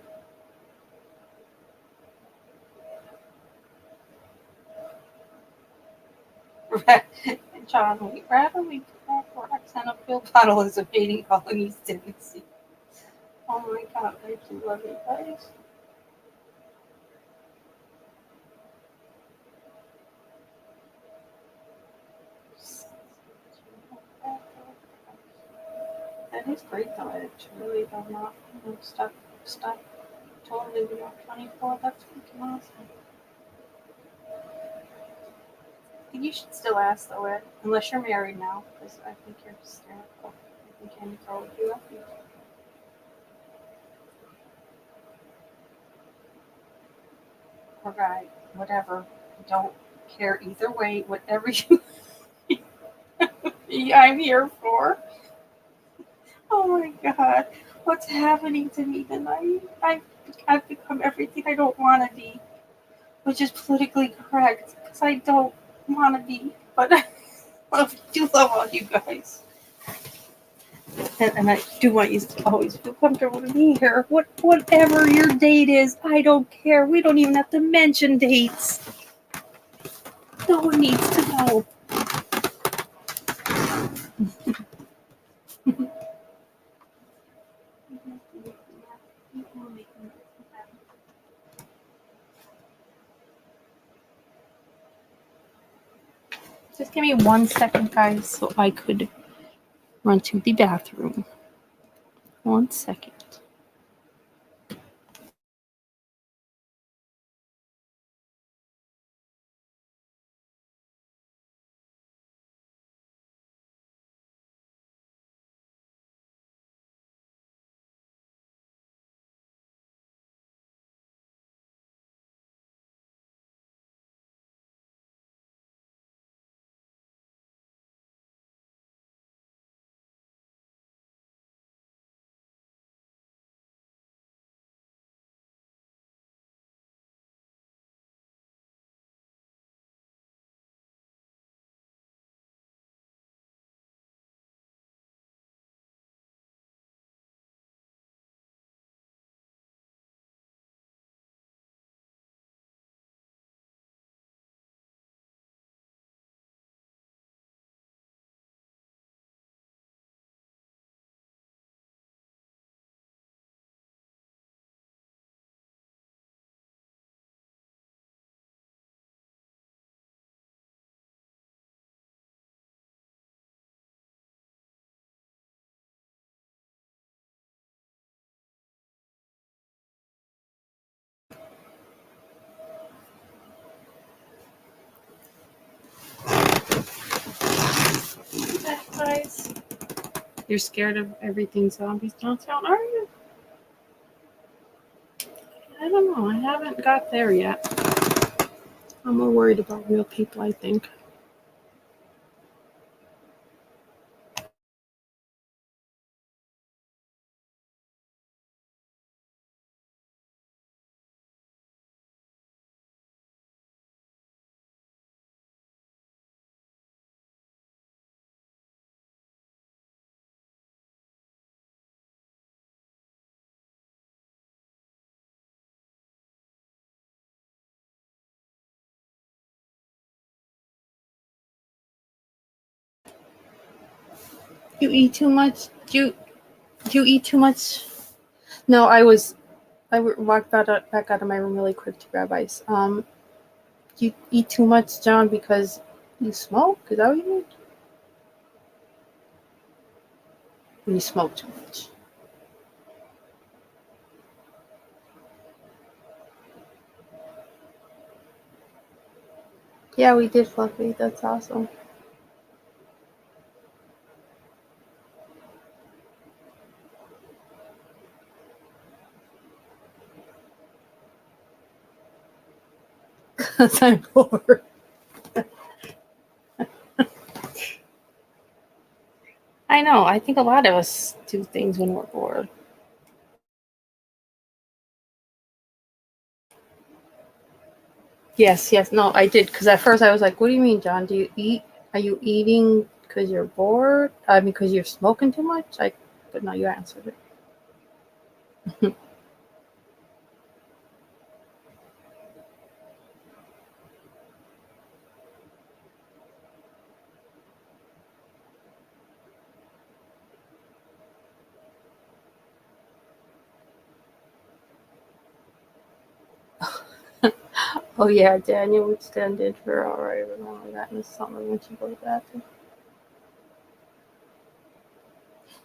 John, we rapidly rocks on a pill bottle is evading colonies tendency. Oh my God, I do love you guys. That is great though. I really don't know. Stop totally beyond 24. That's freaking awesome. I think you should still ask though, Ed, unless you're married now, because I think you're hysterical. I think any girl would be lucky. Or guy, whatever. I don't care either way. Whatever you I'm here for. Oh my god. What's happening to me tonight? I've become everything I don't want to be, which is politically correct, because I don't want to be, but I do love all you guys. And I do want you to always feel comfortable to be here. Whatever your date is, I don't care. We don't even have to mention dates. No one needs to know. Just give me 1 second, guys, so I could run to the bathroom. 1 second. Guys, you're scared of everything zombies downtown, are you? I don't know. I haven't got there yet. I'm more worried about real people, I think. You eat too much? Do you eat too much? No, I walked back out of my room really quick to grab ice. You eat too much, John, because you smoke? Is that what you mean? When you smoke too much. Yeah, we did, Fluffy. That's awesome. Because I'm bored. I know. I think a lot of us do things when we're bored. Yes. No, I did. Because at first I was like, what do you mean, John? Do you eat? Are you eating because you're bored? I mean, because you're smoking too much? But no, you answered it. Oh, yeah, Daniel would stand in for her. All right, remember that in the summer when she goes back.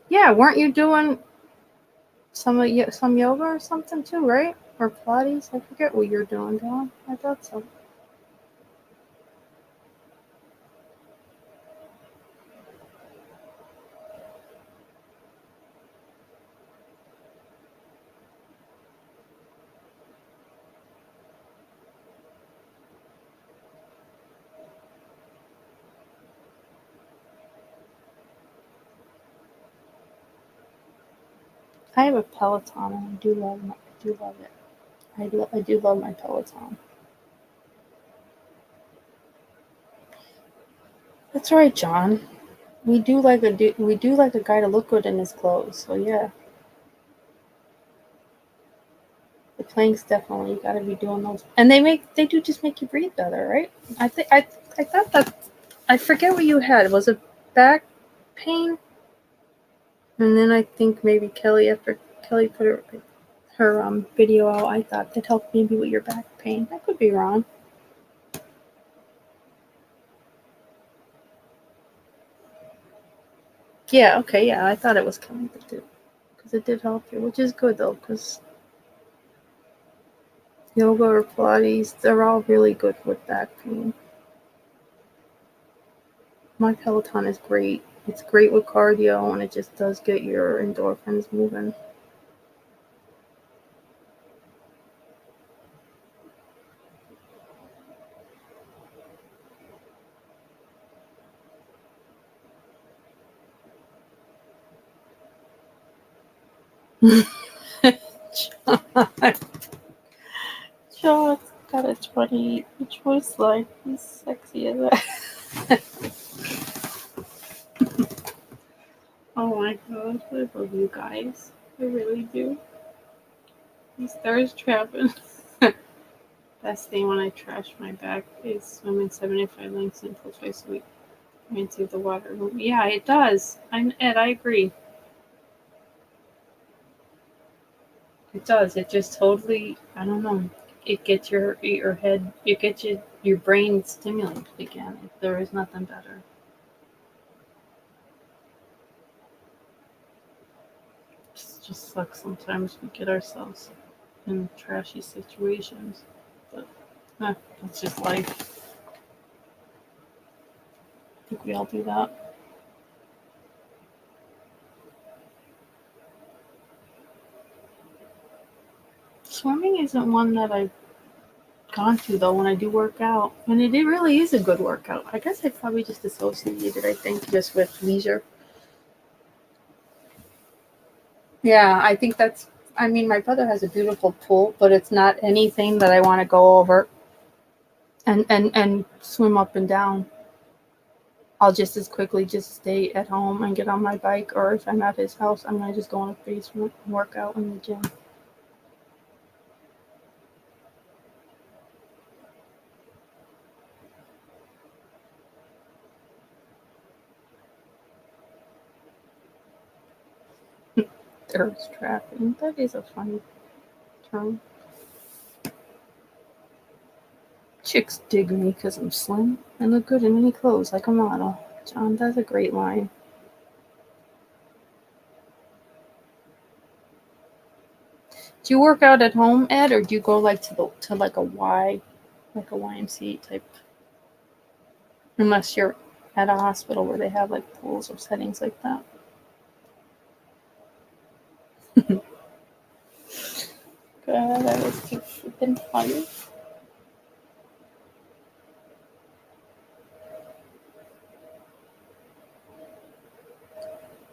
Yeah, weren't you doing some yoga or something too, right? Or Pilates? I forget what you're doing, Dawn. I thought so. I have a Peloton and I do love it. I do love my Peloton. That's right, John. We do like a guy to look good in his clothes. So yeah, the planks definitely you got to be doing those, and they do just make you breathe better, right? I thought that I forget what you had. Was it back pain? And then I think maybe after Kelly put her video out, I thought that helped maybe with your back pain. I could be wrong. Yeah, okay, yeah, I thought it was Kelly that did, because it did help you, which is good though, because yoga or Pilates, they're all really good with back pain. My Peloton is great. It's great with cardio, and it just does get your endorphins moving. John's got a 20 choice life. He's sexy as that. Oh my gosh, I love you guys. I really do. These thirst trapping. Best thing when I trash my back is swimming 75 lengths in pool twice a week. Into the water. Yeah, it does. Ed, I agree. It does. It just totally, I don't know. It gets your head, it gets your brain stimulated again. There is nothing better. It just sucks sometimes we get ourselves in trashy situations. But that's just life. I think we all do that. Swimming isn't one that I've gone to though when I do work out. And it really is a good workout. I guess I probably just associated, I think, just with leisure. Yeah, I think my brother has a beautiful pool, but it's not anything that I want to go over and swim up and down. I'll just as quickly just stay at home and get on my bike, or if I'm at his house, I'm going to just go in the basement and work out in the gym. Thirst trapping. That is a funny term. Chicks dig me because I'm slim and look good in any clothes like a model. John, that's a great line. Do you work out at home, Ed, or do you go like to like a YMCA type? Unless you're at a hospital where they have like pools or settings like that. God, that was too freaking funny.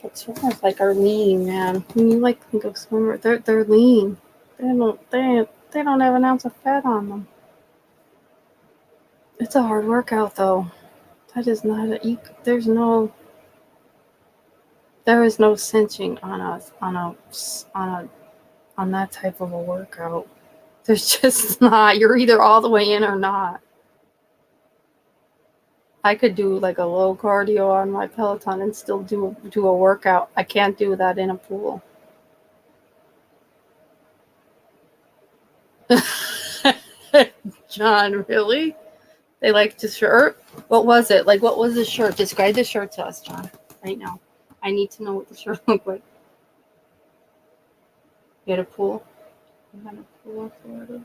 But swimmers like are lean, man. When you like think of swimmers, they're lean. They don't have an ounce of fat on them. It's a hard workout though. That is not there is no cinching on that type of a workout. There's just not. You're either all the way in or not. I could do like a low cardio on my Peloton and still do a workout. I can't do that in a pool. John, really? They like the shirt? What was it? Like, what was the shirt? Describe the shirt to us, John, right now. I need to know what the shirt looked like. You had a pool? You had a pool in Florida?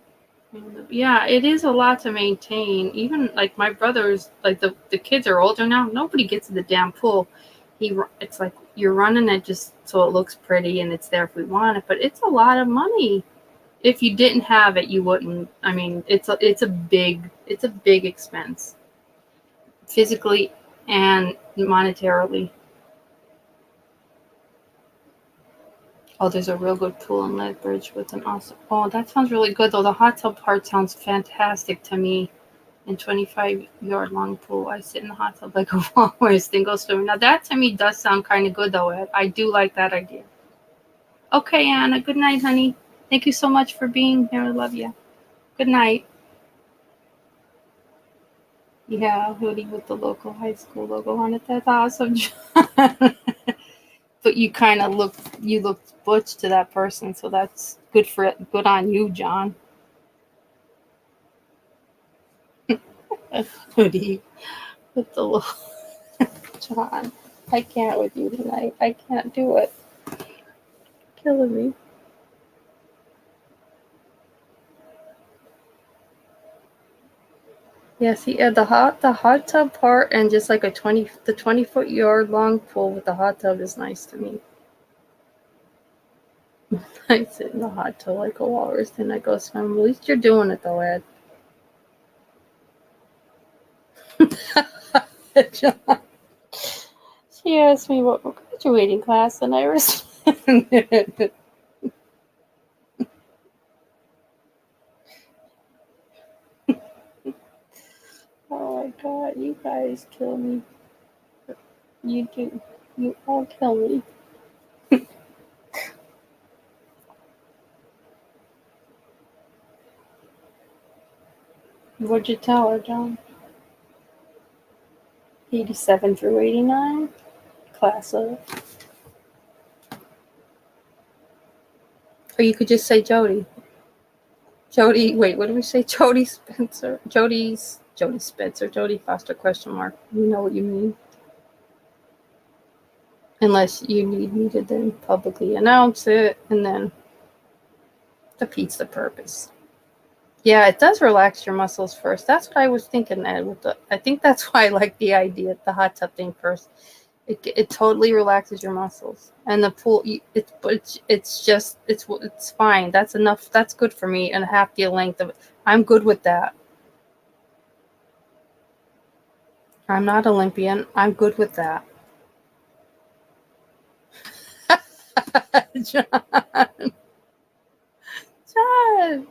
Yeah, it is a lot to maintain. Even like my brothers, like the kids are older now. Nobody gets to the damn pool. It's like you're running it just so it looks pretty and it's there if we want it. But it's a lot of money. If you didn't have it, you wouldn't. I mean, it's a big expense, physically and monetarily. Oh, there's a real good pool in Lethbridge with an awesome. Oh, that sounds really good though. The hot tub part sounds fantastic to me. In 25-yard long pool, I sit in the hot tub like a walrus, then go swimming. Now that to me does sound kind of good though, Ed. I do like that idea. Okay, Anna. Good night, honey. Thank you so much for being here. I love you. Good night. Yeah, hoodie with the local high school logo on it. That's awesome, John. But you looked butch to that person, so that's good for it. Good on you, John. A hoodie with the logo. John, I can't with you tonight. I can't do it. Killing me. Yeah, see, the hot tub part and just like the 20-foot-yard long pool with the hot tub is nice to me. I sit in the hot tub like a walrus, then I go swim. At least you're doing it though, Ed. John. She asked me what graduating class, and I responded. Oh my god, you guys kill me. You do. You all kill me. What'd you tell her, John? 87 through 89? Class of. Or you could just say Jody. Jody, wait, what did we say? Jody Spencer. Jody Spencer. Jody Foster, question mark. You know what you mean. Unless you need me to then publicly announce it, and then defeats the purpose. Yeah, it does relax your muscles first. That's what I was thinking, Ed. I think that's why I like the idea, the hot tub thing first. It totally relaxes your muscles, and the pool. It's fine. That's enough. That's good for me, and half the length of it. I'm good with that. I'm not Olympian. I'm good with that. John, John,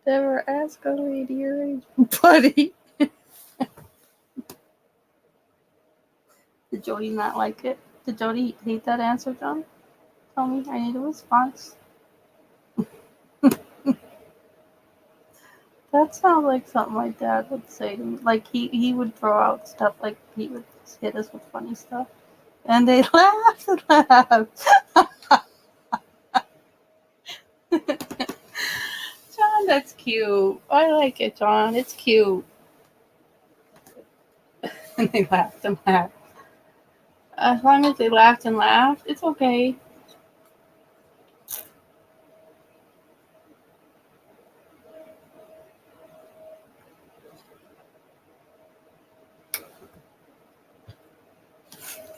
never ask a lady your age, buddy. Did Jody not like it? Did Jody hate that answer, John? Tell me. I need a response. That sounds like something my dad would say to me. Like he would throw out stuff like he would hit us with funny stuff. And they laughed and laughed. John, that's cute. I like it, John. It's cute. And they laughed and laughed. As long as they laughed and laughed, it's okay.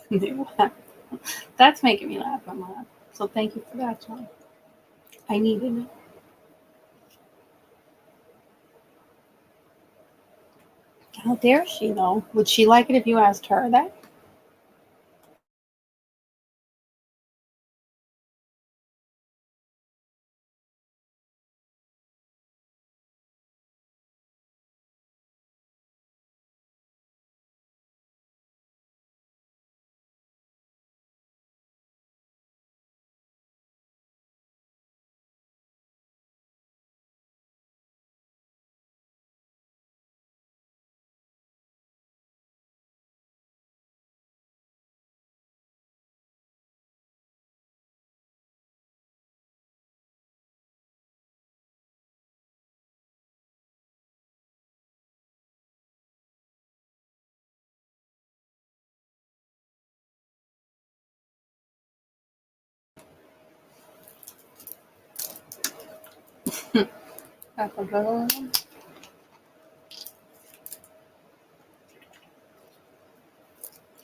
They laughed. That's making me laugh and laugh. So thank you for that, John. I needed it. How dare she, though? Would she like it if you asked her that?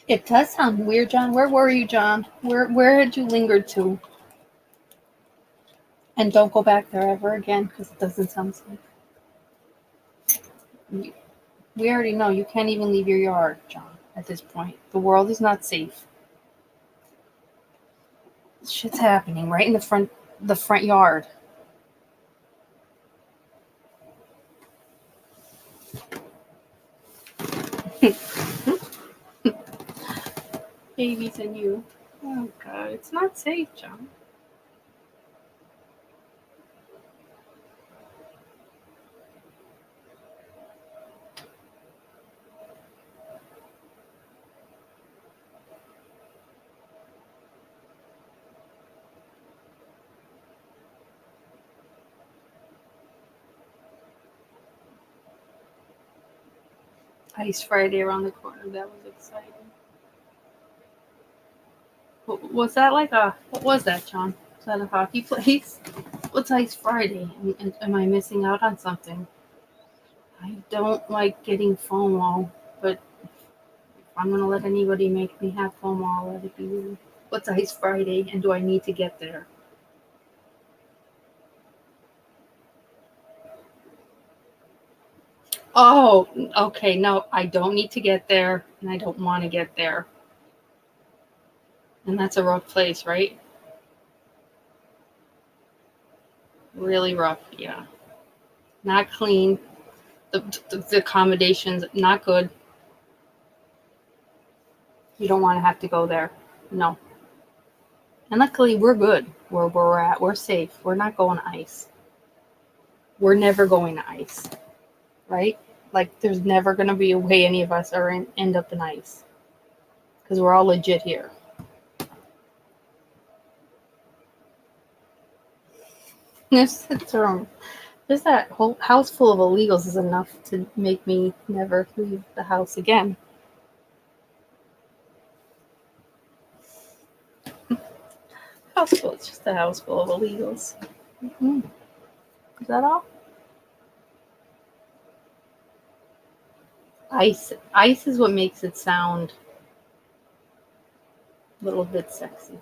It does sound weird, John. Where were you, John? Where had you lingered to? And don't go back there ever again because it doesn't sound safe. We already know you can't even leave your yard, John, at this point. The world is not safe. Shit's happening right in the front yard. Babies and you. Oh God, it's not safe, John. Ice Friday around the corner. That was exciting. Was that like a? What was that, John? Was that a hockey place? What's Ice Friday? Am I missing out on something? I don't like getting FOMO, but if I'm gonna let anybody make me have FOMO, I'll let it be you. What's Ice Friday, and do I need to get there? Oh, okay. No, I don't need to get there, and I don't want to get there. And that's a rough place, right? Really rough, yeah. Not clean. The accommodations, not good. You don't want to have to go there. No. And luckily, we're good where we're at. We're safe. We're not going to ice. We're never going to ice, right? Like, there's never going to be a way any of us end up in ice. Because we're all legit here. There's just that whole house full of illegals is enough to make me never leave the house again. It's just a house full of illegals. Mm-hmm. Is that all? Ice is what makes it sound a little bit sexy.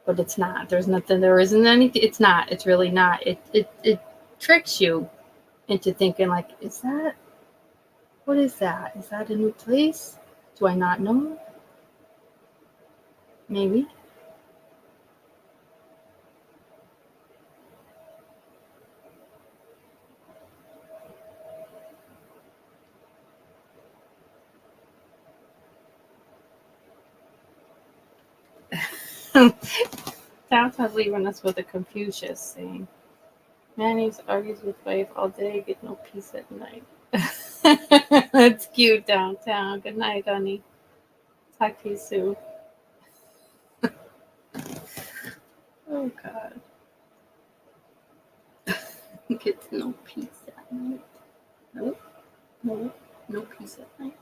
But it's not. There isn't anything. It's not. It's really not. It tricks you into thinking, like, what is that? Is that a new place? Do I not know? Maybe. Downtown's leaving us with a Confucius saying, "Man argues with wife all day, get no peace at night." That's cute, Downtown. Good night, honey. Talk to you soon. Oh God. Get no peace at night. Nope. No peace at night.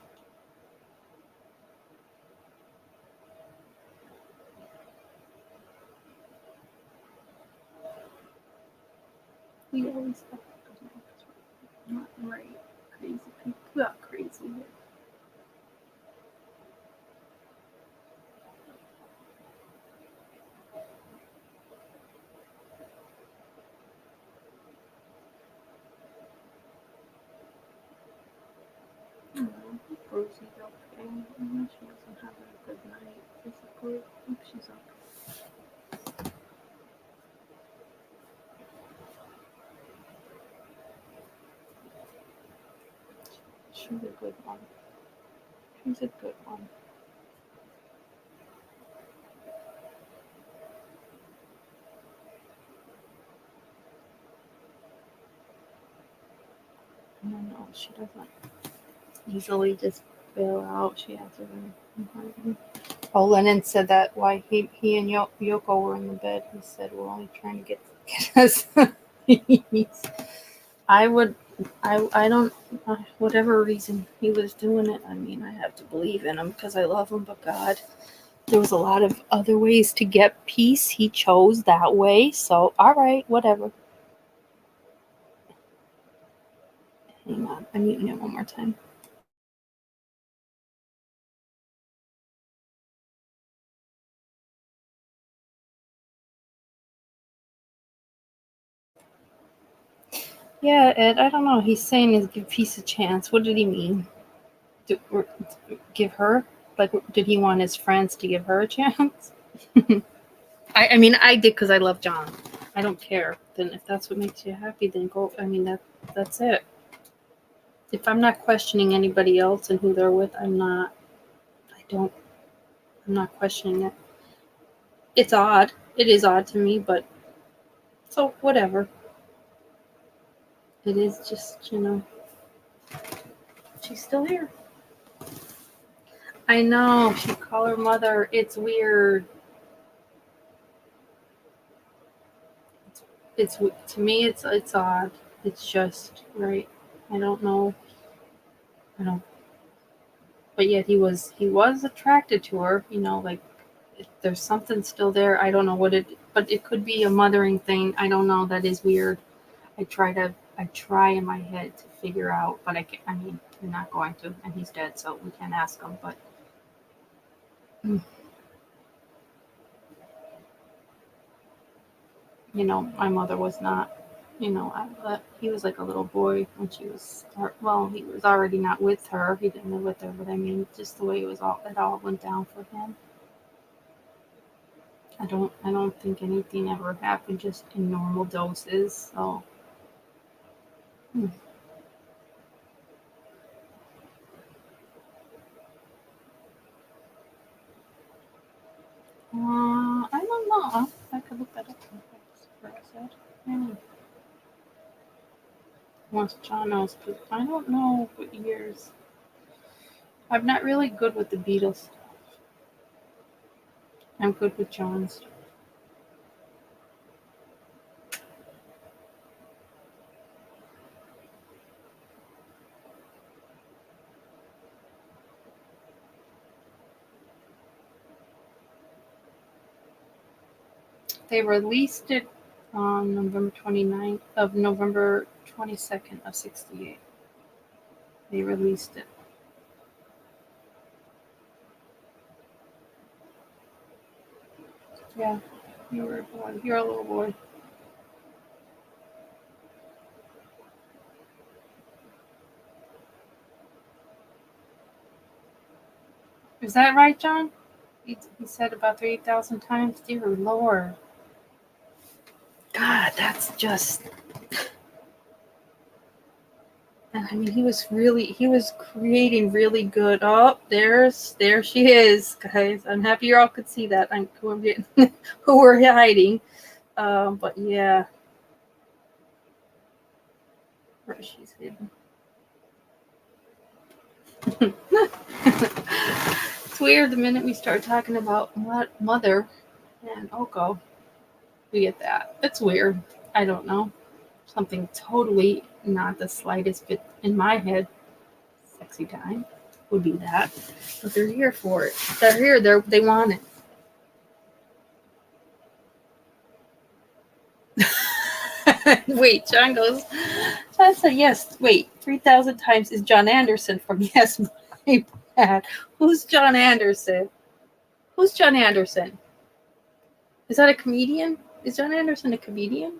We always have not right. Crazy people got crazy here. Rosie's okay. She doesn't have a good night physically. I think she's okay. She's a good one. She's a good one. I don't know. She doesn't easily just bail out. She has her own. Oh, Lennon said that why he and Yoko were in the bed. He said we're only trying to get us. I don't, whatever reason he was doing it. I mean, I have to believe in him because I love him. But God, there was a lot of other ways to get peace. He chose that way. So all right, whatever. Hang on, I'm muting it one more time. Yeah, Ed, I don't know. He's saying is give peace a chance. What did he mean? Give her? Like, did he want his friends to give her a chance? I mean, I did because I love John. I don't care. Then if that's what makes you happy, then go. I mean, that's it. If I'm not questioning anybody else and who they're with, I'm not questioning it. It's odd. It is odd to me, but so whatever. It is just, she's still here. I know. She'd call her mother. It's weird. It's to me. It's odd. It's just right. I don't know. But yet he was attracted to her. Like there's something still there. I don't know what but it could be a mothering thing. I don't know. That is weird. I try in my head to figure out, but I can't. I mean, you're not going to, and he's dead, so we can't ask him. But my mother was not. He was like a little boy when she was. Well, he was already not with her. He didn't live with her, but I mean, just the way it all went down for him. I don't think anything ever happened just in normal doses. So. I don't know. I could look that up. Once John knows, but I don't know what years. I'm not really good with the Beatles. I'm good with John's. They released it on November 22nd of 68. They released it. Yeah, you were a boy. You're a little boy. Is that right, John? He said about 3,000 times. Dear Lord. God, that's just. I mean, he was creating really good. Oh, there she is, guys. I'm happy you all could see that. Who we're hiding. But yeah. Where she's hidden. It's weird the minute we start talking about mother and Oko, we get that. It's weird. I don't know. Something totally not the slightest bit in my head. Sexy time would be that. But they're here for it. They're here. They want it. Wait, John said yes. Wait, 3,000 times is John Anderson from Yes, My Bad. Who's John Anderson? Who's John Anderson? Is that a comedian? Is John Anderson a comedian?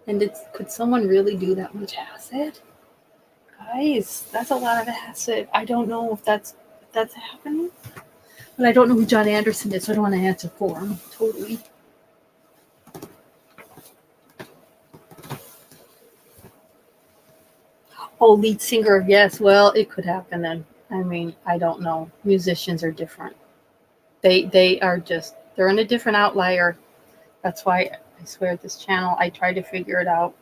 And could someone really do that much acid? Guys, that's a lot of acid. I don't know if that's happening. But I don't know who John Anderson is, so I don't want to answer for him. Totally. Oh, lead singer, yes. Well, it could happen then. I mean, I don't know. Musicians are different. They are just, they're in a different outlier. That's why I swear this channel, I try to figure it out.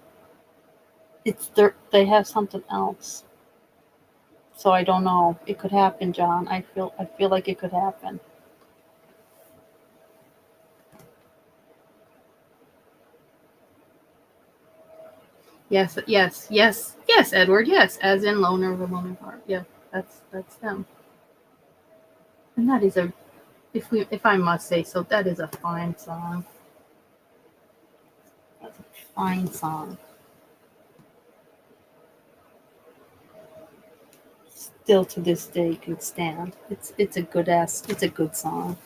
They have something else. So I don't know. It could happen, John. I feel like it could happen. Yes, Edward. Yes, as in Loner of a Lonely Heart. Yeah, that's them. And that is if I must say so, that is a fine song. That's a fine song. Still to this day can stand. It's a good song.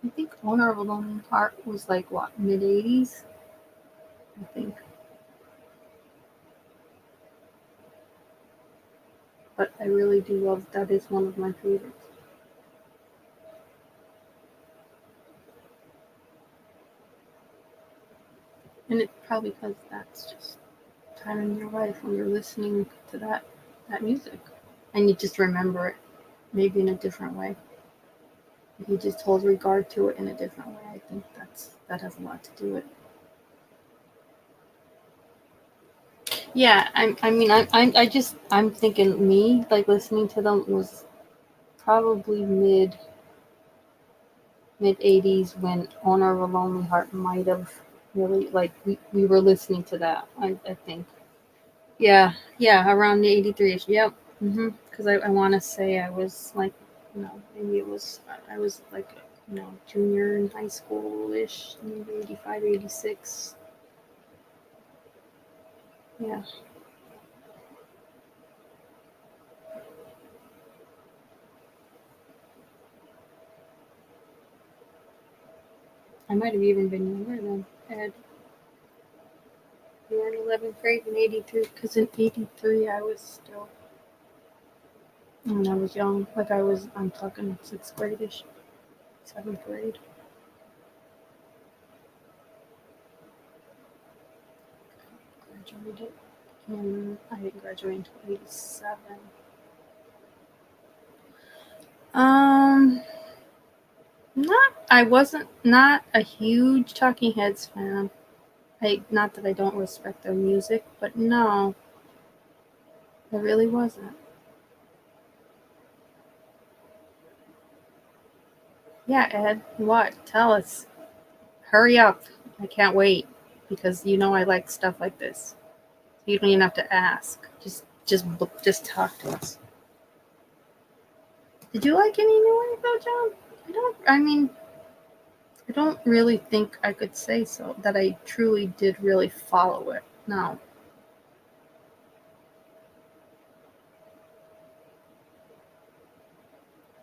I think Owner of a Lonely Heart was like what, mid-80s? I think. But I really do love that is one of my favorites. And it's probably because that's just time in your life when you're listening to that music. And you just remember it maybe in a different way. If you just hold regard to it in a different way, I think that has a lot to do with it. Yeah, I'm thinking me, like listening to them was probably mid 80s when Owner of a Lonely Heart might have really, like, we were listening to that, I think. Yeah, around the 83ish. Yep. Because I want to say I was like, maybe I was like, junior in high school-ish, maybe 85, 86. Yeah. I might have even been younger then, Ed. You were in 11th grade in 83, because in 83 I was still, when I was young, like I'm talking 6th grade-ish, 7th grade. Graduated, and I didn't graduate until 87. I wasn't not a huge Talking Heads fan. Not that I don't respect their music, but no, I really wasn't. Yeah, Ed, what? Tell us. Hurry up. I can't wait because I like stuff like this. You don't even have to ask. Just talk to us. Did you like any new wave though, John? I don't really think I could say so that I truly did really follow it. No.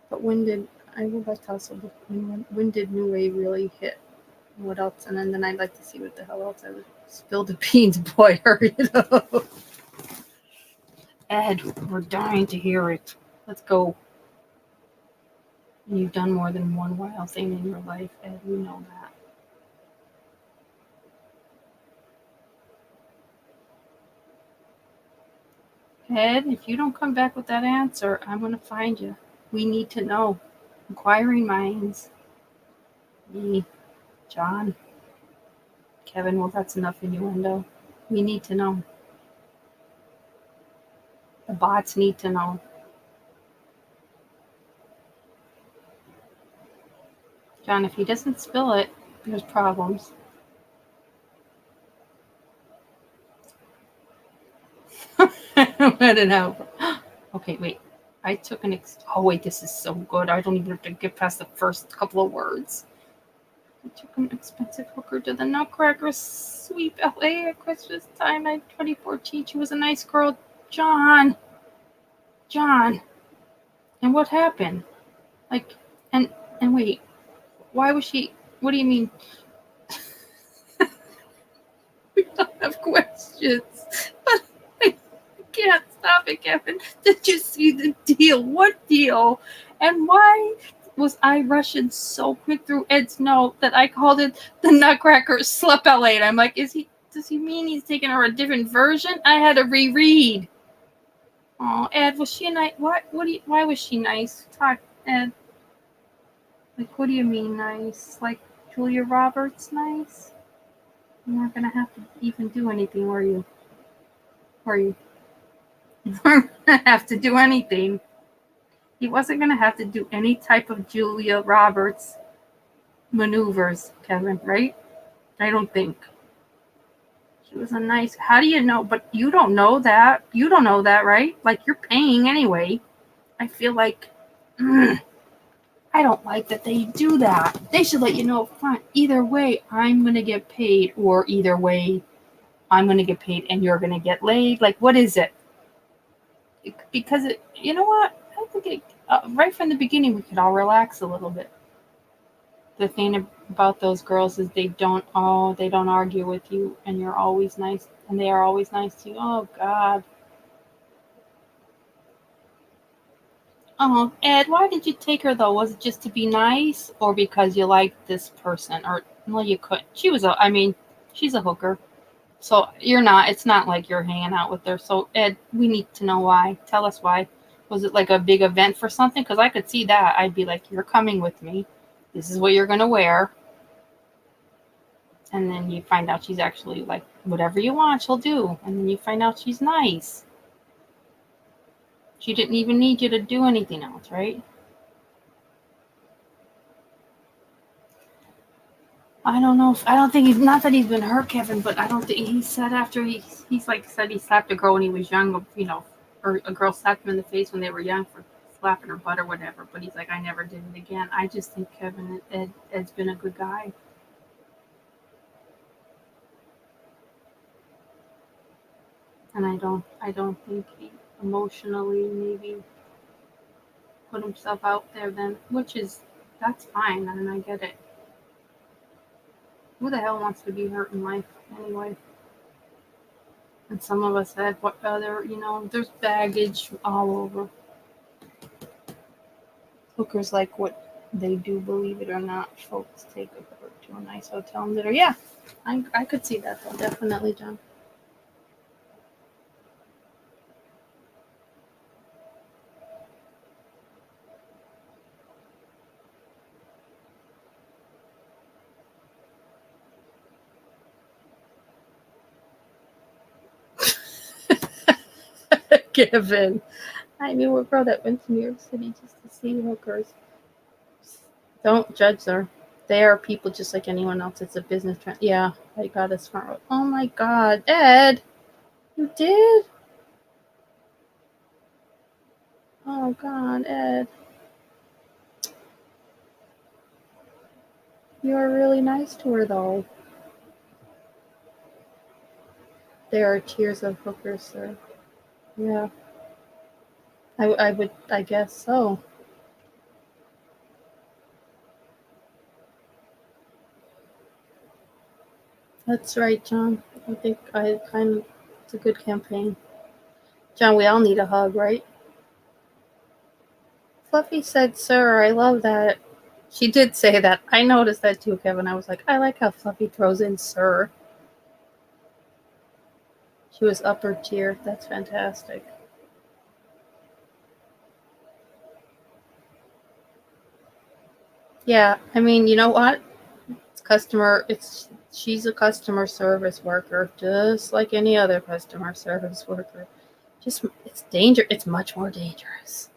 But I would like to also look when did new wave really hit? What else? And then I'd like to see what the hell else I would spill the beans, boy. Hurry it up. Ed, we're dying to hear it. Let's go. You've done more than one wild thing in your life, Ed. We know that. Ed, if you don't come back with that answer, I'm going to find you. We need to know. Inquiring minds. Me, John, Kevin, well, that's enough innuendo. We need to know. The bots need to know. John, if he doesn't spill it, there's problems. Let it out. Okay, wait. I took oh wait, this is so good. I don't even have to get past the first couple of words. I took an expensive hooker to the Nutcracker Sweep LA at Christmas time in 2014. She was a nice girl. John. And what happened? Like, and wait, why was she? What do you mean? We don't have questions. But I can't stop it, Kevin. Did you see the deal? What deal? And why was I rushing so quick through Ed's note that I called it the Nutcracker Slep LA? And I'm like, does he mean he's taking her a different version? I had to reread. Oh, Ed, was she nice? Why was she nice? Talk, Ed. Like, what do you mean nice? Like Julia Roberts nice? You weren't gonna have to even do anything, were you? You weren't gonna have to do anything. He wasn't gonna have to do any type of Julia Roberts maneuvers, Kevin, right? I don't think. She was a nice. How do you know? But you don't know that. You don't know that, right? Like, you're paying anyway. I feel like. I don't like that they do that. They should let you know up front. Either way, I'm going to get paid, or either way, I'm going to get paid and you're going to get laid. Like, what is it? Because you know what? I think right from the beginning, we could all relax a little bit. The thing about those girls is they don't argue with you, and you're always nice, and they are always nice to you. Oh God. Oh, Ed, why did you take her though? Was it just to be nice, or because you liked this person? Or well, you couldn't. She's a hooker. So you're not. It's not like you're hanging out with her. So Ed, we need to know why. Tell us why. Was it like a big event for something? Because I could see that. I'd be like, you're coming with me. This is what you're gonna wear. And then you find out she's actually like, whatever you want, she'll do. And then you find out she's nice. She didn't even need you to do anything else, right? I don't know. I don't think not that he's been hurt, Kevin, but I don't think he said after he's like said he slapped a girl when he was young, or a girl slapped him in the face when they were young for slapping her butt or whatever. But he's like, I never did it again. I just think Ed's been a good guy. And I don't think he emotionally maybe put himself out there then, that's fine. I mean, I get it. Who the hell wants to be hurt in life anyway? And some of us had what other, there's baggage all over. Hookers like what they do, believe it or not. Folks take a girl to a nice hotel and dinner. Yeah, I could see that though, definitely, John. Given. I knew a girl that went to New York City just to see hookers. Don't judge her. They are people just like anyone else. It's a business trend. Yeah, I got a smart one. Oh my God, Ed, you did? Oh God, Ed, you are really nice to her though. There are tiers of hookers, sir. Yeah, I guess so. That's right, John. I think it's a good campaign. John, we all need a hug, right? Fluffy said, sir, I love that. She did say that. I noticed that too, Kevin. I was like, I like how Fluffy throws in sir. She was upper tier. That's fantastic. Yeah, I mean, you know what? She's a customer service worker, just like any other customer service worker. Just it's much more dangerous.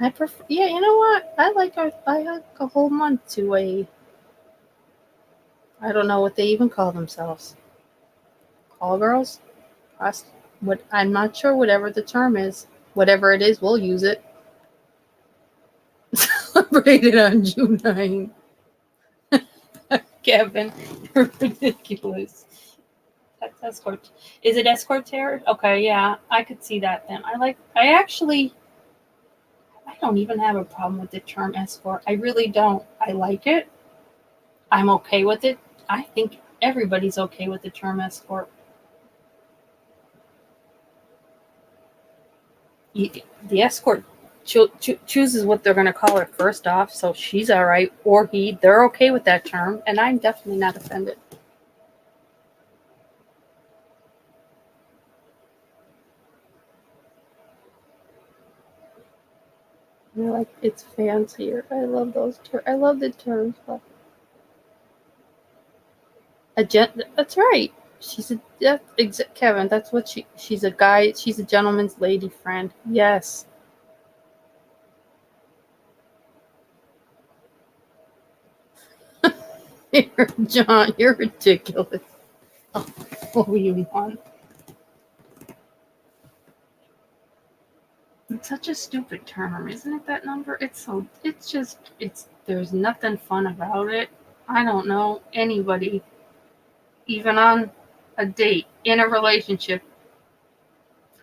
I prefer, yeah, you know what? I like a whole month to I don't know what they even call themselves. Call girls? I'm not sure whatever the term is. Whatever it is, we'll use it. Celebrated on June 9th. Kevin, you're ridiculous. That's escort. Is it escort terror? Okay, yeah, I could see that then. I don't even have a problem with the term escort. I really don't. I like it. I'm okay with it. I think everybody's okay with the term escort. The escort chooses what they're going to call her first off, so she's all right, or they're okay with that term, and I'm definitely not offended. It's fancier. I love those terms. I love the terms. That's right. Kevin. That's what she's a guy. She's a gentleman's lady friend. Yes. John, you're ridiculous. Oh, what were you on? It's such a stupid term, isn't it? That number. There's nothing fun about it. I don't know anybody, even on a date in a relationship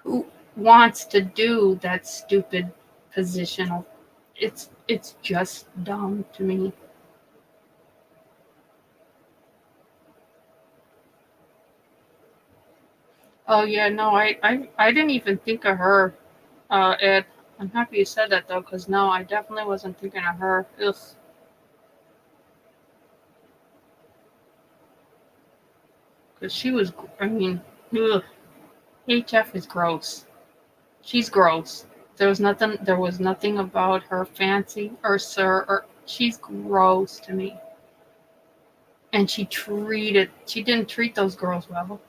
who wants to do that stupid positional. It's just dumb to me. Oh yeah, no, I didn't even think of her, Ed. I'm happy you said that though, because no, I definitely wasn't thinking of her. Ugh. Because she was, I mean, ugh. HF is gross. She's gross. There was nothing about her fancy or sir, or she's gross to me. And she didn't treat those girls well.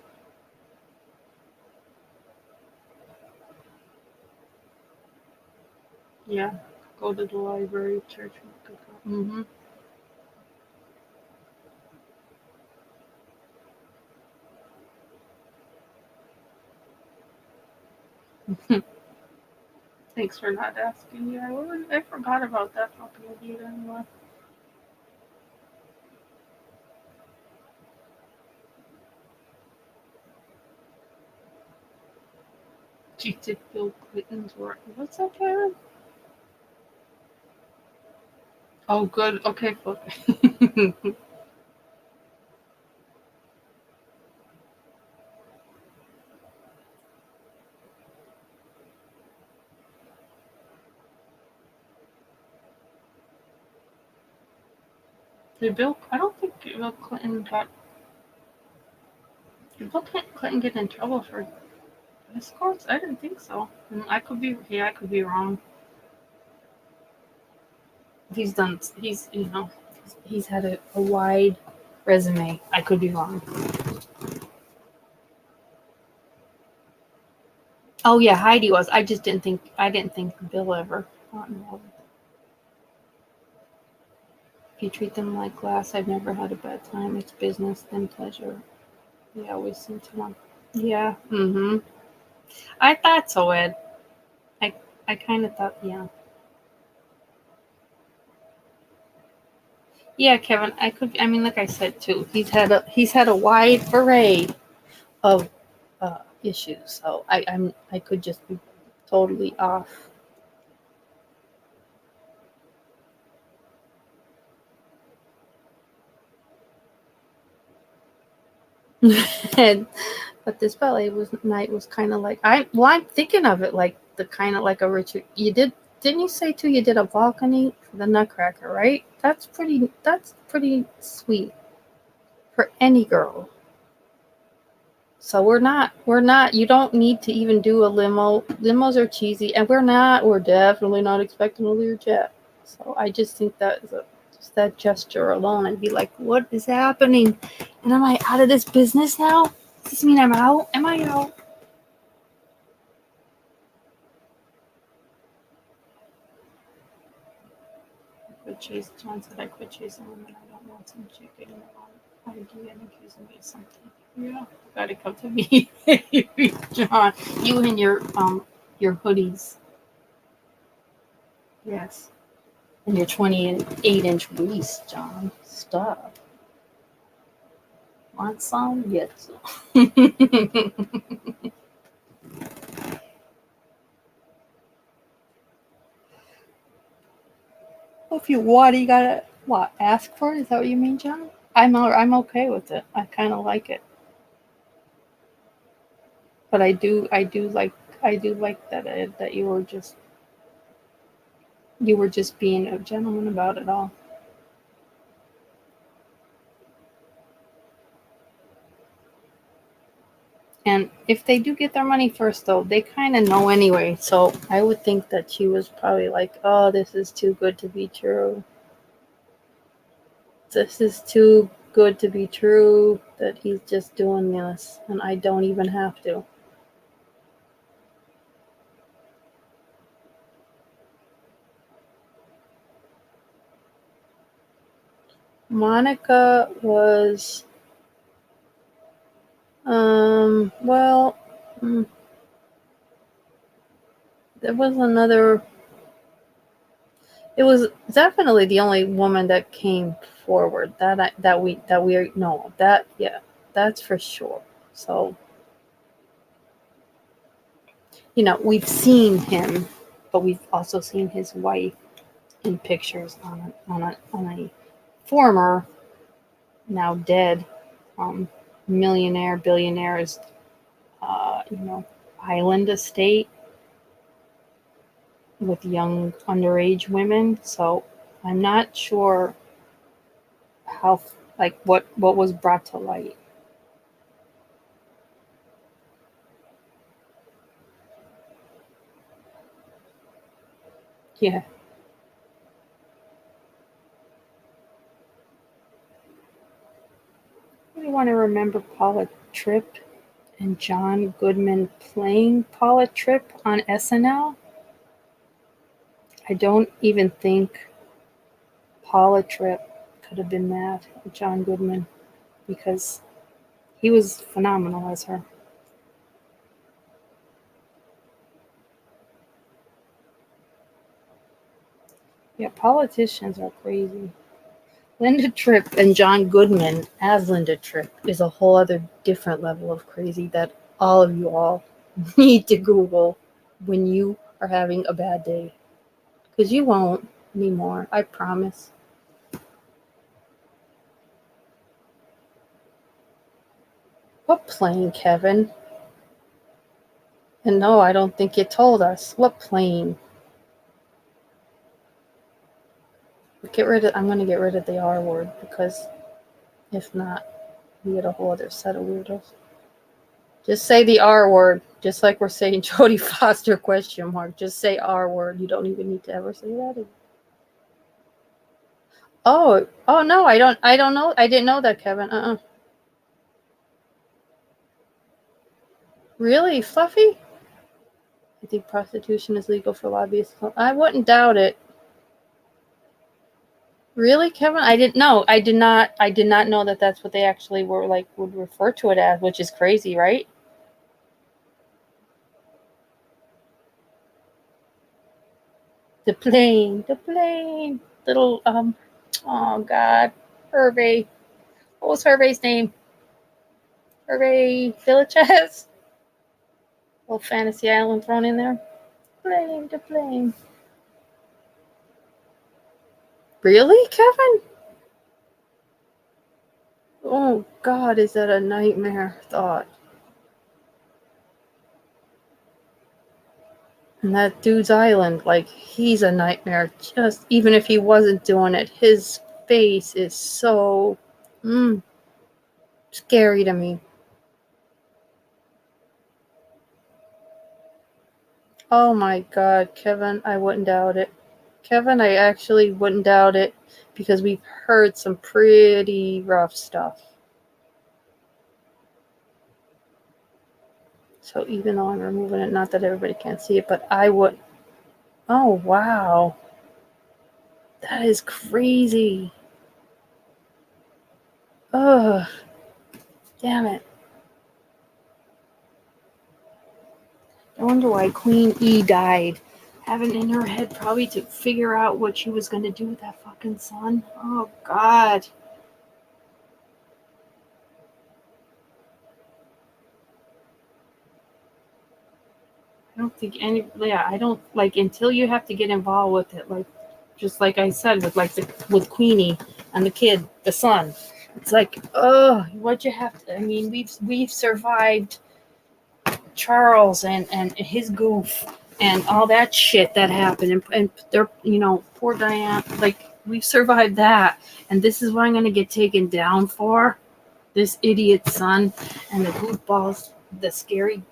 Yeah. Go to the library, church. Mm-hmm. Thanks for not asking. Yeah, I forgot about that fucking idiot anyway. She did Bill Clinton's work. What's that, Karen? Oh, good. Okay, fuck. I don't think Bill Clinton got. Did Bill Clinton get in trouble for escorts? I didn't think so. I could be. Yeah, I could be wrong. He's done. He's had a wide resume. I could be wrong. Oh yeah, Heidi was. I just didn't think. I didn't think Bill ever got involved. If you treat them like glass, I've never had a bad time. It's business, then pleasure. They always seem to want. Yeah. Mm-hmm. I thought so, Ed. I I kind of thought, yeah. Yeah, Kevin. I could. I mean, like I said too, he's had a wide array of issues. So I could just be totally off. And, but this ballet night was kind of like I'm thinking of it like the kind of like a Richard. Didn't you say too? You did a balcony for the Nutcracker, right? That's pretty sweet for any girl. So we're not. You don't need to even do a limo. Limos are cheesy, and we're definitely not expecting a Learjet. So I just think that is just that gesture alone, I'd be like, what is happening? And am I out of this business now? Does this mean I'm out? Am I out? John said I quit chasing women. I don't want some chick getting the wrong idea and accusing me of something. Yeah, gotta come to me, John. You and your hoodies. Yes. And your 28-inch waist, John. Stop. Want some? Yes. If you want, you gotta what? Ask for it? Is that what you mean, John? I'm okay with it. I kind of like it, but I do like that that you were just being a gentleman about it all. And if they do get their money first, though, they kind of know anyway. So I would think that she was probably like, "Oh, this is too good to be true. This is too good to be true that he's just doing this, and I don't even have to." Monica was, well, there was another. It was definitely the only woman that came forward that we know of. That, yeah, that's for sure. So, we've seen him, but we've also seen his wife in pictures on a former, now dead, millionaire, billionaire's, island estate with young underage women. So I'm not sure how, what was brought to light. Yeah. I want to remember Paula Tripp and John Goodman playing Paula Tripp on SNL. I don't even think Paula Tripp could have been mad at John Goodman because he was phenomenal as her. Yeah, politicians are crazy. Linda Tripp and John Goodman as Linda Tripp is a whole other different level of crazy that all of you all need to Google when you are having a bad day. Because you won't anymore, I promise. What plane, Kevin? And no, I don't think you told us. What plane? I'm going to get rid of the R word because if not, we get a whole other set of weirdos. Just say the R word, just like we're saying Jodie Foster ? Just say R word. You don't even need to ever say that again. Oh no, I don't know. I didn't know that, Kevin. Really, Fluffy? I think prostitution is legal for lobbyists. I wouldn't doubt it. Really, Kevin? I didn't know. I did not know that that's what they actually would refer to it as, which is crazy, right? The plane. Little oh God, Hervey. What was Hervey's name? Hervey Villachez. Little Fantasy Island thrown in there. The plane. Really, Kevin? Oh God, is that a nightmare thought? And that dude's island, he's a nightmare. Just even if he wasn't doing it, his face is so scary to me. Oh my God, Kevin, I wouldn't doubt it. Kevin, I actually wouldn't doubt it because we've heard some pretty rough stuff. So even though I'm removing it, not that everybody can see it, but I would. Oh, wow. That is crazy. Ugh. Damn it. I wonder why Queen E died. Having in her head probably to figure out what she was going to do with that fucking son. Oh, God. I don't think I don't, until you have to get involved with it, just like I said, with Queenie and the kid, the son. It's what you have to, we've survived Charles and his goof and all that shit that happened, and they're, poor Diane, we've survived that, and this is what I'm going to get taken down for? This idiot son and the goofballs, the scary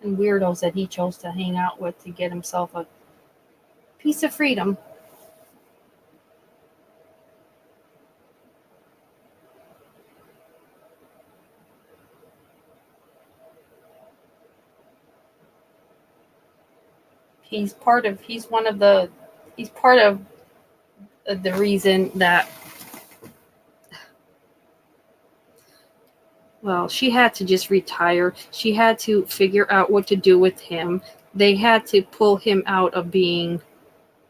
and weirdos that he chose to hang out with to get himself a piece of freedom. He's part of the reason that, well, she had to just retire. She had to figure out what to do with him. They had to pull him out of being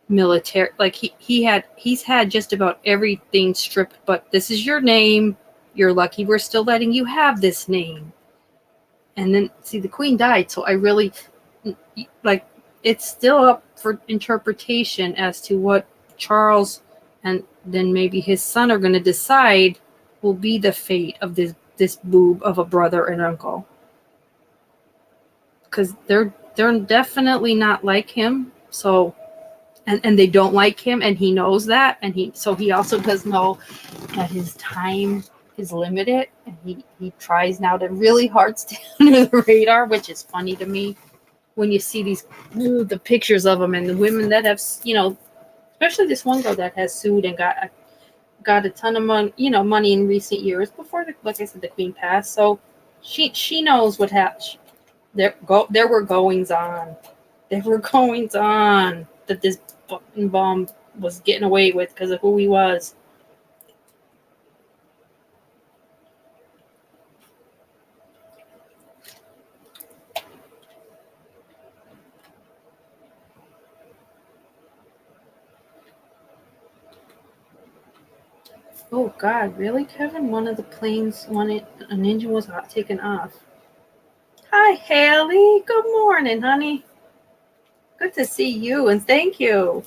military. He's had just about everything stripped, but this is your name. You're lucky we're still letting you have this name. And then, see, the queen died, so I really, like, it's still up for interpretation as to what Charles and then maybe his son are going to decide will be the fate of this boob of a brother and uncle. Because they're definitely not like him, so... And they don't like him, and he knows that, and he also does know that his time is limited, and he tries now to really hard stay under the radar, which is funny to me when you see the pictures of him and the women that have, especially this one girl that has sued and got a ton of money in recent years before, like I said, the queen passed. So she knows what happened. There were goings on. There were goings on that this fucking bum was getting away with because of who he was. Oh God, really, Kevin? One of the planes, an engine was taken off. Hi, Haley. Good morning, honey. Good to see you, and thank you.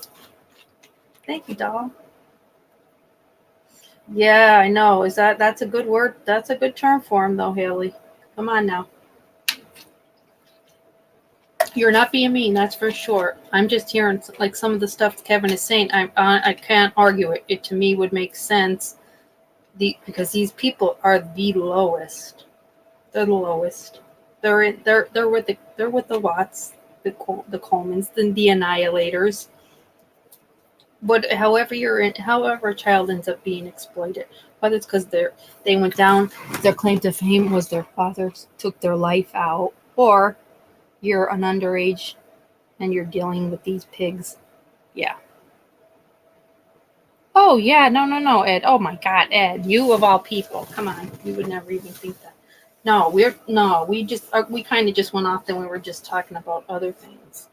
Thank you, doll. Yeah, I know. That's a good word? That's a good term for him, though, Haley. Come on now. You're not being mean, that's for sure. I'm just hearing like some of the stuff Kevin is saying. I can't argue it. It to me would make sense. Because these people are the lowest. They're the lowest. They're with the Watts, the Colemans, the Annihilators. But however a child ends up being exploited, whether it's because they went down, their claim to fame was their fathers took their life out, or you're an underage and you're dealing with these pigs. Yeah. Oh yeah, no, Ed. Oh my God, Ed, you of all people. Come on, you would never even think that. We kind of just went off and we were just talking about other things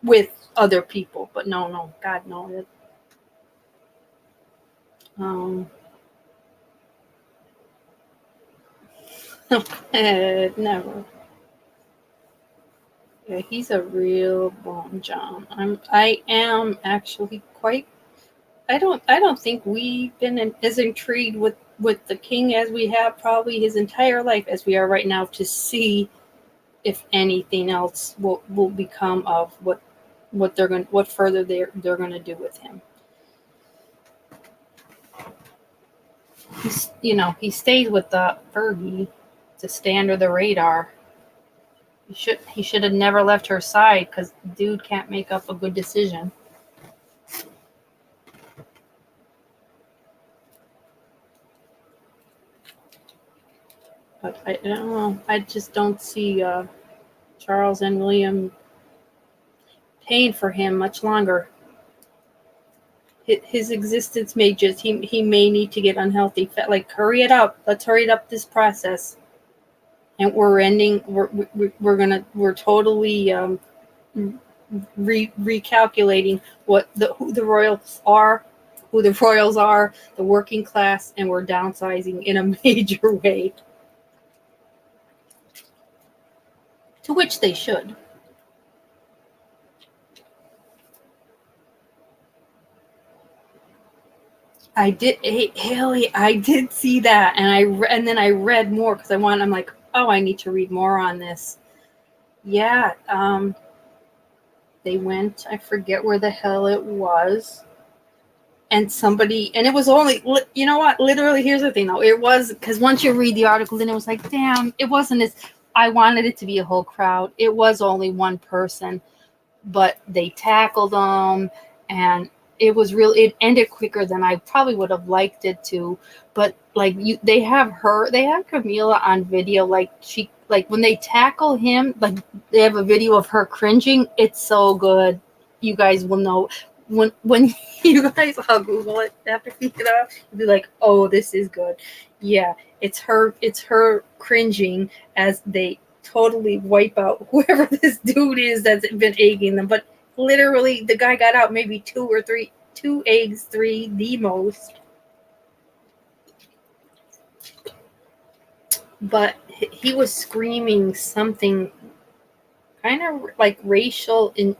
with other people, but no, God, no. Ed, never. Yeah, he's a real bum, John. I am actually quite. I don't think we've been as intrigued with the king as we have probably his entire life as we are right now to see if anything else will become of what further they're going to do with him. He stays with the Fergie to stay under the radar. He should have never left her side because dude can't make up a good decision. But I don't know. I just don't see Charles and William paying for him much longer. His existence may he may need to get unhealthy. Like, hurry it up. Let's hurry up this process. And we're totally recalculating who the royals are, the working class, and we're downsizing in a major way. To which they should. Haley, I did see that, and then I read more because I'm like, oh, I need to read more on this. Yeah, they went, I forget where the hell it was, and it was only, you know what, literally, here's the thing, though, it was, because once you read the article, then it was like, damn, it wasn't as, I wanted it to be a whole crowd. It was only one person, but they tackled them, and it ended quicker than I probably would have liked it to. But like they have Camila on video, like when they tackle him, like they have a video of her cringing. It's so good. You guys will know when you guys, I'll Google it after you get up. You'll be like, oh, this is good. Yeah, it's her cringing as they totally wipe out whoever this dude is that's been egging them. But literally, the guy got out maybe 2 eggs, 3 the most. But he was screaming something kind of like racial in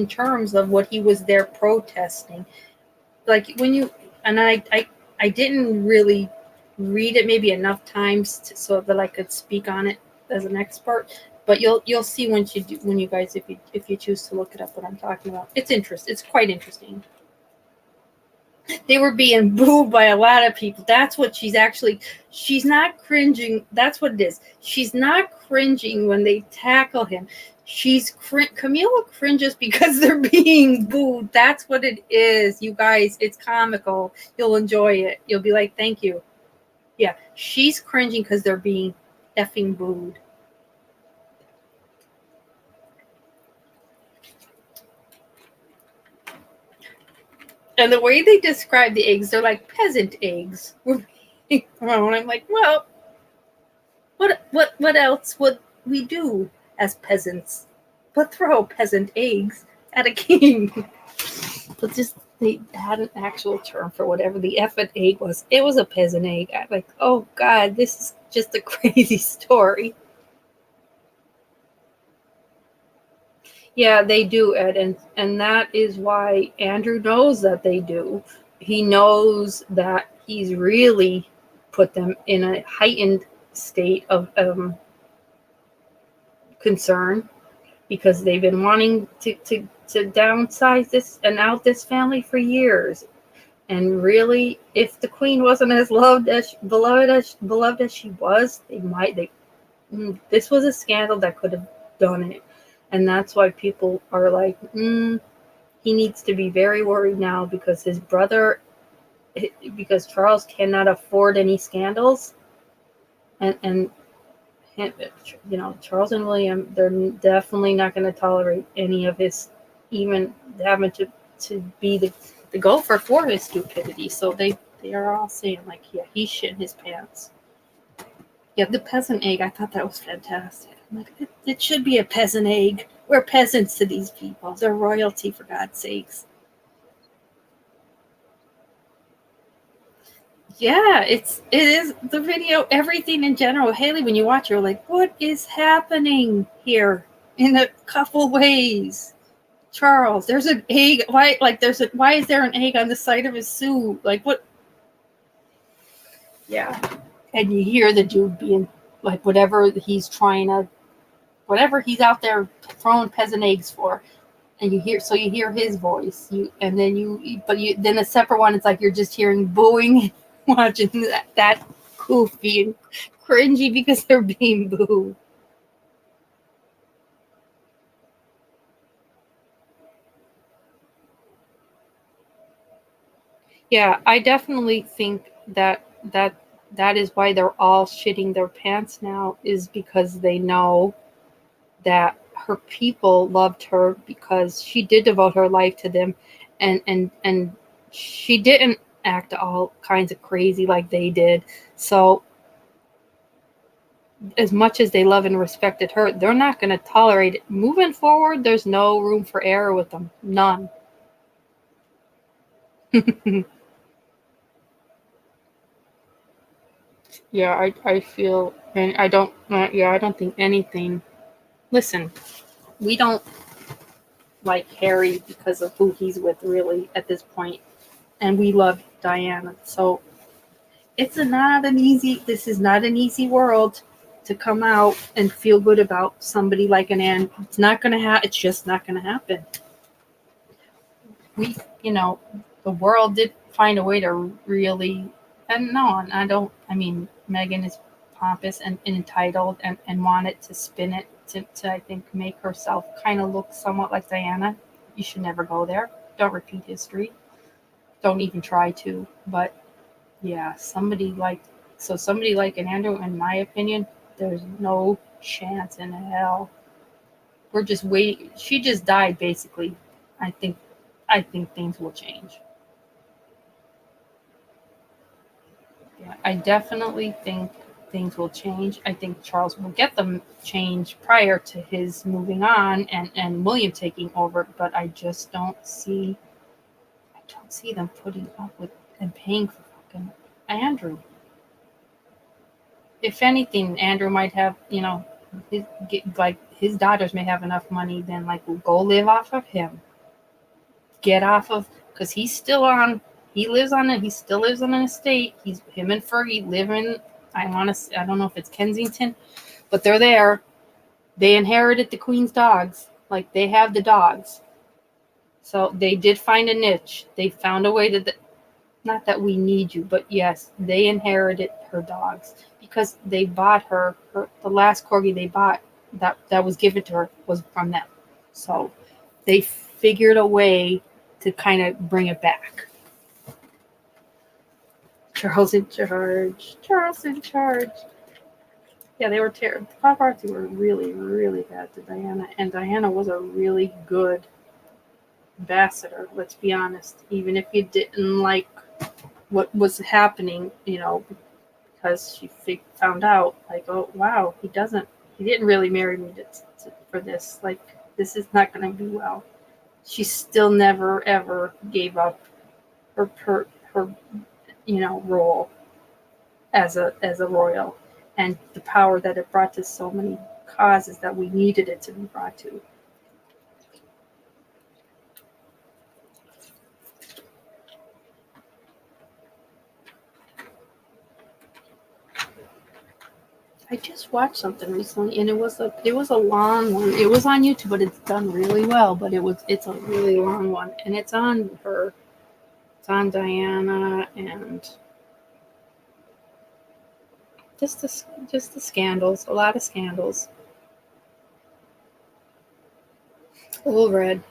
terms of what he was there protesting. Like when you and I didn't really read it maybe enough times so that I could speak on it as an expert. But you'll see when you guys if you choose to look it up what I'm talking about. It's quite interesting. They were being booed by a lot of people. That's what she's not cringing. That's what it is. She's not cringing when they tackle him. Camila cringes because they're being booed. That's what it is, you guys. It's comical. You'll enjoy it. You'll be like, thank you. Yeah, she's cringing because they're being effing booed. And the way they describe the eggs, they're like peasant eggs. I'm like, well, what else would we do as peasants but throw peasant eggs at a king? But just they had an actual term for whatever the effing egg was. It was a peasant egg. I'm like, oh God, this is just a crazy story. Yeah, they do, Ed, and that is why Andrew knows that they do. He knows that he's really put them in a heightened state of concern because they've been wanting to downsize this and out this family for years. And really, if the queen wasn't as beloved as she was, this was a scandal that could have done it. And that's why people are like, he needs to be very worried now because because Charles cannot afford any scandals. And Charles and William, they're definitely not going to tolerate any of his, even having to be the gopher for his stupidity. So they are all saying, like, yeah, he's shitting his pants. Yeah, the peasant egg, I thought that was fantastic. I'm like, it should be a peasant egg. We're peasants to these people. They're royalty, for God's sakes. Yeah, it is the video, everything in general. Haley, when you watch, you're like, what is happening here in a couple ways? Charles, there's an egg. Why is there an egg on the side of his suit? Like, what? Yeah. And you hear the dude being like, whatever he's out there throwing peasant eggs for, and you hear his voice. Then a separate one. It's like you're just hearing booing, watching that goofy and cringy because they're being booed. Yeah, I definitely think that is why they're all shitting their pants now, is because they know that her people loved her because she did devote her life to them, and she didn't act all kinds of crazy like they did. So as much as they love and respected her, they're not going to tolerate it. Moving forward, there's no room for error with them. None. Yeah, I feel, and I don't think anything. Listen, we don't like Harry because of who he's with, really, at this point, and we love Diana. So this is not an easy world to come out and feel good about somebody like an Anne. It's not going to happen. It's just not going to happen. The world did find a way to really, and no, I mean, Meghan is pompous and entitled and wanted to spin it to I think make herself kind of look somewhat like Diana. You should never go there. Don't repeat history. Don't even try to. But yeah, somebody like an Andrew, in my opinion, there's no chance in hell. We're just waiting. She just died, basically. I think things will change. Yeah, I definitely think things will change. I think Charles will get them change prior to his moving on and William taking over, but I just don't see them putting up with and paying for fucking Andrew. if anything, Andrew might have, his daughters may have enough money, then like go live off of him. Get off of, because he still lives on it. He still lives on an estate. Him and Fergie live in, I don't know if it's Kensington, but they're there. They inherited the Queen's dogs. Like, they have the dogs. So they did find a niche. They found a way to, not that we need you, but yes, they inherited her dogs because they bought her the last corgi they bought that was given to her was from them. So they figured a way to kind of bring it back. Charles in charge. Yeah, they were terrible. The paparazzi were really, really bad to Diana, and Diana was a really good ambassador, let's be honest. Even if you didn't like what was happening, because she found out, like, oh, wow, he didn't really marry me for this. Like, this is not going to be well. She still never, ever gave up her role as a royal, and the power that it brought to so many causes that we needed it to be brought to. I just watched something recently, and it was a long one. It was on YouTube, but it's done really well. But it's a really long one, and it's on her. It's on Diana, and just the scandals. A lot of scandals. Old Red.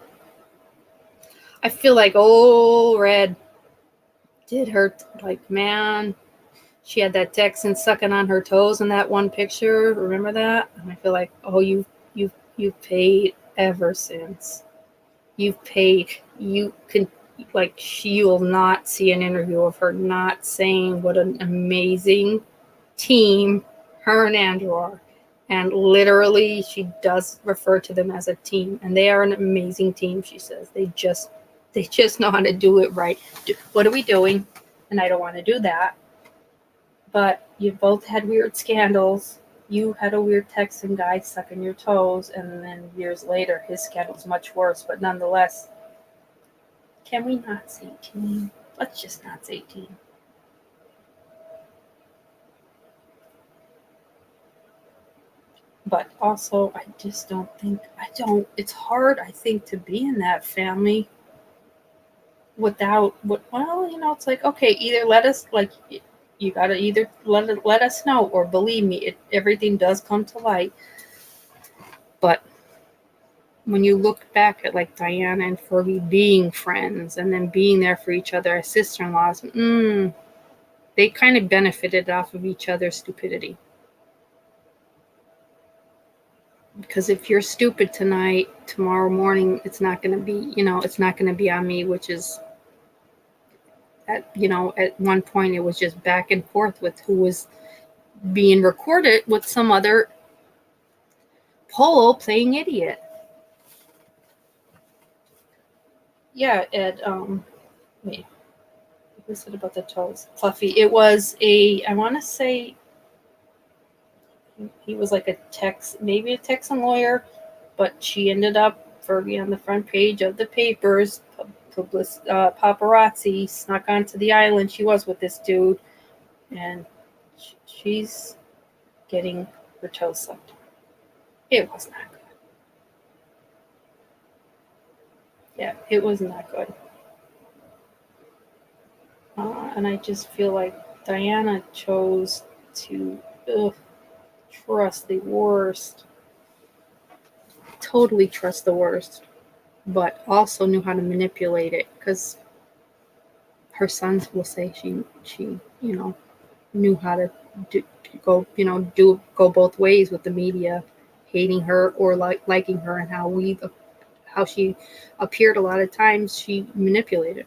I feel like old Red did her, like, man. She had that Texan sucking on her toes in that one picture. Remember that? And I feel like, oh, you've paid ever since. You've paid. You can, like, you will not see an interview of her not saying what an amazing team her and Andrew are. And literally, she does refer to them as a team, and they are an amazing team. She says they just know how to do it right. What are we doing? And I don't want to do that. But you both had weird scandals. You had a weird Texan guy sucking your toes, and then years later, his scandal's much worse. But nonetheless, can we not say team? Let's just not say team. But also, I just don't think, it's hard, I think, to be in that family without, it's like, okay, either let us, like, you gotta either let us know, or believe me, everything does come to light. But when you look back at, like, Diana and Fergie being friends and then being there for each other as sister-in-laws, they kind of benefited off of each other's stupidity. Because if you're stupid tonight, tomorrow morning, it's not going to be, it's not going to be on me, which is, at one point, it was just back and forth with who was being recorded with some other polo playing idiot. Yeah, Ed, wait, what was it about the toes? Fluffy. It was I want to say, he was like maybe a Texan lawyer, but she ended up, Fergie, on the front page of the papers. Paparazzi snuck onto the island. She was with this dude, and she's getting her toes sucked. It was not good. Yeah, it was not good. And I just feel like Diana chose to trust the worst. Totally trust the worst. But also knew how to manipulate it, because her sons will say she knew how to go both ways with the media, hating her or liking her, and how she appeared a lot of times. She manipulated.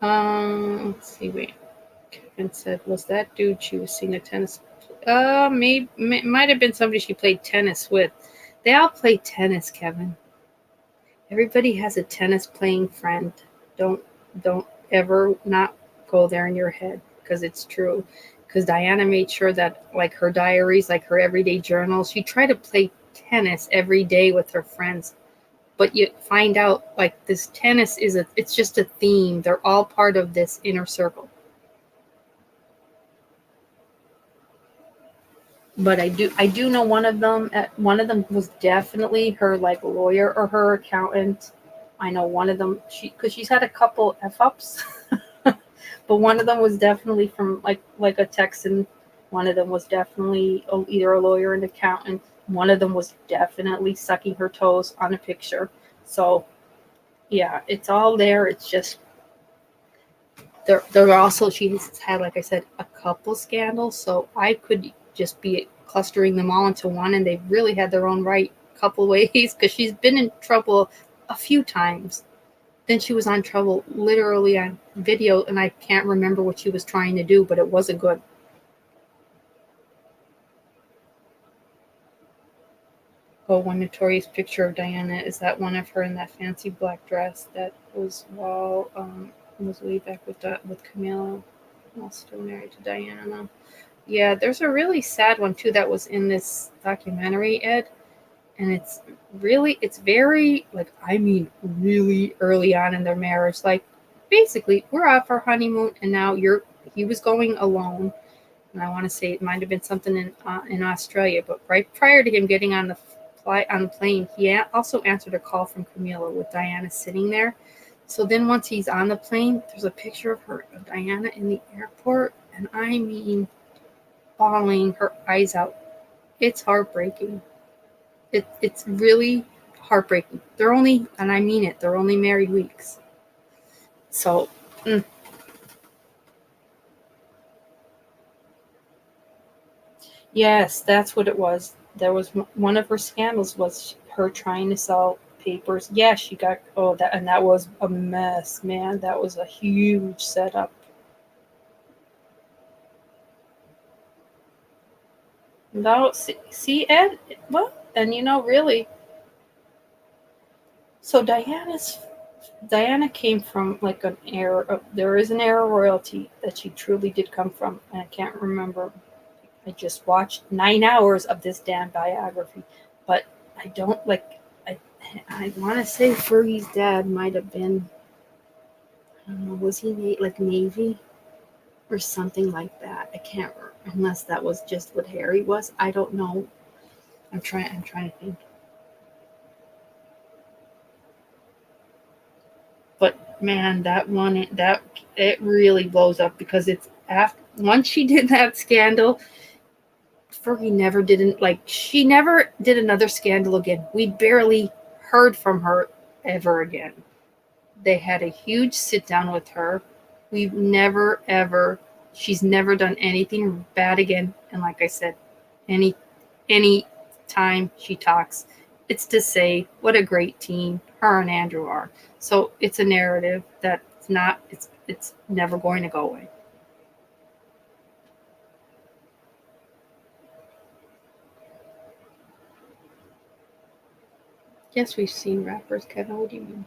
Let's see. Wait. Kevin said, was that dude she was seeing a tennis? Maybe might have been somebody she played tennis with. They all play tennis, Kevin. Everybody has a tennis playing friend. Don't ever not go there in your head because it's true. Because Diana made sure that, like, her diaries, like her everyday journals, she tried to play tennis every day with her friends. But you find out, like, this tennis it's just a theme. They're all part of this inner circle. But I do know one of them. One of them was definitely her, like, lawyer or her accountant. I know one of them, because she's had a couple f ups, but one of them was definitely from, like a Texan. One of them was definitely either a lawyer or an accountant. One of them was definitely sucking her toes on a picture. So yeah, it's all there. It's just there are also, she's had, like I said, a couple scandals. So I could just be clustering them all into one, and they've really had their own right couple ways, because she's been in trouble a few times. Then she was on trouble literally on video, and I can't remember what she was trying to do, but it wasn't good. Oh, one notorious picture of Diana is that one of her in that fancy black dress that was was way back with Camilla. I'm still married to Diana. Yeah, there's a really sad one too that was in this documentary, Ed, and it's very, like, I mean, really early on in their marriage. Like, basically, we're off our honeymoon, and now he was going alone, and I want to say it might have been something in Australia, but right prior to him getting on the plane, he also answered a call from Camila with Diana sitting there. So then once he's on the plane, there's a picture of Diana in the airport, and I mean, bawling her eyes out. It's heartbreaking. It's really heartbreaking. They're only, and I mean it, they're only married weeks. So, yes, that's what it was. There was one of her scandals was her trying to sell papers. Yeah, she got, oh, that, and that was a mess, man. That was a huge setup. No, see, Ed, well, and really, so Diana came from, like, an era of, there is an era of royalty that she truly did come from, and I can't remember. I just watched 9 hours of this damn biography, but I don't, like, I I want to say Fergie's dad might have been, I don't know, was he like Navy or something like that? I can't remember, unless that was just what Harry was. I don't know. I'm trying to think. But man, that one, that it really blows up, because it's after, once she did that scandal, Fergie never didn't, like, she never did another scandal again. We barely heard from her ever again. They had a huge sit down with her. We've never ever, she's never done anything bad again. And like I said, any any time she talks, it's to say what a great team her and Andrew are. So it's a narrative that's not, it's never going to go away. Yes, we've seen rappers, Kevin. What do you mean?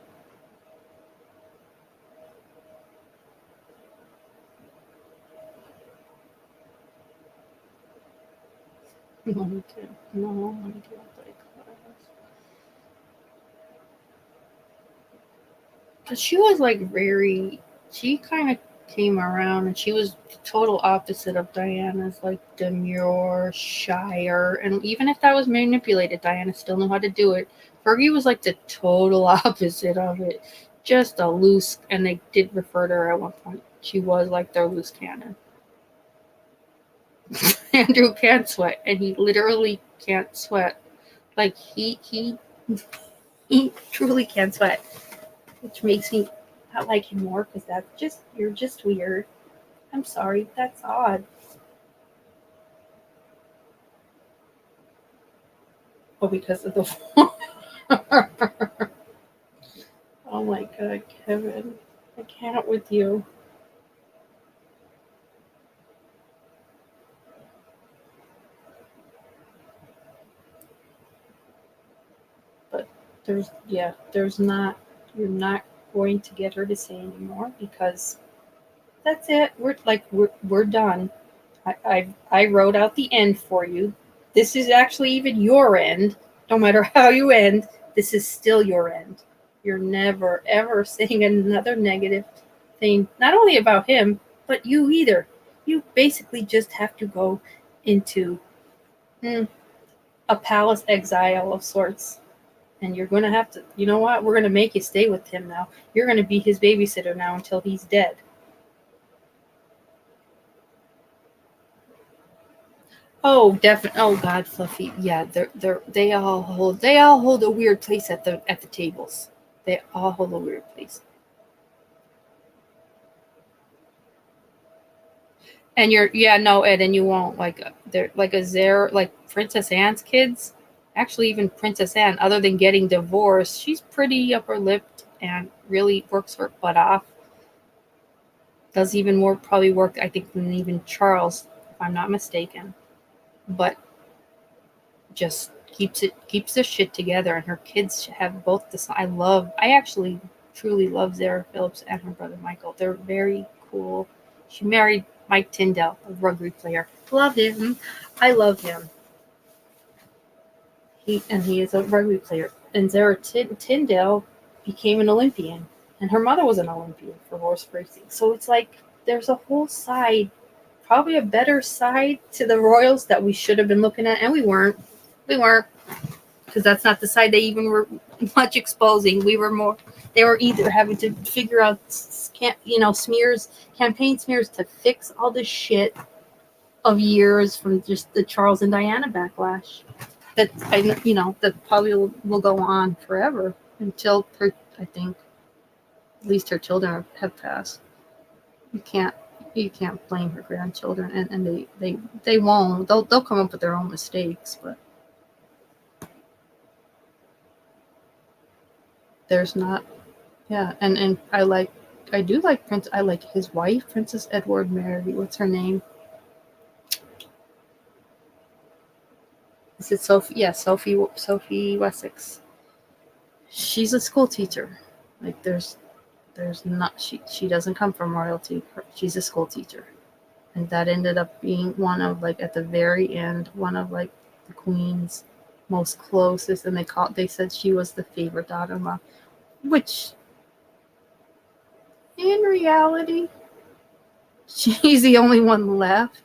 Monica. No, Monica like class. But she was, like, very, she kind of came around, and she was the total opposite of Diana's, like, demure, shyer, and even if that was manipulated, Diana still knew how to do it. Fergie was like the total opposite of it. Just a loose, and they did refer to her at one point. She was like their loose cannon. Andrew can't sweat, and he literally can't sweat. Like, he truly can't sweat, which makes me not like him more, because that's just, you're just weird. I'm sorry, that's odd. Oh, because of the. Oh my god, Kevin, I can't with you. But there's not, you're not going to get her to say anymore, because That's it. We're done. I wrote out the end for you. This is actually even your end. No matter how you end, this is still your end. You're never ever saying another negative thing, not only about him, but you either. You basically just have to go into a palace exile of sorts. And you're going to have to, you know what? We're going to make you stay with him now. You're going to be his babysitter now until he's dead. Oh, definitely. Oh God, Fluffy. Yeah, they all hold a weird place at the tables. They all hold a weird place. And no, Ed, and you won't they're like like Princess Anne's kids. Actually, even Princess Anne, other than getting divorced, she's pretty upper lipped and really works her butt off. Does even more probably work, I think, than even Charles, if I'm not mistaken. But just keeps the shit together, and her kids have both the. I actually truly love Zara Phillips and her brother Michael. They're very cool. She married Mike Tyndall, a rugby player. Love him. I love him. He is a rugby player. And Zara Tyndall became an Olympian, and her mother was an Olympian for horse racing. So it's like there's a whole side, probably a better side to the Royals that we should have been looking at, and we weren't. We weren't, because that's not the side they even were much exposing. We were more. They were either having to figure out, campaign smears to fix all this shit of years from just the Charles and Diana backlash. That probably will go on forever until I think at least her children have passed. You can't blame her grandchildren, and they won't. They'll come up with their own mistakes, but there's not. Yeah, and I do like Prince. I like his wife, Princess Edward Mary. What's her name? Is it Sophie? Yeah, Sophie Wessex. She's a school teacher. Like there's not she doesn't come from royalty. She's a school teacher, and that ended up being one of at the very end one of the Queen's most closest, and they said she was the favorite daughter-in-law, which in reality she's the only one left.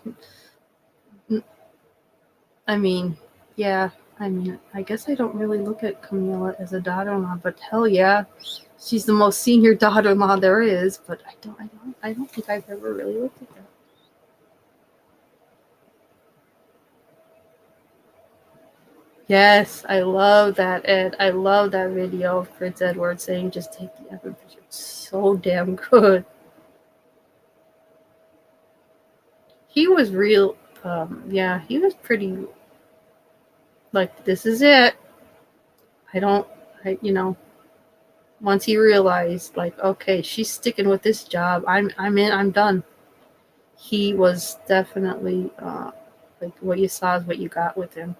I mean, yeah. I guess I don't really look at Camilla as a daughter-in-law, but hell yeah, she's the most senior daughter-in-law there is. But I don't think I've ever really looked at that. Yes, I love that, Ed. I love that video of Prince Edward saying, "Just take the other picture." It's so damn good. He was real. Yeah, he was pretty. This is it. I don't. Once he realized, okay, she's sticking with this job. I'm in. I'm done. He was definitely what you saw is what you got with him.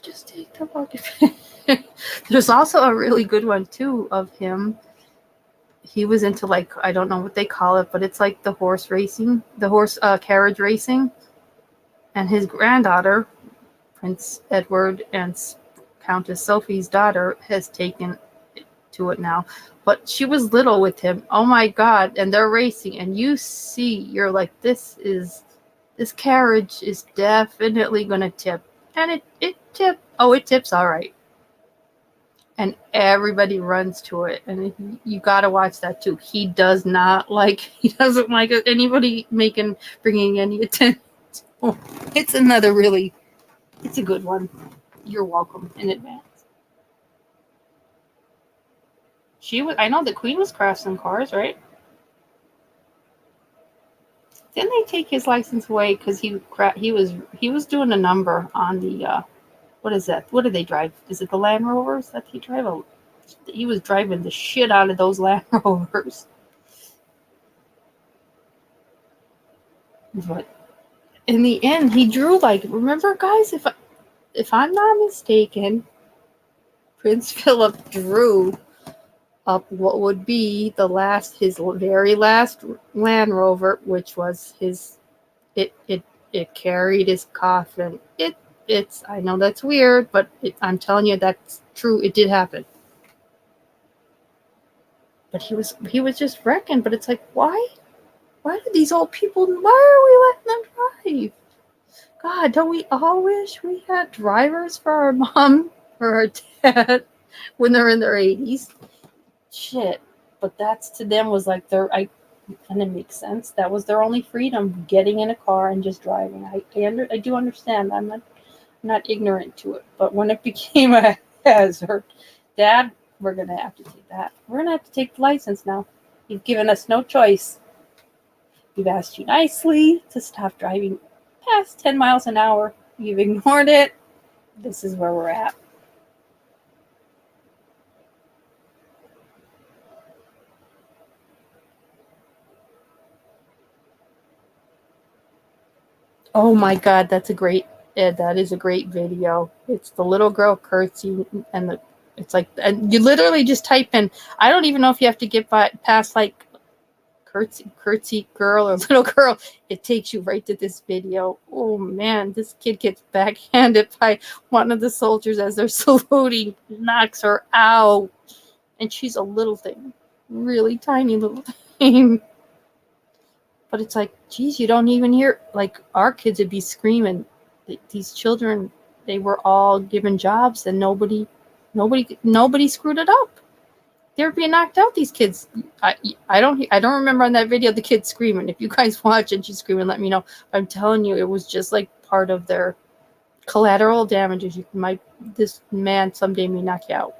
Just take the bucket. There's also a really good one too of him. He was into I don't know what they call it, but it's like the horse racing, the horse carriage racing. And his granddaughter, Prince Edward and Countess Sophie's daughter, has taken to it now. But she was little with him. Oh my God. And they're racing. And you're like, this carriage is definitely going to tip. And it tipped. Oh, it tips all right. And everybody runs to it. And you got to watch that too. He doesn't like anybody bringing any attention. Oh, it's a good one. You're welcome in advance. I know the Queen was crashing cars, right? Didn't they take his license away because he was doing a number on the what is that? What do they drive? Is it the Land Rovers that he drive? He was driving the shit out of those Land Rovers. But in the end, he drew remember, guys, if I'm not mistaken, Prince Philip drew up what would be his very last Land Rover, which was it carried his coffin. I know that's weird, but I'm telling you that's true. It did happen. But he was just wrecking. But it's like, why do these old people? Why are we letting them drive? God, don't we all wish we had drivers for our mom or our dad when they're in their 80s? Shit. But that's to them was like and it makes sense. That was their only freedom, getting in a car and just driving. I do understand. I'm not ignorant to it. But when it became a hazard, Dad, we're going to have to take that. We're going to have to take the license now. You've given us no choice. We've asked you nicely to stop driving past 10 miles an hour. You've ignored it. This is where we're at. Oh my God, that is a great video. It's the little girl curtsying and it's like, and you literally just type in, I don't even know if you have to get past like curtsy girl or little girl. It takes you right to this video. Oh man, this kid gets backhanded by one of the soldiers as they're saluting, knocks her out. And she's a little thing, really tiny little thing. But it's like, geez, you don't even hear, like, our kids would be screaming. These children, they were all given jobs and nobody screwed it up. They're being knocked out, these kids. I don't remember on that video the kid screaming. If you guys watch and she's screaming, let me know. I'm telling you, it was just like part of their collateral damages. This man someday may knock you out.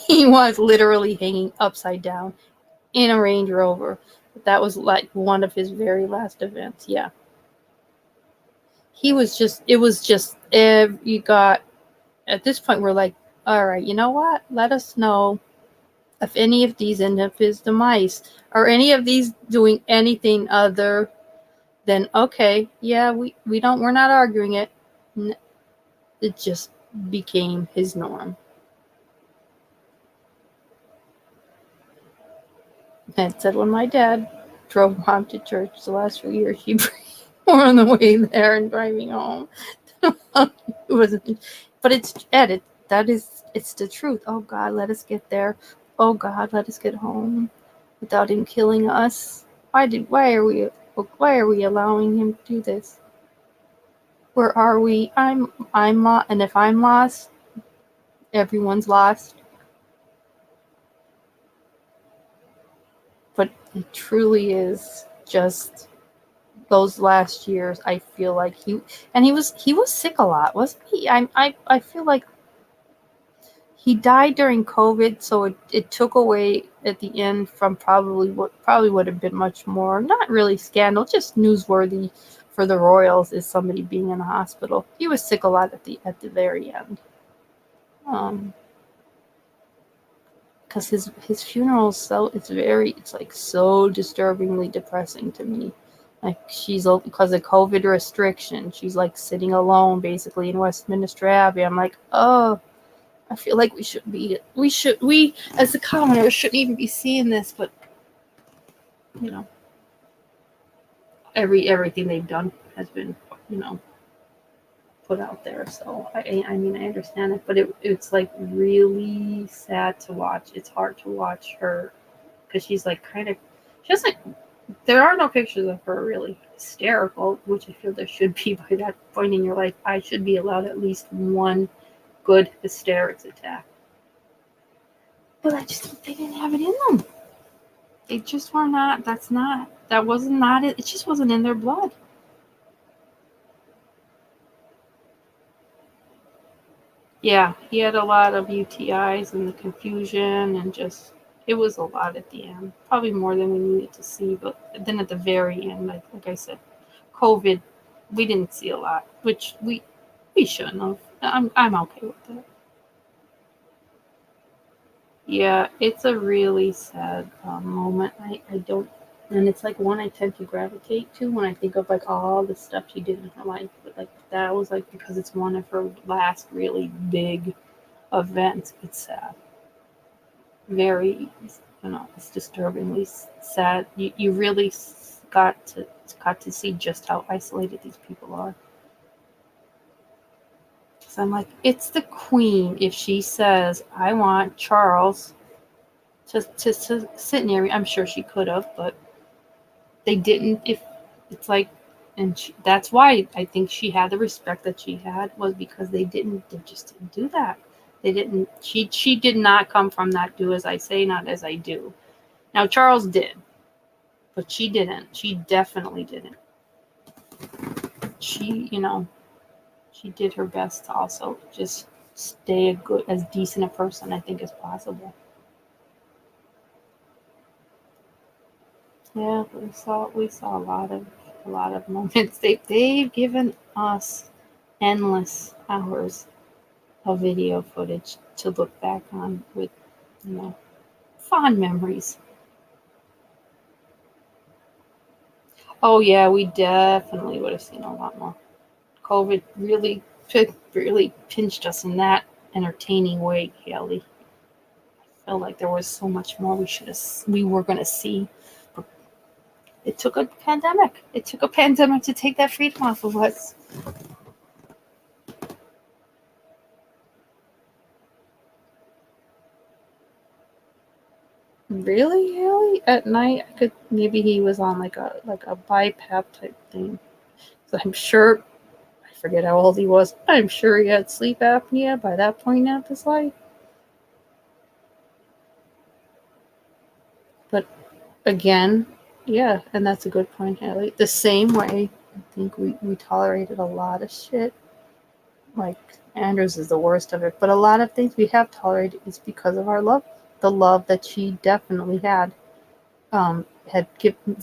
He was literally hanging upside down in a Range Rover. That was like one of his very last events. Yeah. It was just, you got, at this point, we're like, all right, you know what? Let us know if any of these end up his demise. Are any of these doing anything other than, okay, yeah, we're not arguing it. It just became his norm. That said, when my dad drove mom to church the last few years, she were on the way there and driving home. It wasn't, but it's Ed. It's the truth. Oh God, let us get there. Oh God, let us get home without him killing us. Why are we allowing him to do this? Where are we? I'm and if I'm lost, everyone's lost. But it truly is just those last years. I feel like he was sick a lot, wasn't he? I feel like he died during COVID, so it took away at the end from probably would have been much more, not really scandal, just newsworthy for the royals, is somebody being in a hospital. He was sick a lot at the very end. Because his funeral is it's like so disturbingly depressing to me. Like, she's, because of COVID restriction, she's like sitting alone basically in Westminster Abbey. I'm like, oh, I feel like we as the commoners shouldn't even be seeing this, but you know, everything they've done has been, put out there. So I mean, I understand it, but it's like really sad to watch. It's hard to watch her because she's like there are no pictures of her really hysterical, which I feel there should be by that point in your life. I should be allowed at least one good hysterics attack. But I just they didn't have it in them. They just were not. That wasn't not it. It just wasn't in their blood. Yeah, he had a lot of UTIs and the confusion and just, it was a lot at the end. Probably more than we needed to see, but then at the very end, like I said, COVID, we didn't see a lot, which we shouldn't have. I'm okay with that. Yeah, it's a really sad moment. I don't And it's like one I tend to gravitate to when I think of like all the stuff she did in her life. But like that was like because it's one of her last really big events. It's sad. Very, it's disturbingly sad. You really got to see just how isolated these people are. So I'm like, it's the queen. If she says, I want Charles to sit near me, I'm sure she could have, but they didn't. If it's like, and that's why I think she had the respect that she had, was because they just didn't do that. They didn't. She did not come from that do as I say, not as I do. Now Charles did, but she didn't. She definitely didn't. She, she did her best to also just stay as decent a person I think as possible. Yeah, we saw a lot of moments. They've given us endless hours of video footage to look back on with, fond memories. Oh yeah, we definitely would have seen a lot more. COVID really pinched us in that entertaining way, Haley. I feel like there was so much more we were gonna see. But it took a pandemic. It took a pandemic to take that freedom off of us. Really, Haley? At night, maybe he was on like a BiPAP type thing. So I'm sure, I forget how old he was. I'm sure he had sleep apnea by that point in his life. But again, yeah, and that's a good point, Haley. The same way, I think we tolerated a lot of shit. Like Andrews is the worst of it, but a lot of things we have tolerated is because of our love, the love that she definitely had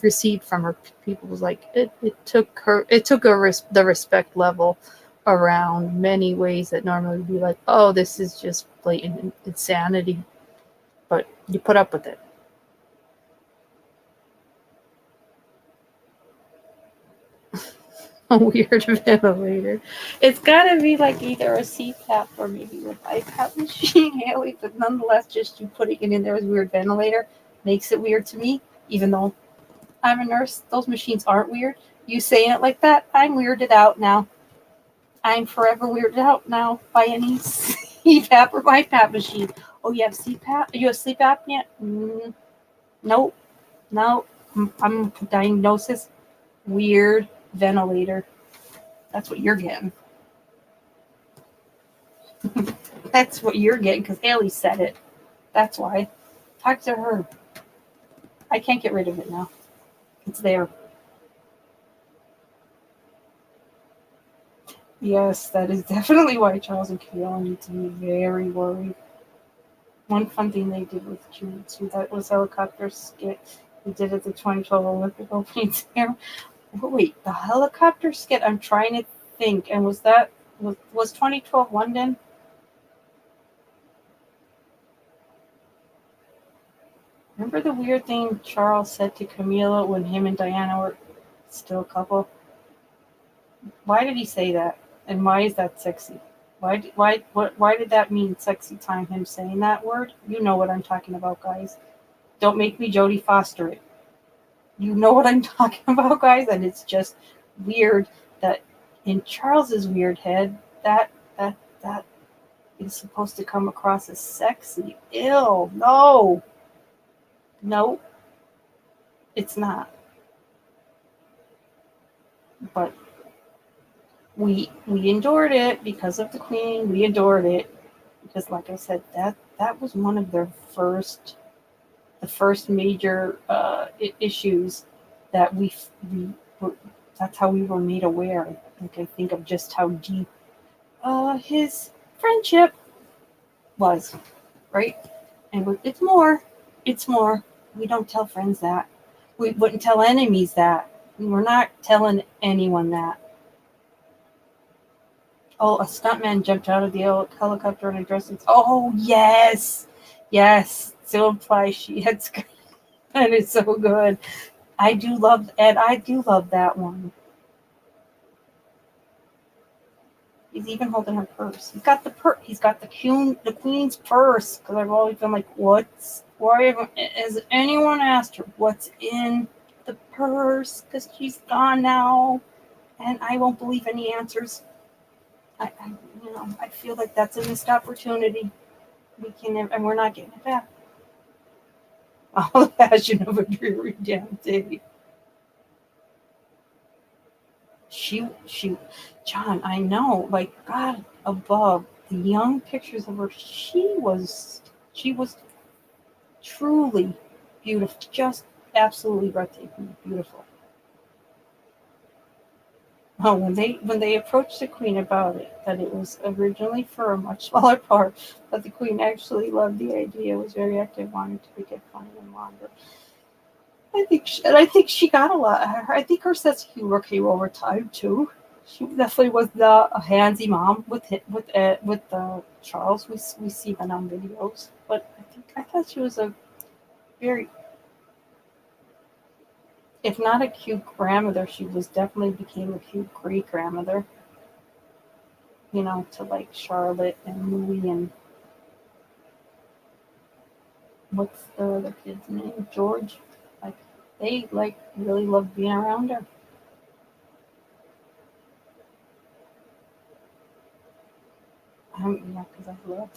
received from her people. Was like it took the respect level around many ways that normally would be like, oh, this is just blatant insanity, but you put up with it. A weird ventilator. It's gotta be like either a CPAP or maybe a BiPAP machine, Haley. But nonetheless, just you putting it in there as a weird ventilator makes it weird to me. Even though I'm a nurse, those machines aren't weird. You saying it like that, I'm weirded out now. I'm forever weirded out now by any CPAP or BiPAP machine. Oh, you have CPAP? You have sleep apnea? Nope. No. I'm diagnosis weird ventilator. That's what you're getting. That's what you're getting because Haley said it. That's why. Talk to her. I can't get rid of it now. It's there. Yes, that is definitely why Charles and Camilla need to be very worried. One fun thing they did with Jujutsu, that was helicopter skit. They did at the 2012 Olympic opening there. Wait, the helicopter skit? I'm trying to think. And was 2012 London? Remember the weird thing Charles said to Camila when him and Diana were still a couple? Why did he say that? And why is that sexy? Why did that mean sexy time, him saying that word? You know what I'm talking about, guys. Don't make me Jodie Foster it. You know what I'm talking about, guys? And it's just weird that in Charles's weird head, that is supposed to come across as sexy. Ew, no. No, it's not. But we endured it because of the Queen. We endured it because, like I said, that was one of the first major issues that we were. That's how we were made aware. Like I think of just how deep his friendship was, right? And it's more. It's more. We don't tell friends that. We wouldn't tell enemies that. We're not telling anyone that. Oh, a stuntman jumped out of the helicopter in a dressing. Oh, yes. Yes. So implies she had. And it's so good. I do love that one. He's even holding her purse. He's got the queen's purse. Because I've always been like, has anyone asked her what's in the purse? Because she's gone now, and I won't believe any answers. I feel like that's a missed opportunity. And we're not getting it back. All the passion of a dreary damn day. She, John, I know, like God above, the young pictures of her, she was truly beautiful, just absolutely breathtaking, beautiful. Oh, when they approached the queen about it, that it was originally for a much smaller part, but the queen actually loved the idea, was very active, wanted to make it funny and longer. I think she got a lot. I think her sense of humor came over time too. She definitely was a handsy mom with Charles. We see that on videos, but I thought she was a very, if not a cute grandmother, she was definitely became a cute great grandmother. To like Charlotte and Louis and what's the other kid's name? George. Like they really loved being around her. Because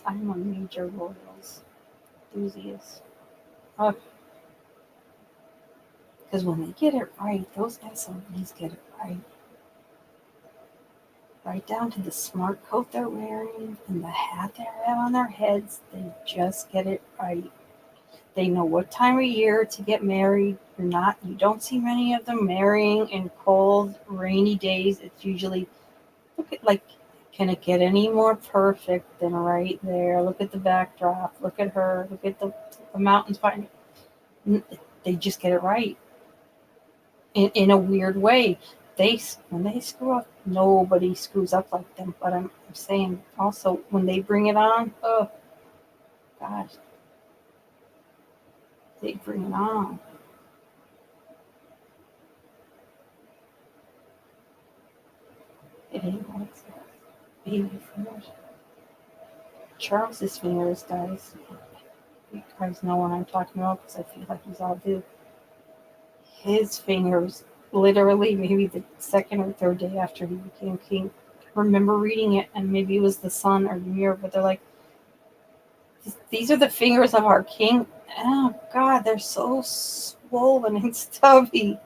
I'm a major Royals enthusiast. Because when they get it right, those SOBs get it right. Right down to the smart coat they're wearing and the hat they have on their heads, they just get it right. They know what time of year to get married. You don't see many of them marrying in cold, rainy days. It's usually, can it get any more perfect than right there? Look at the backdrop. Look at her. Look at the mountains. They just get it right. In a weird way. When they screw up, nobody screws up like them. But I'm saying also, when they bring it on, oh, God. They bring it on. It ain't like that. Baby fingers. Charles's fingers, guys. You guys know what I'm talking about because I feel like you all do. His fingers, literally, maybe the second or third day after he became king. I remember reading it, and maybe it was the Sun or the Mirror, but they're like, these are the fingers of our king. Oh, God, they're so swollen and stubby.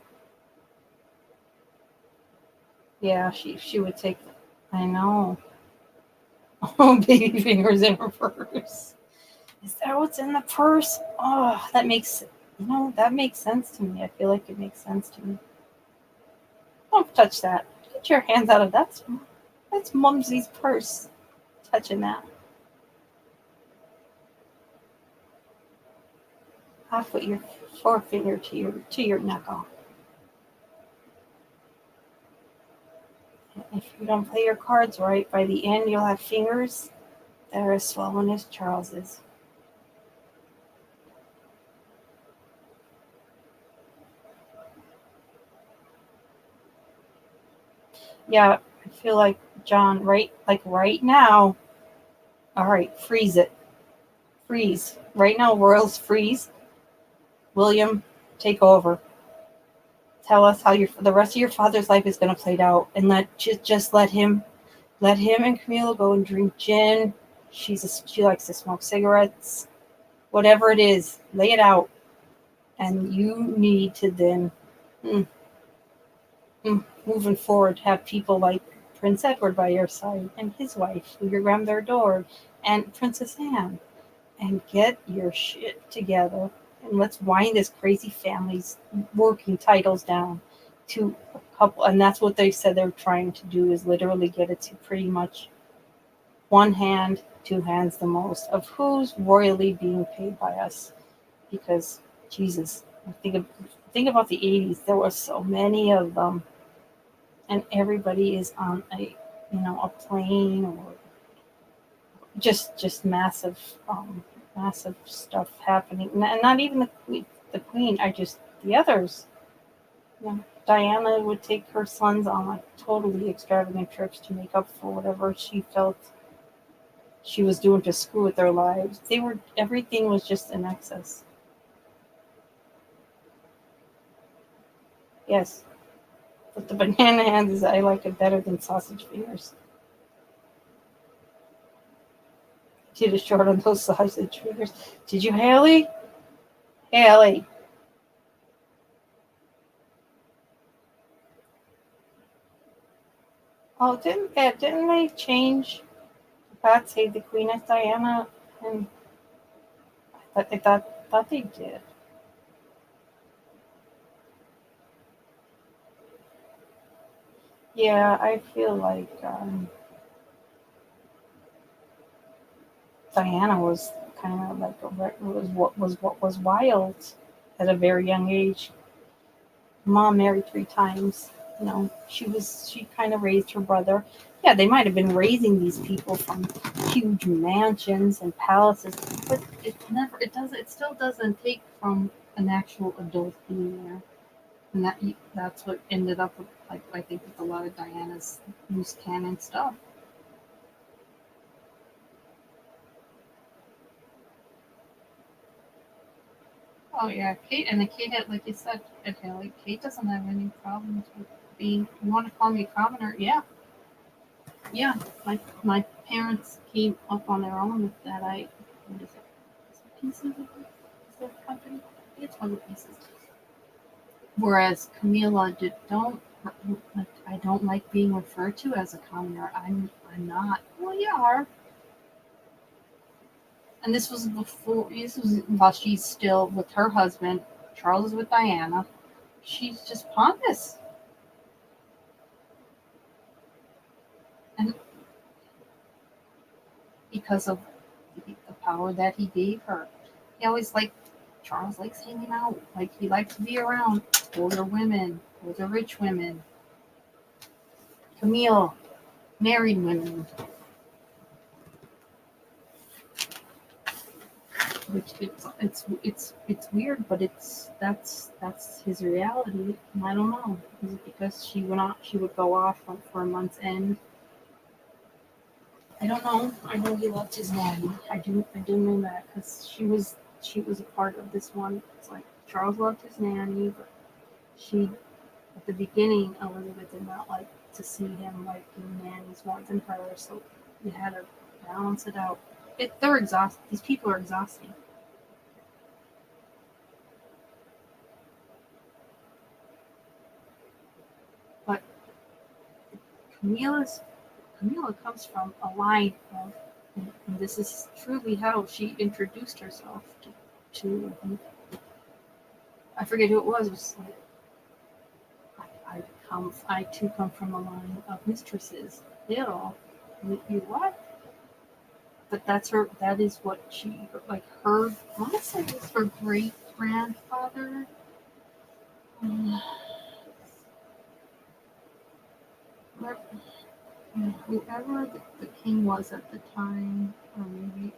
Yeah, she would take them. I know. Oh, baby fingers in her purse. Is that what's in the purse? Oh, that makes sense to me. I feel like it makes sense to me. Don't touch that. Get your hands out of that. That's Mumsy's purse. Touching that. I'll put your forefinger to your knuckle. If you don't play your cards right, by the end you'll have fingers that are as swollen as Charles's. Yeah, I feel like John, right now. All right, freeze it. Freeze. Right now, Royals freeze. William, take over. Tell us how the rest of your father's life is going to play out, and just let him and Camilla go and drink gin. She likes to smoke cigarettes. Whatever it is, lay it out. And you need to then, moving forward, have people like Prince Edward by your side and his wife, who your grandmother adored, and Princess Anne, and get your shit together. And let's wind this crazy family's working titles down to a couple. And that's what they said they're trying to do, is literally get it to pretty much one hand, two hands the most of who's royally being paid by us. Because, Jesus, think about the 80s. There were so many of them. And everybody is on a plane or just massive stuff happening. And not even the queen. The others. Yeah. Diana would take her sons on like totally extravagant trips to make up for whatever she felt she was doing to screw with their lives. Everything was just in excess. Yes, but the banana hands is I like it better than sausage fingers. Did a short on those sausage fingers. Did you, Haley? Haley. Oh, didn't they change God Save the Queen as Diana? And I thought they did. Yeah, I feel like Diana was kind of like was wild at a very young age. Mom married 3 times. She kind of raised her brother. Yeah, they might have been raising these people from huge mansions and palaces, but it still doesn't take from an actual adult being there. And that's what ended up with, like, I think, with a lot of Diana's loose cannon stuff. Oh yeah, Kate, and the Kate had, like you said, Haley, Kate doesn't have any problems with being. You want to call me a commoner? Yeah, yeah. My parents came up on their own with that. What is it? Is it Pieces of the company? I think it's one of the Pieces. Whereas Camila don't. Like, I don't like being referred to as a commoner. I'm not. Well, you are. And this was before. This was while she's still with her husband. Charles is with Diana. She's just pompous, and because of the power that he gave her, he always like Charles likes hanging out. Like he likes to be around older women, older rich women. Camille, married women, which it's weird, but that's his reality. And I don't know. Is it because she would go off for a month's end? I don't know. I know he loved his nanny. I do know that because she was a part of this one. It's like Charles loved his nanny, but she at the beginning Elizabeth did not like to see him liking nannies more than her, so you had to balance it out. They're exhausted. These people are exhausting. But Camila's Camila comes from a line of, and this is truly how she introduced herself to I forget who it was. It was like, I too come from a line of mistresses. Ew. You what? But that is what she, like her, I want to say it was her great grandfather. Um, whoever the king was at the time, or maybe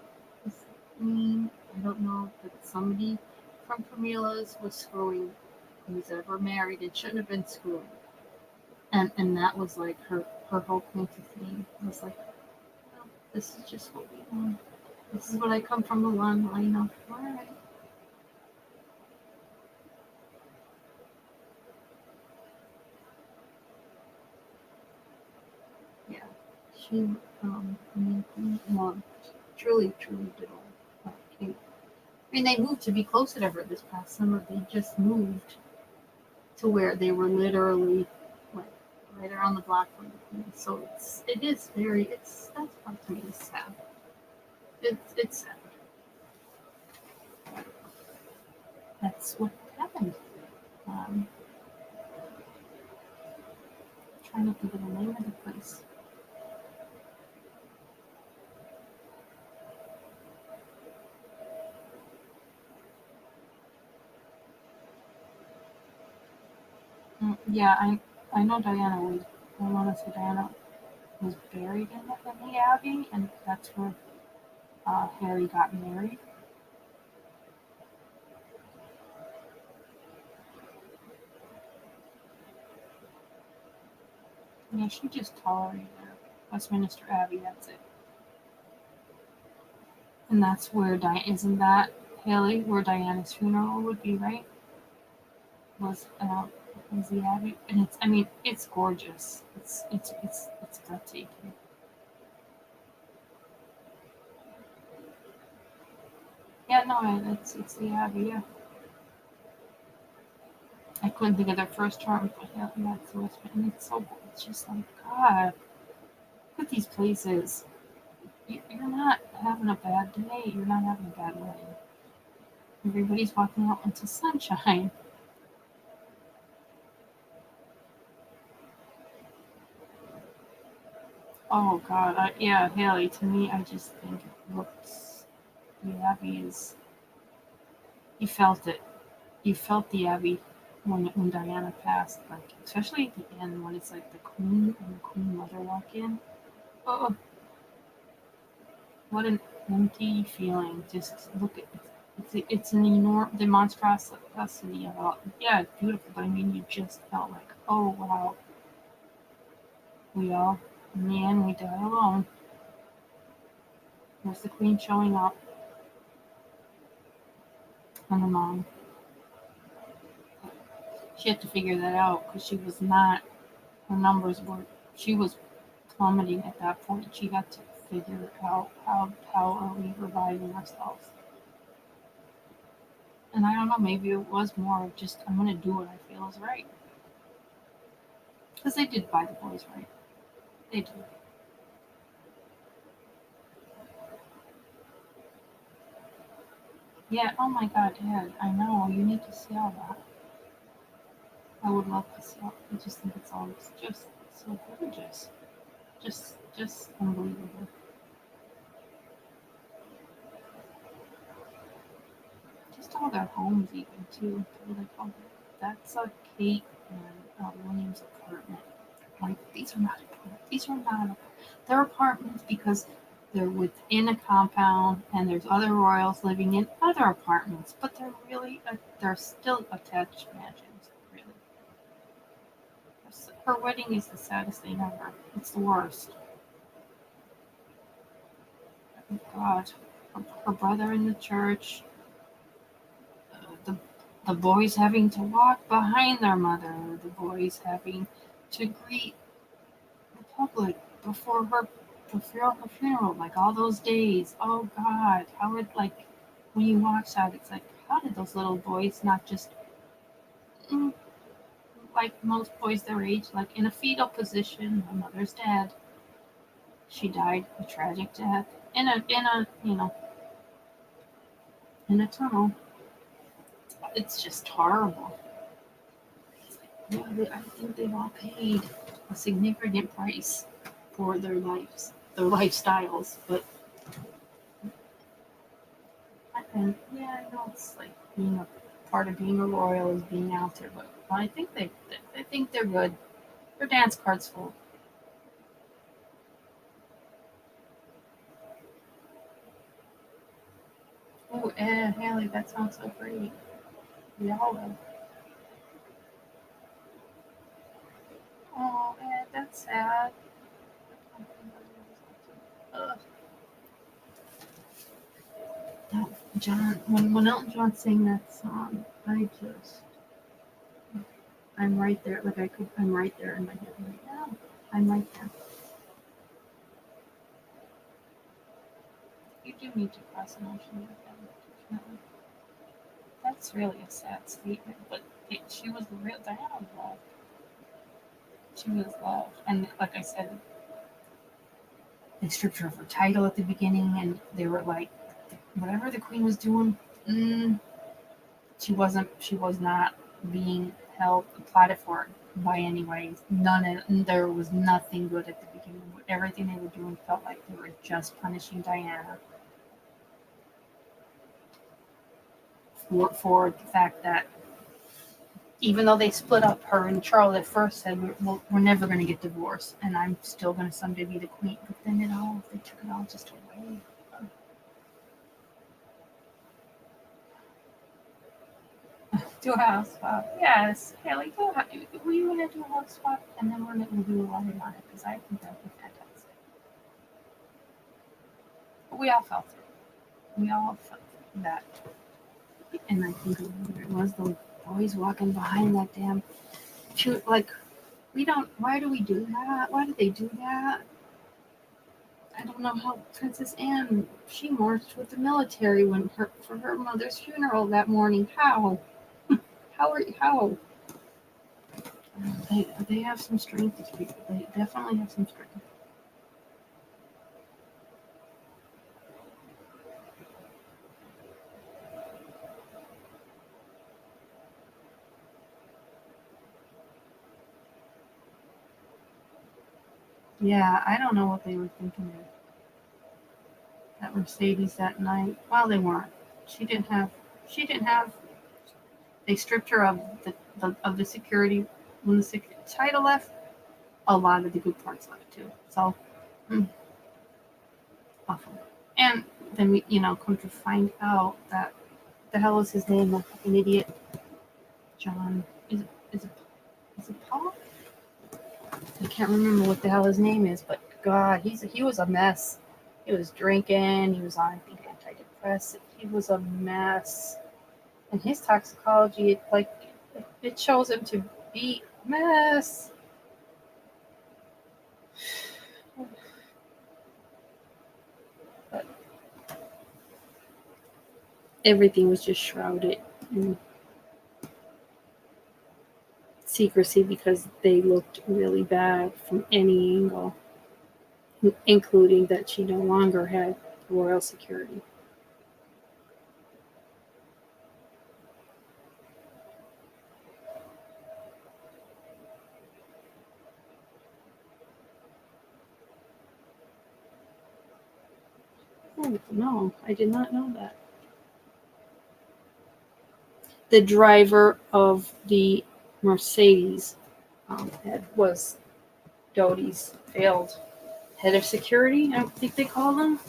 the queen, I don't know, but somebody from Camilla's was screwing who's ever married and shouldn't have been screwing. And that was like her whole claim to fame was like, well, this is just what we want. This is what I come from the line of. All right. Yeah. She, well, truly did all. Kate. I mean, they moved to be closer to her this past summer. They just moved to where they were literally like right around the block from the queen. So that's part to me is sad. It's sad. That's what happened. Um, trying to think of the name of the place. Yeah, I know Diana was. I want to say Diana was buried in the Abbey, and that's where Harry got married. Yeah, she just tolerated her. Westminster Abbey, that's it. And that's where isn't that, Haley, where Diana's funeral would be, right? Was the Abbey, and it's gorgeous. It's breathtaking. Yeah, no, it's the Abbey. Yeah, I couldn't think of their first term, but yeah, that's the Westminster, and it's so cool. It's just like God. Look at these places. You're not having a bad day. You're not having a bad wedding. Everybody's walking out into sunshine. Oh God, yeah, Haley. To me, I just think it looks. The Abbey is. You felt it. You felt the Abbey when Diana passed, like especially at the end when it's like the Queen and the Queen Mother walk in. Oh, what an empty feeling. Just look at it's an enormous the monstrosity of all. Yeah, it's beautiful, but I mean, you just felt like, oh wow, we all in the end we die alone. There's the Queen showing up, and the mom. She had to figure that out because she was not. Her numbers were. She was plummeting at that point. She had to figure out how are we reviving ourselves. And I don't know, maybe it was more of just I'm gonna do what I feel is right. Because they did buy the boys right. They did. Yeah, oh my god, Dad, I know, you need to see all that. I would love to see all I just think it's all just so gorgeous. Just unbelievable. Just all their homes even too. Like, oh, that's a Kate and William's apartment. Like these are not they're apartments because they're within a compound and there's other royals living in other apartments, but they're still attached mansions. Really, her wedding is the saddest thing ever. It's the worst. Oh God, her brother in the church, the boys having to walk behind their mother, the boys having to greet the public before her funeral, like all those days. Oh God, how would like when you watch that, it's like how did those little boys not just mm, like most boys their age, like in a fetal position? My mother's dead. She died a tragic death in a in a tunnel. It's just horrible. Yeah, I think they've all paid a significant price for their lives, their lifestyles, but and yeah, I know it's like being a part of being a royal is being out there, but I think I think they're good. Their dance card's full. Oh, Ed, Haley, that sounds so great. We all will. Oh, Ed, that's sad. Ugh. That, John, when Elton John sang that song, I'm right there. I'm right there in my head right now. I'm right there. You do need to cross an ocean with them, definitely. That's really a sad statement, but she was the real Diana was loved. She was loved, and like I said, they stripped her of her title at the beginning, and they were like, whatever the queen was doing, mm, she wasn't. She was not being held applauded for by any ways. There was nothing good at the beginning. Everything they were doing felt like they were just punishing Diana for the fact that even though they split up, her and Charles at first said we're never going to get divorced, and I'm still going to someday be the queen. But then they took it all just away. Do a house swap. Yes, Haley, we want to do a house swap, and then we'll do a live on it, because I think that would be fantastic. But we all felt it. We all felt that. And I think it was the boys walking behind that damn shoot. Like, why do we do that? Why do they do that? I don't know how Princess Anne, she marched with the military for her mother's funeral that morning. How? How? They have some strength, these people. They definitely have some strength. Yeah, I don't know what they were thinking of that Mercedes that night. Well, they weren't. She didn't have. They stripped her of the security when the title left. A lot of the good parts left too. So, awful. And then we, come to find out that the hell is his name? That fucking idiot, John. Is it Paul? I can't remember what the hell his name is, but God, he was a mess. He was drinking. He was on, I think, antidepressant. He was a mess. And his toxicology, it shows him to be a mess. But everything was just shrouded in secrecy because they looked really bad from any angle, including that she no longer had royal security. Oh, no, I did not know that. The driver of the Mercedes was Dodie's failed head of security, I think they call him.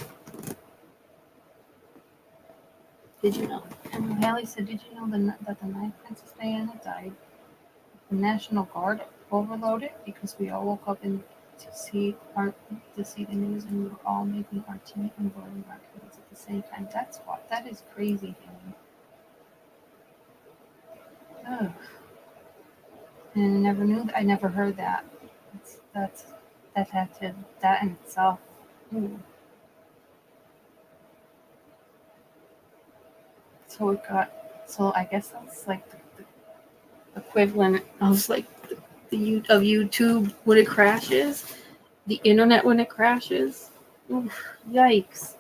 Did you know? And Haley said, did you know that the night Princess Diana died, the National Guard overloaded because we all woke up to see the news, and we were all making our tea and boiling our kettles at the same time. That is crazy, Haley. Ugh. And I never heard that. That in itself. Ooh. So I guess that's like the equivalent of like of YouTube when it crashes, the internet when it crashes. Oof, yikes.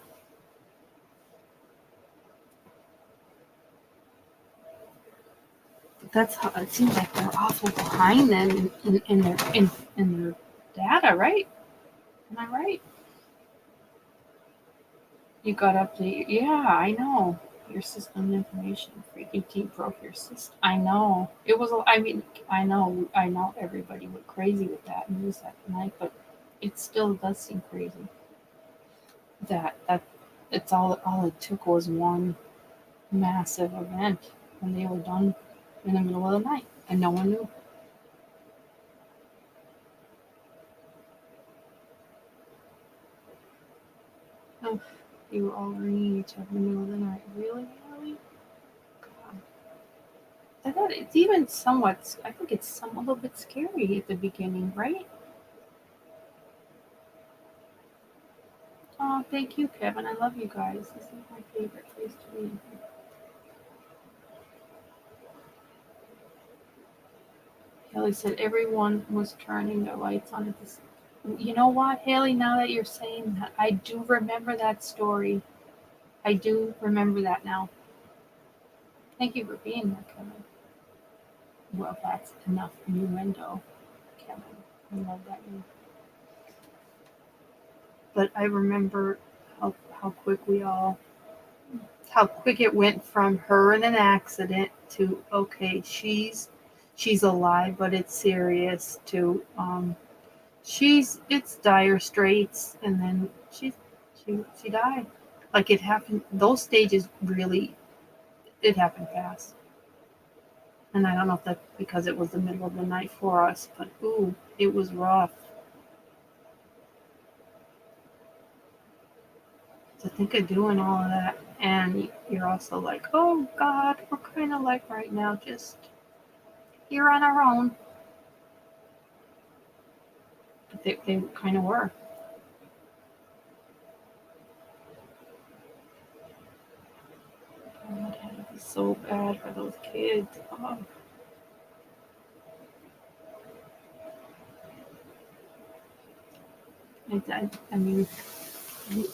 That's how it seems like they're awful behind them in their data, right? Am I right? You got to update. Yeah, I know. Your system information. Freaking team broke your system. I know. It was. I know. Everybody went crazy with that news that night, but it still does seem crazy. That it's all it took was one massive event, and they were done in the middle of the night, and no one knew. Oh, you were all ringing each other in the middle of the night. Really? I thought it's even somewhat. I think it's a little bit scary at the beginning, right? Oh, thank you, Kevin. I love you guys. This is my favorite place to be. Haley said everyone was turning their lights on at this. You know what, Haley? Now that you're saying that, I do remember that story. I do remember that now. Thank you for being there, Kevin. Well, that's enough innuendo, Kevin. I love that name. But I remember how quick how quick it went from her in an accident to, okay, she's alive, but it's serious, to it's dire straits, and then she died. Like, it happened, those stages really, it happened fast. And I don't know if that's because it was the middle of the night for us, but ooh, it was rough. To think of doing all of that, and you're also like, oh God, we're kind of like right now, just here on our own. But they kind of were. God, it had to be so bad for those kids. Oh. I mean,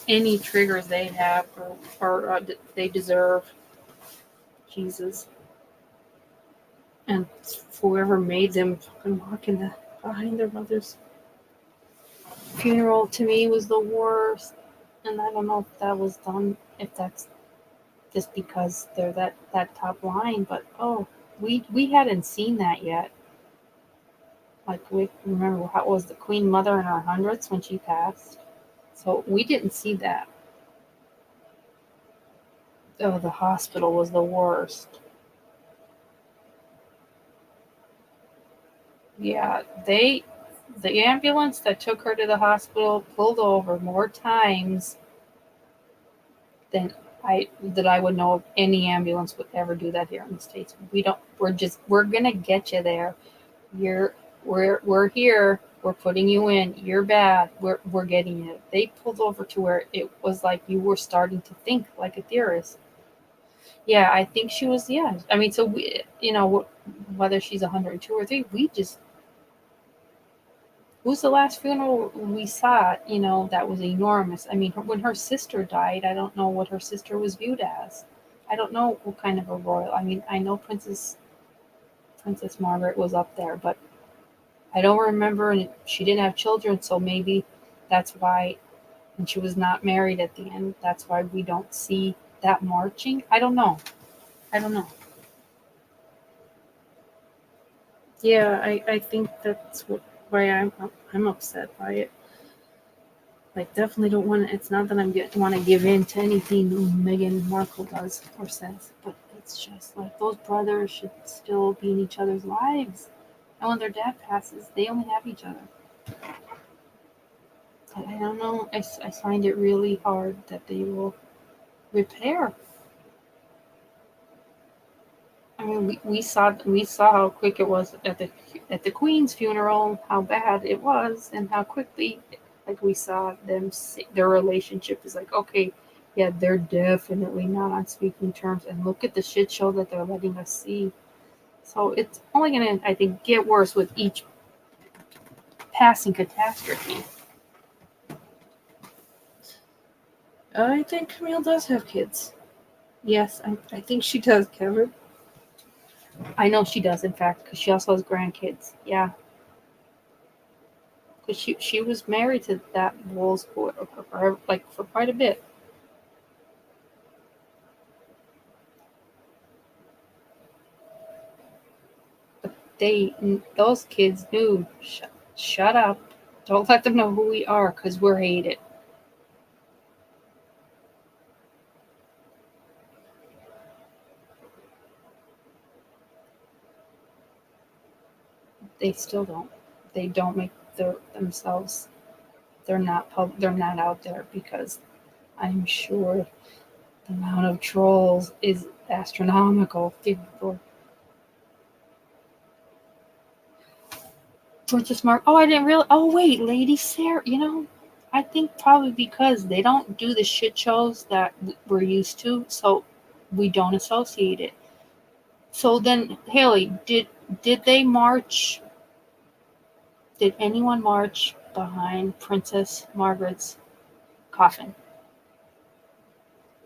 any triggers they have or they deserve. Jesus. And whoever made them fucking walk in behind their mother's funeral, to me, was the worst. And I don't know if that was done, if that's just because they're that top line, but oh, we hadn't seen that yet. Like, we remember how it was the Queen Mother in her hundreds when she passed, so we didn't see that. Oh, the hospital was the worst. Yeah, the ambulance that took her to the hospital pulled over more times than I would know of any ambulance would ever do that here in the States. We don't. We're gonna get you there. You're we're here. We're putting you in. You're bad. We're getting you. They pulled over to where it was like you were starting to think like a theorist. Yeah, I think she was. Yeah, I mean, so we, whether she's 102 or 3, we just. Who's the last funeral we saw? That was enormous. I mean, when her sister died, I don't know what her sister was viewed as. I don't know what kind of a royal. I mean, I know Princess Margaret was up there, but I don't remember, and she didn't have children, so maybe that's why, and she was not married at the end, that's why we don't see that marching. I don't know. I don't know. Yeah, I think that's why I'm upset by it. Like, definitely don't want to, it's not that want to give in to anything Meghan Markle does or says, but it's just like those brothers should still be in each other's lives. And when their dad passes, they only have each other. I don't know. I find it really hard that they will repair. I mean, we saw how quick it was at the Queen's funeral, how bad it was, and how quickly, like, we saw them. Their relationship is like, okay, yeah, they're definitely not on speaking terms, and look at the shit show that they're letting us see. So it's only gonna, I think, get worse with each passing catastrophe. I think Camille does have kids. Yes, I think she does, Kevin. I know she does, in fact, because she also has grandkids. Yeah, because she was married to that Wolves boy for quite a bit. But those kids knew. Shut up! Don't let them know who we are, because we're hated. They still don't. They don't make themselves. They're not out there because I'm sure the amount of trolls is astronomical. People, Princess Mark. Oh, I didn't really. Oh, wait, Lady Sarah. I think probably because they don't do the shit shows that we're used to, so we don't associate it. So then, Haley, did they march? Did anyone march behind Princess Margaret's coffin?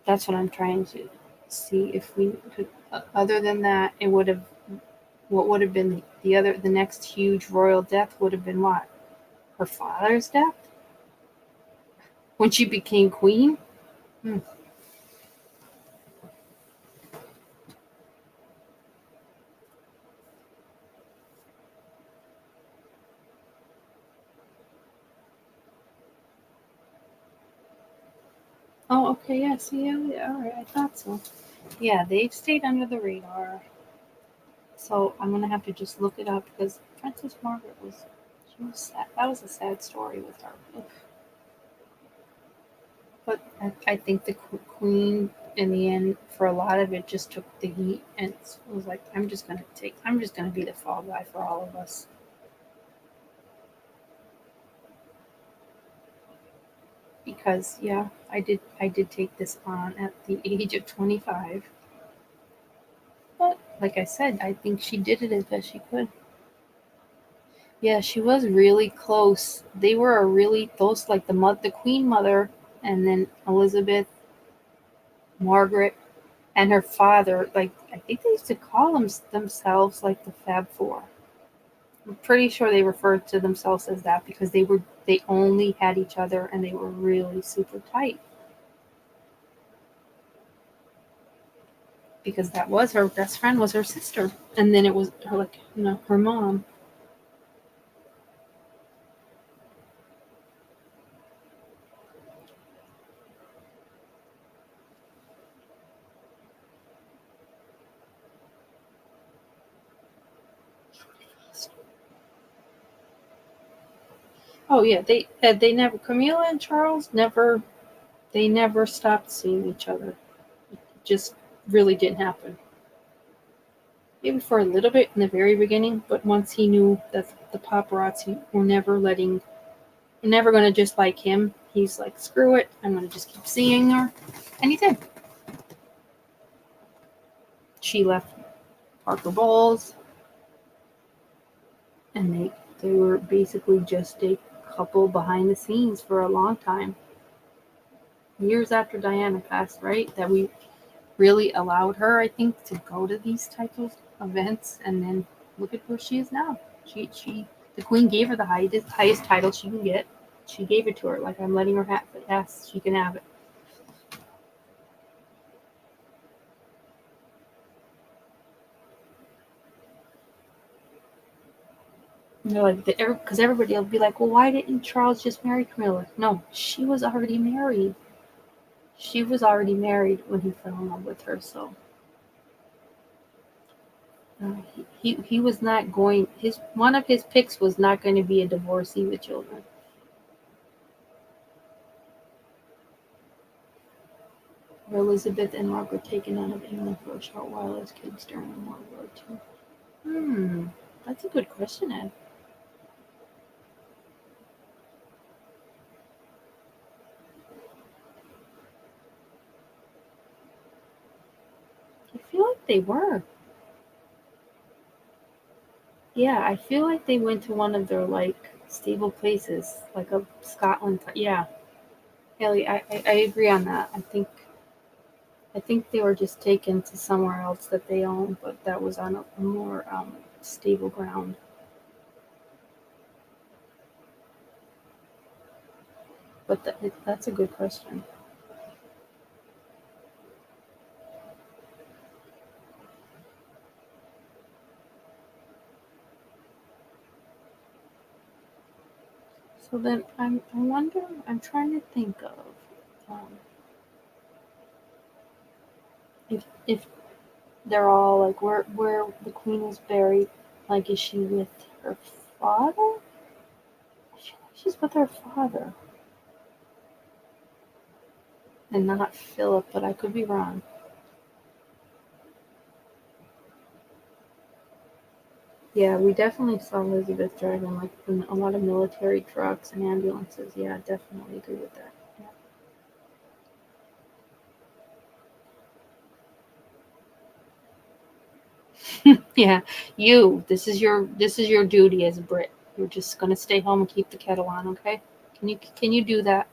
That's what I'm trying to see if we could. Other than that, it would have. What would have been the next huge royal death would have been what? Her father's death when she became queen. Hmm. Oh, okay, yeah, see, yeah, all right, I thought so. Yeah, they've stayed under the radar. So I'm gonna have to just look it up because Princess Margaret she was sad. That was a sad story with her. But I think the Queen in the end, for a lot of it, just took the heat and was like, I'm just gonna be the fall guy for all of us. Because yeah, I did take this on at the age of 25. But like I said, I think she did it as best she could. Yeah, she was really close. They were a really close, like the Queen Mother, and then Elizabeth, Margaret, and her father. Like I think they used to call themselves like the Fab Four. I'm pretty sure they referred to themselves as that because they only had each other and they were really super tight. Because that was her best friend was her sister, and then it was her her mom. Oh yeah, they never Camilla and Charles never stopped seeing each other. It just really didn't happen. Maybe for a little bit in the very beginning, but once he knew that the paparazzi were never going to just like him, he's like, screw it, I'm going to just keep seeing her. And he did. She left Parker Bowles, and they were basically just a couple behind the scenes for a long time. Years after Diana passed, right? That we really allowed her, I think, to go to these types of events, and then look at where she is now. The Queen gave her the highest title she can get. She gave it to her, like, I'm letting her have it. Yes, she can have it. And they're like, because everybody will be like, well, why didn't Charles just marry Camilla? No, she was already married. She was already married when he fell in love with her, so he was not going. One of his picks was not going to be a divorcee with children. Were Elizabeth and Margaret taken out of England for a short while as kids during World War II? That's a good question, Ed. I feel like they were. Yeah, I feel like they went to one of their stable places, like a Scotland. Yeah, Haley, I agree on that. I think they were just taken to somewhere else that they owned, but that was on a more stable ground. But that's a good question. So then I wonder. I'm trying to think of if they're all like where the Queen was buried. Like, is she with her father? I feel like she's with her father and not Philip, but I could be wrong. Yeah, we definitely saw Elizabeth driving in a lot of military trucks and ambulances. Yeah, definitely agree with that. Yeah. Yeah, this is your duty as a Brit. You're just gonna stay home and keep the kettle on, okay? Can you do that?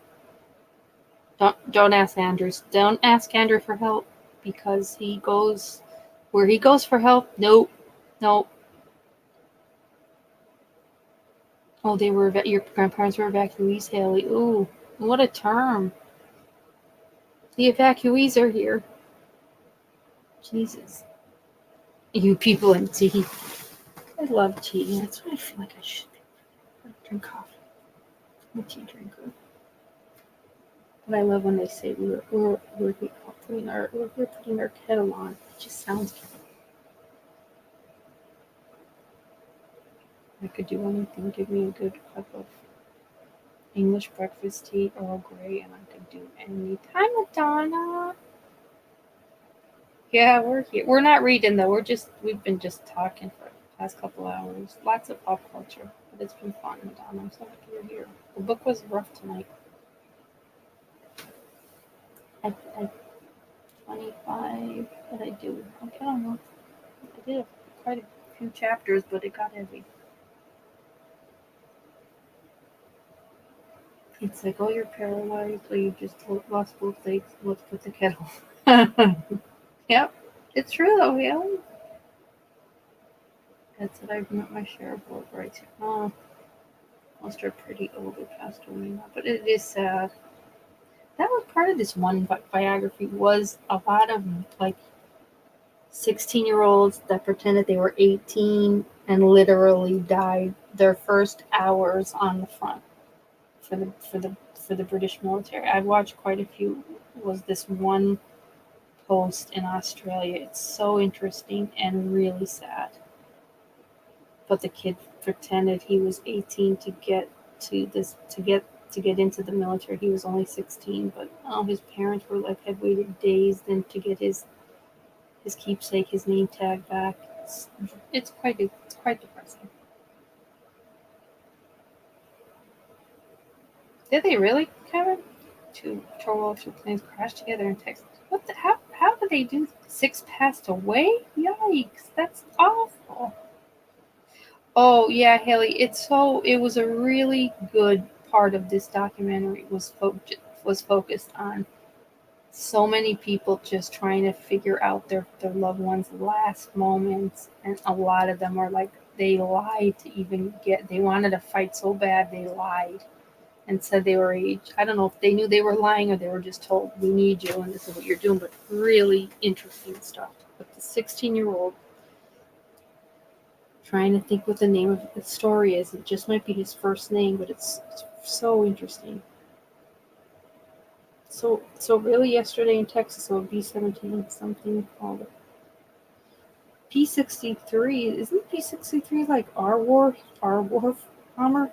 Don't ask Andrews. Don't ask Andrew for help because he goes where he goes for help. Nope, nope. Oh, your grandparents were evacuees, Haley. Ooh, what a term. The evacuees are here. Jesus. You people in tea. I love tea. That's what I feel like I should drink coffee. I'm a tea drinker. But I love when they say we're putting our kettle on. It just sounds good. I could do anything. Give me a good cup of English breakfast tea, Earl Grey, and I could do any time, Madonna. Yeah, we're here. We're not reading though. We've been just talking for the past couple hours. Lots of pop culture, but it's been fun, Madonna. I'm so happy you're here. The book was rough tonight. At 25, what did I do? I don't know. I did quite a few chapters, but it got heavy. It's like, oh, you're paralyzed, or you just lost both legs. Let's put the kettle. Yep, it's true though, yeah. That's what I've met my share of work right now. Oh, most are pretty old or passed away now, but it is sad. That was part of this one biography was a lot of like 16-year-olds that pretended they were 18 and literally died their first hours on the front for the British military. I've watched quite a few. Was this one post in Australia? It's so interesting and really sad. But the kid pretended he was 18 to get to get into the military. He was only 16, but his parents were like had waited days then to get his keepsake, his name tag back. It's quite depressing. Did they really, Kevin? Two planes crashed together in Texas. What the how did they do? 6 passed away? Yikes! That's awful. Oh yeah, Haley. It was a really good part of this documentary was focused on so many people just trying to figure out their loved ones' last moments, and a lot of them were like they lied to even get. They wanted to fight so bad they lied and said they were aged. I don't know if they knew they were lying or they were just told we need you and this is what you're doing. But really interesting stuff. But the 16-year-old trying to think what the name of the story is. It just might be his first name, but it's so interesting. So really yesterday in Texas, so B-17 something called it. P-63, isn't P-63 like our war bomber?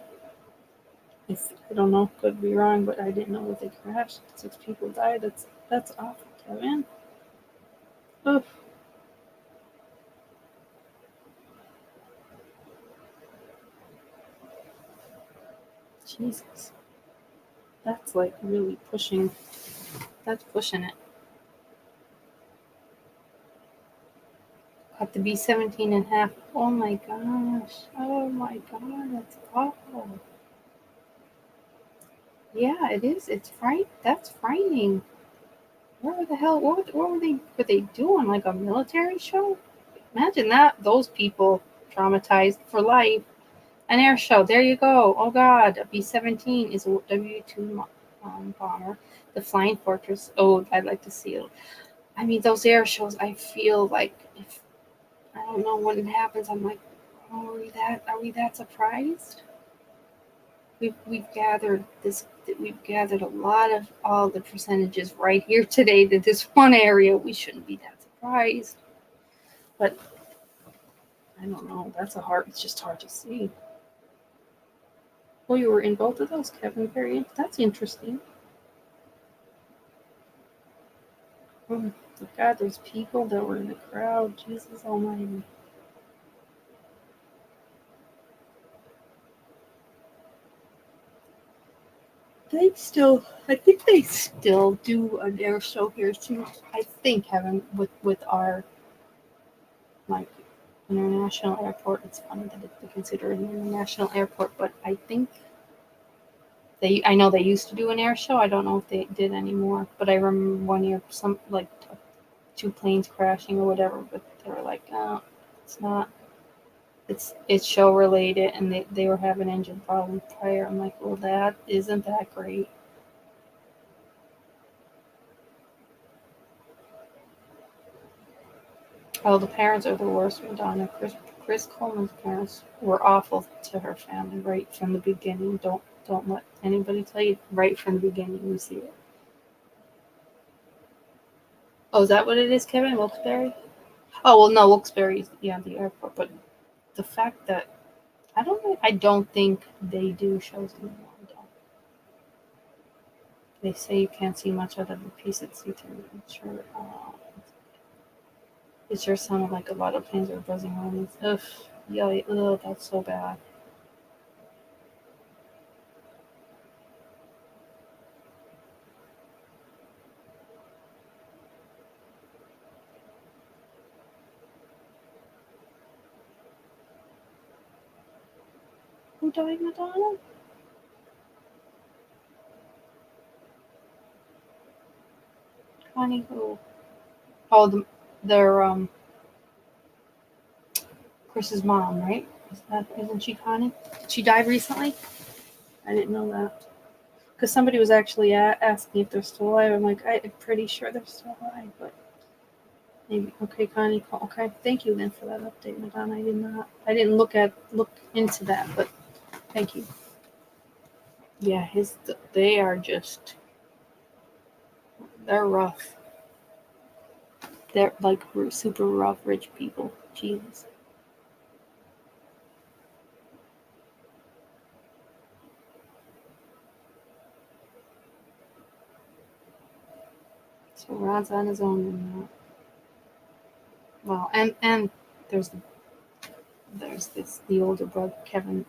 I don't know, could be wrong, but I didn't know that they crashed. 6 people died. That's awful, Kevin. Oof. Jesus. That's like really pushing. That's pushing it. Cut the B-17 in half. Oh my gosh. Oh my god, that's awful. Yeah, it is. That's frightening. Where the hell? What were they? Were they doing like a military show? Imagine that. Those people traumatized for life. An air show. There you go. Oh God, a B-17 is a W-2 bomber. The Flying Fortress. Oh, I'd like to see it. I mean, those air shows. I feel like if I don't know when it happens, I'm like, oh, are we that surprised? We've gathered this. We've gathered a lot of all the percentages right here today to this one area. We shouldn't be that surprised, but I don't know. It's just hard to see. Well, you were in both of those, Kevin. That's interesting. Oh, God, those people that were in the crowd. Jesus Almighty. I think they still do an air show here too. I think, Kevin, with our like international airport. It's funny that it's considered an international airport, but I think I know they used to do an air show. I don't know if they did anymore, but I remember one year some like 2 planes crashing or whatever, but they were like, oh, it's not. It's show related, and they were having engine problem prior. I'm like, well, that isn't that great. Oh, the parents are the worst, Madonna. Chris Coleman's parents were awful to her family right from the beginning. Don't let anybody tell you right from the beginning you see it. Oh, is that what it is, Kevin? Wilkes-Barre? Oh well, no, Wilkes-Barre is the airport, but the fact that I don't think they do shows anymore. They say you can't see much out of the piece at see-through. It sure sounded like a lot of planes were buzzing around. Ugh, yeah, ugh, that's so bad. Who died, Madonna? Connie who? Oh, their Chris's mom, right? Isn't she Connie? Did she die recently? I didn't know that. Because somebody was actually asking if they're still alive. I'm like, I'm pretty sure they're still alive, but maybe. Okay, Connie. Okay, thank you then for that update, Madonna. I didn't look into that, but thank you. Yeah, they are just, they're rough. They're like super rough, rich people. Jesus. So Rod's on his own now. Well, and there's the older brother, Kevin,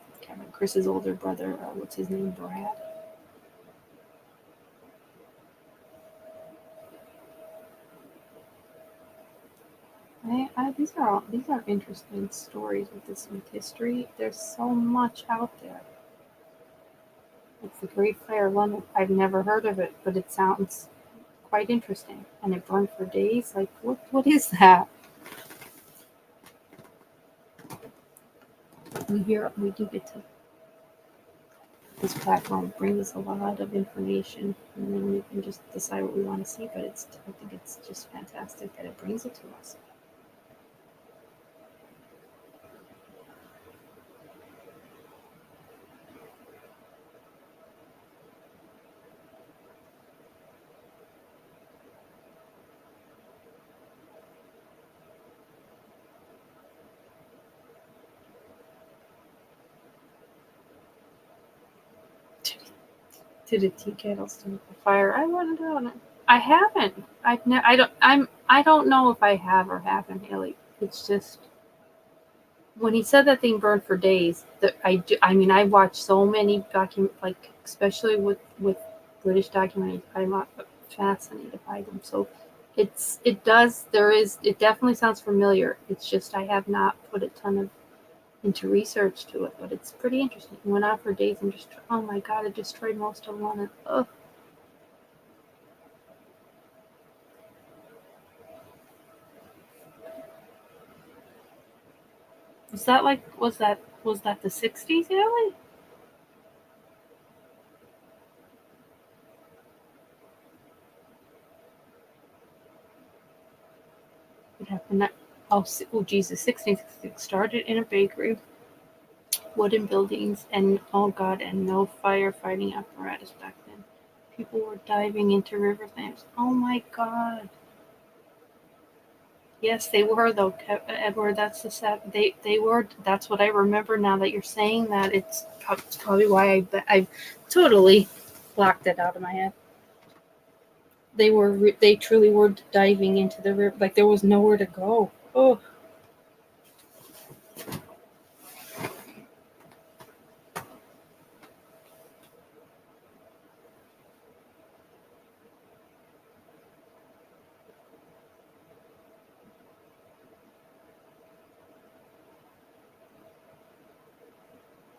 Chris's older brother. What's his name? Brad. These are interesting stories with history. There's so much out there. It's the Great Fire of London. I've never heard of it, but it sounds quite interesting. And it burned for days. Like what is that? We do get to, this platform brings us a lot of information, and then we can just decide what we want to see. But I think it's just fantastic that it brings it to us. Did a tea kettle start the fire? I want to know. I haven't. I don't know if I have or haven't really. It's just when he said that thing burned for days. That I mean, I watch so many like especially with British documentaries. I'm fascinated by them. So it definitely sounds familiar. It's just I have not put a ton of into research to it, but it's pretty interesting. It went on for days and just, oh my god, it destroyed most of London. Ugh. Was that the 60s, really? It happened that, oh Jesus, 16th. It started in a bakery, wooden buildings, and oh god, and no firefighting apparatus back then. People were diving into river Thames. Oh my god. Yes, they were though, Edward. That's the sad. They were. That's what I remember now that you're saying that. It's probably why I totally blocked it out of my head. They truly were diving into the river. Like there was nowhere to go. Oh,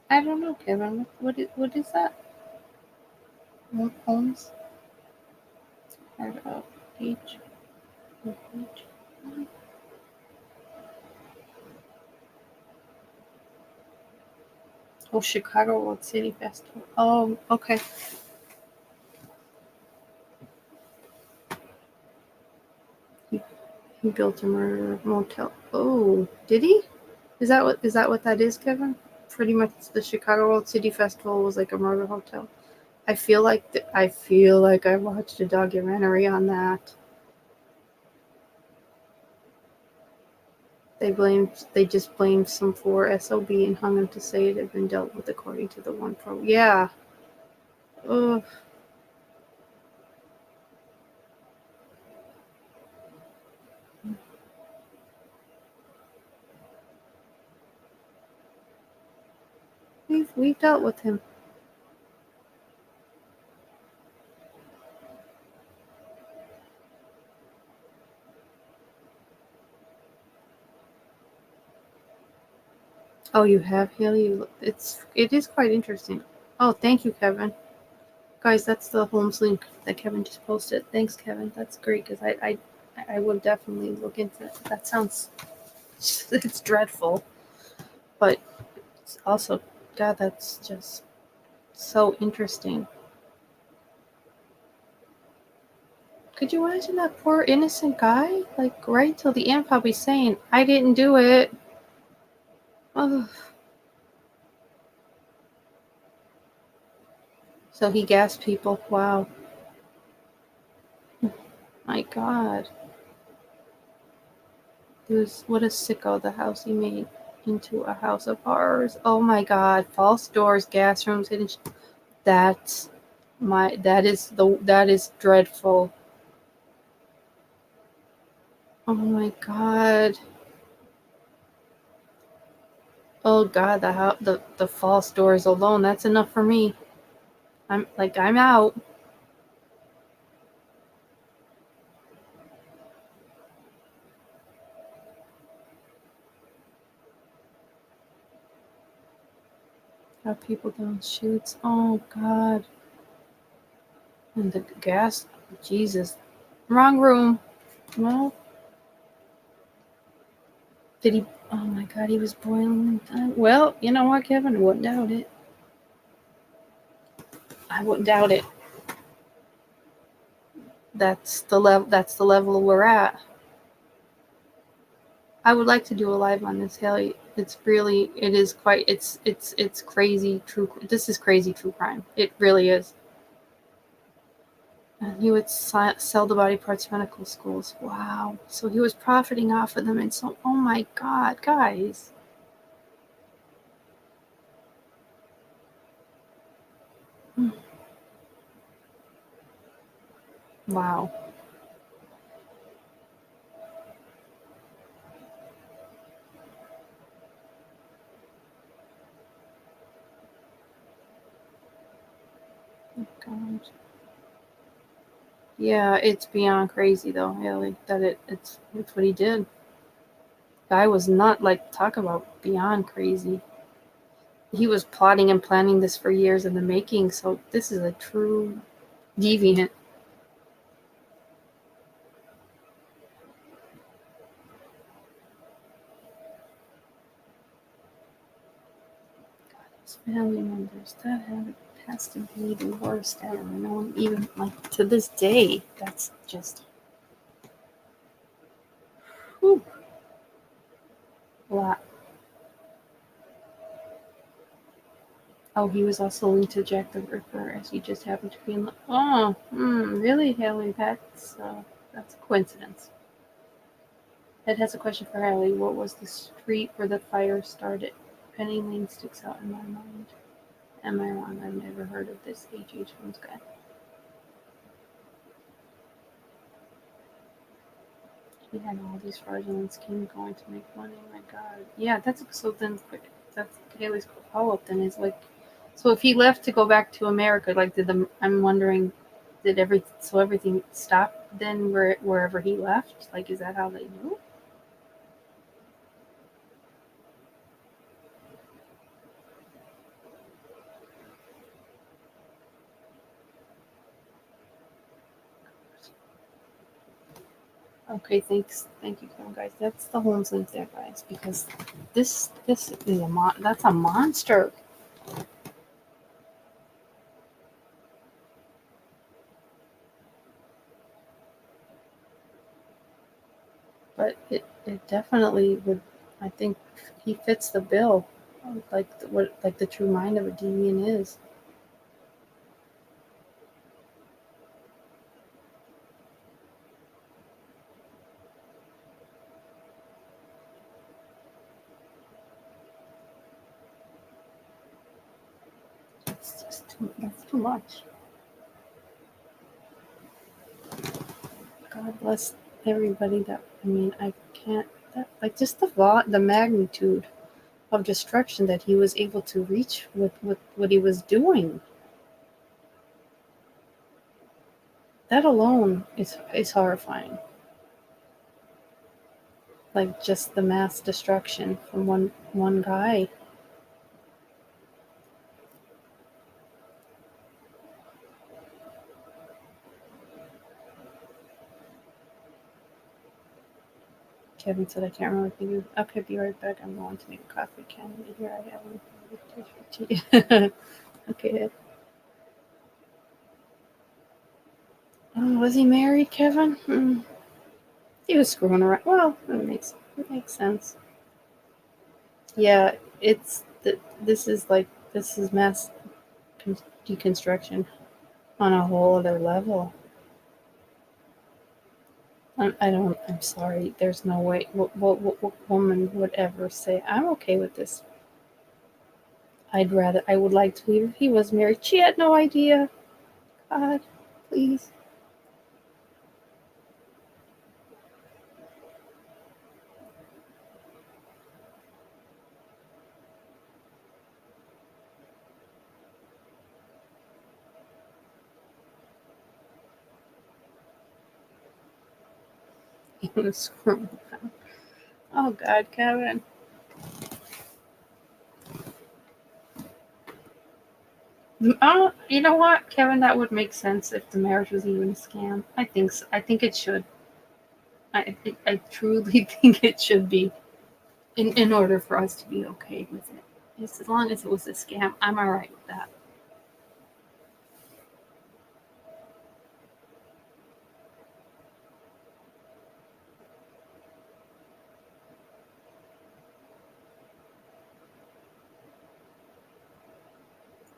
I don't know, Kevin. What is that? Holmes. Part of H. Oh, Chicago World City Festival. Oh, okay. He built a murder motel. Oh, did he? Is that what that is, Kevin? Pretty much, the Chicago World City Festival was like a murder hotel. I feel like I watched a documentary on that. They just blamed some poor SOB and hung him to say it had been dealt with according to the one pro. Yeah. Ugh. We've dealt with him. Oh, you have, Haley? It is quite interesting. Oh, thank you, Kevin. Guys, that's the Holmes link that Kevin just posted. Thanks, Kevin. That's great, because I would definitely look into it. That sounds... It's dreadful. But it's also... God, that's just so interesting. Could you imagine that poor innocent guy? Like, right till the end, probably saying, I didn't do it. Ugh. So he gassed people. Wow. My God. What a sicko, the house he made into a house of horrors. Oh my God. False doors, gas rooms, hidden... That is dreadful. Oh my God. Oh God, the false doors alone, that's enough for me. I'm out. How people don't shoot. Oh God. And the gas, Jesus. Wrong room. Well, did he? Oh my God, he was boiling. Well, you know what, Kevin? I wouldn't doubt it. I wouldn't doubt it. That's the level. That's the level we're at. I would like to do a live on this, Haley. It's really, it is quite. It's crazy true. This is crazy true crime. It really is. And he would sell the body parts to medical schools. Wow. So he was profiting off of them, and so, oh my God, guys. Wow. Oh, God. Yeah, it's beyond crazy though, Haley. That it's what he did. Guy was not like, talk about beyond crazy. He was plotting and planning this for years in the making. So this is a true deviant. His family members, has to be the worst ever. No one even, like, to this day. That's just... Whew. A lot. Oh, he was also linked to Jack the Ripper, as he just happened to be in the... Oh, really, Haley? That's a coincidence. Ed has a question for Haley. What was the street where the fire started? Penny Lane sticks out in my mind. Am I wrong? I've never heard of this H.H. Holmes guy. He had all these fraudulent schemes going to make money. My God. Yeah, that's so then. That's Haley's follow-up. Then is like, so if he left to go back to America, like, I'm wondering, so everything stopped then wherever he left? Like, is that how they knew? Okay, thanks. Thank you, guys. That's the Holmes link there, guys, because this is that's a monster. But it definitely would. I think he fits the bill, like the true mind of a deviant is. That's too much. God bless everybody. I can't. Just the magnitude of destruction that he was able to reach with what he was doing. That alone is horrifying. Like just the mass destruction from one guy. Kevin said, I can't remember if you. Okay, be right back. I'm going to make a coffee. Candy. Here I have. Okay. Oh, was he married, Kevin? He was screwing around. Well, it makes sense. Yeah, this is mass deconstruction on a whole other level. I'm sorry. There's no way. What woman would ever say, I'm okay with this? I would like to believe if he was married. She had no idea. God, please. He was screwing around. Oh, God, Kevin. You know what, Kevin? That would make sense if the marriage was even a scam. I think so. I think it should. I truly think it should be, in order for us to be okay with it. Just as long as it was a scam, I'm all right with that.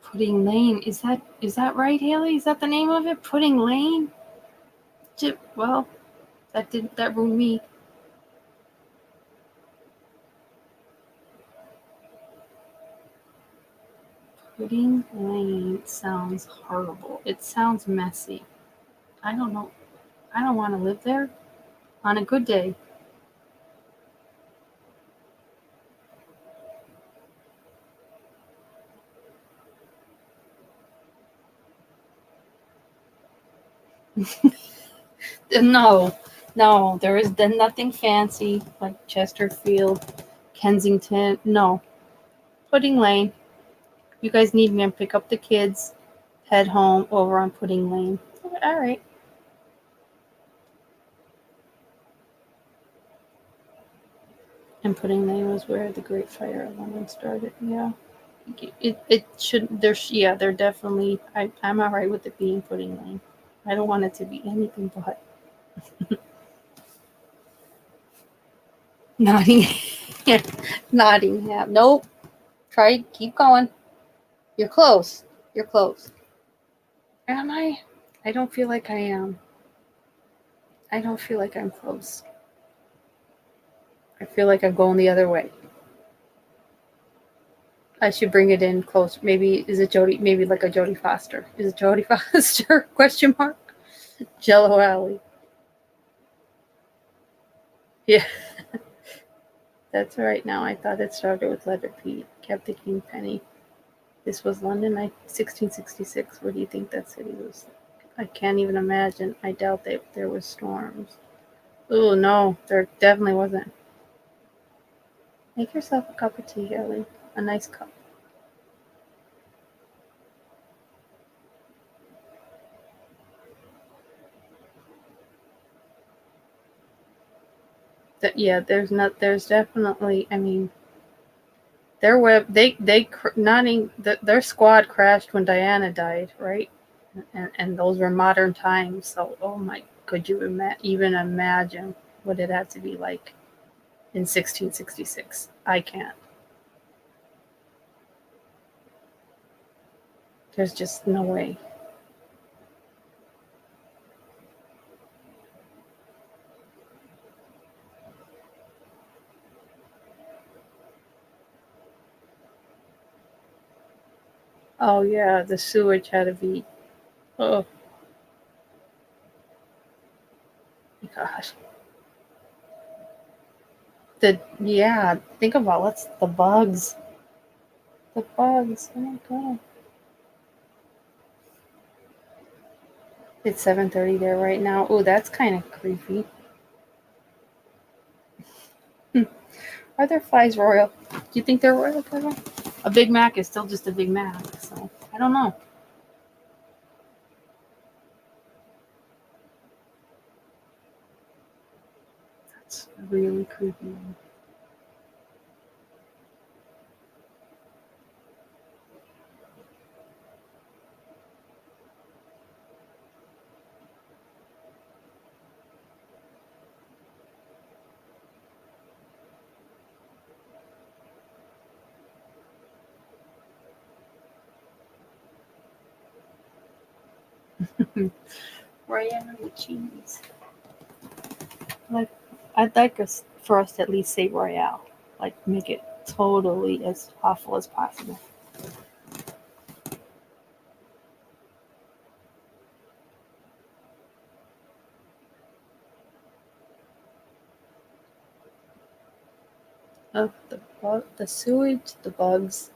Pudding Lane, is that right, Haley? Is that the name of it? Pudding Lane? Well, that ruined me. Pudding Lane sounds horrible. It sounds messy. I don't know. I don't want to live there on a good day. No, there is nothing fancy like Chesterfield, Kensington. No, Pudding Lane. You guys need me to pick up the kids, head home over on Pudding Lane. All right. And Pudding Lane was where the Great Fire of London started. Yeah, it should. They're definitely. I'm all right with it being Pudding Lane. I don't want it to be anything but Nottingham. Nottingham. Nope. Keep going. You're close. You're close. Am I? I don't feel like I am. I don't feel like I'm close. I feel like I'm going the other way. I should bring it in close. Maybe is it Jodie? Maybe like a Jodie Foster. Is it Jodie Foster? Question mark. Jello Alley. Yeah, that's right. Now I thought it started with letter P. Kept the King Penny. This was London, 1666. What do you think that city was? I can't even imagine. I doubt that there was storms. Oh no, there definitely wasn't. Make yourself a cup of tea, Ellie. A nice cup. There's definitely. I mean, their squad crashed when Diana died, right? And those were modern times. So, oh my, could you even imagine what it had to be like in 1666? I can't. There's just no way. Oh yeah, the sewage had to be. Oh gosh. Think about what's the bugs. The bugs. Oh my god. It's 7:30 there right now. Oh, that's kind of creepy. Are there flies royal? Do you think they're royal, Kevin? A Big Mac is still just a Big Mac, so I don't know. That's really creepy. Royale with cheese. Like, I'd like us for us to at least say Royale. Like, make it totally as awful as possible. Oh, the sewage, the bugs,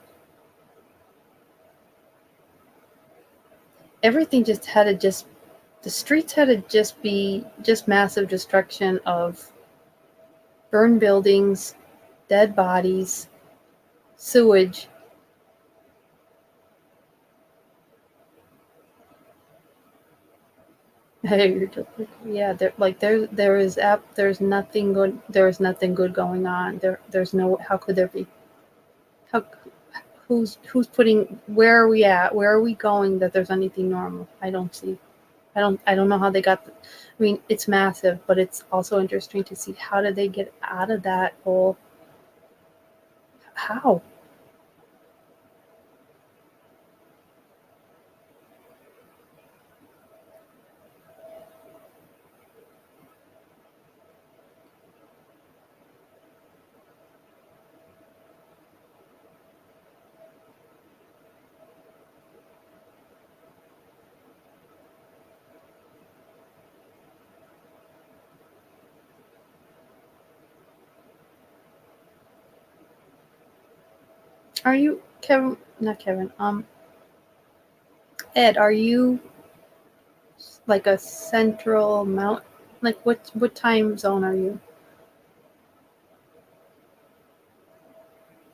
everything just had to just. The streets had to just be just massive destruction of burned buildings, dead bodies, sewage. Yeah, there's nothing good. There's nothing good going on. There's no. How could there be? How who's putting? Where are we at? Where are we going? That there's anything normal? I don't see. I don't know how they got. I mean, it's massive, but it's also interesting to see how did they get out of that hole? How? Are you Kevin? Not Kevin. Ed, are you like a central mount? Like what time zone are you?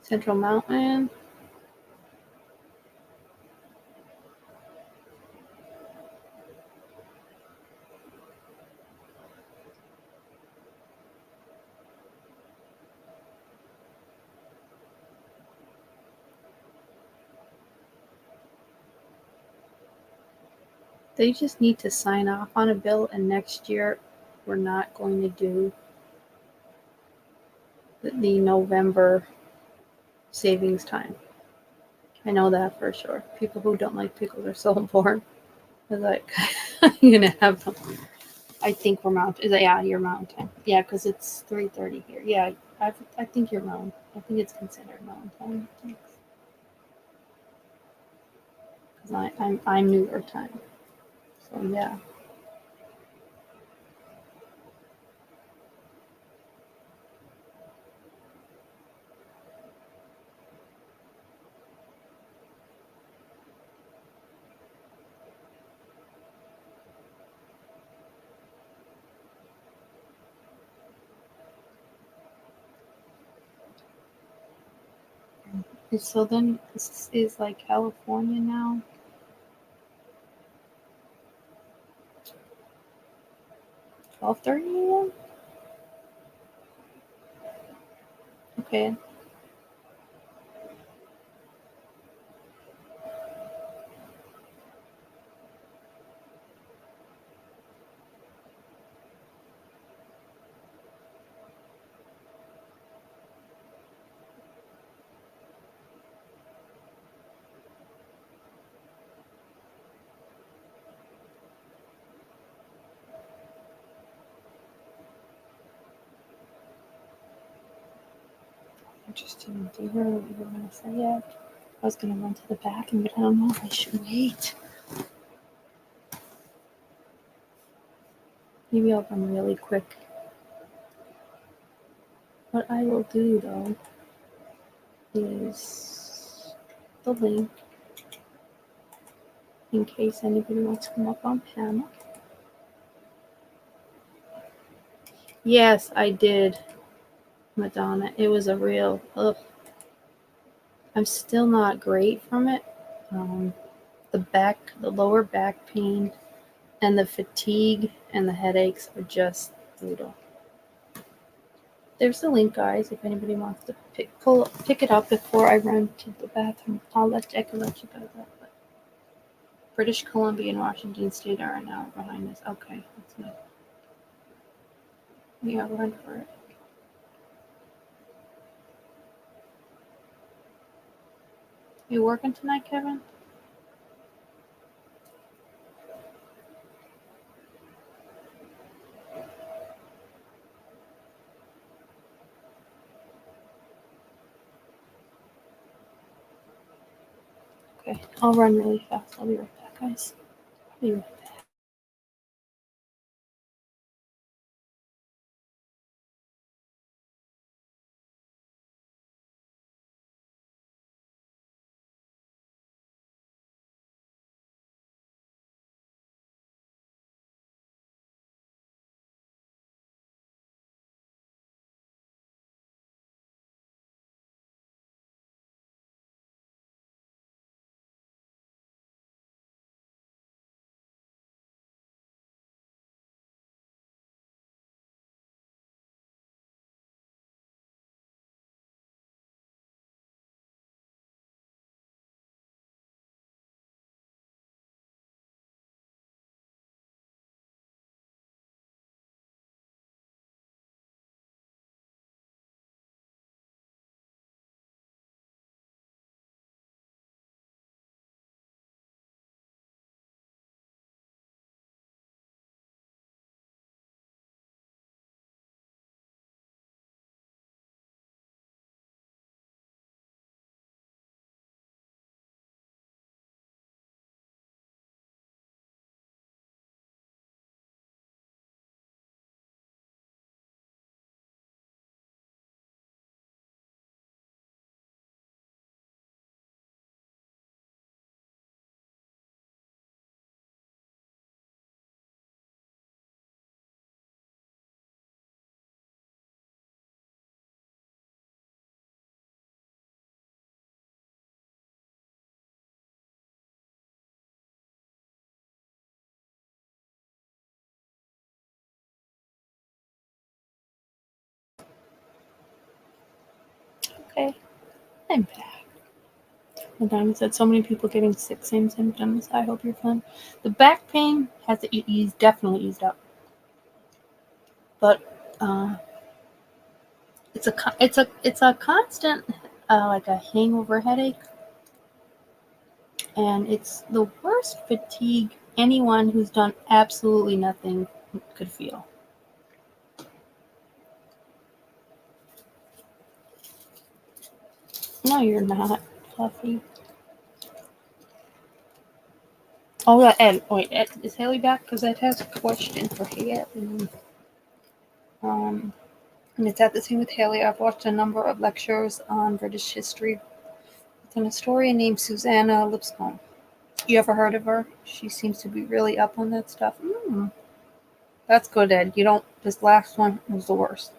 Central Mountain. They just need to sign off on a bill, and next year we're not going to do the November savings time. I know that for sure. People who don't like pickles are so bored. They're like, I'm gonna have them. I think we're mountain. Yeah, you're mountain time. Yeah, because it's 3:30 here. Yeah, I think you're mountain. I think it's considered mountain time. Because I'm New York time. So yeah. So then this is like California now. 12:30 a.m. Okay. Interesting. Do you hear what you were gonna say yet? I was going to run to the bathroom, but I don't know if I should wait. Maybe I'll run really quick. What I will do, though, is the link in case anybody wants to come up on panel. Yes, I did, Madonna. It was a real, ugh. I'm still not great from it. The lower back pain and the fatigue and the headaches are just brutal. There's the link, guys, if anybody wants to pick it up before I run to the bathroom. I can let you guys up. But British Columbia and Washington State are an hour behind us. Okay, that's good. Yeah, run for it. You working tonight, Kevin? Okay, I'll run really fast. I'll be right back, guys. I'll be right back. Okay, I'm back. The diamond said so many people getting sick, same symptoms. I hope you're fine. The back pain has definitely eased up, but it's a constant like a hangover headache, and it's the worst fatigue anyone who's done absolutely nothing could feel. No, you're not, Fluffy. Oh, yeah, Ed. Wait, Ed, is Haley back? Because Ed has a question for Haley. And it's at the same with Haley. I've watched a number of lectures on British history with an historian named Susanna Lipscomb. You ever heard of her? She seems to be really up on that stuff. That's good, Ed. This last one was the worst.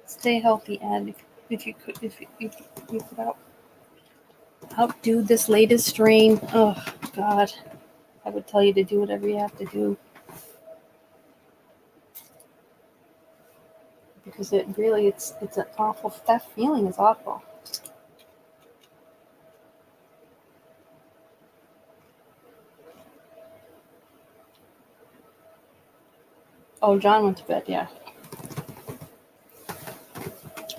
Stay healthy, Ed. If you could outdo this latest strain. Oh, God. I would tell you to do whatever you have to do. because it really, it's an awful, that feeling is awful. Oh, John went to bed, yeah.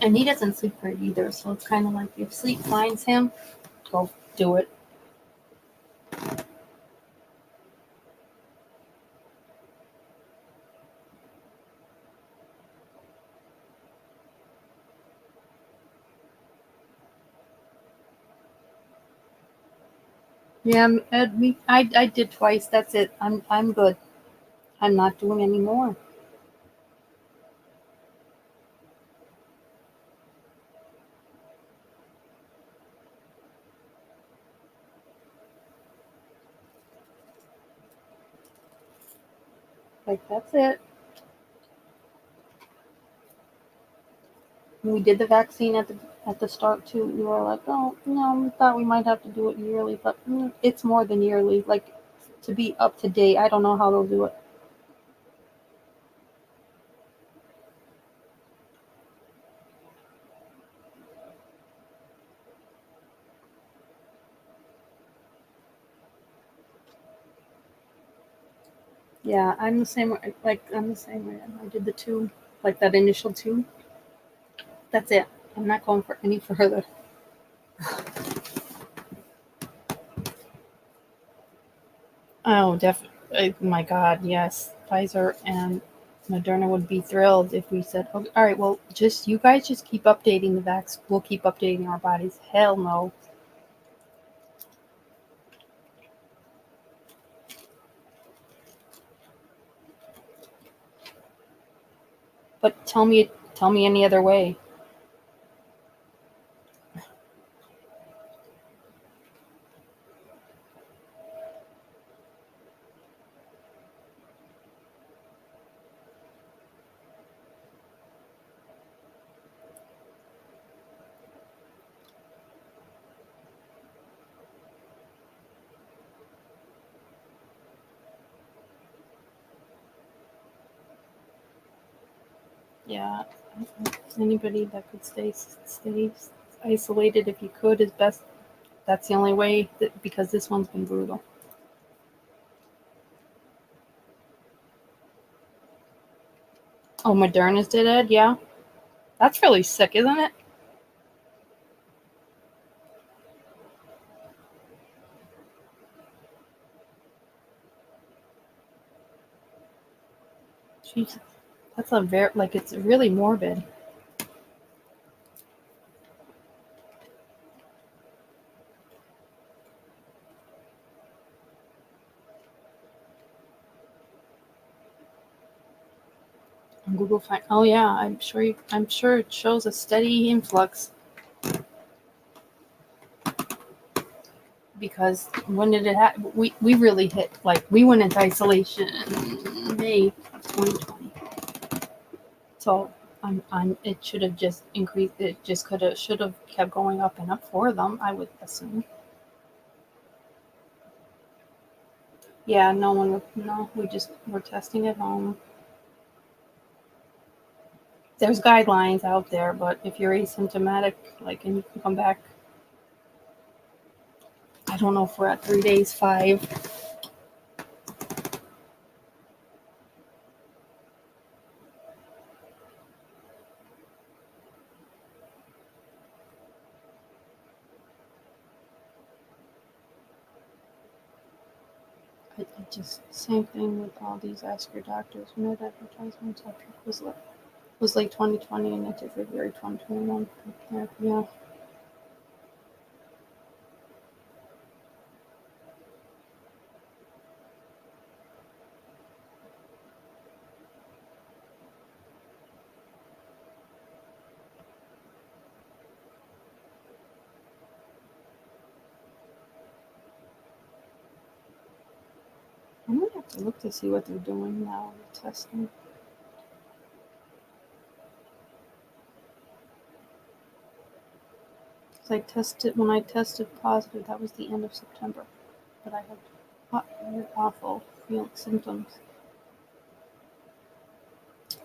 And he doesn't sleep great either, so it's kind of like if sleep finds him, go do it. Yeah, I did twice. That's it. I'm good. I'm not doing any more. Like that's it. When we did the vaccine at the start too, we were like, oh no, we thought we might have to do it yearly, but it's more than yearly. Like to be up to date, I don't know how they'll do it. Yeah, I'm the same way. Like I'm the same way. I did the two, like that initial two. That's it. I'm not going for any further. Oh, definitely. My God, yes. Pfizer and Moderna would be thrilled if we said, okay, all right, well, just you guys just keep updating the vax. We'll keep updating our bodies. Hell no. But tell me any other way. Yeah, anybody that could stay isolated if you could is best. That's the only way because this one's been brutal. Oh, Moderna's did it. Yeah, that's really sick, isn't it? Jeez, that's a very like it's really morbid. On Google Find. Oh yeah, I'm sure. I'm sure it shows a steady influx because when did it happen? We really hit like we went into isolation May 2020. So I'm it should have just increased. It just could have should have kept going up and up for them. I would assume. Yeah, no one. No, we just we're testing at home. There's guidelines out there, but if you're asymptomatic, like, and you can come back, I don't know if we're at 3 days, 5. It just same thing with all these ask your doctors. When that advertisements I think was like 2020 and into February 2021. Yeah, yeah. I'm gonna have to look to see what they're doing now with testing. Cause I tested when I tested positive, that was the end of September, but I had awful symptoms.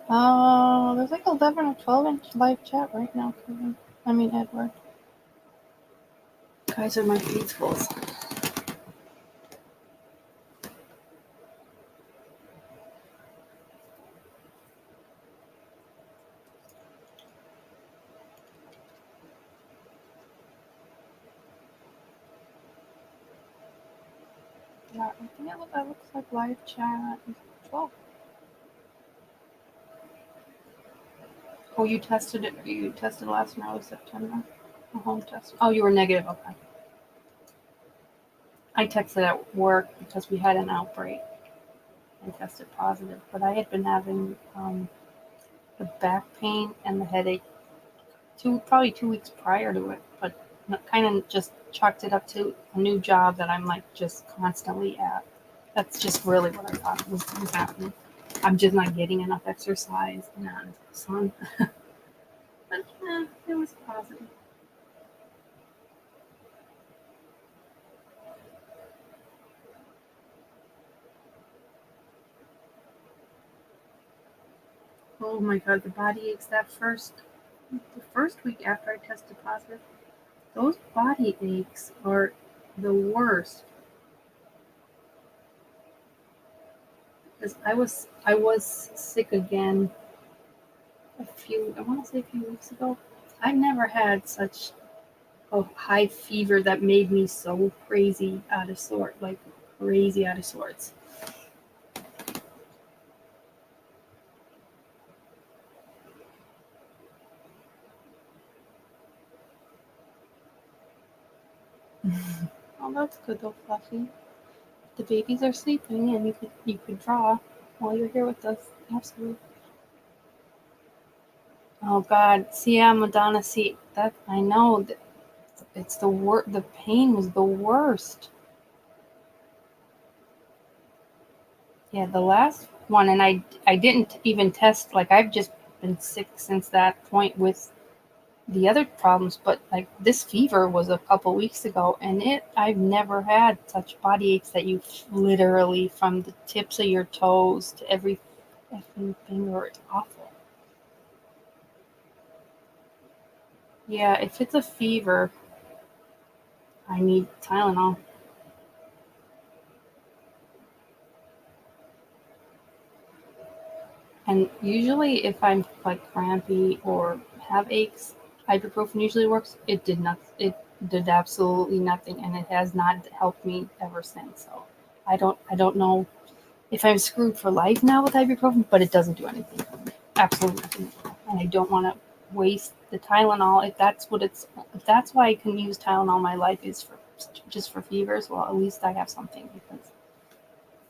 There's like 11 or 12-inch live chat right now, Kevin. I mean, Edward. Guys are my faithfuls. Yeah, I think that looks like live chat. 12. Oh, you tested it? You tested last in early September? A home test? Oh, you were negative. Okay. I texted at work because we had an outbreak and tested positive, but I had been having the back pain and the headache probably 2 weeks prior to it, but kind of just chalked it up to a new job that I'm like just constantly at. That's just really what I thought was happening. I'm just not getting enough exercise and sun. But it was positive. Oh my god, the body aches the first week after I tested positive, those body aches are the worst. Because I was sick again I want to say a few weeks ago. I've never had such a high fever that made me so crazy out of sorts. Oh, that's good though, Fluffy. The babies are sleeping, and you could draw while you're here with us. Absolutely. Oh God, see, Madonna, see that I know that it's the worst. The pain was the worst. Yeah, the last one, and I didn't even test. Like I've just been sick since that point with the other problems, but like this fever was a couple weeks ago, and I've never had such body aches that you literally from the tips of your toes to every effing finger. It's awful. Yeah, if it's a fever, I need Tylenol. And usually, if I'm like crampy or have aches, ibuprofen usually works. It did not. It did absolutely nothing, and it has not helped me ever since. So I don't know if I'm screwed for life now with ibuprofen, but it doesn't do anything for me. Absolutely nothing. And I don't want to waste the Tylenol. If that's why I can use Tylenol, my life is for just for fevers. Well, at least I have something because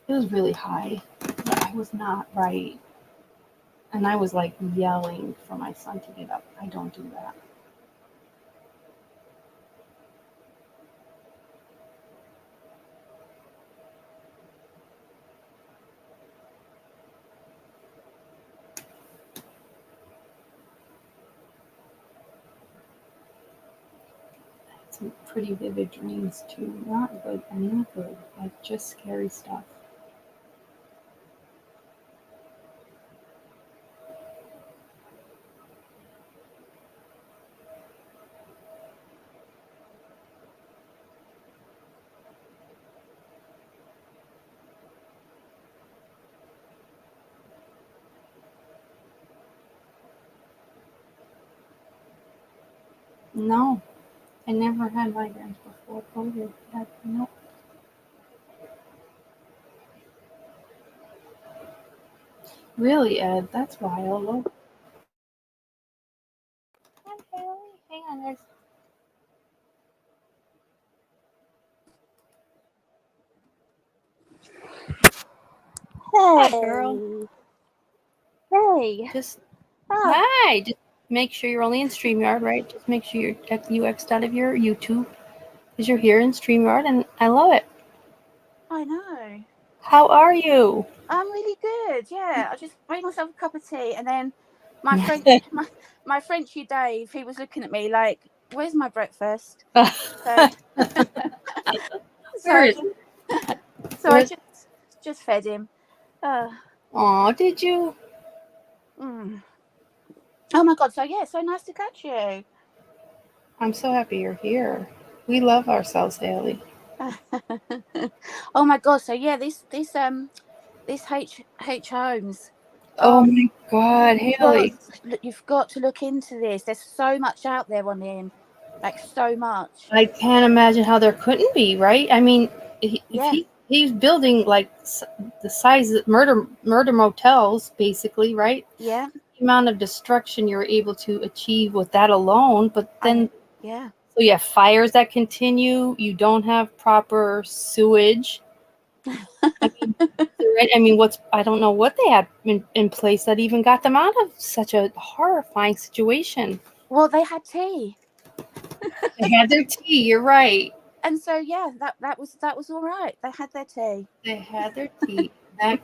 it was really high. But I was not right. And I was like yelling for my son to get up. I don't do that. I had some pretty vivid dreams too. Not good, not good. Like just scary stuff. No, I never had migraines before COVID. No. Really, Ed? That's wild. Okay, hang on, guys. Hi, girl. Hey. Just hi. Just make sure you're only in StreamYard, right? Just make sure you X'd out of your YouTube because you're here in StreamYard, and I love it. I know. How are you? I'm really good. Yeah, I just made myself a cup of tea, and then my Frenchy Dave, he was looking at me like, "Where's my breakfast?" So, so Where I is? just, so I just fed him. Oh, did you? Mm. Oh my God! So yeah, so nice to catch you. I'm so happy you're here. We love ourselves, Haley. Oh my God! So yeah, this H Holmes. Oh Oh, my God, Haley. you've got to look into this. There's so much out there on him, like so much. I can't imagine how there couldn't be, right? I mean, if Yeah, he's building like the size of murder motels, basically, right? yeah. The amount of destruction you're able to achieve with that alone, but then Yeah. so you have fires that continue. You don't have proper sewage. I mean, I don't know what they had in place that even got them out of such a horrifying situation. Well, they had tea, They had their tea. You're right. and so yeah, that was all right. They had their tea. They had their tea. That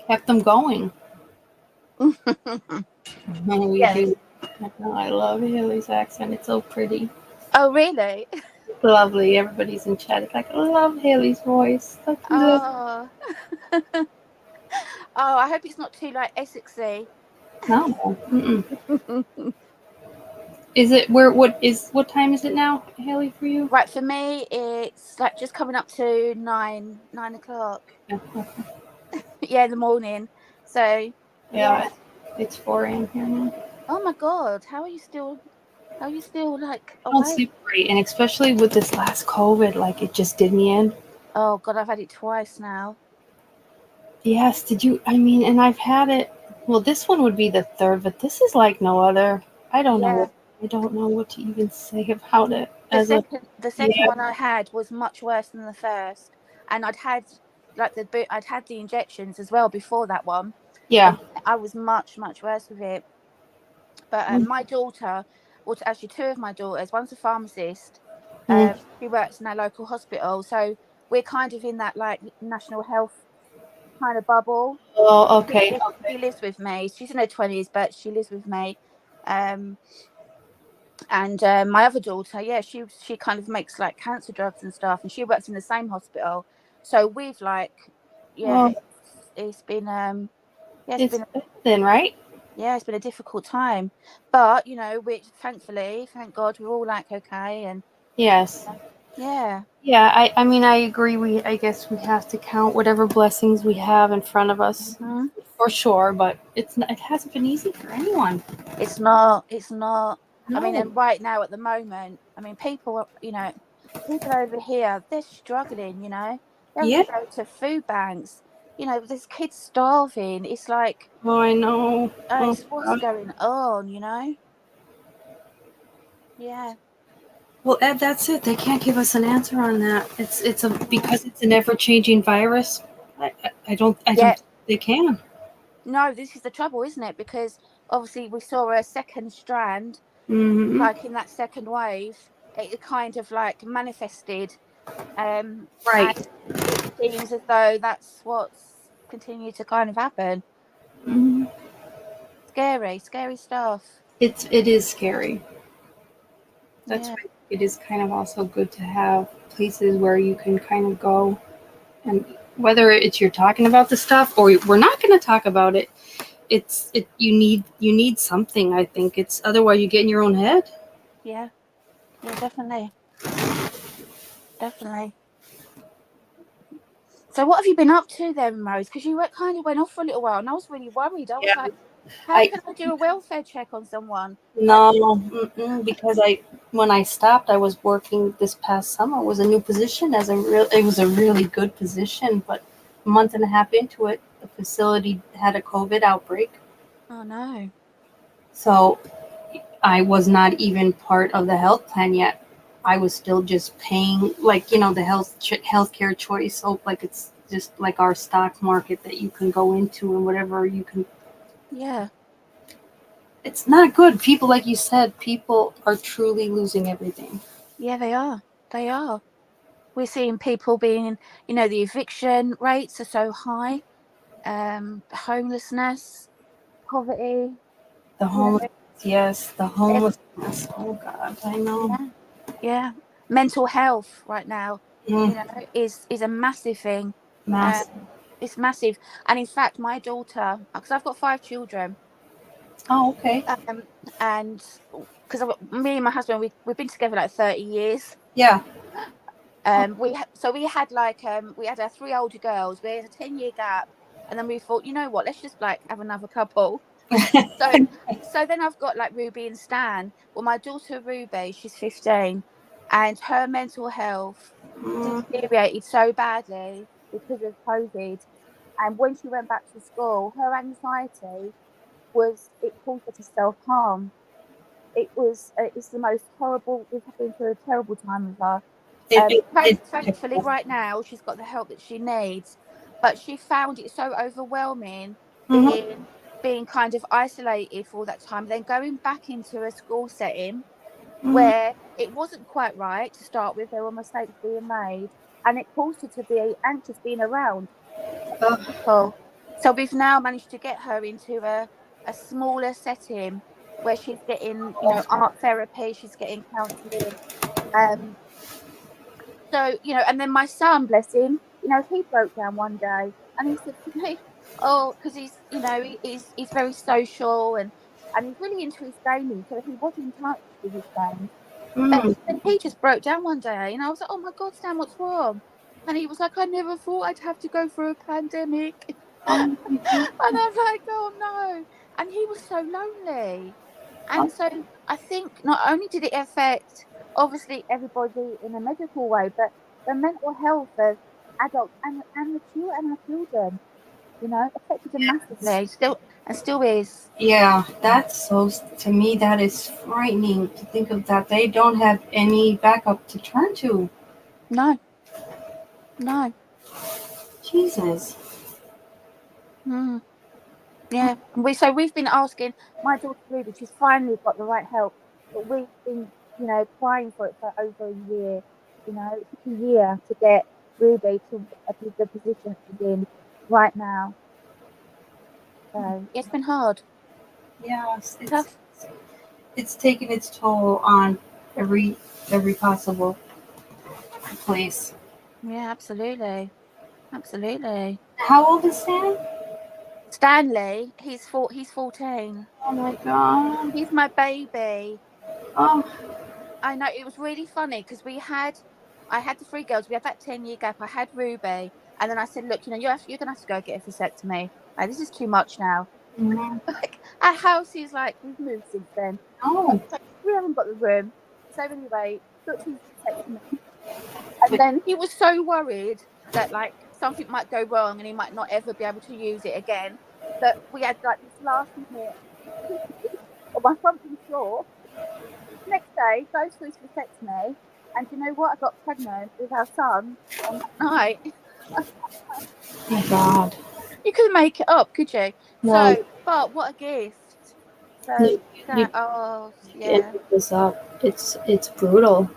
kept them going. We Yeah. do. I love Haley's accent. It's so pretty. Oh, really? It's lovely. Everybody's in chat. It's like, I love Haley's voice. Like, Oh. Oh, I hope it's not too like Essexy. no. Mm-mm. Is it what time is it now, Haley, for you? Right, for me, it's like just coming up to 9 o'clock. Yeah. Yeah, in the morning. So Yeah. It's 4 a.m. here now. Oh my God, how are you still like I don't awake? sleep great, and especially with this last COVID, like it just did me in. Oh God, I've had it twice now. Yes, did you? I mean, and I've had it. Well, this one would be the third, but this is like no other. I don't know. I don't know what to even say about it. The second one I had was much worse than the first, and I'd had the injections as well before that one. Yeah. I was much worse with it. But my daughter, or actually two of my daughters, one's a pharmacist. She works in our local hospital, so we're kind of in that like national health kind of bubble. Oh, okay. She lives with me. She's in her 20s, but she lives with me. And my other daughter, yeah, she kind of makes like cancer drugs and stuff, and she works in the same hospital. So we've like, yeah, it's been it's been right. Yeah, it's been a difficult time, but you know, which thankfully, thank God, we're all like okay, and Yes. yeah. I mean, I agree. I guess we have to count whatever blessings we have in front of us, for sure. But it hasn't been easy for anyone. It's not. No. I mean, and No. right now at the moment, I mean, people over here, they're struggling. You know, they have Yeah. to go to food banks. You know, there's kids starving. It's like, Oh, I know. it's what's going on. You know. Yeah. Well, Ed, that's it. They can't give us an answer on that. Because it's an ever-changing virus. I don't think they can. No, this is the trouble, isn't it? Because obviously we saw a second strand, like in that second wave, it kind of like manifested. Right. And it seems as though that's what's continued to kind of happen. Mm-hmm. Scary stuff. It is scary. That's why it is kind of also good to have places where you can kind of go, and whether it's you're talking about the stuff or we're not going to talk about it, you need something. I think it's otherwise you get in your own head. Yeah, definitely. So what have you been up to then, Rose? Because you kind of went off for a little while, and I was really worried. I was like, how can I do a welfare check on someone? No, because when I stopped, I was working this past summer. It was a new position it was a really good position, but a month and a half into it, the facility had a COVID outbreak. Oh no! So I was not even part of the health plan yet. I was still just paying, like, the healthcare choice. So like it's just like our stock market that you can go into and whatever you can. Yeah. It's not good. People, like you said, people are truly losing everything. Yeah, they are. We're seeing people being, the eviction rates are so high, homelessness, poverty. The homeless, yes, the homelessness. Oh God, I know. Yeah. Mental health right now, is a massive thing. Massive. It's massive. And in fact, my daughter, because I've got 5 children, Oh, okay. And because me and my husband, we've been together like 30 years. Yeah. We had like we had our 3 older girls. We had a 10-year gap, and then we thought, you know what, let's just like have another couple. So then I've got like Ruby and Stan. Well, my daughter Ruby, she's 15, and her mental health deteriorated so badly because of COVID. And when she went back to school, her anxiety it caused her to self-harm. It's the most horrible. We've been through a terrible time with her. Thankfully, right now she's got the help that she needs, but she found it so overwhelming being kind of isolated for all that time. Then going back into a school setting where it wasn't quite right to start with. There were mistakes being made, and it caused her to be anxious being around people. So we've now managed to get her into a smaller setting where she's getting, art therapy, she's getting counselling. So, and then my son, bless him, he broke down one day and he said to me, oh, because he's very social and he's really into his gaming. So he was in touch with his games. And he just broke down one day, and I was like, "Oh my God, Stan, what's wrong?" And he was like, "I never thought I'd have to go through a pandemic." And I'm like, "Oh no!" And he was so lonely. And so I think not only did it affect obviously everybody in a medical way, but the mental health of adults and our children, affected them massively. Still is. Yeah, that's so, to me, that is frightening to think of that. They don't have any backup to turn to. No. Jesus. Yeah. We've been asking my daughter Ruby, she's finally got the right help, but we've been, crying for it for over a year. It took a year to get Ruby to the position she's in right now. So it's been hard. Yeah, Tough. it's taken its toll on every possible place. Yeah, absolutely. How old is Sam? Stanley, he's 14. Oh my God. He's my baby. Oh. I know, it was really funny because I had the 3 girls. We had that 10-year gap. I had Ruby, and then I said, "Look, you're gonna have to go get a vasectomy. Like, this is too much now." Like, our house is like, we've moved since then. Oh. We haven't got the room. So anyway, booked his vasectomy, and then he was so worried that like something might go wrong and he might not ever be able to use it again. That we had like this last minute on my front floor. Next day, goes for his vasectomy, and you know what? I got pregnant with our son on that night. Oh my God. You couldn't make it up, could you? No. So, but what a gift. So, It was up. It's brutal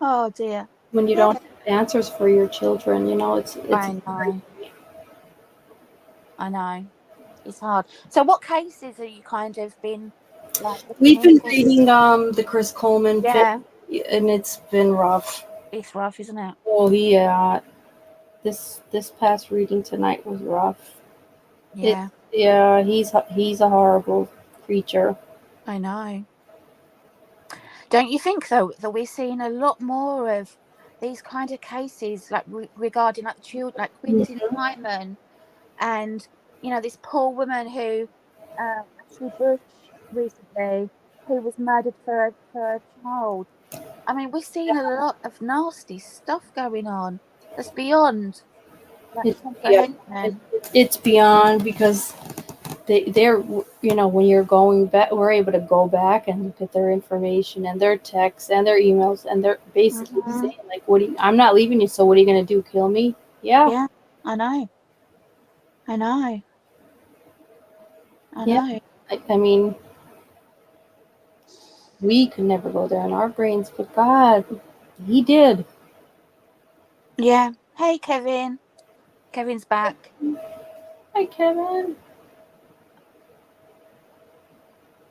Oh dear. when you don't have answers for your children. It's. I know. It's hard. So, what cases have you kind of been like? We've been reading the Chris Coleman Yeah. and it's been rough. It's rough, isn't it? Oh yeah. This past reading tonight was rough. Yeah. He's a horrible creature. I know. Don't you think though that we're seeing a lot more of these kind of cases, like regarding like the children, like Quintin Hyman, and this poor woman who Ashley Bush recently, who was murdered for a child. I mean, we're seeing a lot of nasty stuff going on that's beyond comprehension. It's beyond, because they're when you're going back, we're able to go back and look at their information and their texts and their emails, and they're basically saying like, I'm not leaving you, so what are you going to do, kill me? Yeah, I know. I mean, we could never go there in our brains, but God, he did. Yeah. Hey, Kevin. Kevin's back. Hi, Kevin.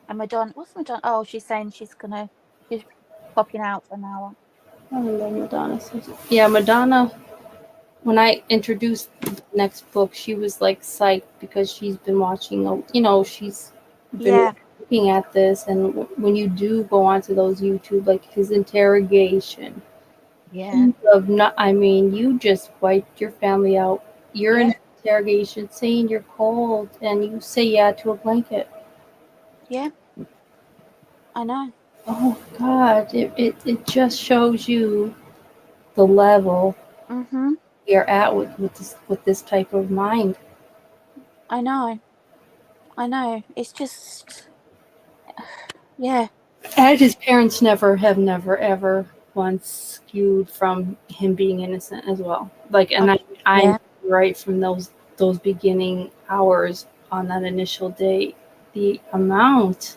And Madonna, what's Madonna? Oh, she's saying she's popping out for an hour. I don't know Madonna. Yeah, Madonna when I introduced the next book, she was like psyched because she's been watching, she's been Yeah. looking at this. And when you do go onto those YouTube, like his interrogation, Yeah. you just wiped your family out. You're Yeah. in interrogation saying you're cold and you say yeah to a blanket. Yeah. I know. Oh God, it just shows you the level Mhm. you're at with this type of mind. I know. I know. It's just, yeah. And his parents never ever once skewed from him being innocent as well. Like, Oh, and I'm yeah. right from those beginning hours on that initial date, the amount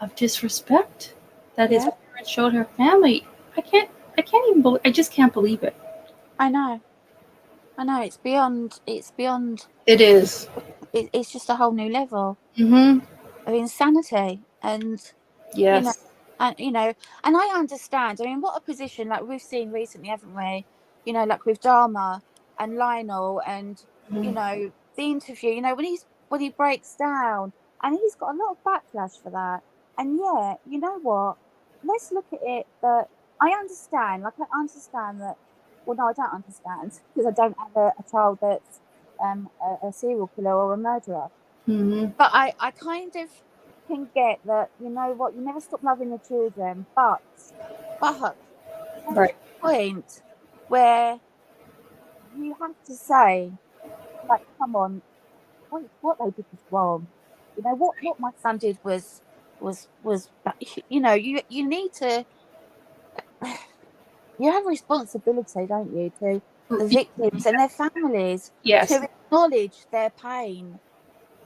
of disrespect that his Yeah. parents showed her family. I can't even believe. I just can't believe it. I know. I know. It's beyond. It's beyond. It is. It's just a whole new level Mm-hmm. of insanity, and you know, Yes. and I understand. I mean, what a position, like we've seen recently, haven't we? Like with Dharma and Lionel, and Mhm. the interview. When he breaks down, and he's got a lot of backlash for that. And yeah, you know what? Let's look at it. That I understand. Like I understand that. Well, no, I don't understand because I don't have a child that's a serial killer or a murderer. Mhm. But I kind of can get that, you know what, you never stop loving your children, but there's Right. a point where you have to say, like, come on, what they did was wrong. What my son did was you need to, you have a responsibility, don't you, to the victims and their families, Yes. to acknowledge their pain.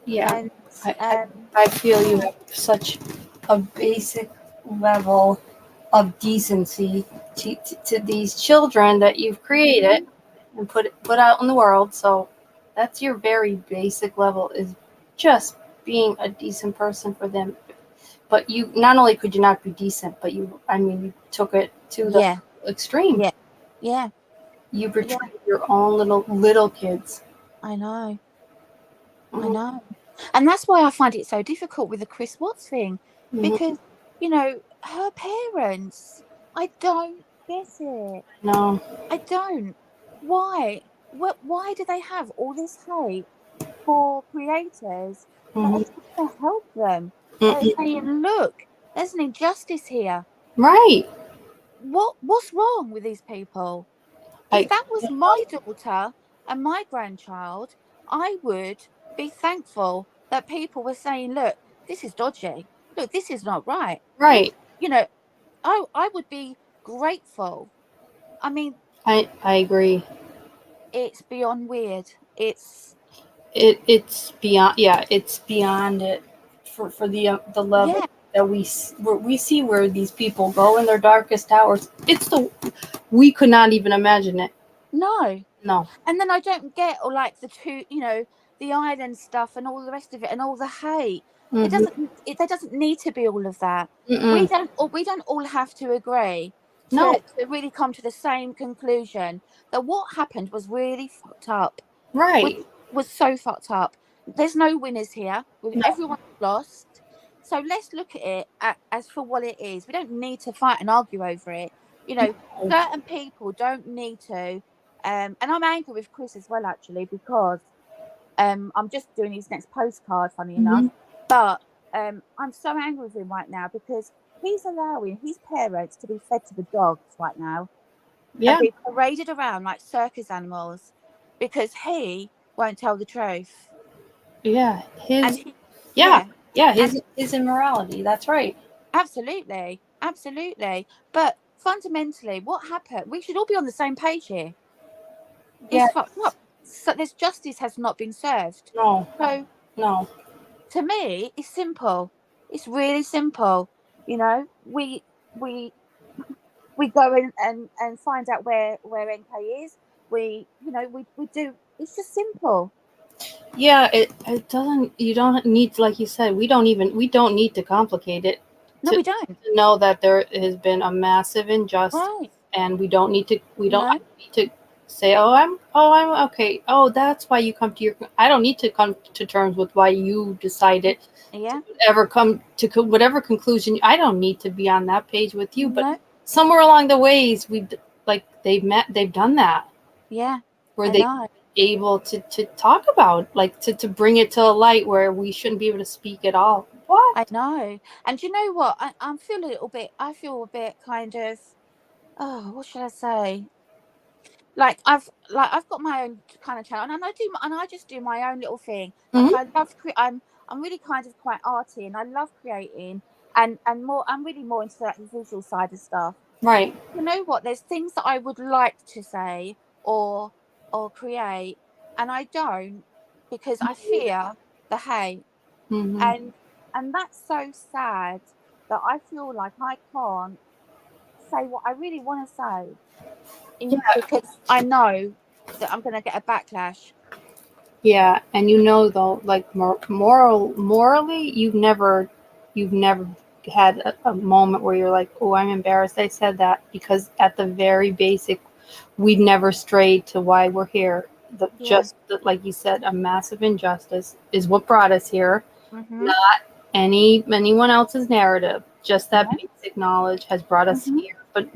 Yeah. And I, I, I feel you yeah, have such a basic level of decency to these children that you've created and put out in the world. So that's your very basic level, is just being a decent person for them. But you not only could you not be decent, but you took it to the yeah, extreme. yeah, yeah, You yeah. betrayed your own little kids. I know. I Mhm. know. And that's why I find it so difficult with the Chris Watts thing, Mhm. because, her parents, I don't get it. No. I don't. Why? Why do they have all this hate for creators that are Mhm. trying to help them? That are Mm-mm. saying, look, there's an injustice here. Right. What's wrong with these people? If I. that was my daughter and my grandchild, I would be thankful that people were saying, look, this is dodgy. Look, this is not right. Look, Right. I would be grateful. I mean, I agree. it's beyond weird. It's, It's beyond. Yeah, it's beyond it for the level yeah, that where we see where these people go in their darkest hours. We could not even imagine it. no. No. And then I don't get, or like the island stuff and all the rest of it and all the hate. Mm-hmm. There doesn't need to be all of that. Mm-mm. We don't all have to agree No. to really come to the same conclusion that what happened was really fucked up. Was Right. was so fucked up. There's no winners here. With No. everyone lost. So let's look at it as for what it is. We don't need to fight and argue over it. Certain people don't need to. And I'm angry with Chris as well, actually, because I'm just doing his next postcard, funny Mm-hmm. enough. But I'm so angry with him right now because he's allowing his parents to be fed to the dogs right now and Yeah. be paraded around like circus animals because he won't tell the truth. Yeah. And His. he, Yeah. yeah, Yeah. and His immorality. That's right. absolutely, absolutely. But fundamentally, what happened? We should all be on the same page here. Yeah. It's fucked up. So this justice has not been served. No. So No. to me, it's simple. It's really simple. We we go in and find out where NK is. We do. It's just simple. Yeah. It doesn't. You don't need, like you said. We don't need to complicate it No, to we don't. know that there has been a massive injustice, Right. and we don't need to. We don't No. need to say, I'm okay. Oh, that's why you come to your. I don't need to come to terms with why you decided Yeah. ever come to whatever conclusion. I don't need to be on that page with you. But No. somewhere along the ways, they've done that Yeah. where I they know. able to talk about, like, to bring it to a light where we shouldn't be able to speak at all. What? I know. And do you know what? I feel a little bit. I feel a bit kind of. Oh, what should I say? I've got my own kind of channel, and I just do my own little thing. Like, Mhm. I love I'm really kind of quite arty, and I love creating, and more I'm really more into like the visual side of stuff. Right. You know what? There's things that I would like to say or create, and I don't, because I fear the hate, Hmm. and that's so sad that I feel like I can't say what I really want to say, Yeah. because I know that I'm going to get a backlash. Yeah, and though, like, morally, you've never had a moment where you're like, oh, I'm embarrassed I said that, because at the very basic, we've never strayed to why we're here. Yeah. Like you said, a massive injustice is what brought us here. Mhm. Not anyone else's narrative. Just that No. basic knowledge has brought us Mhm. here. But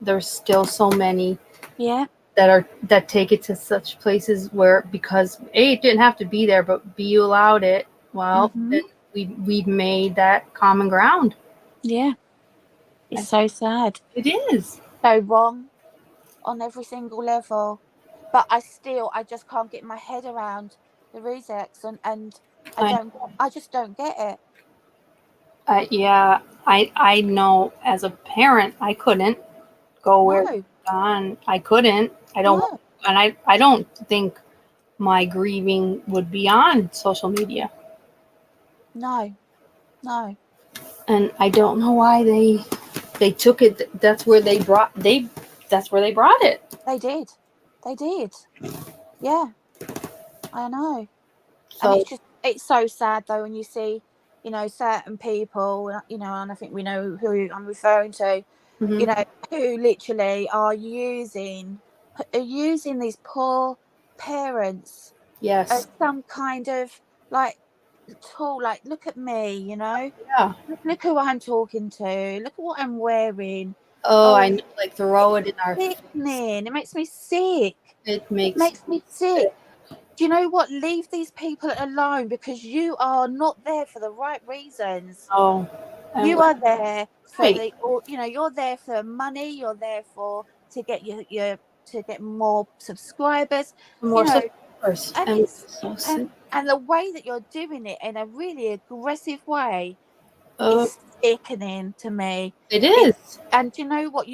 there's still so many Yeah. that take it to such places where, because A, it didn't have to be there, but B, you allowed it. Well, Mhm. then we've made that common ground. Yeah. It's And so sad. it is. So wrong on every single level. But I just can't get my head around the Rusex, and I, I just don't get it. yeah, I know as a parent I couldn't go where No. they've gone. I couldn't. I don't, No. and I don't think my grieving would be on social media. No. No. And I don't know why they took it. That's where they brought it. They did. They did. Yeah. I know. And So. it's so sad though when you see, certain people, and I think we know who I'm referring to, Mhm. who literally are using these poor parents as Yes. some kind of like tool. Like, look at me, Yeah. look who I'm talking to, look at what I'm wearing. Oh, I Oh, know, like, throw it in our face. sickening. It makes me sick. It It makes makes me sick. Do you know what? Leave these people alone, because you are not there for the right reasons. oh, and You are there for right, you're there for money. You're there for to get your to get more subscribers. You more know, supporters, and and it's so sick. and the way that you're doing it in a really aggressive way Uh, is sickening to me. it It is. and do you know what?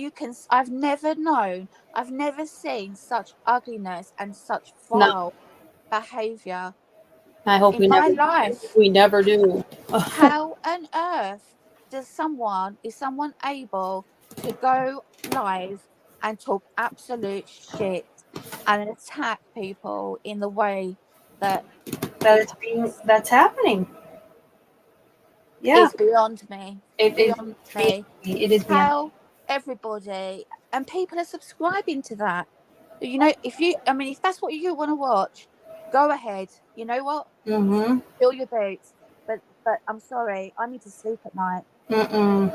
I've never known. I've never seen such ugliness and such No, vile behavior I hope in my life. we never do. How on earth is someone able to go live and talk absolute shit and attack people in the way that it That's happening. Yeah, is beyond me? it is Beyond beyond me. me. It is beyond. How everybody and people are subscribing to that. If that's what you want to watch, go ahead. You know what? Mm-hmm. Fill your boots. But I'm sorry, I need to sleep at night. Mm-mm.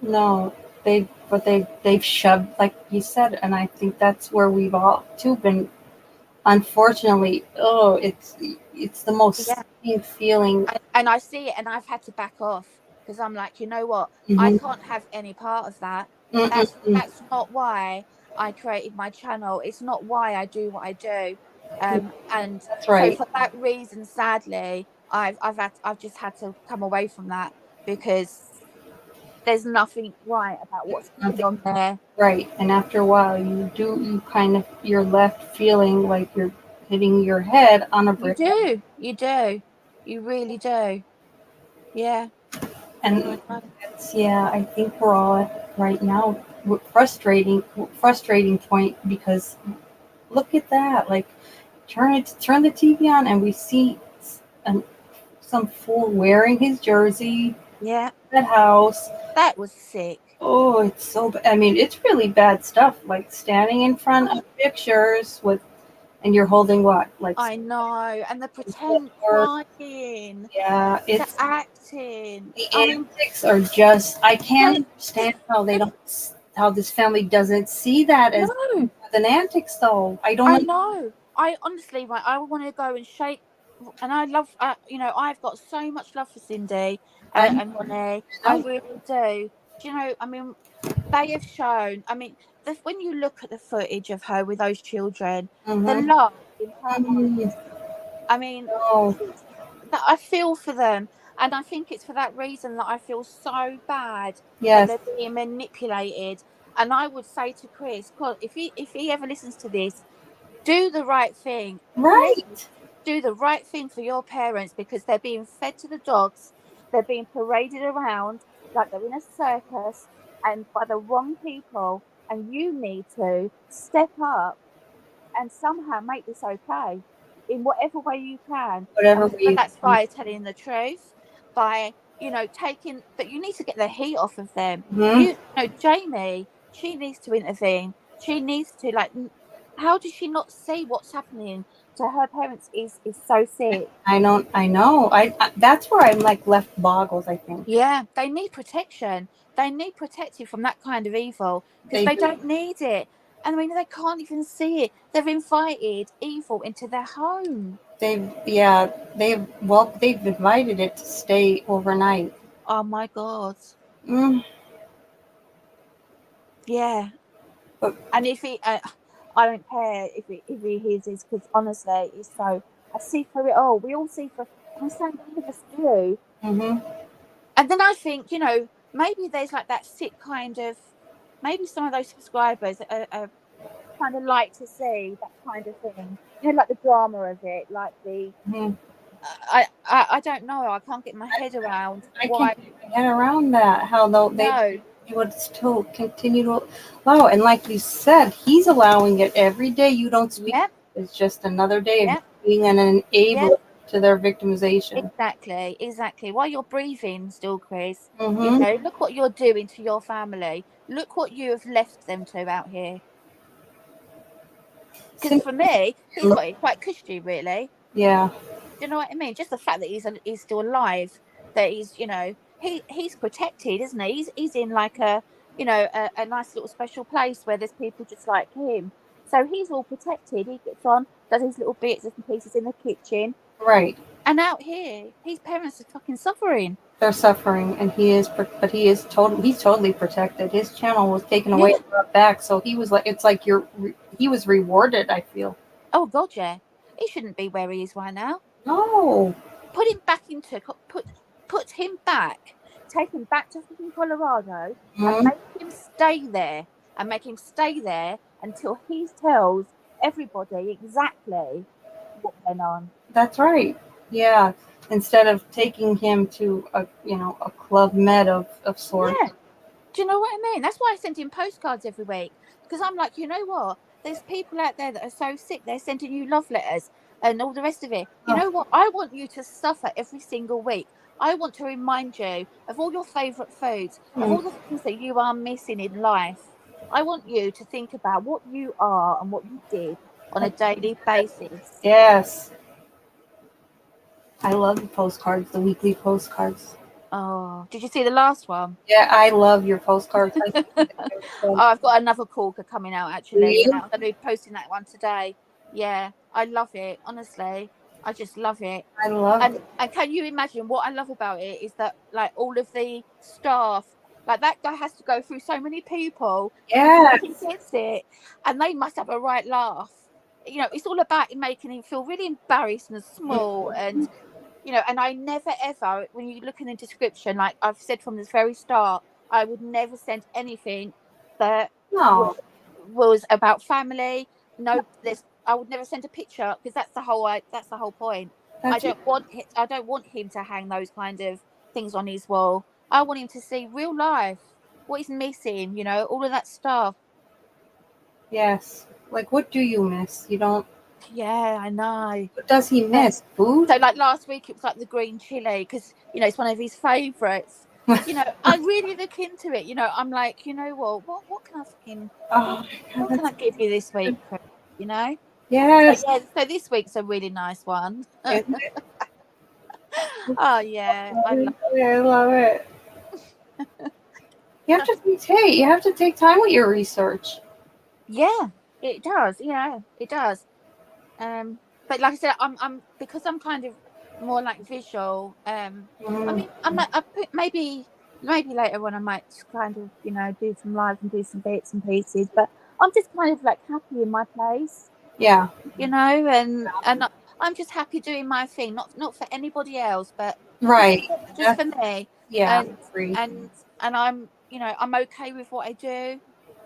No, they've shoved, like you said, and I think that's where we've all too been. Unfortunately, oh, it's the most Yeah. sickening feeling. And I see it, and I've had to back off, because I'm like, you know what? I Mm-hmm. can't have any part of that. Mm-mm-mm. That's not why I created my channel. It's not why I do what I do. And That's so right. for that reason, sadly, I've just had to come away from that, because there's nothing right about what's going Nothing on there. right. And after a while, you're left feeling like you're hitting your head on a You brick. do, you do, you really do. Yeah. I And know. yeah, I think we're all at right now frustrating point, because look at that. Like, turn the TV on and we see an, some fool wearing his jersey Yeah, at that house. that was sick. Oh, it's so bad. I mean, it's really bad stuff. Like standing in front of pictures with, and you're holding what? Like, I know, and the pretend or crying, yeah, the it's acting. the I mean, antics are just. I they, can't understand how they don't. How this family doesn't see that as no, an antics, though. I don't I know. know. I honestly, right, I want to go and shake. And I love, I've got so much love for Cindy I and Ronnie. I know. really do. Do you know? I mean, they have shown. I mean, when you look at the footage of her with those children, the Mm-hmm. love in her Mm-hmm. eyes. I mean, Oh, that I feel for them, and I think it's for that reason that I feel so bad that yes. they're being manipulated. And I would say to Chris, God, if he ever listens to this, do the right thing. Please Right. do the right thing for your parents because they're being fed to the dogs, they're being paraded around like they're in a circus and by the wrong people. And you need to step up and somehow make this okay in whatever way you can. And Whatever whether we. that's by telling the truth, by, taking, but you need to get the heat off of them. Mm-hmm. Jamie, she needs to intervene. She needs to, like, how does she not see what's happening to her parents is so sick? I don't. I know. That's where I'm like left boggles. I think Yeah, they need protection. They need protected from that kind of evil because they they do. don't need it. And I mean, they can't even see it. They've invited evil into their home. They've invited it to stay overnight. Oh my God. Mm, Yeah. but And if I don't care if he hears this because honestly, it's so, I see through it all. We all see through, I'm saying all of us do. mm-hmm. And then I think, maybe there's like that sick kind of, maybe some of those subscribers are kind of like to see that kind of thing. Like the drama of it, like the Mm-hmm. I don't know. I can't get my head around I can't why. get around that. How though No, they would still continue to allow. And like you said, he's allowing it every day. You don't speak. yep, It's just another day of yep, being an yep. enabler to their victimization. Exactly, exactly. While you're breathing still, Chris, Mm-hmm. look what you're doing to your family. Look what you have left them to out here. Because for me, he's got it quite cushy, really. Yeah. Do you know what I mean? Just the fact that he's still alive, that he's protected, isn't he? He's in like a nice little special place where there's people just like him. So he's all protected. He gets on, does his little bits and pieces in the kitchen, Right. and out here, his parents are fucking suffering. They're suffering, and he's totally protected. His channel was taken away Yeah. and brought back, so he was like, it's like he was rewarded. I feel. Oh God, yeah. He shouldn't be where he is right now. No. Put him back into put him back. Take him back to fucking Colorado and Hmm. make him stay there until he tells everybody exactly what went on. That's right. Yeah. Instead of taking him to a club med of sorts. Yeah. Do you know what I mean? That's why I send him postcards every week because I'm like, you know what? There's people out there that are so sick. They're sending you love letters and all the rest of it. You Oh, know what? I want you to suffer every single week. I want to remind you of all your favourite foods, of hmm. all the things that you are missing in life. I want you to think about what you are and what you did on a daily basis. Yes. I love the postcards, the weekly postcards. Oh, did you see the last one? Yeah, I love your postcards. Oh, I've got another corker coming out Do actually. Yeah, you? I'm going to be posting that one today. Yeah, I love it. Honestly, I just love it. I love it. And can you imagine what I love about it is that like all of the staff, like that guy has to go through so many people before he Yes. gets it, and they must have a right laugh. It's all about making him feel really embarrassed and small, and and I never ever, when you look in the description, like I've said from the very start, I would never send anything that No. was about family. No, I would never send a picture because that's the whole point. That's it. I don't want him to hang those kind of things on his wall. I want him to see real life, what he's missing, all of that stuff. Yes. Like, what do you miss? You don't. Yeah, I know. What does he Yeah. miss? Food? So like last week it was like the green chili because it's one of his favourites. You know, I really look into it. You know, I'm like, you know what can I fucking, Oh, God, what can I that's give you this good. week? You know. So Yes. yeah, so this week's a really nice one. Isn't it? Oh yeah, I love. I love it. You have to take. You have to take time with your research. Yeah, it does. Yeah, it does. But like I said, I'm because I'm kind of more like visual. I Mm, mean, I put maybe later on I might just kind of do some live and do some bits and pieces. But I'm just kind of like happy in my place, yeah. I'm just happy doing my thing, not for anybody else, but just Right. just That's, for me. yeah. And Free. and I'm okay with what I do,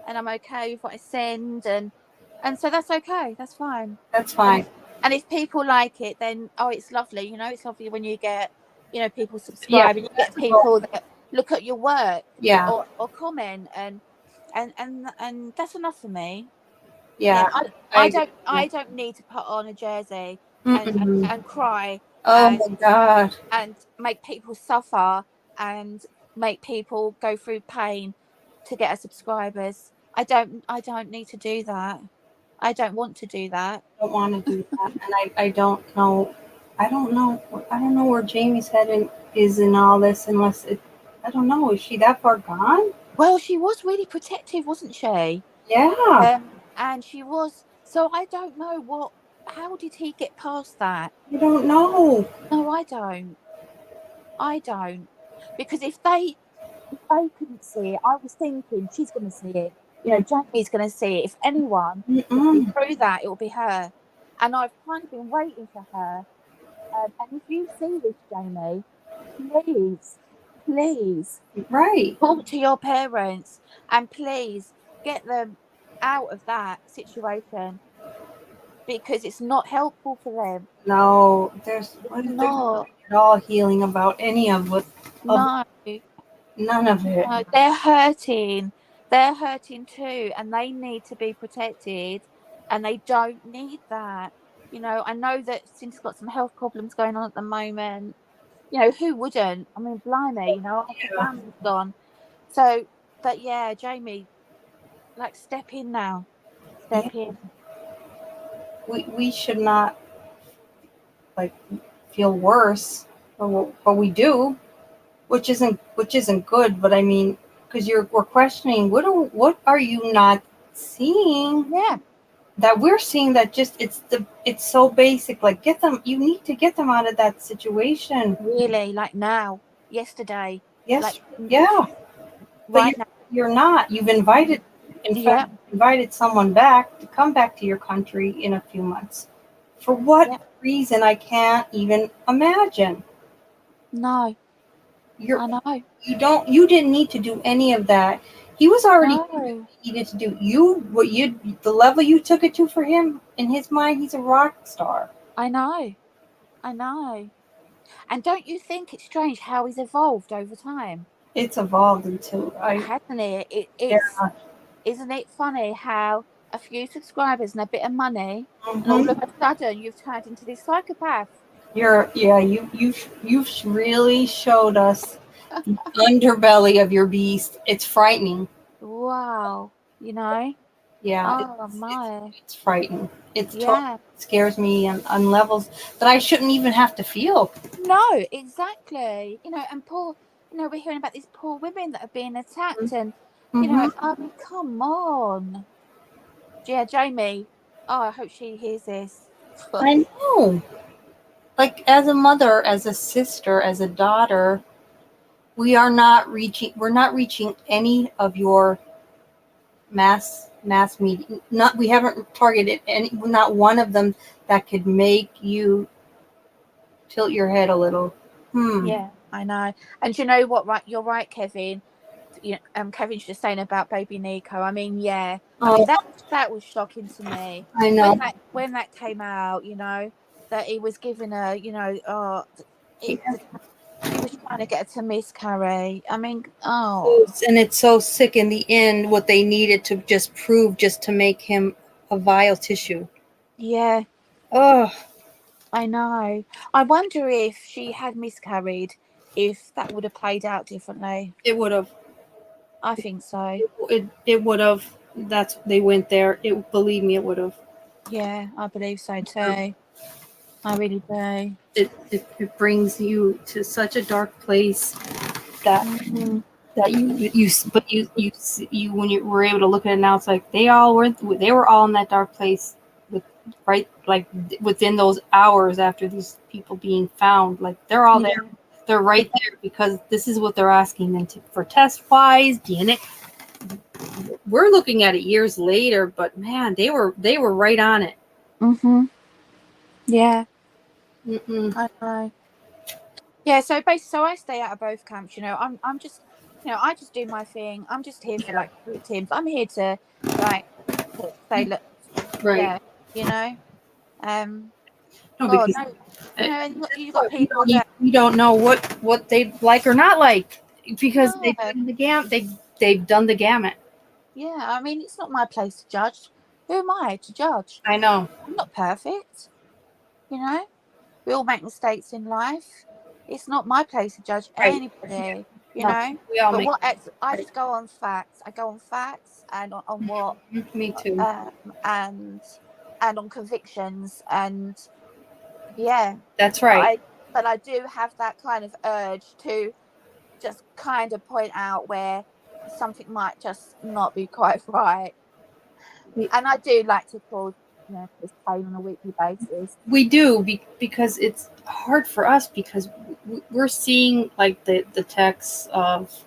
and I'm okay with what I send, and so that's okay. That's fine. That's And fine. and if people like it, then it's lovely. It's lovely when you get people Yeah. subscribe and you get people that look at your work Yeah. or comment, and that's enough for me. Yeah. Yeah, I I agree. don't I don't need to put on a jersey Mm-mm. and cry Oh my God. and make people suffer and make people go through pain to get a subscribers. I don't need to do that. I don't want to do that. I don't want to do that, and I don't know. I don't know. I don't know where Jamie's head is in all this, unless it. I don't know. Is she that far gone? Well, she was really protective, wasn't she? Yeah. And she was. So I don't know what. How did he get past that? I don't know. No, I don't. I don't. Because if they couldn't see it, I was thinking she's going to see it. Jamie's going to see it. If anyone will be Mm-mm. through that, it will be her. And I've kind of been waiting for her. And if you see this, Jamie, please, please Right. talk to your parents and please get them out of that situation because it's not helpful for them. No, It's there's not. at all healing about any of what of No. none of it. No, they're hurting. They're hurting too, and they need to be protected, and they don't need that. I know that Cindy's got some health problems going on at the moment. Who wouldn't? I mean, blimey, half the Yeah. family's gone. So, but yeah, Jamie, like, step in now. Yeah. Step in. We should not like feel worse, but we do, which isn't good. But I mean, because we're questioning what are you not seeing Yeah, that we're seeing, that just it's so basic. Like, you need to get them out of that situation. really, like now, yesterday, like Yes, yeah, but right now. you're not. You've invited, in Yeah, fact, invited someone back to come back to your country in a few months. For what yeah. reason, I can't even imagine. No, You're I know. you didn't need to do any of that. He was already doing what No, he needed to do. The level you took it to, for him, in his mind, he's a rock star. I know. I know. And don't you think it's strange how he's evolved over time? It's evolved into Hasn't it? It's yeah. isn't it funny how a few subscribers and a bit of money, and all Hmm. of a sudden you've turned into this psychopath. You've really showed us the underbelly of your beast. It's frightening. Wow, you know? Yeah, Oh my, it's frightening. It's totally yeah. scares me on levels that I shouldn't even have to feel. No, exactly. And we're hearing about these poor women that are being attacked, and Hmm. I mean, come on. Yeah, Jamie. Oh, I hope she hears this. I know. Like, as a mother, as a sister, as a daughter, we're not reaching any of your mass media. Not We haven't targeted any, not one of them that could make you tilt your head a little. Yeah, I know. And you know what? Right, you're right, Kevin. Kevin's just saying about baby Nico. I mean, yeah. I mean, Oh, that was shocking to me I when know. that came out. That he was giving her. It, Yeah. he was trying to get her to miscarry. I mean, oh, And it's so sick in the end, what they needed to just prove, just to make him a vile tissue. yeah. Oh, I know. I wonder if she had miscarried, if that would have played out differently. It would have. I think so. It would have. They went there. Believe me, it would have. Yeah, I believe so too. I really do. It brings you to such a dark place that that you when you were able to look at it now, it's like they were all in that dark place like within those hours after these people being found. Like they're all there. They're right there because this is what they're asking them for test wise DNA. We're looking at it years later, but man, they were right on it. Yeah. Mm-mm. I know. Yeah, so basically, I stay out of both camps. I'm just, I just do my thing. I'm just here for like victims. I'm here to say, look, Right. yeah, No, God, because no, and you got people that you don't know what they like or not like because no. they've done the gamut. Yeah, I mean, it's not my place to judge. Who am I to judge? I know. I'm not perfect. We all make mistakes in life. It's not my place to judge anybody. No, we all make. I just go on facts. I go on facts and on what Me too. and on convictions and yeah. That's right. But I do have that kind of urge to just kind of point out where something might just not be quite right. And I do like to call Chris Coleman on a weekly basis. We do because it's hard for us because we're seeing like the texts of.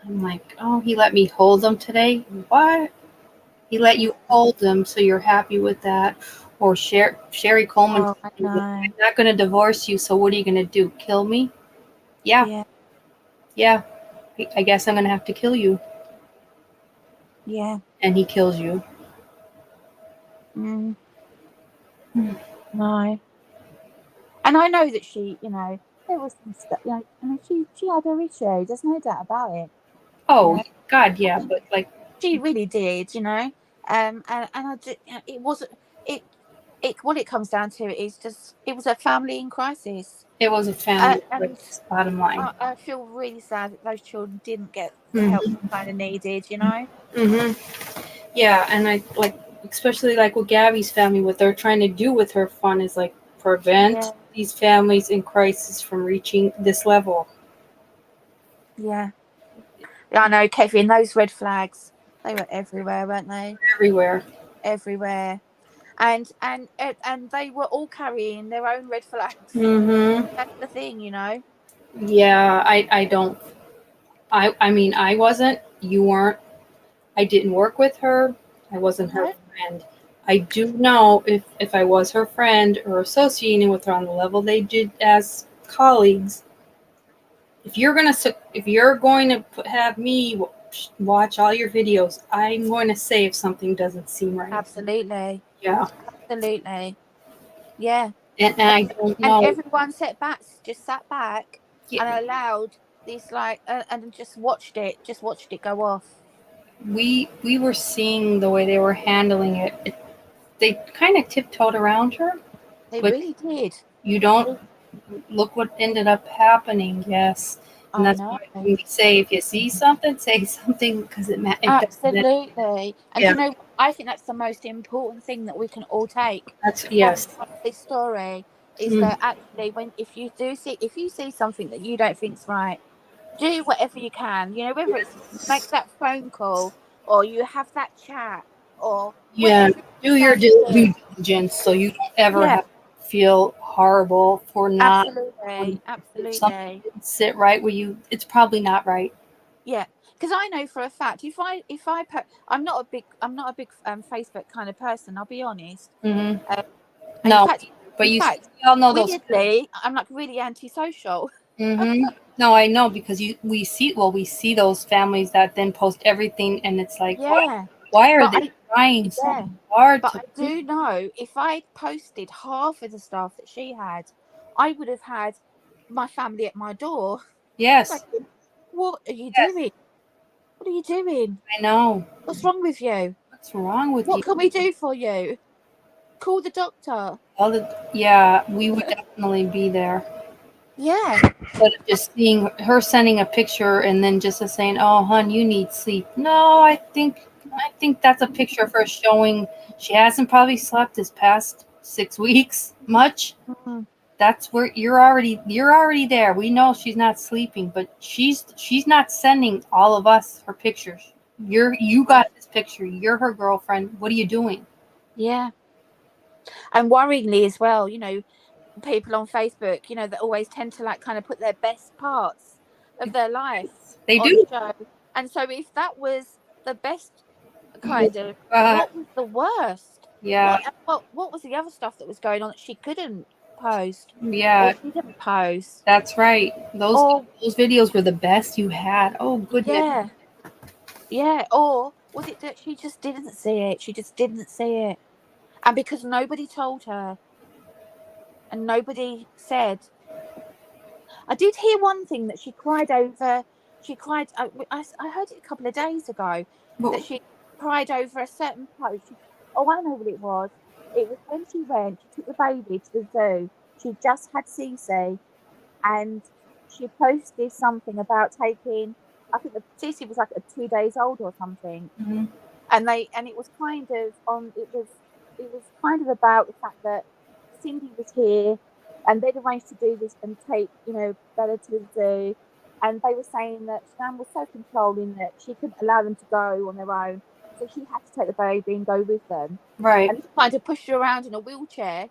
I'm like, oh, he let me hold them today. What? He let you hold them, so you're happy with that? Or Sheri Coleman, Oh, I know. I'm not going to divorce you, so what are you going to do? Kill me? Yeah. I guess I'm going to have to kill you. Yeah. And he kills you. No. And I know that she, there was some stuff, I mean, she had her issue. There's no doubt about it. Oh, God, yeah, but like she really did, and I did, it wasn't it. What it comes down to is just it was a family in crisis. It was a family crisis, bottom line. I feel really sad that those children didn't get the help they kind of needed, Yeah, and I like, especially like with Gabby's family, what they're trying to do with her fund is like prevent these families in crisis from reaching this level. Yeah, I know, Kevin. Those red flags, they were everywhere, weren't they? Everywhere. And they were all carrying their own red flags. That's the thing, Yeah, I don't. I mean, I wasn't. You weren't. I didn't work with her. I wasn't her friend. I do know if I was her friend or associating with her on the level they did as colleagues. If you're going to have me watch all your videos, I'm going to say if something doesn't seem right. Absolutely. Yeah. Absolutely. Yeah. And I don't know. And everyone sat back and allowed this and just watched it go off. We were seeing the way they were handling it. They kind of tiptoed around her. They really did. You don't look what ended up happening. Yes. And that's why we say if you see something, say something because it matters. Absolutely. And I think that's the most important thing that we can all take. That's yes. From this story is that actually if you see something that you don't think's right, do whatever you can. Whether it's make that phone call or you have that chat or do your due diligence so you don't ever feel horrible for not absolutely sit right where you. It's probably not right. Yeah, because I know for a fact if I I'm not a big Facebook kind of person. I'll be honest. No, but we all know those. Weirdly, I'm like really antisocial. No, I know because we see those families that then post everything, and it's like, why are they trying so hard? But I do know if I posted half of the stuff that she had, I would have had my family at my door. Yes. Like, what are you doing? What are you doing? I know. What's wrong with you? What's wrong with you? What can we do for you? Call the doctor. We would definitely be there. Yeah. Instead of just seeing her sending a picture and then just saying, "Oh, hon, you need sleep." No, I think that's a picture of her showing she hasn't probably slept this past 6 weeks much. Mhm. That's where you're already there. We know she's not sleeping, but she's not sending all of us her pictures. You got this picture. You're her girlfriend. What are you doing? Yeah. And worryingly as well, people on Facebook, that always tend to like kind of put their best parts of their life They on do. show. And so if that was the best kind of, Uh, what was the worst? yeah, What was the other stuff that was going on that she couldn't post or yeah. didn't post? That's right. Those Or those videos were the best you had. Oh goodness. yeah, yeah. Or was it that she just didn't see it? She just didn't see it. And because nobody told her and nobody said, I did hear one thing that she cried over. She cried. I heard it a couple of days ago that Well, she cried over a certain post. Oh, I know what it was. It was when she went. She took the baby to the zoo. She just had Cece, and she posted something about taking. I think the Cece was like 2 days old or something, mhm. and it was kind of on. It was kind of about the fact that Cindy was here, and they'd arranged to do this and take Bella to the zoo, and they were saying that Shan was so controlling that she couldn't allow them to go on their own, so she had to take the baby and go with them, Right. and kind of push her around in a wheelchair.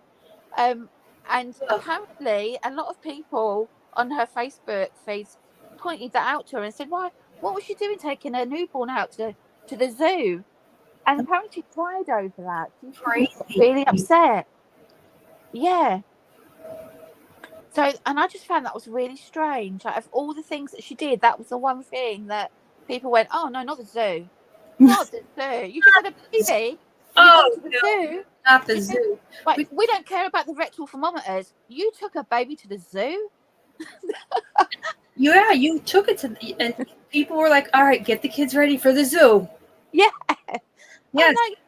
Um, and Ugh. apparently, a lot of people on her Facebook feeds pointed that out to her and said, "Why? What was she doing taking her newborn out to the zoo?" And apparently, she cried over that. She got Crazy. really upset. Yeah. So, and I just found that was really strange. Like, of all the things that she did, that was the one thing that people went, "Oh no, not the zoo, not the zoo. You just had a baby and you've gone Oh to the no, zoo." not the You know, zoo. like We, we don't care about the rectal thermometers. You took a baby to the zoo. yeah, you took it to and people were like, "All right, get the kids ready for the zoo." Yeah. I'm Yes. like,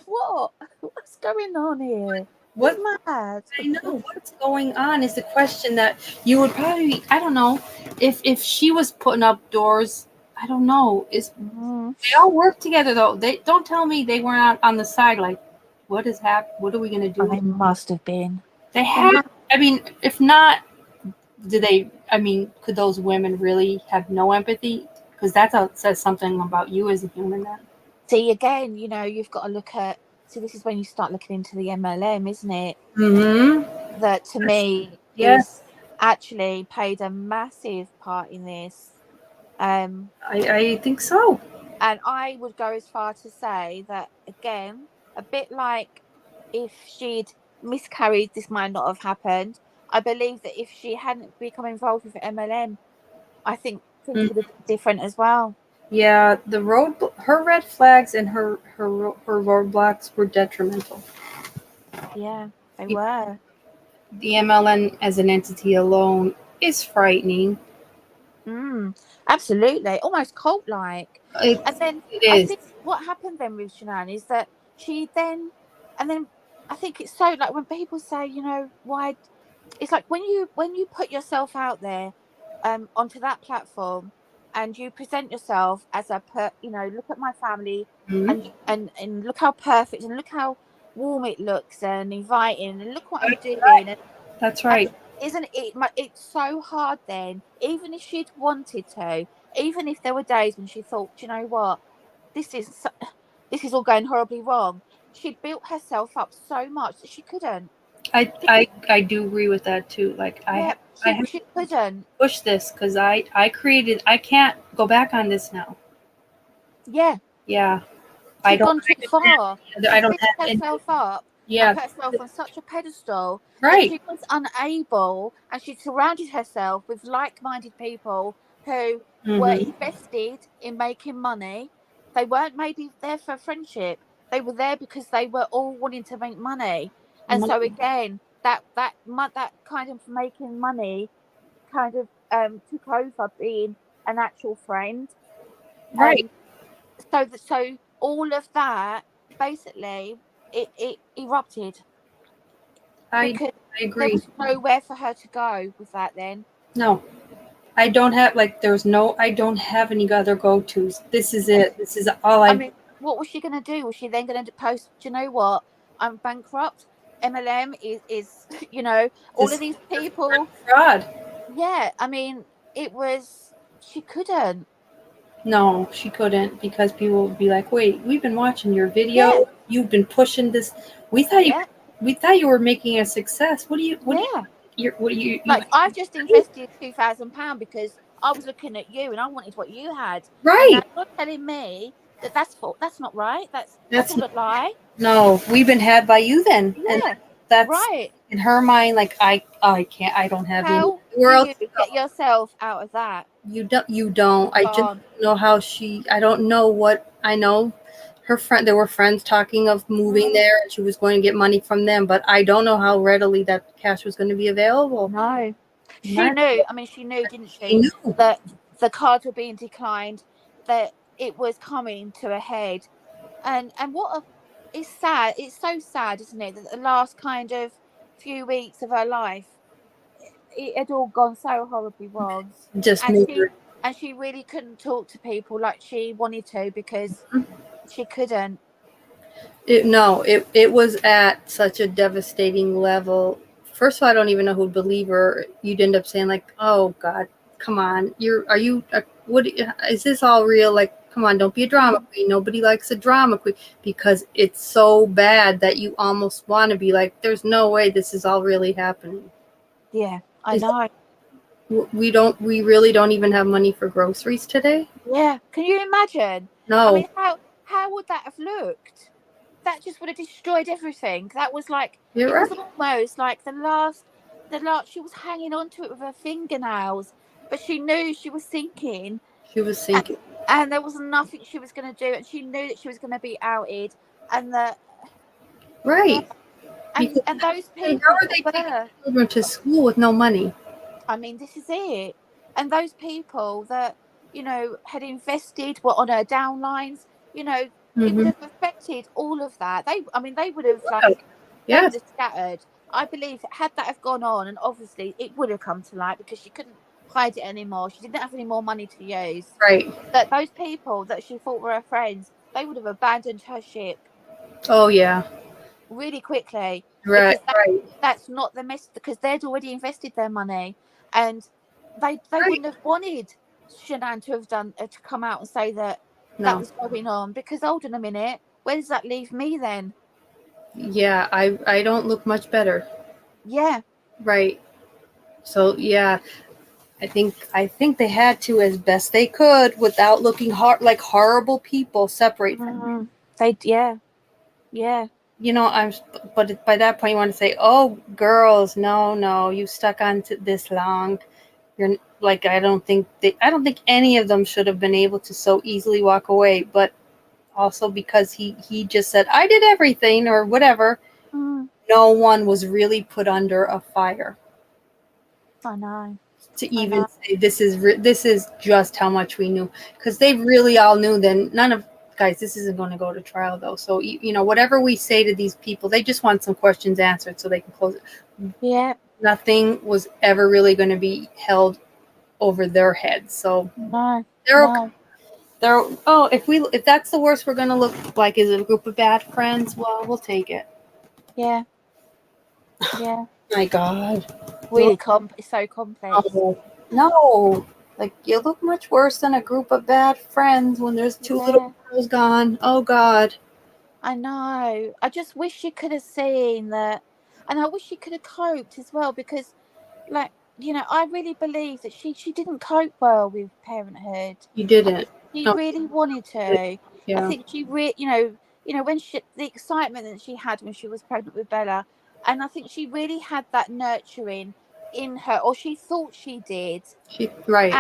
what? What's going on here? It's What mad. I know what's going on is the question that you would probably I don't know if she was putting up doors. I don't know. Is Mm, they all work together though? They don't tell me they were not on the side like what is happening? What are we gonna do? I must have been. They They have. must. I mean, if not, do they? I mean, could those women really have no empathy? Because says something about you as a human. Then. See, again, you've got to look at. See, this is when you start looking into the MLM, isn't it? Mm-hmm. That to me Yes, is actually played a massive part in this. I think so. And I would go as far to say that, again, a bit like if she'd miscarried, this might not have happened. I believe that if she hadn't become involved with MLM, I think things Mm. would have been different as well. Yeah, her red flags and her roadblocks were detrimental. Yeah, they were. The MLN as an entity alone is frightening. Absolutely, almost cult-like. It, And then it I is. think what happened then with Shanann is that she then, and then I think it's so like when people say, why? It's like when you put yourself out there, onto that platform, and you present yourself as look at my family, Mhm. and look how perfect and look how warm it looks and inviting and look what I'm That's doing. right. That's And right. isn't it? It's so hard then. Even if she'd wanted to, even if there were days when she thought, "Do you know what, this is this is all going horribly wrong." She'd built herself up so much that she couldn't. I do agree with that too. Like Yeah, I she have she couldn't. push this because I created. I can't go back on this now. Yeah, Yeah, I she'd don't. gone too far. I She'd don't built have any. herself up and Yeah, put herself on such a pedestal that right. she was unable, and she surrounded herself with like-minded people who were Mm-hmm. invested in making money. They weren't maybe there for friendship. They were there because they were all wanting to make money. And so again, that kind of making money kind of took over being an actual friend. Right. So all of that basically it erupted I because I there agree. was nowhere for her to go with that then. No, I don't have I don't have any other go-tos. This is it. This is all I I. mean, what was she going to do? Was she then going to post, do you know what? I'm bankrupt. MLM is all of This these people. fraud. Yeah, I mean, she couldn't. No, she couldn't because people would be like, "Wait, we've been watching your Yeah, video. You've been pushing this. We thought you, yeah, we thought you were making a success. yeah. You Like, I've just invested £2,000 because I was looking at you and I wanted what you had, and now right? you're telling me that's not right. That's That's all a lie. no. We've been had by you then, and Yeah, that's right. in her mind. Like I can't. I don't have any. How Where do else you to get go? yourself out of that? You don't. You don't. I just Gone. don't know how she. I don't know what I know. Her friend. There were friends talking of moving Mm, there, and she was going to get money from them. But I don't know how readily that cash was going to be available. no. She Not knew. I mean, she knew, didn't she she, knew. that the cards were being declined, that it was coming to a head, and what a it's sad. It's so sad, isn't it, that the last kind of few weeks of her life, it had all gone so horribly wrong, Just and made she her. and she really couldn't talk to people like she wanted to because she couldn't. No, it was at such a devastating level. First of all, I don't even know who'd believe her. You'd end up saying like, "Oh God, come on, are you? What is this all real? Like, come on, don't be a drama Mm, queen. Nobody likes a drama queen because it's so bad that you almost want to be like, there's no way this is all really happening. yeah, I Is know. we really don't even have money for groceries today? Yeah, can you imagine? I No, mean, how would that have looked? That just would have destroyed everything. That was like, you're it was right. almost like the last. She was hanging on to it with her fingernails, but she knew she was sinking, She was and, thinking, and there was nothing she was going to do, and she knew that she was going to be outed, and that yeah, right. and Because and those then how people are they that taking were, children to school with no money? I mean, this is it, and those people that had invested were on her downlines, it would Mm-hmm. have affected all of that. I mean, they would have Right. they Yes. would have scattered. I believe had that have gone on, and obviously it would have come to light because she couldn't hide it anymore. She didn't have any more money to use. Right. That those people that she thought were her friends, they would have abandoned her ship Oh yeah. really quickly Right. because Right. that's not the mess because they'd already invested their money, and they Right. wouldn't have wanted Shanann to have done to come out and say that No. was going on because hold on a minute, where does that leave me then? Yeah. I don't look much better. Yeah. Right. So yeah, I think they had to as best they could without looking like horrible people separate them. Mm, they yeah. Yeah. You know, but by that point you want to say, "Oh, girls, no, no, you stuck on to this long." You're like I don't think any of them should have been able to so easily walk away, but also because he just said I did everything or whatever. Mm, No one was really put under a fire I know. to I even know. say this is just how much we knew because they really all knew. Then none of guys, this isn't going to go to trial though. So you know whatever we say to these people, they just want some questions answered so they can close it. Yeah. Nothing was ever really going to be held over their heads. So No. they're okay. No. They're oh if that's the worst we're going to look like is a group of bad friends, well we'll take it. Yeah. Yeah. My God. Really it's so complex. No, no. Like you look much worse than a group of bad friends when there's two little Yeah. girls gone. Oh God. I know. I just wish she could have seen that, and I wish she could have coped as well because, like, I really believe that she didn't cope well with parenthood. You I didn't. think she No. really wanted to. I Yeah. think when the excitement that she had when she was pregnant with Bella, and I think she really had that nurturing in her, or she thought she did, She right.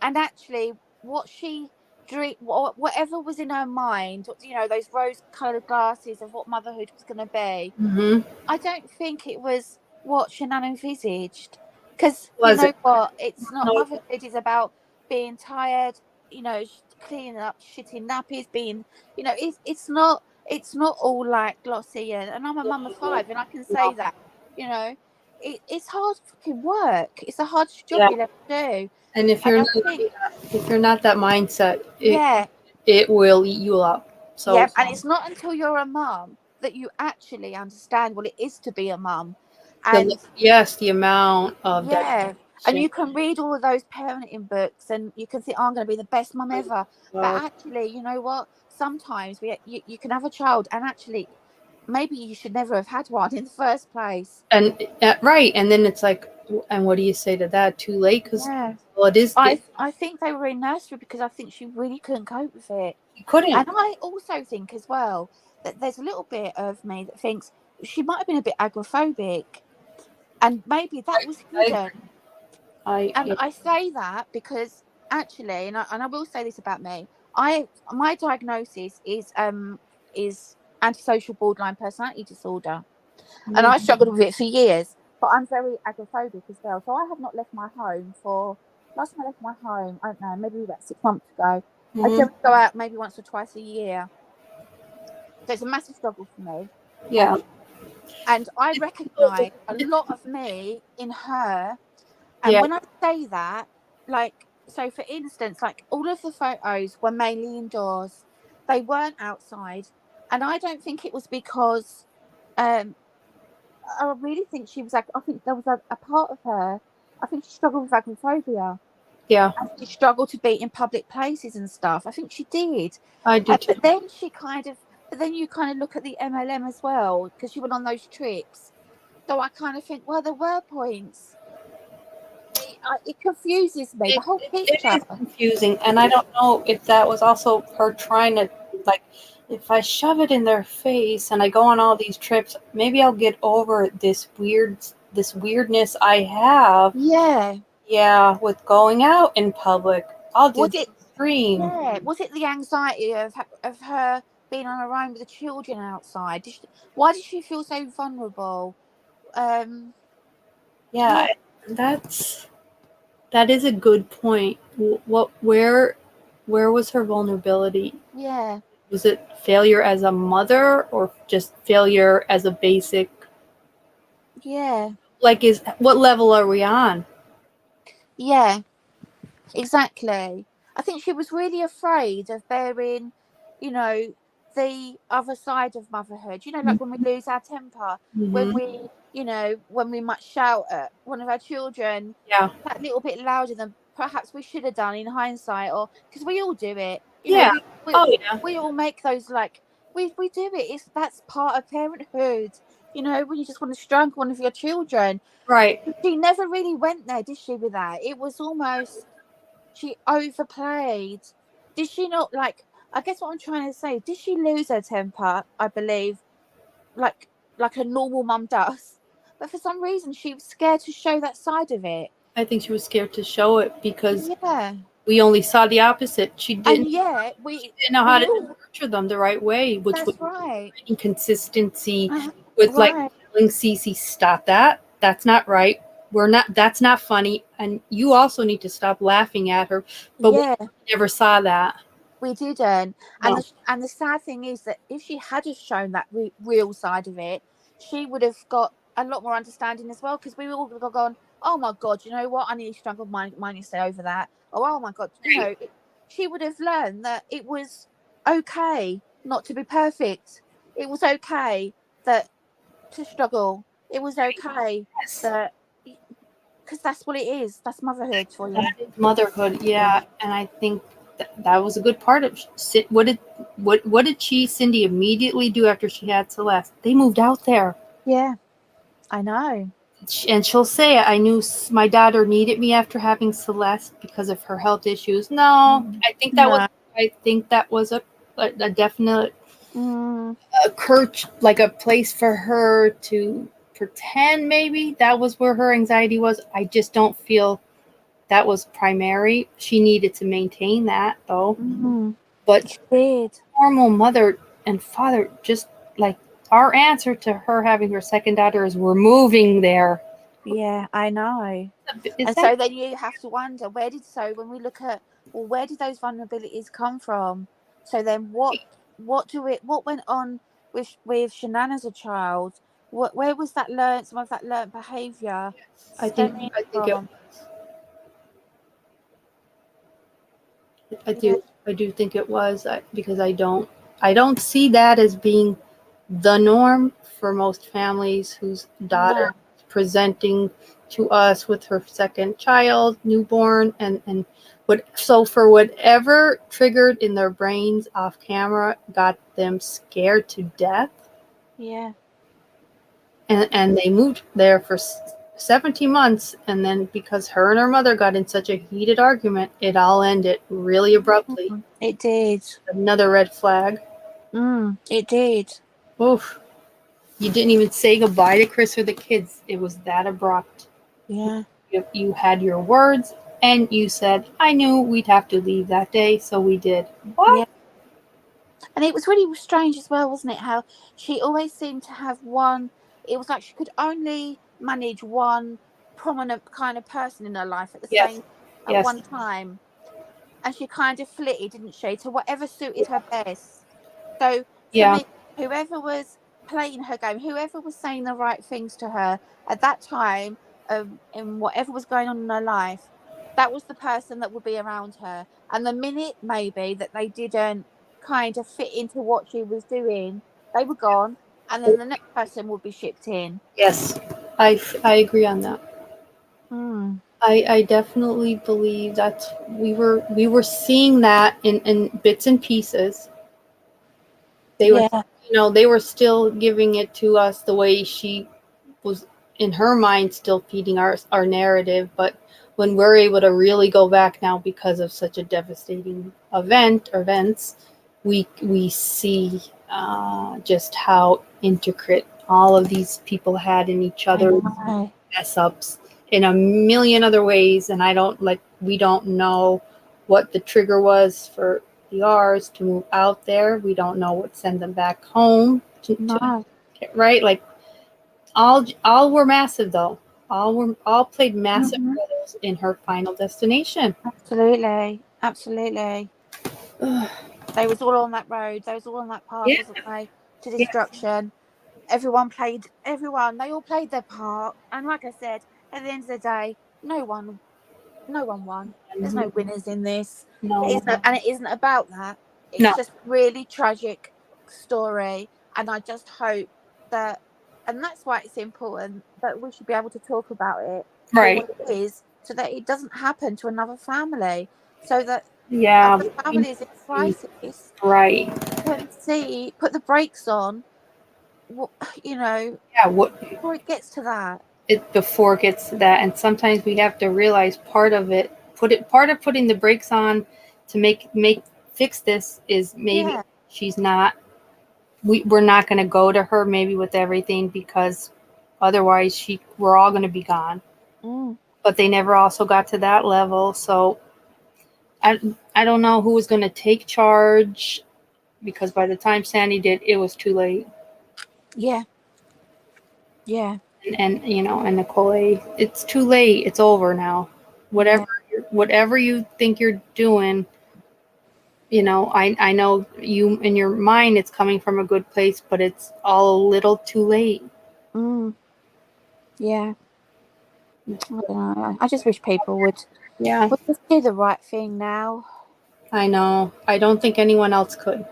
and actually what she dream whatever was in her mind, those rose colored glasses of what motherhood was going to be, Mm-hmm. I don't think it was what Shannon envisaged, because you Was know it? what, it's not, No. motherhood is about being tired, cleaning up shitting nappies, being, it's not all like glossy, and I'm a mum of five and I can say No. that, you know it's hard fucking work. It's a hard job Yeah. you'll ever do. And if And you're I not, think, if you're not that mindset, yeah, it will eat you up. So yeah. And it's not until you're a mum that you actually understand what it is to be a mum. And the amount of yeah, and dedication. you can read all of those parenting books and you can think, oh, I'm going to be the best mum ever. But actually, you know what? Sometimes you can have a child and actually maybe you should never have had one in the first place. And right, and then it's like, and what do you say to that? Too late, because Yeah. well, it is. I think they were in nursery because I think she really couldn't cope with it. You couldn't. And I also think as well that there's a little bit of me that thinks she might have been a bit agoraphobic. And maybe that was hidden. And I say that because actually, and I will say this about me, my diagnosis is antisocial borderline personality disorder, and I struggled with it for years. But I'm very agoraphobic as well, so I have not left my home for. Last time I left my home, I don't know, maybe about 6 months ago. I generally go out maybe once or twice a year, so it's a massive struggle for me. Yeah. And I recognise a lot of me in her. And Yeah. when I say that, like, so for instance, like all of the photos were mainly indoors. They weren't outside. And I don't think it was because I really think she was like, I think there was a part of her, I think she struggled with agoraphobia. Yeah. And she struggled to be in public places and stuff. I think she did. I do too. But then but then you kind of look at the MLM as well, because she went on those trips. So I kind of think, well, there were points. It confuses me, the whole It picture. is confusing, and I don't know if that was also her trying to, like, if I shove it in their face and I go on all these trips, maybe I'll get over this weirdness I have. Yeah, with going out in public. I'll do the extreme. Yeah, was it the anxiety of her being on her own with the children outside? Why did she feel so vulnerable? Yeah, that is a good point. Where was her vulnerability? Yeah. Was it failure as a mother or just failure as a basic? Yeah. Like, what level are we on? Yeah, exactly. I think she was really afraid of bearing, the other side of motherhood. Like when we lose our temper, when when we might shout at one of our children that little bit louder than perhaps we should have done in hindsight, or because we all do it. We all make those, like, we do it. That's part of parenthood. When you just want to strangle one of your children. Right. She never really went there, did she, with that? It was almost she overplayed. Did she not, like, I guess what I'm trying to say, did she lose her temper, I believe, like a normal mum does? But for some reason she was scared to show that side of it. I think she was scared to show it because we only saw the opposite. She didn't know how to nurture them the right way, which was inconsistency with like telling Cece, stop that. That's not right. That's not funny. And you also need to stop laughing at her. But we never saw that. We didn't. No. And the sad thing is that if she had have shown that real side of it, she would have got a lot more understanding as well, because we all would have gone, oh my God, you know what? I nearly strangled mine yesterday over that. Oh my God. She would have learned that it was okay not to be perfect. It was okay to struggle. It was okay that, because that's what it is. That's motherhood for you. That is motherhood, yeah. And I think that was a good part of what did Cindy immediately do after she had Celeste? They moved out there. Yeah, I know. And she'll say, I knew my daughter needed me after having Celeste because of her health issues. No, I think that was a definite like a place for her to pretend. Maybe that was where her anxiety was. I just don't feel that was primary. She needed to maintain that, though. But normal mother and father, just like our answer to her having her second daughter is we're moving there. Yeah, I know. So then you have to wonder, when we look at, well, where did those vulnerabilities come from? So then what went on with Shanann as a child? where was that learned? Some of that learned behaviour I think stemming I think from? I Yeah, do think it was because I don't see that as being the norm for most families whose daughter no, is presenting to us with her second child, newborn, and so for whatever triggered in their brains off camera got them scared to death, yeah, and they moved there for 17 months, and then because her and her mother got in such a heated argument, it all ended really abruptly. it did. Another red flag. It did. Oof. You didn't even say goodbye to Chris or the kids. It was that abrupt. Yeah, You had your words, and you said, I knew we'd have to leave that day, so we did. yeah. What? And it was really strange as well, wasn't it? How she always seemed to have one. It was like she could only manage one prominent kind of person in her life at the Yes. same at Yes. one time, and she kind of flitted, didn't she, to whatever suited her best. So to Yeah. me, whoever was playing her game, whoever was saying the right things to her at that time, in whatever was going on in her life, that was the person that would be around her. And the minute maybe that they didn't kind of fit into what she was doing, they were gone, and then the next person would be shipped in. Yes. I agree on that. Mm. I definitely believe that we were seeing that in bits and pieces. They were, Yeah, they were still giving it to us the way she was in her mind, still feeding our narrative. But when we're able to really go back now because of such a devastating events, we see just how intricate all of these people had in each I other's know. mess ups in a million other ways, and we don't know what the trigger was for the R's to move out there. We don't know what sent them back home to No. right, like all were massive though. All played massive Hmm. roles in her final destination. Absolutely, absolutely. Ugh. They was all on that road. They was all on that path, Yeah. wasn't they, to Yes. destruction. Everyone. They all played their part. And like I said, at the end of the day, no one won. There's no winners in this. No. And it isn't about that. It's No. just really tragic story. And I just hope that, and that's why it's important that we should be able to talk about it for Right. what it is, so that it doesn't happen to another family, so that Yeah. other families in crisis Right. can see, put the brakes on, you know, Yeah. What before it gets to that. it before it gets to that, and sometimes we have to realize part of putting the brakes on to make fix this is maybe Yeah. she's not we're not going to go to her maybe with everything, because otherwise we're all going to be gone. Mm. But they never also got to that level, so i I don't know who was going to take charge, because by the time Sandy did, it was too late. Yeah. Yeah. And Nicole, it's too late. It's over now. Yeah. Whatever you think you're doing, I know you in your mind it's coming from a good place, but it's all a little too late. Mm. Yeah. I don't know. I just wish people Yeah, would just do the right thing now. I know. I don't think anyone else could.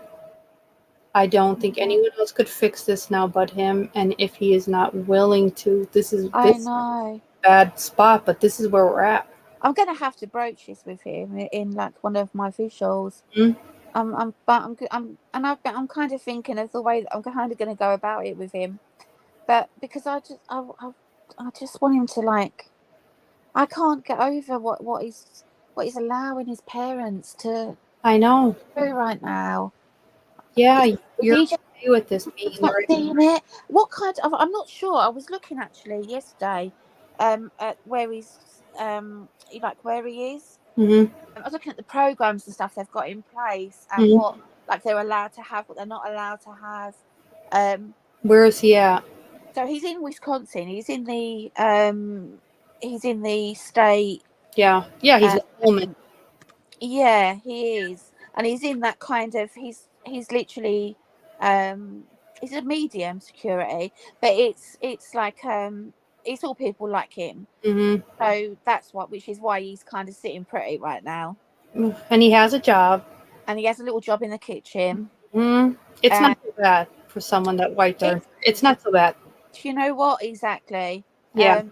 I don't think Yeah. anyone else could fix this now but him. And if he is not willing to, I this know. bad spot, but this is where we're at. I'm gonna have to broach this with him in like one of my visuals. Mm, But I'm kind of thinking of the way that I'm kind of going to go about it with him. But because I just want him to, like, I can't get over what he's allowing his parents to I know. do right now. Yeah, If, if you're he just okay with this he's being not right. seeing it, what kind of, I'm not sure. I was looking actually yesterday, at where he's like where he is. Mm-hmm. I was looking at the programs and stuff they've got in place, and Mm-hmm. what, like, they're allowed to have, what they're not allowed to have. Um, Where is he at? so he's in Wisconsin. He's in the state. Yeah, yeah, he's a Coleman. Yeah, he is, and he's in that kind of. He's literally, um, He's a medium security, but it's like it's all people like him. Mm-hmm. So that's which is why he's kind of sitting pretty right now. And he has a job. And he has a little job in the kitchen. It's not so bad for someone that white there. It's not so bad. Do you know what exactly? Yeah.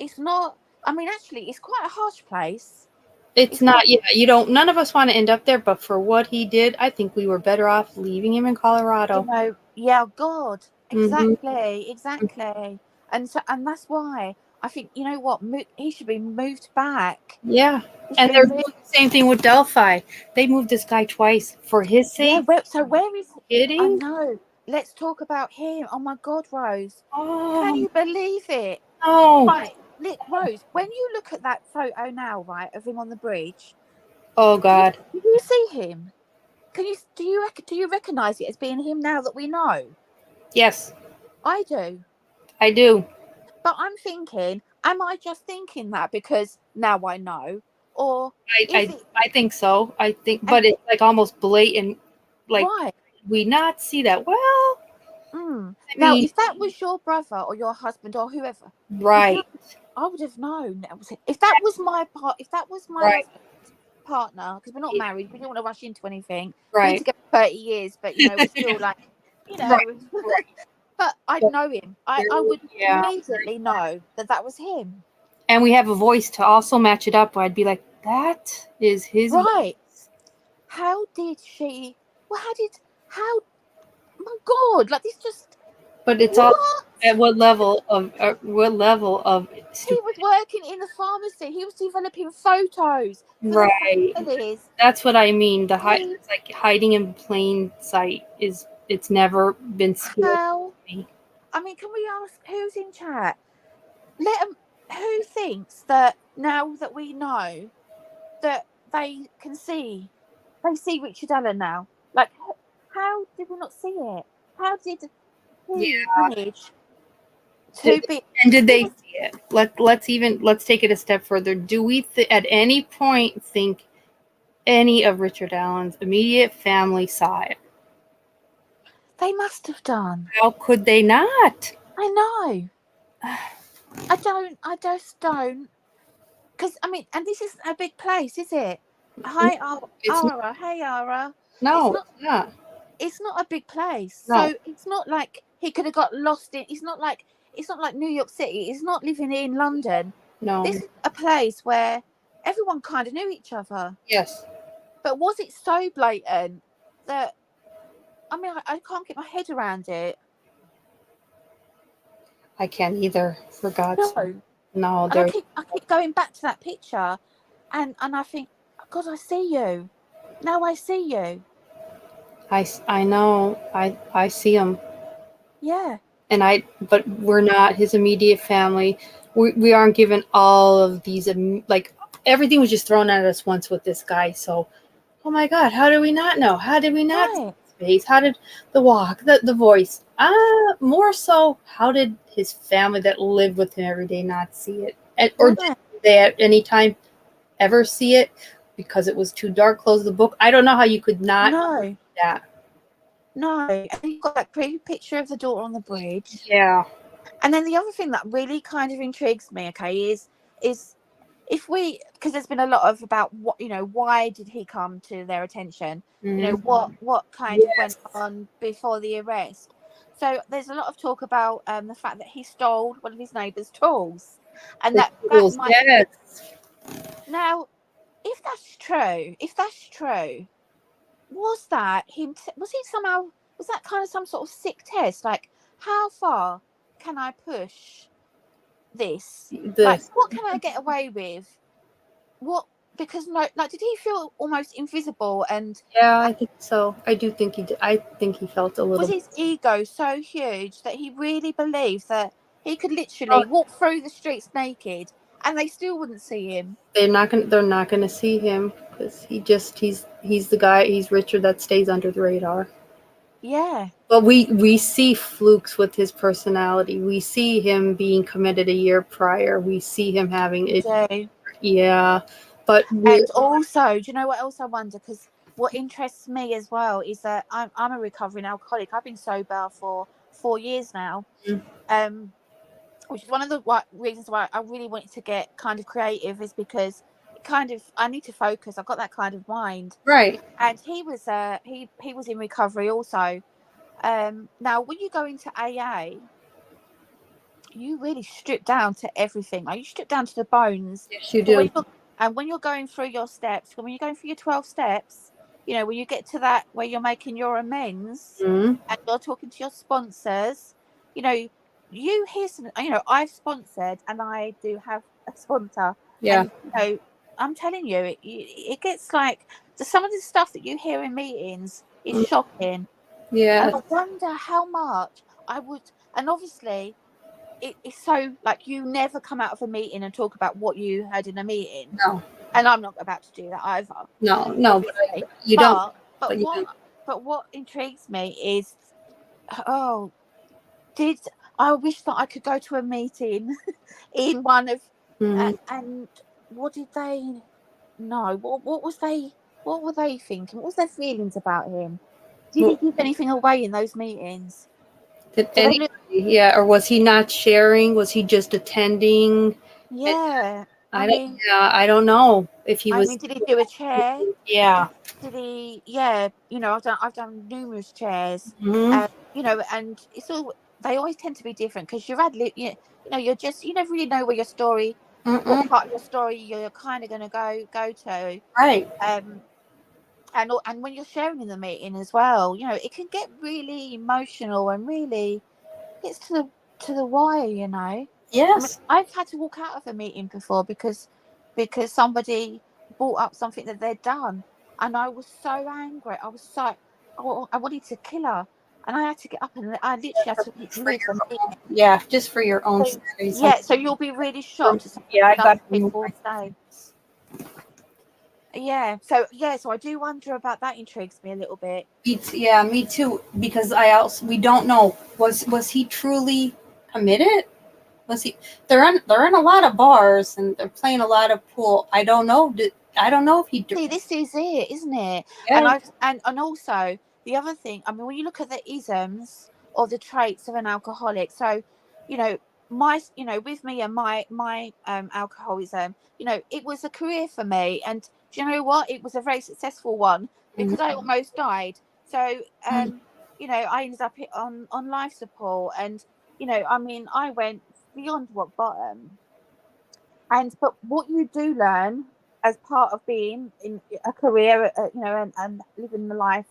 It's not. I mean, actually, it's quite a harsh place. It's not. Yeah, you don't. None of us want to end up there. But for what he did, I think we were better off leaving him in Colorado. You know, yeah, God, exactly. And so, and that's why I think, you know what, he should be moved back. Yeah, and they're doing the same thing with Delphi. They moved this guy twice for his sake. Yeah, so where is kidding? I know. Let's talk about him. Oh my God, Rose. Can you believe it? Oh. Right, look, Rose, when you look at that photo now, right, of him on the bridge. Oh God. Do you see him? Do you recognize it as being him now that we know? Yes. I do. I do. But I'm thinking, am I just thinking that because now I know? Or I think so. I think, but it's like almost blatant. Like, right. we not see that. Well, now, if that was your brother or your husband or whoever, right, I would have known. If that was my husband's partner, because we're not married, we don't want to rush into anything. Right. We've been together 30 years, but you know, we're still like, you know. Right. But I'd know him. I would immediately know that was him. And we have a voice to also match it up. I'd be like, that is his voice. How did she? Well, how? My God! Like this just. But it's all at what level of He was working in the pharmacy. He was developing photos. Right. That's what I mean. It's like hiding in plain sight it's never been scary. I mean, can we ask who's in chat? Who thinks that now that we know that they see Richard Allen now? Like, how did we not see it? How did he manage to be? And did they see it? Let's take it a step further. Do we at any point think any of Richard Allen's immediate family saw it? They must have done. How could they not? I know. I just don't. Because, I mean, and this isn't a big place, is it? Hi, Ara. Hey, Ara. No, it's not. It's not a big place. No. So it's not like he could have got lost in. It's not like New York City. It's not living in London. No. This is a place where everyone kind of knew each other. Yes. But was it so blatant that, I mean, I can't get my head around it. I can't either, for God's sake. No, I keep going back to that picture and I think, God, I see you. Now I see you. I know. I see him. Yeah. But we're not his immediate family. We aren't given all of these, like, everything was just thrown at us once with this guy. So, oh my God, how did we not know? How did we not see his face? How did the walk, the voice? More so, how did his family that lived with him every day not see it? Or did they at any time ever see it because it was too dark, close the book? I don't know how you could not see that. No, and you've got that pretty picture of the daughter on the bridge. Yeah. And then the other thing that really kind of intrigues me, is if we, because there's been a lot of about what, you know, why did he come to their attention? Mm-hmm. You know, what kind of went on before the arrest. So there's a lot of talk about the fact that he stole one of his neighbour's tools, and that might. Now, if that's true, was that him? Was that kind of some sort of sick test? Like, how far can I push this? Like, what can I get away with? What? Because did he feel almost invisible? And I think so. I do think he did. I think he felt a little. Was his ego so huge that he really believed that he could literally walk through the streets naked and they still wouldn't see him? They're not gonna see him because he's the guy. He's Richard that stays under the radar. Yeah. But we see flukes with his personality. We see him being committed a year prior. We see him having it. Yeah. But and also, do you know what else I wonder? Because what interests me as well is that I'm a recovering alcoholic. I've been sober for 4 years now. Mm. Which is one of the reasons why I really wanted to get kind of creative, is because I need to focus. I've got that kind of mind. Right. And he was in recovery also. Now when you go into AA, you really strip down to everything. Like, you strip down to the bones. Yes, you So do. when you're going through your steps, when you're going through your 12 steps, you know, when you get to that where you're making your amends Mm. and you're talking to your sponsors, you know, you hear some, you know, I've sponsored and I do have a sponsor. Yeah. And, you know, I'm telling you, it gets like, some of the stuff that you hear in meetings is shocking. Yeah. And I wonder how much I would, and obviously, it's so, like, you never come out of a meeting and talk about what you heard in a meeting. No. And I'm not about to do that either. No, But you don't. But what intrigues me is, oh, I wish that I could go to a meeting in one of, and what did they know? What were they thinking? What was their feelings about him? Did he give anything away in those meetings? Did anybody, yeah, or was he not sharing? Was he just attending? Yeah. I don't know if he was. Did he do a chair? Yeah. Did he? Yeah. You know, I've done numerous chairs. Mm-hmm. You know, and they always tend to be different, because you're you know, you never really know where your story, what part of your story you're kind of going to go to. Right. And when you're sharing in the meeting as well, you know, it can get really emotional and really gets to the wire, you know. Yes. I've had to walk out of a meeting before because somebody brought up something that they'd done, and I was so angry. I wanted to kill her, and I had to get up, and I literally had to leave the meeting. Yeah, just for your own. So you'll be really shocked. Yeah, I got people say. Yeah, so I do wonder about that. Intrigues me a little bit. Yeah, me too. Because we don't know, was he truly committed? Was he? They're in a lot of bars and they're playing a lot of pool. I don't know. I don't know if he. See, this is it, isn't it? Yeah. And also the other thing. I mean, when you look at the isms or the traits of an alcoholic, so, you know, with me and my alcoholism, you know, it was a career for me, and do you know what? It was a very successful one, because I almost died. So, you know, I ended up on life support, and, you know, I mean, I went beyond rock bottom. But what you do learn as part of being in a career, you know, and living the life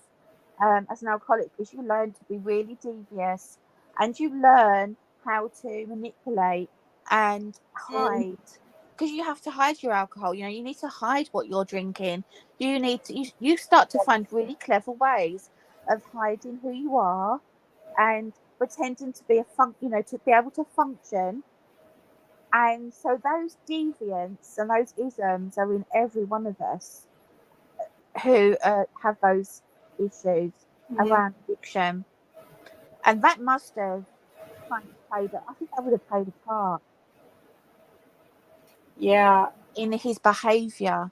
as an alcoholic, is you learn to be really devious, and you learn how to manipulate and hide, because you have to hide your alcohol. You know, you need to hide what you're drinking. You start to find really clever ways of hiding who you are and pretending to be to be able to function. And so those deviants and those isms are in every one of us who have those issues around addiction. And that must have kind of I think that would have played a part. Yeah. In his behaviors.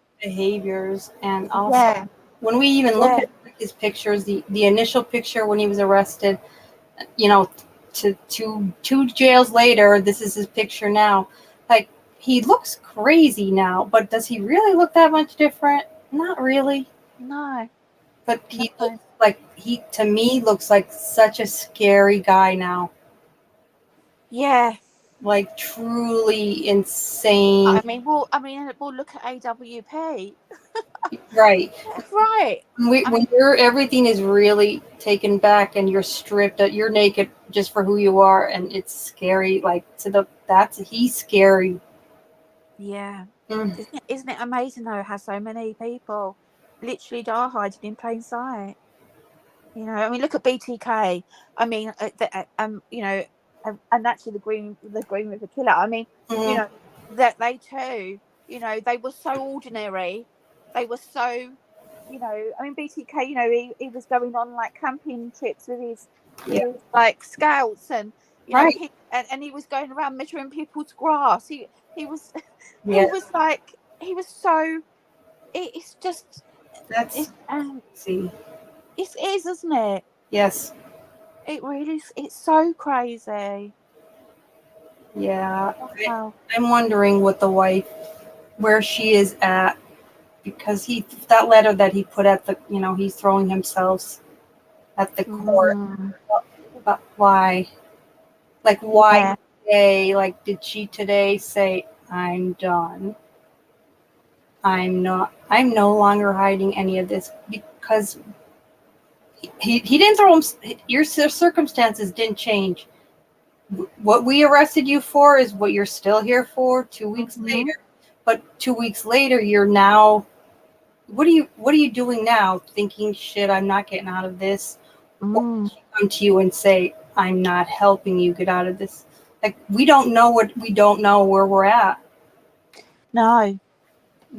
And also when we even look at his pictures, the initial picture when he was arrested, you know, to two jails later, this is his picture now. Like, he looks crazy now, but does he really look that much different? Not really. No. But he looks like, to me, looks like such a scary guy now. Yeah. Like, truly insane. I mean, we'll look at AWP. Right. Right. When everything is really taken back and you're stripped, you're naked just for who you are, and it's scary. Like, he's scary. Yeah. Isn't it amazing though how so many people literally are hiding in plain sight? You know, I mean, look at BTK. I mean, you know, and actually the Green River Killer. I mean, you know, that they too, you know, they were so ordinary. They were so, you know, I mean, BTK, you know, he was going on like camping trips with his like scouts, and you know, and he was going around measuring people's grass. He was so. It's just That's see. It is, isn't it? Yes. It really is. It's so crazy. Yeah. Wow. I'm wondering what the wife, where she is at, because that letter that he put at the, he's throwing himself at the court. But why? Like, why today? Like, did she today say, I'm done? I'm no longer hiding any of this, because he didn't throw him. Your circumstances didn't change. What we arrested you for is what you're still here for 2 weeks later. But 2 weeks later, you're now, what are you doing now? Thinking, shit, I'm not getting out of this. Or she come to you and say, I'm not helping you get out of this. Like, we don't know where we're at. No.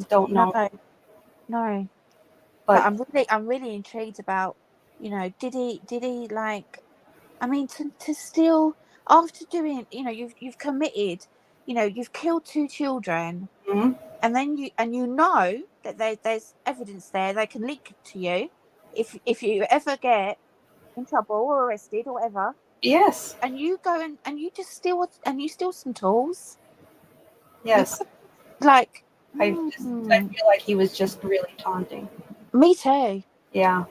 Don't know. No. But I'm really intrigued about, did he like, I mean, to still, after doing, you've committed, you've killed 2 children, and then you know that there's evidence there they can leak to you if you ever get in trouble or arrested or whatever. Yes. And you go and you just steal some tools. Yes. Like, I feel like he was just really taunting. Me too. Yeah.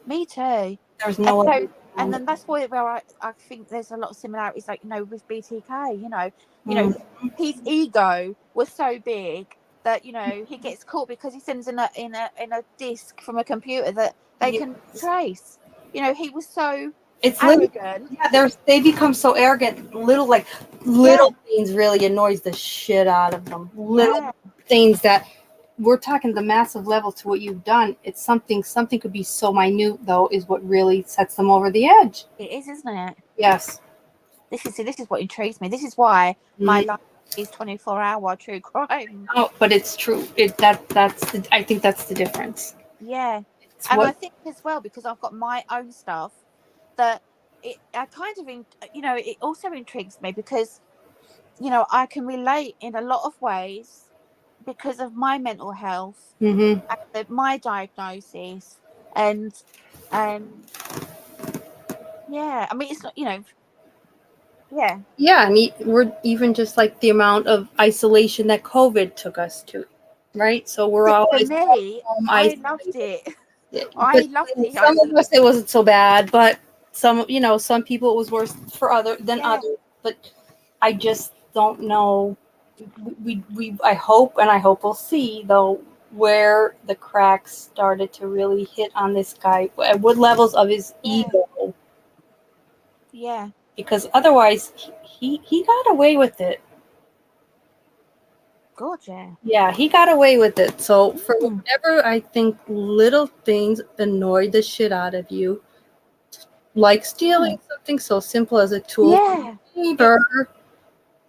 Me too. There's no other. And then that's where I think there's a lot of similarities, like, with BTK, his ego was so big that, he gets caught because he sends in a disk from a computer that they can trace. He was so arrogant. They become so arrogant. Little things really annoys the shit out of them. Little things that we're talking the massive level to what you've done. It's something could be so minute, though, is what really sets them over the edge. It is, isn't it? Yes. This is what intrigues me. This is why my life is 24-hour true crime. Oh, but it's true. I think that's the difference. Yeah. I think as well, because I've got my own stuff, that it also intrigues me because, I can relate in a lot of ways because of my mental health, and my diagnosis, and yeah, I mean, it's not, yeah. Yeah, and we're even just like the amount of isolation that COVID took us to, right? So we're always. For me, I loved it. I loved it. Some of us, it wasn't so bad, but some people it was worse for others. But I just don't know. I hope we'll see, though, where the cracks started to really hit on this guy, at what levels of his ego. Yeah. Because otherwise, he got away with it. God, yeah. Yeah, he got away with it. So for whatever I think little things annoy the shit out of you, like stealing something so simple as a tool. Yeah. Neighbor.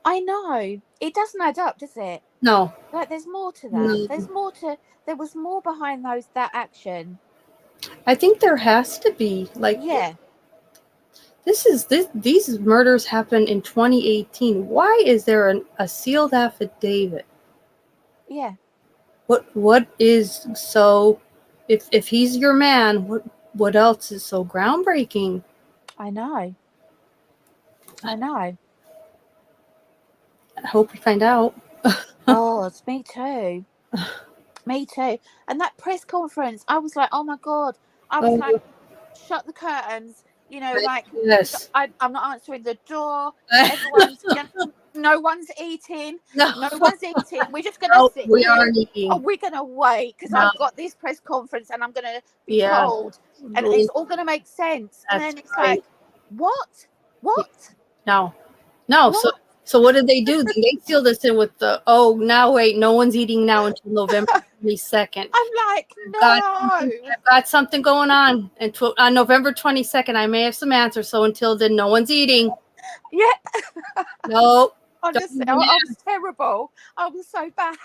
I know. It doesn't add up, does it? No. Like, there's more to that. There was more behind that action. I think there has to be. Yeah. These murders happened in 2018. Why is there a sealed affidavit? Yeah. What is so? If he's your man, what else is so groundbreaking? I know. I hope we find out. Oh, it's me too. Me too. And that press conference, I was like, oh my God. I was like, shut the curtains. Yes. I'm not answering the door. No one's eating. No one's eating. We're just going to sit we here. aren't eating. Oh, we're going to wait because I've got this press conference and I'm going to be told. And it's all going to make sense. And then it's like, what? No. What? So what did they do? They sealed us in with now wait, no one's eating now until November 22nd. I'm like, no. I've got something going on. And on November 22nd, I may have some answers. So until then, no one's eating. Yeah. No. Honestly, I was terrible. I was so bad.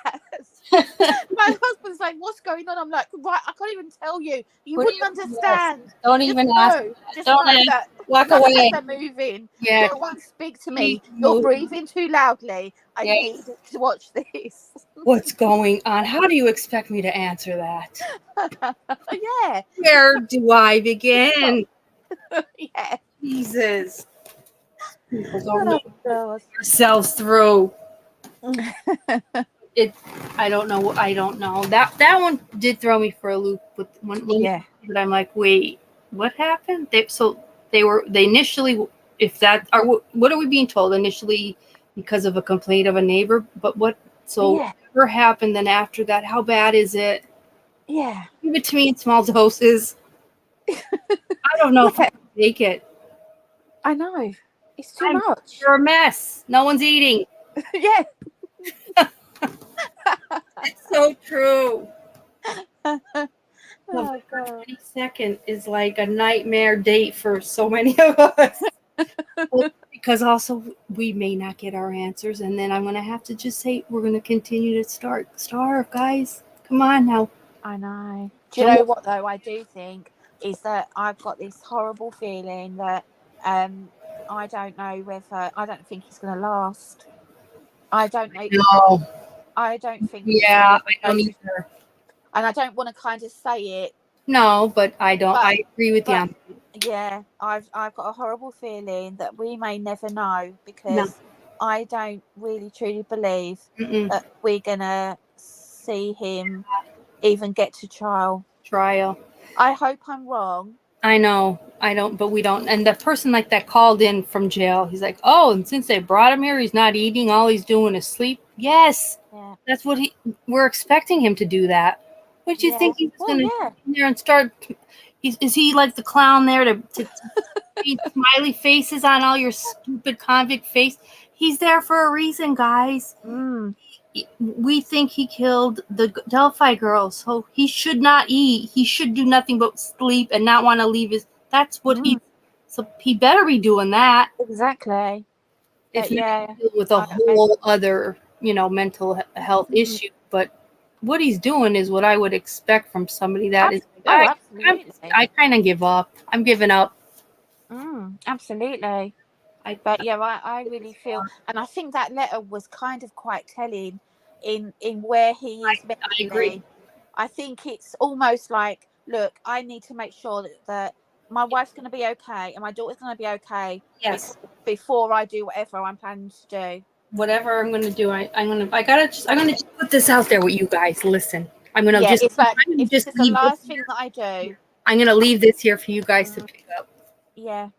My husband's like, what's going on? I'm like, right, I can't even tell you. You wouldn't understand. Don't even ask. Just Don't ask. that. Walk None away. of us are moving. Yeah. No one speak to me. Keep You're moving. breathing too loudly. I Yeah. need to watch this. What's going on? How do you expect me to answer that? Yeah. Where do I begin? Yeah. Jesus. People don't Oh, know God. yourselves through. I don't know. That one did throw me for a loop with when Yeah. but I'm like, wait, what happened? They initially, if that are what are we being told initially because of a complaint of a neighbor, but whatever happened then after that, how bad is it? Yeah. Give it to me in small doses. I don't know if I can take it. I know. It's too much. You're a mess. No one's eating. Yeah. It's so true. Oh, God. 22nd is like a nightmare date for so many of us. Well, because also we may not get our answers, and then I'm going to have to just say we're going to continue to starve, guys. Come on now. I know. Do you know what, though, I do think is that I've got this horrible feeling that I don't know whether, I don't think he's going to last. I don't know. No. I don't think. Yeah, I don't either. And I don't want to kind of say it. No, but I don't. I agree with you. Yeah, I've got a horrible feeling that we may never know because I don't really truly believe that we're gonna see him even get to trial. I hope I'm wrong. I know. I don't, but we don't. And the person like that called in from jail. He's like, oh, and since they brought him here, he's not eating. All he's doing is sleep. Yes. Yeah. That's what we're expecting him to do that. What do you think he's going to go in there and start? Is he like the clown there to paint smiley faces on all your stupid convict face? He's there for a reason, guys. We think he killed the Delphi girls, so he should not eat. He should do nothing but sleep and not want to leave his. That's what so he better be doing that. Exactly. If not, with a whole other, mental health issue. But what he's doing is what I would expect from somebody that is. Absolutely. I kind of give up. I'm giving up. Absolutely. I really feel, and I think that letter was kind of quite telling in where he is mentally. I agree. I think it's almost like, look, I need to make sure that my wife's going to be okay and my daughter's going to be okay. Yes. Before I do whatever I'm planning to do. Whatever I'm going to do, I'm going to put this out there with you guys. Listen, I'm going to it's the last thing that I do. I'm going to leave this here for you guys to pick up. Yeah.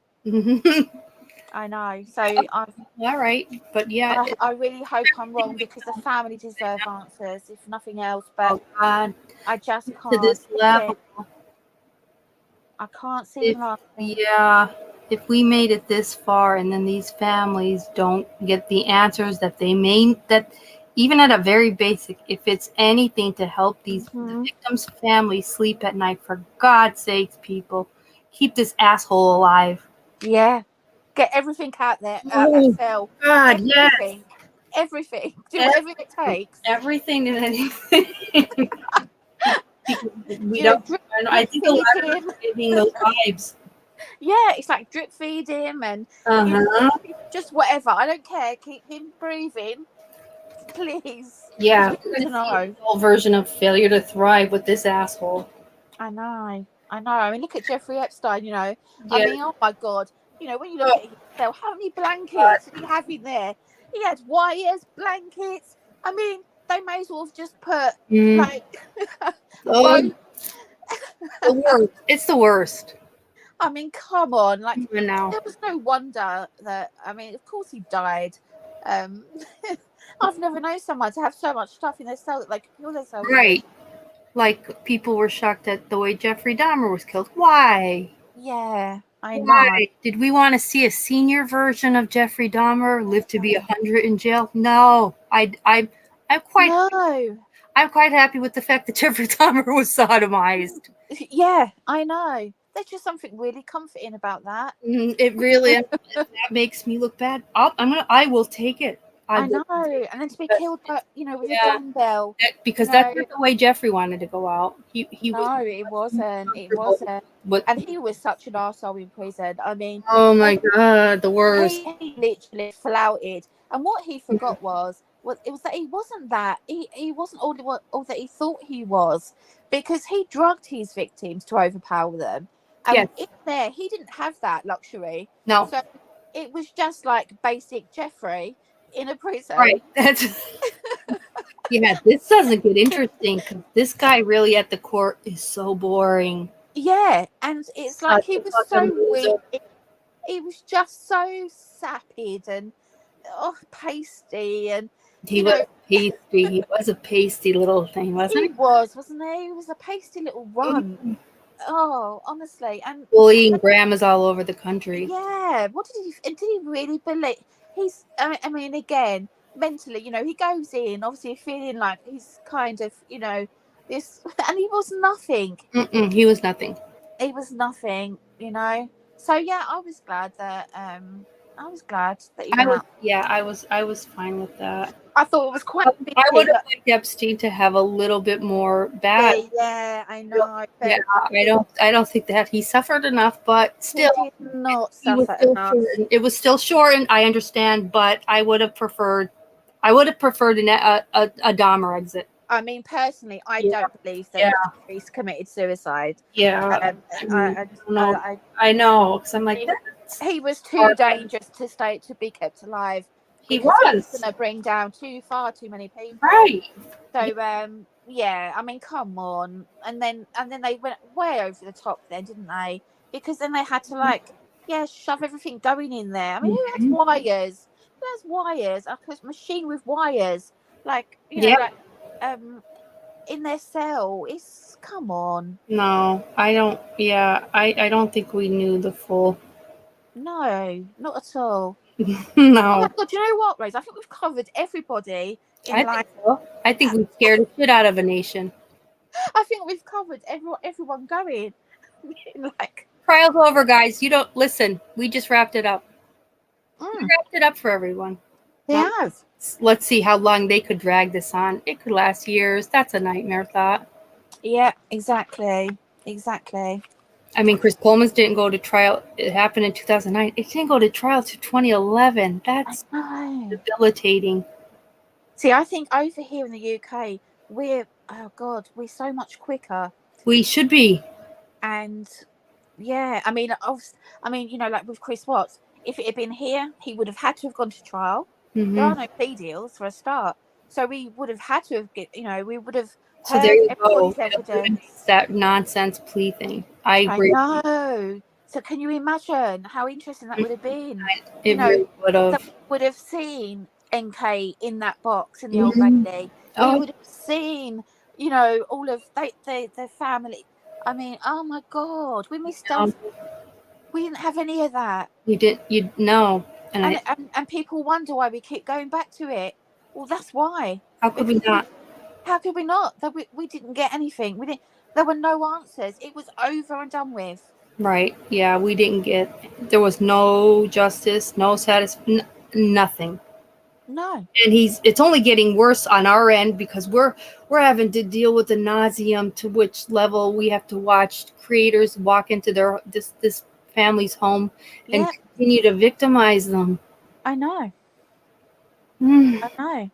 I know. So all right, but yeah, I really hope I'm wrong because the family deserve answers, if nothing else. But God, I just can't. To this level, I can't see them laughing. Yeah, if we made it this far, and then these families don't get the answers that even at a very basic, if it's anything to help these the victims' families sleep at night, for God's sakes, people, keep this asshole alive. Yeah. Get everything out there. That cell. God, everything. Everything. Do whatever it takes. Everything and anything. I think a lot of giving those vibes. Yeah, it's like drip feed him and just whatever. I don't care. Keep him breathing. Please. Yeah. Whole version of failure to thrive with this asshole. I know. I mean, look at Jeffrey Epstein, I mean, oh my God. When you look at himself, how many blankets did he have in there? He had wires, blankets. I mean, they may as well have just put the worst. It's the worst. I mean, come on. Even now. There was no wonder that, I mean, of course he died. I've never known someone to have so much stuff in their cell that they could kill themselves. Right. Like, people were shocked at the way Jeffrey Dahmer was killed. Why? Yeah, I know. Why? Did we want to see a senior version of Jeffrey Dahmer live to be 100 in jail? No. I'm quite happy with the fact that Jeffrey Dahmer was sodomized. Yeah, I know. There's just something really comforting about that. It really that makes me look bad. I will take it. I know, and then to be killed, with a dumbbell. Because that's not the way Jeffrey wanted to go out. He No, it wasn't. It wasn't. And he was such an arsehole in prison. I mean, oh my God, the worst. He literally flouted. And what he forgot was it was that he wasn't that. He wasn't all that he thought he was, because he drugged his victims to overpower them. And in there, he didn't have that luxury. No. So it was just like basic Jeffrey in a prison. Right. That's yeah, this doesn't get interesting because this guy really at the court is so boring. Yeah, and it's like he was so weak. He was just so sapid and pasty, and he was pasty. He was a pasty little thing, wasn't he? Wasn't he? He was a pasty little runt. Mm-hmm. Oh, honestly, and bullying grandmas all over the country. Yeah, what did he really believe? He's, I mean, again, mentally, he goes in obviously feeling like he's kind of, this, and he was nothing. He was nothing. He was nothing, So yeah, I was glad that he went out. Yeah, I was fine with that. I thought it was quite. I would have liked Epstein to have a little bit more bad. Yeah, I know. Yeah, I don't think that he suffered enough, but still, he did not suffer enough. It was still short, and I understand, but I would have preferred a Dahmer exit. I mean, personally, I don't believe that Chris committed suicide. Yeah, I know, because I'm like, he was too dangerous to be kept alive. He was going to bring down too many people. Right. So, yeah, I mean, come on. And then they went way over the top then, didn't they? Because then they had to, shove everything going in there. I mean, who has wires? Who has wires? Like a machine with wires. In their cell. Come on. No, I don't. Yeah, I don't think we knew the full. No, not at all. No. Oh my God, do you know what, Rose? I think we've covered everybody. I think we scared the shit out of a nation. I think we've covered everyone going. Trial's over, guys. You don't listen. We just wrapped it up. We wrapped it up for everyone. They have. Let's see how long they could drag this on. It could last years. That's a nightmare thought. Yeah, exactly. I mean, Chris Coleman's didn't go to trial. It happened in 2009. It didn't go to trial to 2011. That's debilitating. See, I think over here in the UK, we're so much quicker. We should be. And yeah, I mean, like with Chris Watts, if it had been here, he would have had to have gone to trial. Mm-hmm. There are no plea deals for a start, so we would have had to have, we would have. So there you go. That nonsense plea thing. I agree. I know. So can you imagine how interesting that would have been? Really would have. Would have seen NK in that box in the old lady. We would have seen, all of their family. I mean, oh my God, we missed out. We didn't have any of that. You did. You know. And people wonder why we keep going back to it. Well, that's why. How could we not? How could we not? That we didn't get anything. We didn't. There were no answers. It was over and done with. Right. Yeah, we didn't get. There was no justice, no nothing. No. And it's only getting worse on our end because we're having to deal with the nauseum to which level we have to watch creators walk into this family's home and continue to victimize them. I know. I know.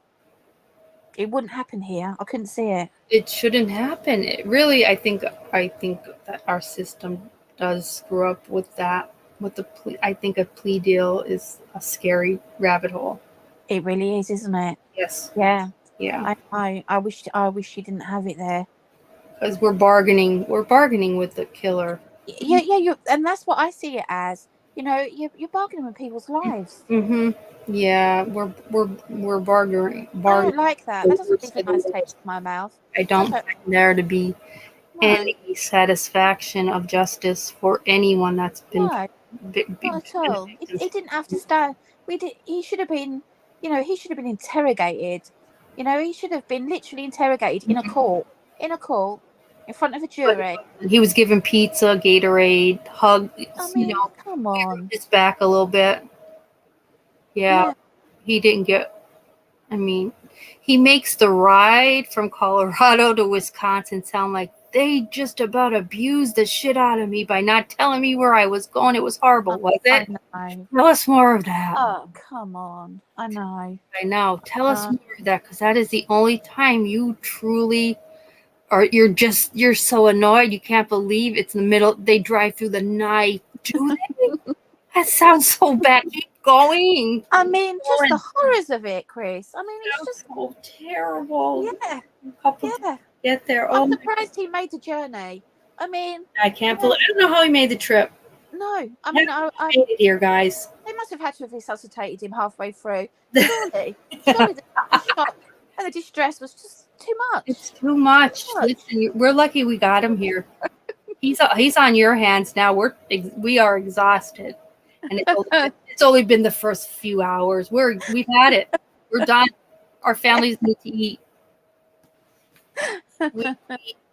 It wouldn't happen here. I couldn't see it. It shouldn't happen. It really, I think that our system does screw up with that. With the plea, I think a plea deal is a scary rabbit hole. It really is, isn't it? Yes. Yeah. Yeah. I wish you didn't have it there. Because we're bargaining with the killer. Yeah. And that's what I see it as. You're bargaining with people's lives. Mm-hmm. Yeah, we're bargaining. I don't like that. That doesn't leave a nice taste in my mouth. I don't find there to be any satisfaction of justice for anyone that's been. Not at all. He didn't have to stand. He should have been. He should have been interrogated. He should have been literally interrogated in a court. In front of a jury. He was given pizza, Gatorade, hug. Come on. His back a little bit. Yeah. He didn't get I mean, he makes the ride from Colorado to Wisconsin sound like they just about abused the shit out of me by not telling me where I was going. It was horrible, was it? I know. Tell us more of that. Oh, come on. I know. I know. Tell us more of that, because that is the only time you truly, or you're so annoyed you can't believe it's in the middle. They drive through the night. Do they? That sounds so bad. Keep going. I mean, just the horrors of it, Chris. I mean, it's just so terrible. yeah. To get there. I'm surprised he made the journey. I mean, I can't believe. I don't know how he made the trip. No, I mean, I made it here, guys. They must have had to have resuscitated him halfway through. Surely the shock and the distress was just too much. It's too much. Listen, we're lucky we got him here. He's on your hands now. We are exhausted, and it's only been the first few hours. We've had it. We're done. Our families need to eat.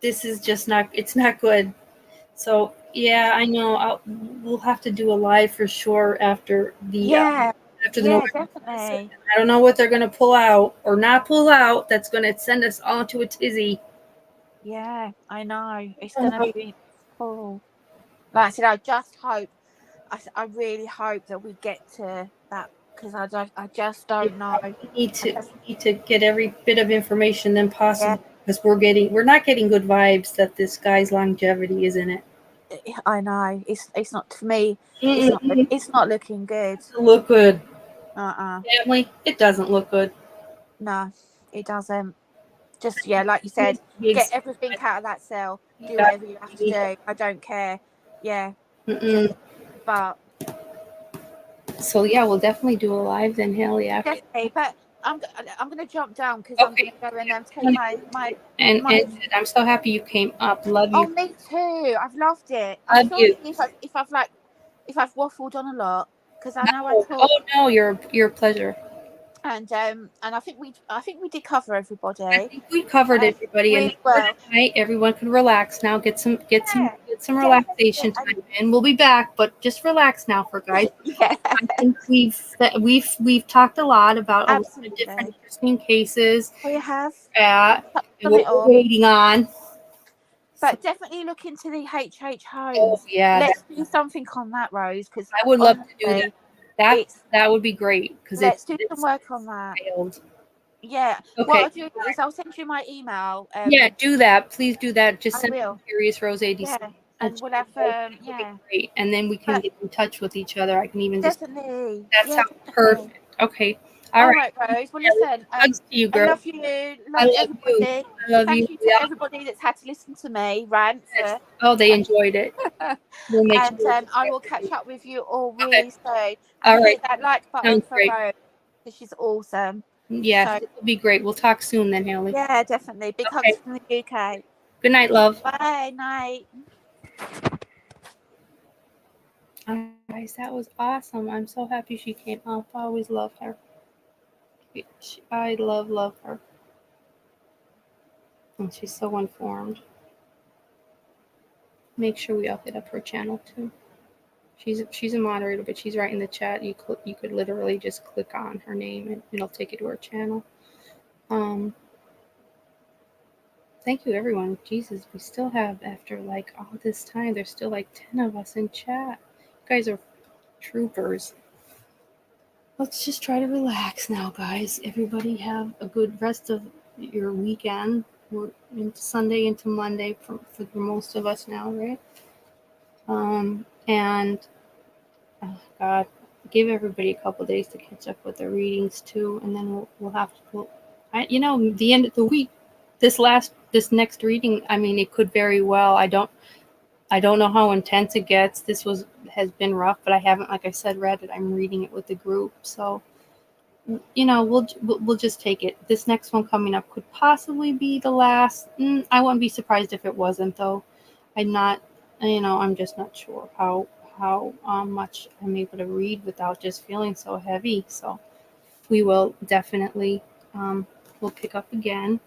This is just not. It's not good. So yeah, I know. We'll have to do a live for sure after the definitely. I don't know what they're gonna pull out or not pull out. That's gonna send us all into a tizzy. Yeah, I know. It's gonna be horrible. Like I said, I just hope. I really hope that we get to that, because I just don't know. We need to get every bit of information then possible, because we're not getting good vibes that this guy's longevity is in it. I know. It's not, for me. It's not looking good. It doesn't look good. Family, it doesn't look good. No, it doesn't. Just like you said, get everything out of that cell. Do whatever you have to do. I don't care. Yeah. But so yeah, we'll definitely do a live then, Haley. After. Definitely, but I'm going to jump down because I'm going to go and take my. And I'm so happy you came up. Love you. Oh, me too. I've loved it. I'm sorry if I've waffled on a lot, because I know I talk. Oh no, your pleasure. And I think we did cover everybody. I think we covered everybody, really well. Tonight, everyone can relax now. Get some relaxation time in. We'll be back, but just relax now, for guys. I think we've talked a lot about a lot of different interesting cases. We have. We're waiting on. But definitely look into the HH homes. Oh yeah, let's do something on that, Rose. Because I would love to do that. That would be great, because let's do some work on that. Failed. Yeah. Okay. What I'll do is I'll send you my email. Yeah, do that. Please do that. Just send me Curious Rose ADC. Yeah. And we'll have great. And then we can get in touch with each other. I can even definitely. That sounds perfect. Okay. All right, Rose. Well, listen. Hugs to you, girl. I love you. Love everybody. I love Thank you to everybody that's had to listen to me rant. Oh, they enjoyed it. We'll make I will catch up with you all really soon. All right. Hit that like button for Rose, because she's awesome. Yeah, it'll be great. We'll talk soon then, Haley. Yeah, definitely. Big hugs from the UK. Good night, love. Bye. Night. Guys, that was awesome. I'm so happy she came up. I always loved her. I love her. And she's so informed. Make sure we all hit up her channel too. She's a moderator, but she's right in the chat. You could literally just click on her name and it'll take you to her channel. Thank you, everyone. Jesus, we still have, after like all this time, there's still like 10 of us in chat. You guys are troopers. Let's just try to relax now, guys. Everybody have a good rest of your weekend. We're into Sunday into Monday for most of us now, right? And God, give everybody a couple days to catch up with their readings too, and then we'll have to. The end of the week, this next reading. I mean, it could very well. I don't know how intense it gets. This has been rough, but I haven't, like I said, read it. I'm reading it with the group, so we'll just take it. This next one coming up could possibly be the last. I wouldn't be surprised if it wasn't, though. I'm just not sure how much I'm able to read without just feeling so heavy. So we will definitely we'll pick up again.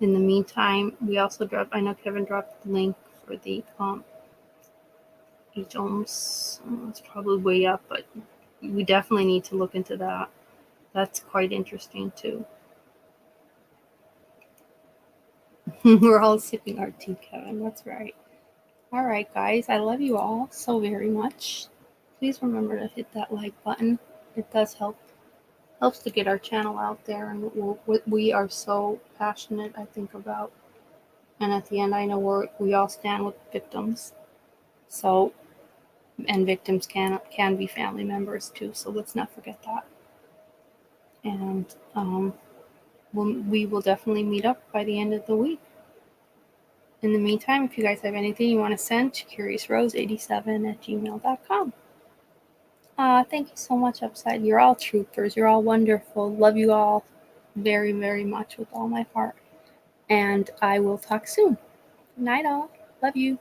In the meantime, we also I know Kevin dropped the link for the each ohms. It's probably way up, but we definitely need to look into that. That's quite interesting too. We're all sipping our tea, Kevin. That's right. All right, guys. I love you all so very much. Please remember to hit that like button. It does helps to get our channel out there and what we are so passionate, I think, about. And at the end, I know we all stand with victims. So, and victims can be family members too. So let's not forget that. And we will definitely meet up by the end of the week. In the meantime, if you guys have anything you want to send to curiousrose87@gmail.com. Thank you so much, Upside. You're all troopers. You're all wonderful. Love you all very, very much with all my heart. And I will talk soon. Good night, all. Love you.